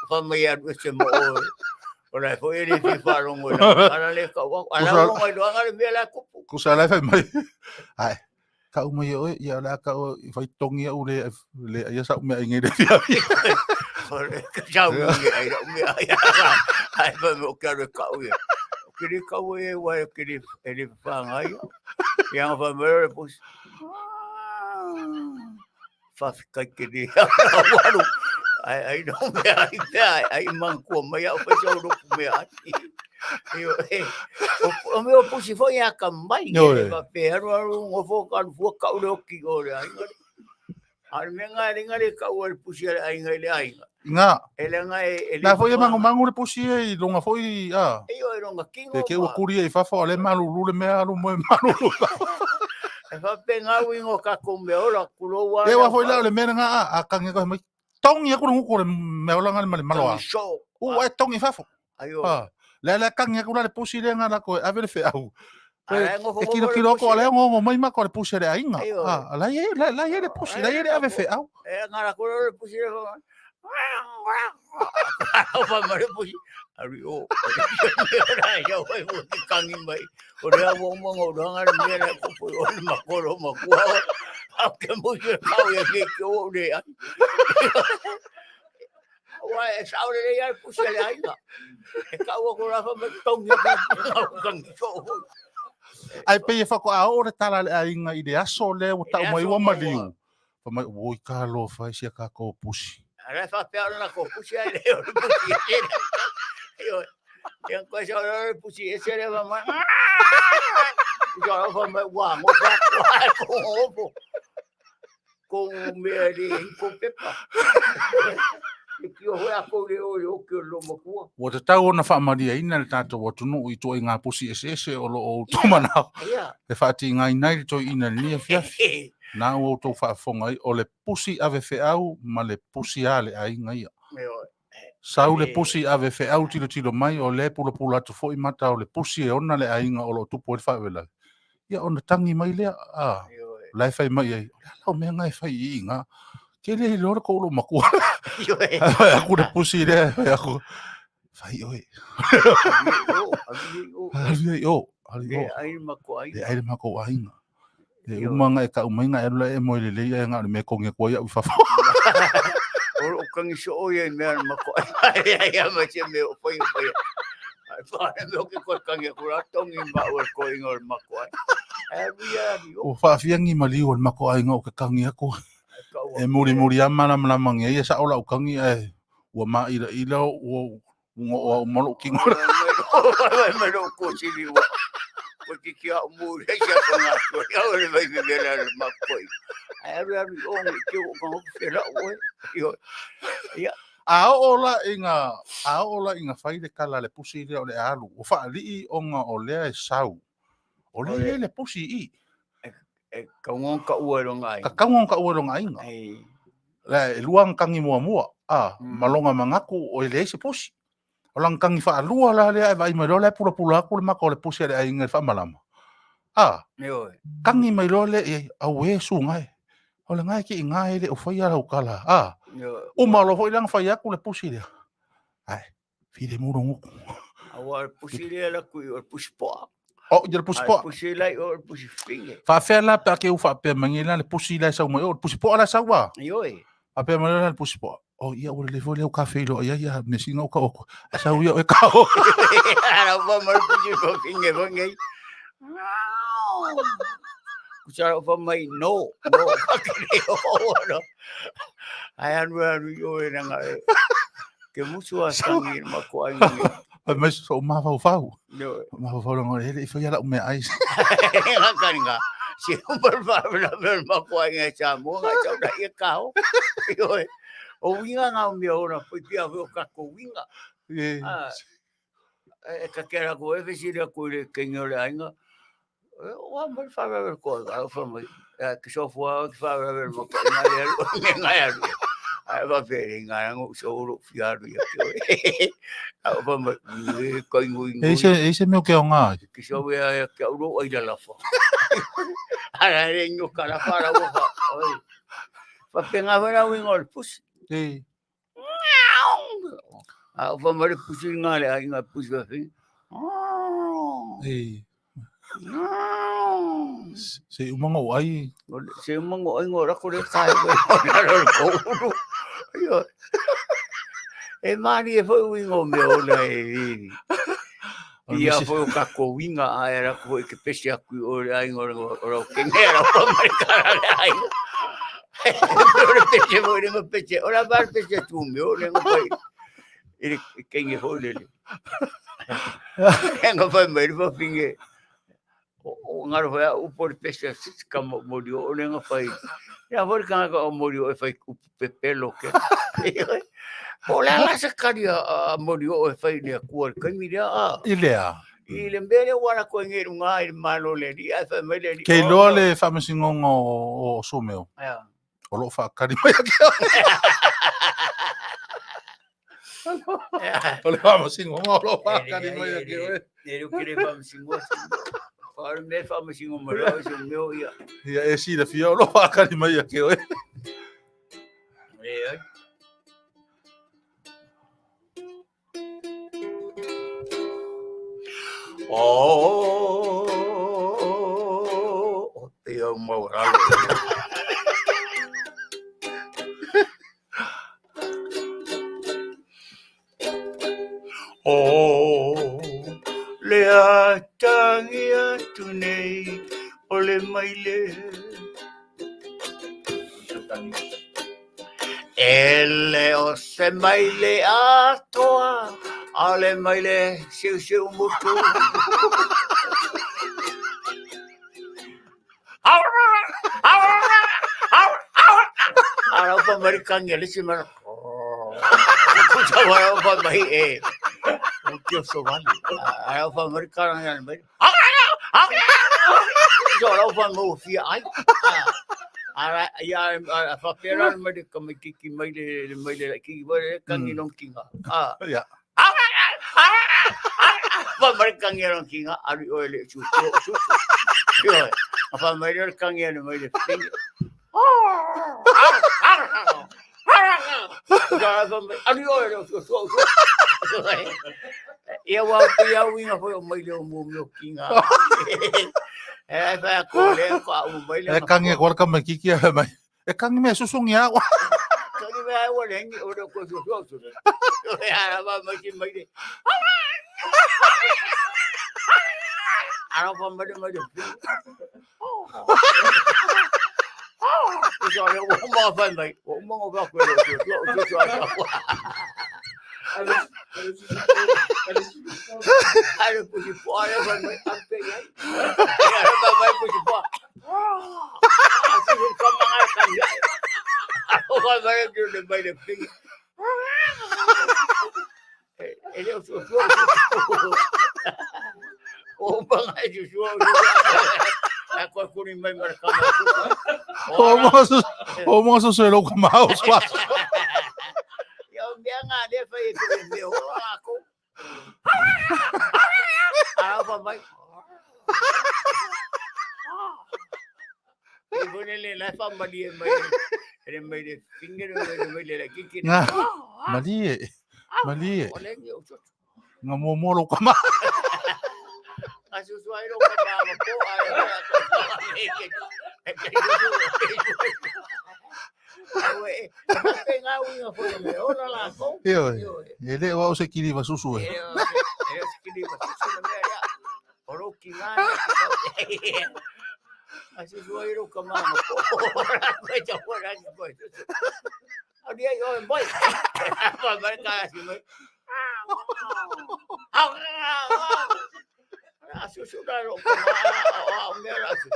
fa me adu ese mo ora foi ele que falou mo ala le ka ala mo ai do ala me la ku ku sa la fa mai ai ka mo yo ya la ka foi tongi o le ya sa me ngi de ya ora ka sa me ai do me ai fa mo ka re ka o que le ka o e wa que ele fa ai ya fa me re pus fa ka que de ai não me ai manco mai o pessoal do me aqui o meu pusi foi a cambai va pero o focal foca o que ora ai menga le ka o pusi ai ai nga ele nga ele na foi mango le pusi e longa foi io ero nga kingo que o curi e fa fo le malu le me alu mo malu e fa penga wingo ka kombe ola kulo wa e wa foi la le me nga a kange ko mai tongi ko ko le me ola nga le maloa o e tongi fa fo ayo le kange ko le pusi le nga ko a ver fe au e kilo ko le ngo mai ma ko le pusi le ainga la ye le pusi la ye ave fe au e nga ko le pusi le fa mare pusi ari o ya vai mo kangi mai o le avo mo ngo nga le me ko po o ma ko ro ma ko que mo je kau ya que o le wa sa o le ya pusi le ainga e kau ko la fa tong ya kan so ai pe fa ko a ora tala le ainga i de aso le o ta mai wa maliu fa mai o ka lo fa sia ka ko pusi ara fa pe na ko pusi le o pusi yo yang ko sa o pusi ese le va ma yo fa mai wa mo fa ko con meri con pepa que o ia ko le o que lo mo ku o te tau na fa maria ina le tato o tunu i to nga pusi ese o lo o to mana e fa ti nga ina to ina ni fia na o to fa fonga o le pusi ave fe au ma le pusi ale ai nga ia sau le pusi ave fe au tilo mai o le pulo to fo i mata o le pusi e ona le ai nga o lo tu po fa vela ia ona tangi mai le lai fai mai ai la me ngai fai inga ke le lo ko lo makua aku de pusi le aku Ai oi. Ai makoainga. Ai makoainga. E umanga e ka umainga e la e mo le le nga me konge ko ya fa. O kangi so o ye me makoainga. Ya ma che me o foi. Ai fa me o ke ko kangi ko la tongi ba o ko inga makoai. O fa fiangi mali o makoainga o ke kangi ko. E muri amana mana mangi e sa ola o kangi e o ma ila o mo ki ngora. Me lo ko chili wa. Porque que a mulher já conhece, eu vai viver uma coisa. Aí eu homem que eu vou fazer hoje. A ola inga fai de kala le pusi le ole alu. O fa ali onga ole sau. Ole le pusi I. E kaungon ka uero ngai. Ka kaungon ka uero ngai nga. Le luang kangi mua. Malonga mangaku o le se pusi. O lang kangi fa alua la le ai vai mai le pula ku le mako le pusi le ai ngai fa malama. Kangi mai le e au e su ngai. O le ngai ki ngai le o fai ala o kala. O malo foi lang fai aku le pusi le. Ai, fide murongo. Awa pusi le la ku o pusi po. O le pusi po. Pusi lai o pusi finge. Fa fela pa ke u fa pe mangila le pusi la sa mo o pusi po ala sa wa. A pe mangila le pusi po. O ia o le fole o café lo ia me singa o ka o. Sa u ia e ka o. Ara va mar pusi po finge ngai. Kuchara fa mai no. Ai anu yo e nga ke musu asangi makoainga. Mas so ma fa. Ma fa lo ngore e fa ia la me ai. Nga kaninga. Si un per makoainga Samoa cha da ia kao. Yo o winga nga me ora foi pia o ka ko winga. E ka kera ko e vesira ko le kenyole ainga. O mal fa ver ko a fa mai. Que só foi que fa ver makoainga. Ai va ver nga ngo so fiaru ia ke. A fa mai ko ngui. Ese meu que nga. Que só ia que o ai la fa. Ara rengo kala para o fa. Fa penga vera wingol pus. A fa mai pusi nga le ai nga pusi va fin. Se umango ai. Se umango ai ngora ko le kai ko. E mari e foi wingo me ona e. Ia foi o kako winga era ko que peixe aku o ai ngora o que era o mai cara ai. Ora peixe foi no peixe, ora bar peixe tu meu, lengo foi. Ele quem é foi ele. Lengo foi mai foi finge. O ngaro foi o por peixe como murió, lengo foi. Ya foi kan o murió foi o Petelo que. Olha lá essa cara murió foi ne cor, que mira. Ile mbele wana ko ngir ngai malo le dia fa mele. Ke lo le fa masingo o so meu. O lo fa kari mai ke. O le fa masingo o lo fa kari mai ke. Ele que le fa masingo. Ora me fa masingo mo lo so meu ia. Ia e si le fia o lo fa kari mai ke. Tío Morales. Le atangia tunei ole maile. Ele o se maile atoa. Ale maile siu mutu. Ara pa marikan ele si mar. Kucha wala pa mai e. Kyo so vale. Ara pa marikan ele mai. Jora pa mo fi ai. Ara ya fa pera mai como que mai ki vai kanginong kinga. Ya. Apa mereka ngerong kinga ari ole chuchu. Yo, apa mereka ngerong mai de. Ari ole chuchu. Ia wa pe au inga foi o mai le mo kinga. E fa ko le ko au mai le. E kange ko ka makiki mai. E kange me susungia wa. Kange me ai wa le o do ko so. E ara ba mai ki mai le. Ara pa mai le mai le. Yo le wo mo fa mai. Wo mo ba ko le. Ada puji poa ba mai ampe ya. Ada ba mai puji poa. Asu ko mangai kan ya. Ako ba mai ke le mai le ping. Ele o so. O mangai ju so. Ako ko ni mai marka. O mo so lo ko mau swa. Yo dia ngade fa itu meu aku. Apa mai? Ibu ni le fa mali mai. Ele mai de finger mai le kiki. Mali. Ngamo lo ko ma. Asu suai lo ko ma ko ele wa o se kiri va susu e. Oro Culinary. Así suai lo ko ma ko. Vai ja fora de coisa. Dia yo boy. Va marcar assim. Asu sudah lo ko ma. Mera asu.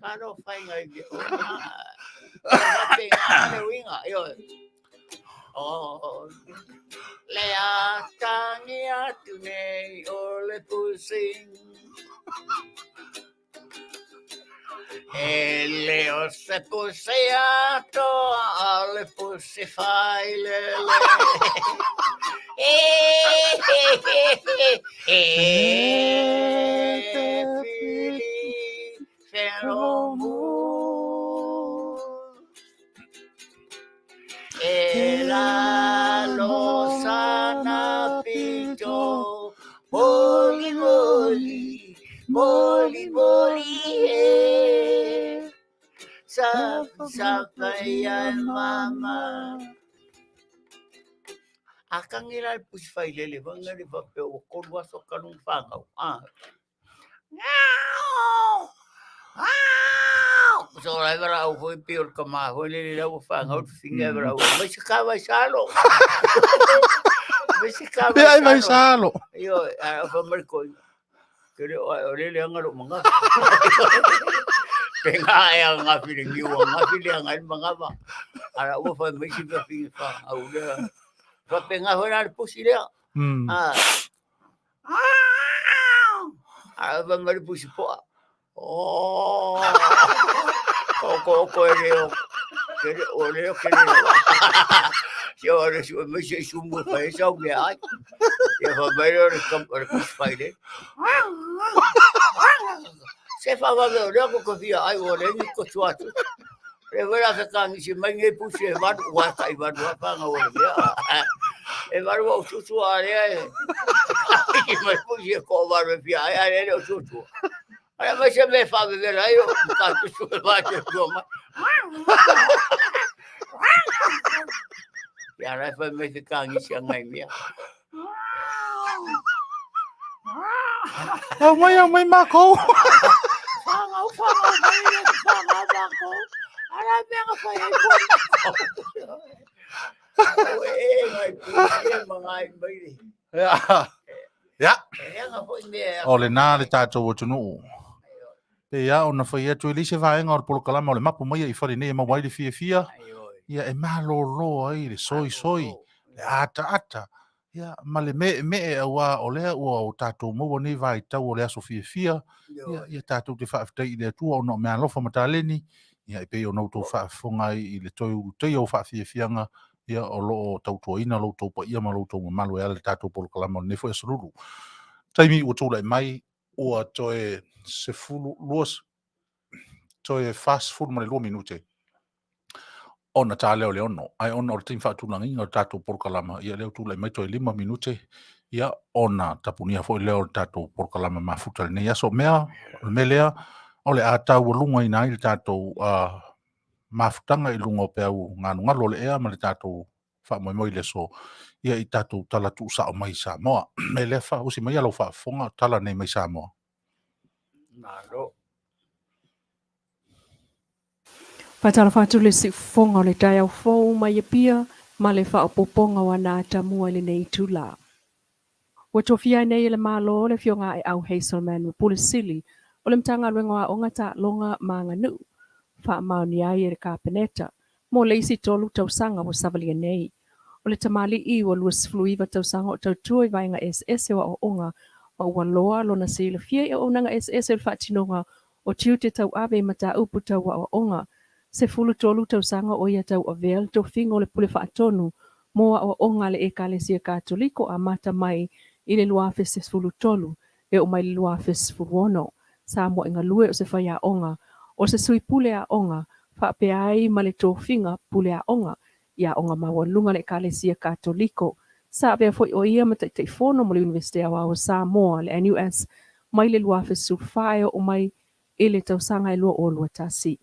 Kano fai ngai dia. Oh, lea tania tune ole pusing. Leo se puseato alle pusi Fale. Era lo sana pito, boli boli, boli boli, sapaya mama. Akang ila pus Fale le banga di papel o korwa so kanung fangau. So I ever out for pure kama hole le fangau finger ever. Mas kava salo. Vai salo. Yo, fa merco. Kere ole le ngalo manga. Penga yang ngapiling yu ngapiling ngal manga ba. Ara o fa mai si fa au le. Fa penga hona pusi le. Fa mai pusi po. Oh. Ko ele kere ole kere. Yo ora su mai si sumu fa eso le ai. Ya fa mai ora pusi Fale. Se fa va ver ko via ai ora ni ko tuatu. E vera se kan si mai ngai pusi e va kai va pa nga ora ya. E va o tutu are. E mai pusi ko va via ai o tutu. Ai vai se me fa ver ai o ka tutu va che goma. Ya ra fa me se kan si ngai mia. Mai mako. Fangau mako. Ara venga fa ai. Ya. Ole na le tato o tunu. Pe ya ona fa ia tu lise va enga o polo kala mo le mapu mai I fori ne ma wai le fia. Ia e malo lo ai le soi. Le ata. Ia ma le me e wa ole o tato mo ni vai tau o le aso fia. Ia tato te fa ftai le tu o no me alofa mataleni. Ia e pe o no to fa fonga I le toi te o fa fia nga. Ia o lo tautoina lo to pa ia ma lo to malo ia le tato polo kala mo ne fo e suru. Taimi o tula mai o toe se fulu luas toe fast food ma le 2 minute. ona tā leo leono, ai ona o le tingwha tūlangi o tātou porkalama, ia leo tūlai mai toi 5 minute, ia ona tapunia fo leo tātou porkalama mafuta le nei aso mea, me lea, o le ātau walunga ina i le tātou mafutanga i lunga o pēu ngānu ngalo le ea, ma le tātou wha moi le so, ia i tātou tala tu sa o mai Samoa, me lea wha usi mai alo wha fonga tala nei mai Samoa. Nalo. Patala whātu le si fonga o le tai au fōu mai e pia, ma le wha o poponga wana atamua le nei tula. Wa tofia nei le malo le fionga e au Hazelman me pule sili, o le mtanga rengoa o ngata longa manganu, wha Manuia e le kapeneta, mo le isi tolu tausanga wa savalia nei. O le tamali I wa luas fluiva tausanga o tautua I vainga SS wa o onga, o waloa lona sila fia e o nanga SS e le whaatinonga o tiu te tau ave mata upu tau wa o onga, se fulu tolu tausanga o ia tau o vel to fingo le pule whaatonu, moa o onga le ekalesia katoliko a mata mai I le luafe se fulu tolu, e o mai le luafe se fulu ono, sa mo inga lue o se whaia onga, o se sui pule a onga, whaapea ai ma le tō finga pule a onga, ia onga mawalunga le ekalesia katoliko, sa bea foi o ia mata te fono mo le Universite o Samoa le NUS, mai le luafe su whae o mai e le tausanga e lua o lua tasi.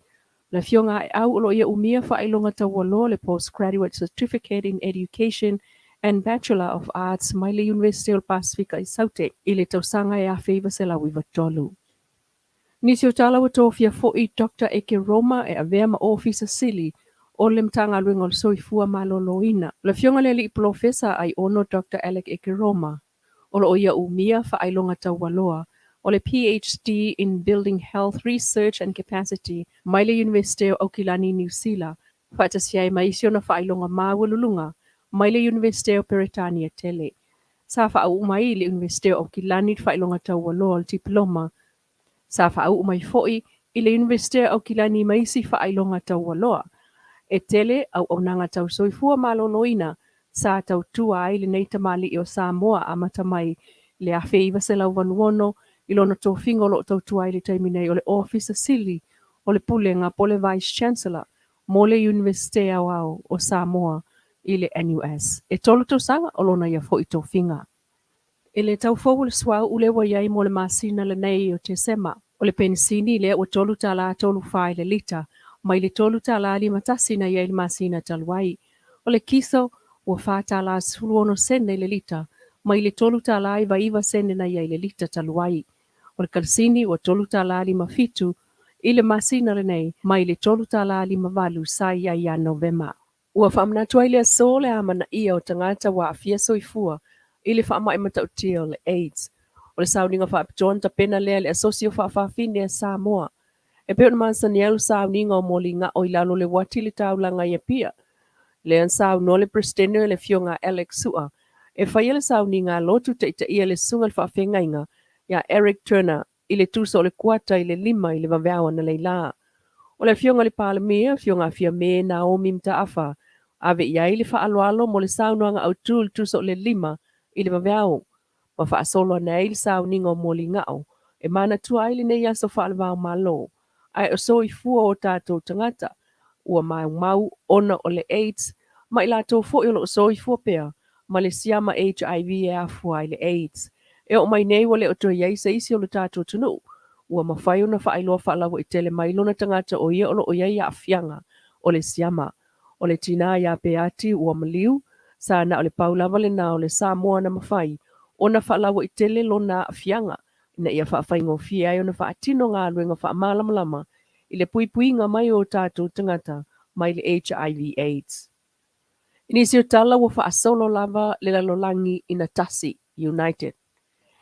Le fionga e au lo ia umia whailonga tawalo le Postgraduate Certificate in Education and Bachelor of Arts mai le University of Pacifica I Saute I le tausanga e a feiva se la wiva tolu. Nisi o tala wa tofia fo I Dr. Eke Roma e a vea ma ofisa sili o le mtanga luenga o soifua maloloina. Le fionga le li profesa ai ono Dr. Alec Eke Roma. O lo ia umia whailonga tawaloa o le PhD in Building Health Research and Capacity mai le University of Aukilani, New Sila. Whaatasiai mai isi ona whailonga mawalulunga mai le University of Peretania Tele. Sa whaau mai le University of Aukilani whailonga tawaloa o diploma. Sa whaau mai foi I le University of Aukilani mai si whailonga tawaloa. E tele au onanga tau soifua maloloina sa tau tua ai le neita mali o Samoa a mata mai le a feiva se lau vanuono I lona tō fingo lo tau tua ai le taiminei o le office sili o le pulenga po le vice chancellor mo le Universite au o Samoa I le NUS. E tolu tau sanga o lona ia fo I tō finga. E le tau fau le swau ule wa iai mo le masina le nei o te sema. O le pensini le o tolu tala tolu fai le lita, mai le tolu tala li matasina iai le masina taluai. O le kiso ua fa tala suluono sene le lita, mai le tolu tala iwa sene na iai le lita taluai. O le kalsini ua tolu tala li mafitu, I le masina le nei, mai le tolu tala li mavalu sa iai a Novema. Ua whaamnatua I le aso le amana ia o tangata wa afia soifua, I le whaama matautia o le AIDS. O le sauninga whaapitoan ta pena lea le asosio whaafafine a Samoa. E peo na mansanielu sauninga o molinga o ilalo le wati le taulanga ia pia. Le an sauno le prestene le fionga Alex Sua. E whaia le sauninga lotu te ita ia le sunga le whaafengainga ia Eric Turner I le tusa o le kuata I le 5 I le waweawa na leila. O le fionga le palamia, fionga fia me Naomi Mtaafa. Ave iai le whaaloalo mo le saunoanga au tūl tusa o le 5 I le waweawa. Ma whaasolo na il sao ningo moli ngao, e mana tua ili ne yaso Faava-O-Malo. Ai o so I fua o tātou tangata, ua mau ona o le AIDS, ma ila tō fo ilo so I fua pea, ma le siama HIV e afua I le AIDS. E o mai nei wale o to iei se isi o le tātou tunu, ua mawhai ona whaailoa whaalawa I tele mailona tangata o ia o ia afianga o le siama. O le tina ia peati ua maliu, sa na o le paulawa le na o le Samoa na mawhai, ona whaalawa I tele lona afianga, na ia whaafaingo fia ai ona whaatino ngā luenga whaamalamlama, I le puipuinga mai o tātou tangata, mai le HIV AIDS. Inisi o tala wa whaasolo lava le lalolangi ina tasi, United.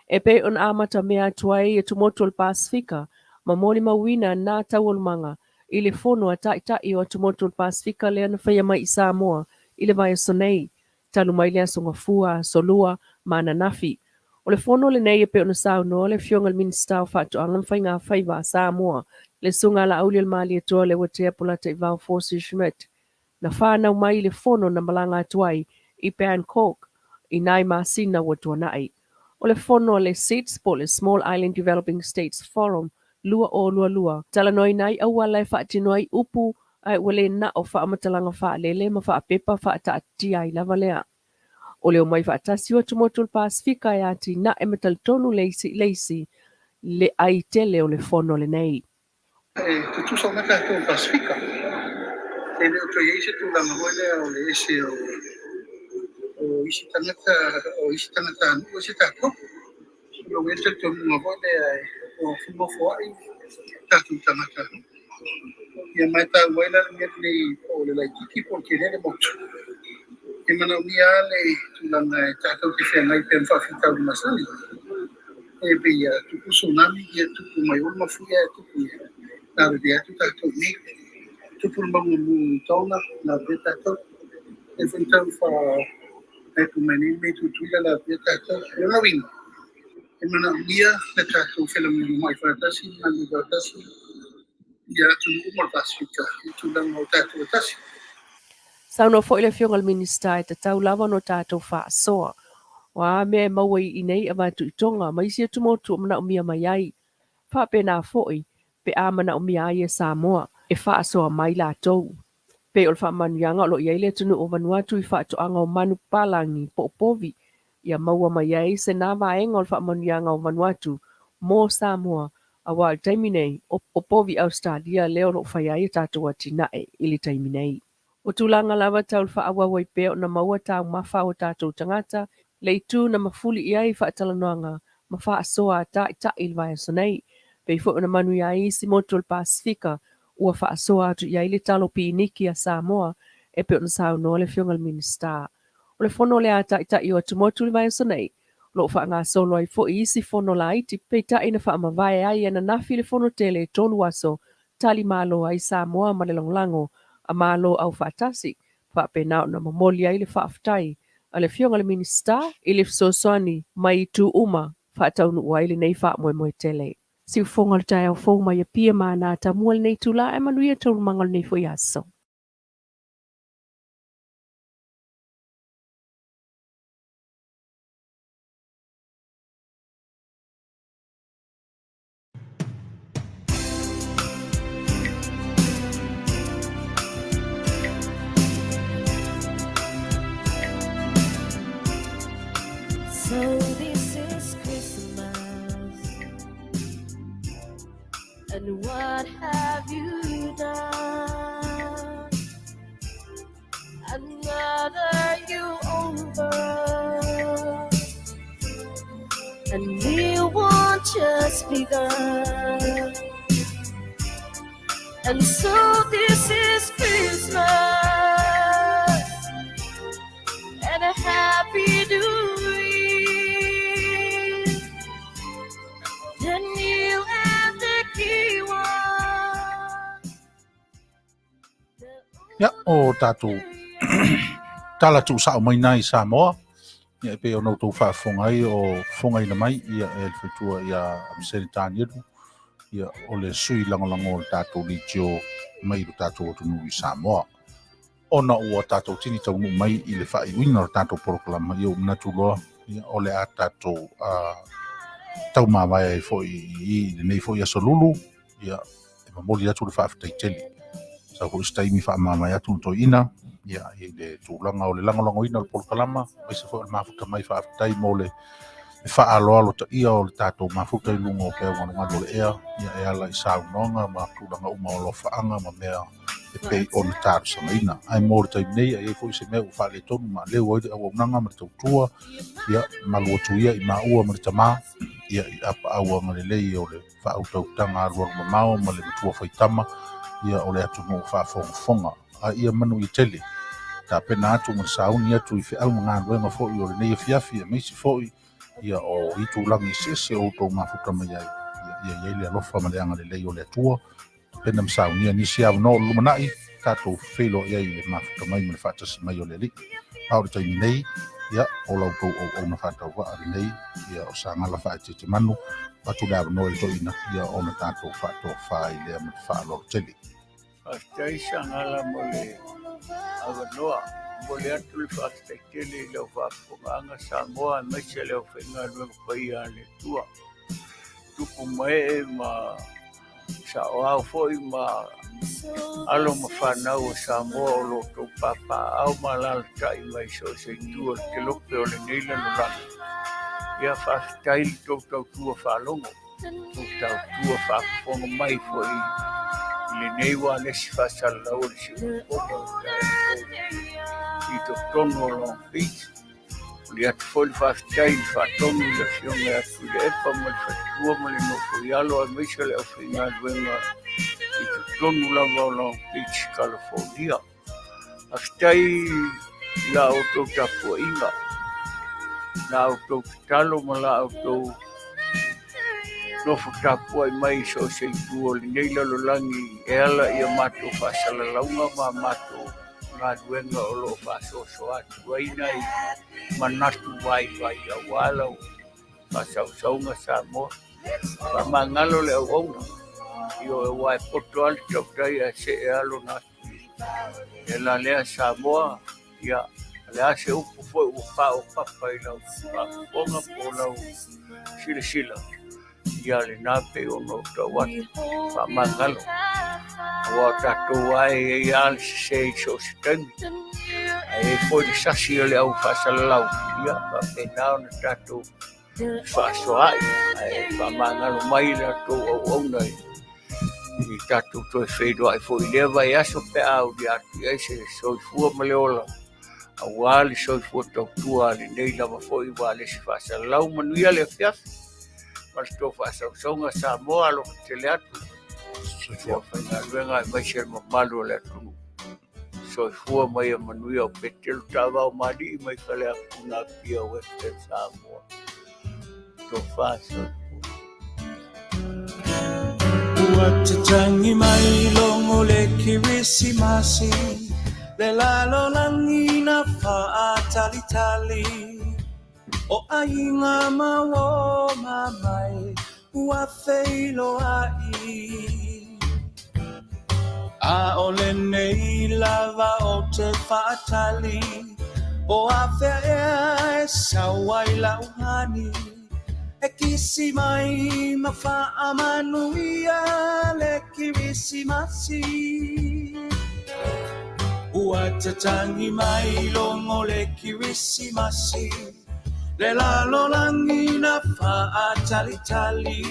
E pe on amata mea tuai e tumotu al Pasifika, ma moli mawina nā tauolmanga, I le fono a tai o tumotu al Pasifika le ana whaia mai I Samoa, I le vai sonei, talu mai le asonga fua, solua, mana nafi. O le fono le nei e pe ona sao no le fionga le minista o fatu angam whai ngā whaiva Samoa, le sunga la auli al mali e toa le watea pula te Ivao Forsi Schmidt. Na whanau mai le fono na malanga tuai I Bangkok, I nai masina watua nai. O le fono le seats po le Small Island Developing States Forum, lua o lua. Tala noi nai awala e whaatinoi upu ai wale na o whaamatalaga whaalele ma whaapepa whaataatia I lava lea. O leo mai whaatasi o tumotu le Pasifika e ati na e matalitonu leisi le ai tele o le fono le nei. Te tusa ona tātou Pasifika. E leo toi eise tūlanga hoi lea o le ese o isi tangata anu o se tātou. Lo wente tonu hoi lea o Fumofoai tātou tangata anu. Ia mai tā waila le o le laitiki po ke lele motu. E mana unia le tūlanga e tātou te whengai pe mwhawhitau ni masani. E pia tuku tsunami ia tuku mai o mafuia e tuku ia. Nā re atu tātou ni. Tupu mga mu tauna na be tātou. E whentau wha e pumeni me tutuila la be tātou. E ona winga. E mana unia le tātou whenau mai whanatasi, nani whanatasi. Ia atu umar Pasifika. I tūlanga o tātou atasi. Sauno fo ile fiongal minista e te tau lava no tātou whaasoa. Wa me mawai I nei avatu I tonga, ma isi atu motu o mana umia mai ai. Whape nā foi, pe a mana umia ai e Samoa, e whaasoa mai la tau. Pe ol wha Manuianga o lo ia ile tunu o Vanuatu I whaatoanga o Manu palangi po opovi. Ia maua mai ai se nā vaenga ol wha Manuianga o Vanuatu, mō Samoa, a wā taiminei, o opovi Australia leo no whai ai tātou atinae ili taiminei. O tūlanga lava tau wha awa wai peo na maua tau mawha o tātou tangata, Leitio na mafuli I ai whaatalanoanga, ma whaasoa ta I vai sonei, pei fo na Manuia I si motu Pasifika, ua whaasoa atu I ai le talo pi niki a Samoa, e peo na sao no le fiongal minista. O le fono le ata I o tumotu le vai sonei, lo wha ngā solo ai fo I isi fono la iti, pei ta ina wha amawai ai ena nafi le fono tele tonu aso, tali malo ai Samoa ma le longlango, a malo au whaatasi, whaapena o na mamoli ai le whaaftai, a le fionga le minista, I le fsosoni, mai tu uma, whaataunu ua ili nei wha moe tele. Si ufonga le tai au fōu mai a pia mana ta mua le nei tula e Manuia tauru mangal nei fo yaso. So this is Christmas, and what have you done? Another you over, and we won't just begun. And so this is Christmas, and a happy new year. The new and the key one. Ia o tātou tala tu sa o mai nai Samoa. Ia pe o nou tau whaafongai o Fofogaina mai ia e whetua ia amseritani edu. Ia o le sui langolango o tātou Leitio mai ro tātou atunu I Samoa. Ona ua tātou tini tau mai I le whaiwina o tātou poroklama ia o mnatuloa. Ia o le a tātou tau mawai ai fo I nei fo I asolulu. Ia e mamoli atu le whaafetaiteli. Sa ko staimi fa mama ya tu to ina ya ile tu langa o le lango ina le porokalama mai se fo mafuta mai fa tai mole fa alo ta ia o tato mafuta I lungo pe ngona ngalo le ya e ala I sa nonga ma tu langa uma o lo fa anga ma mea e pe on tar sa ina ai mor tai nei ai fo se me fa le tonu ma le o nanga ma tu tua ya malu tu ia I ma ua ma tama ya apa awa ma le o le fa auto tanga ro ma mau ma le tu fa tama ia o le atu mo whaafonga a ia manu I tele ta pena atu mo sauni atu I whiau mga luenga fo I o le nei fiafi a meisi fo ia o I tūlangi sese o tō mafuta mai ai ia le alofa ma le anga le lei o le atua pena msauni a nisi au no lumanai tātou Feiloa'iga I le mafuta mai ma le whaatasi mai o le li au le taimi nei ia o lau tō o na whaatau wa ari nei ia o Sagala Faaeteete Manu atu le no I toina ia o na tātou whaatua whai lea ma whaalo tele Astai Sagala mole aganoa mole atu le Faaeteete le whaaponganga Samoa mai se le whenga rua pai ane tua tupu mai ma sa o foi ma alo ma whanau o Samoa o loto papa au malala tai mai so se tua te lope o le neila no lana. Ia whaftaili tau tua whalongo, tau tua whafonga mai foi le neiwa nesi whasala o le si upono i to tono o Long Beach. Le atu foi whaftaili whatonu le fionga atu le epa ma le whatua ma le noko i alo a meisa le au whinga duenga i to tonu lava o Long Beach, California. Aftai la o tau Feiloa'iga. Na o tau talo ma la o tau nofo tapua i mai so se tuo li neila lo langi e ala i a mato whasala launga ma mato ngā duenga o lo whasoso atu aina i manatu wai a wala o whasausaunga Samoa. Pa mangalo le au auna i o e wai poto ali tau tai a se e alo natu e la lea Samoa ia le ase upu foi ua whao papa i lau whaponga po lau sila. Ia le nape o no tau atu whamangalo. Wa tatou ai e ale se so se tangi. E foi de sasi le au whasalau. Ia whapenao na tatou whasoai. E whamangalo mai la tau au nei. I tatou toi Feiloa'iga foi lewa e aso pe au di atu e se soifua ma le ola. Aoauli soifua tautua le nei lava foi wa le si whasalau Manuia le fiafi. Mas tō whasausonga Samoa lo te le atu. Soifua whainga luenga e mai se Mapu le atu. Soifua mai a Manuia o Petelo Taavaomaalii mai Fale a pia Western Samoa. Tō whasausonga. Ua te tangi mai longo le kirisimasi. Le lalo langi na whaatalitali. O ainga mawo mamai. Ua Feiloa'iga. A ole nei lava o te whaatali. O a whea e sawai lauhani. E kisi mai ma wha Manuia le kirisimasi. Ua te tangi mai longo le kirisimasi. Le lalo langi na whaatalitali.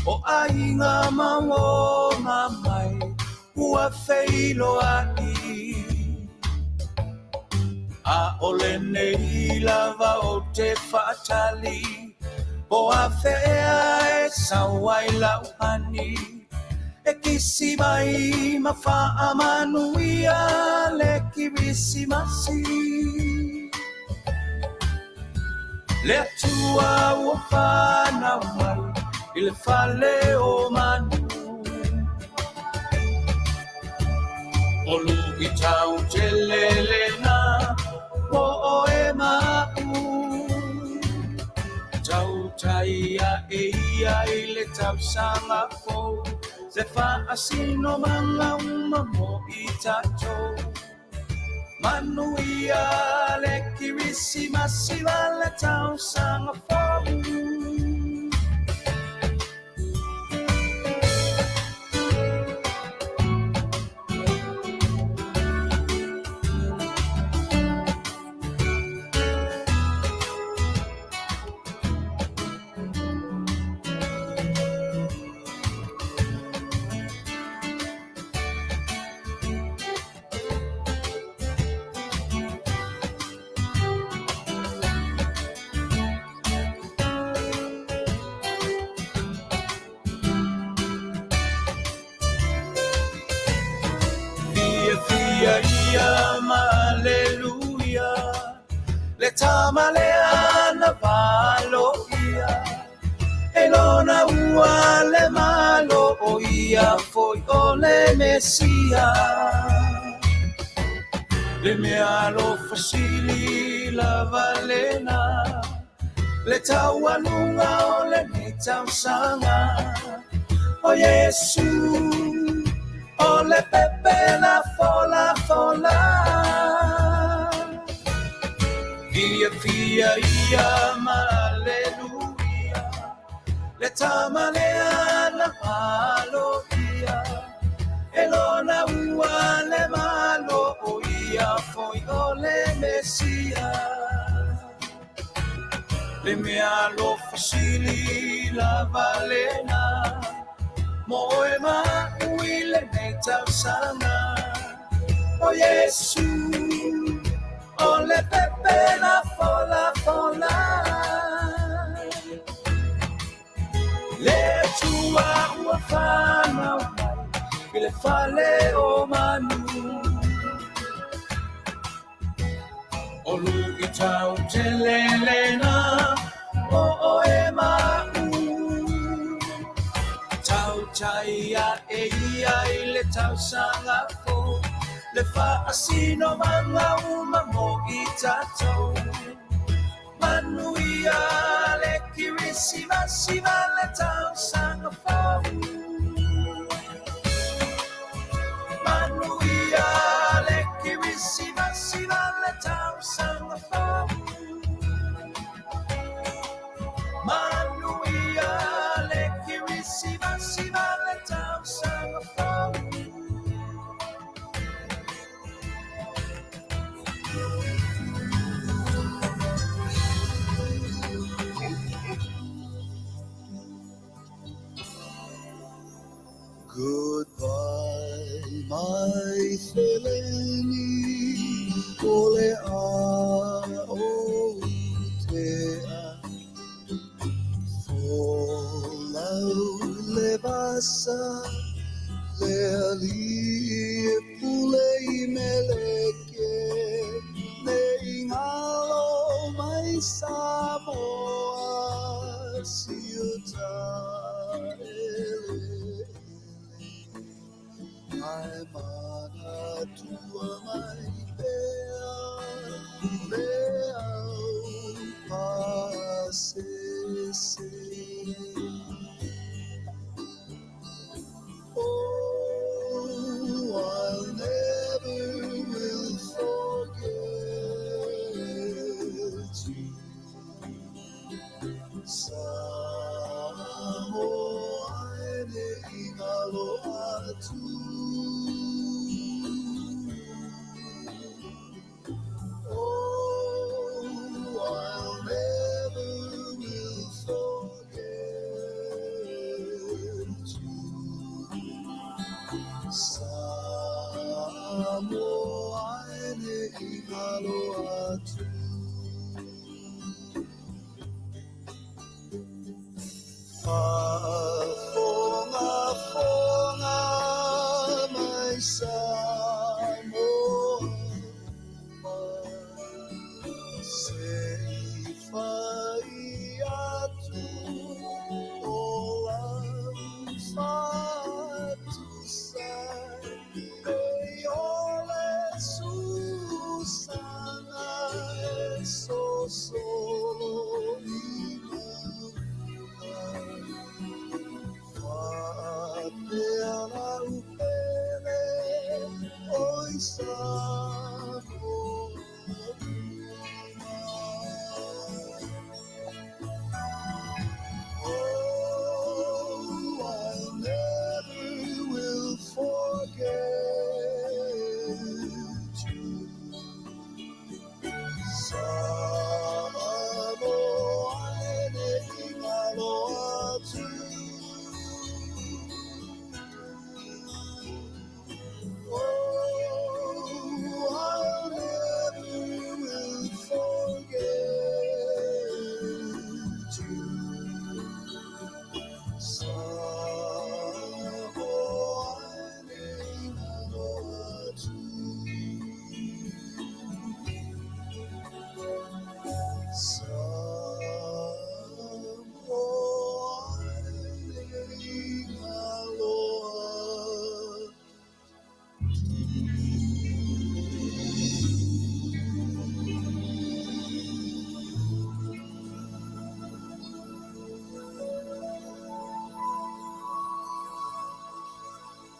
O ainga mawo mamai. Ua Feiloa'iga. A ole nei lava o te whaatali. O a whea e sawai lauhani. E kisi mai ma wha Manuia le kirisimasi. Le atua ua whanau mai I le Fale o Manu. O luki tau te lelena po o e Mapu. Tau taia e ia I le tau sanga fo. Se fa asino manga mo I tatou. Manuia le kirisimasi le tau sanga fo. Le tamalea na valo ia. E lona ua le malo o ia foi o le Mesia. Le mea lo fasili la valena. Le taualunga o le ne tausanga. O Yesu o le pepe la fola Fia ia ma aleluia. le tamalea na malo ia, elona ua le malo o ia foi o le mesia. Le mea lo fasili la valena, moe maui le nei tausanga. O Yesu, o le pepe la fola fola. Le tua ua fana umai, le fale o Manu. O lugi tau te lelena, o e mau. Tau taia e ia i le tau sanga fo, le fa asino manga uma mo i tatou. Manuia le kirisi masiva le tau sanga fo. Manuia le kirisi masiva le tau sanga fo. Manuia le kirisi masiva le tau sanga fo. Goodbye, my Feleni, ole Aoauli, folau le basa, le ali pulei meleke, ne ingalo mai Samoa, siuta ele. Ai mana tua mai pea, leau pasese. Oh, I never will forget you. Samoa ne ingalo atu. Oh, I'll never will forget you. Samoa ne ingalo atu. Faaeteete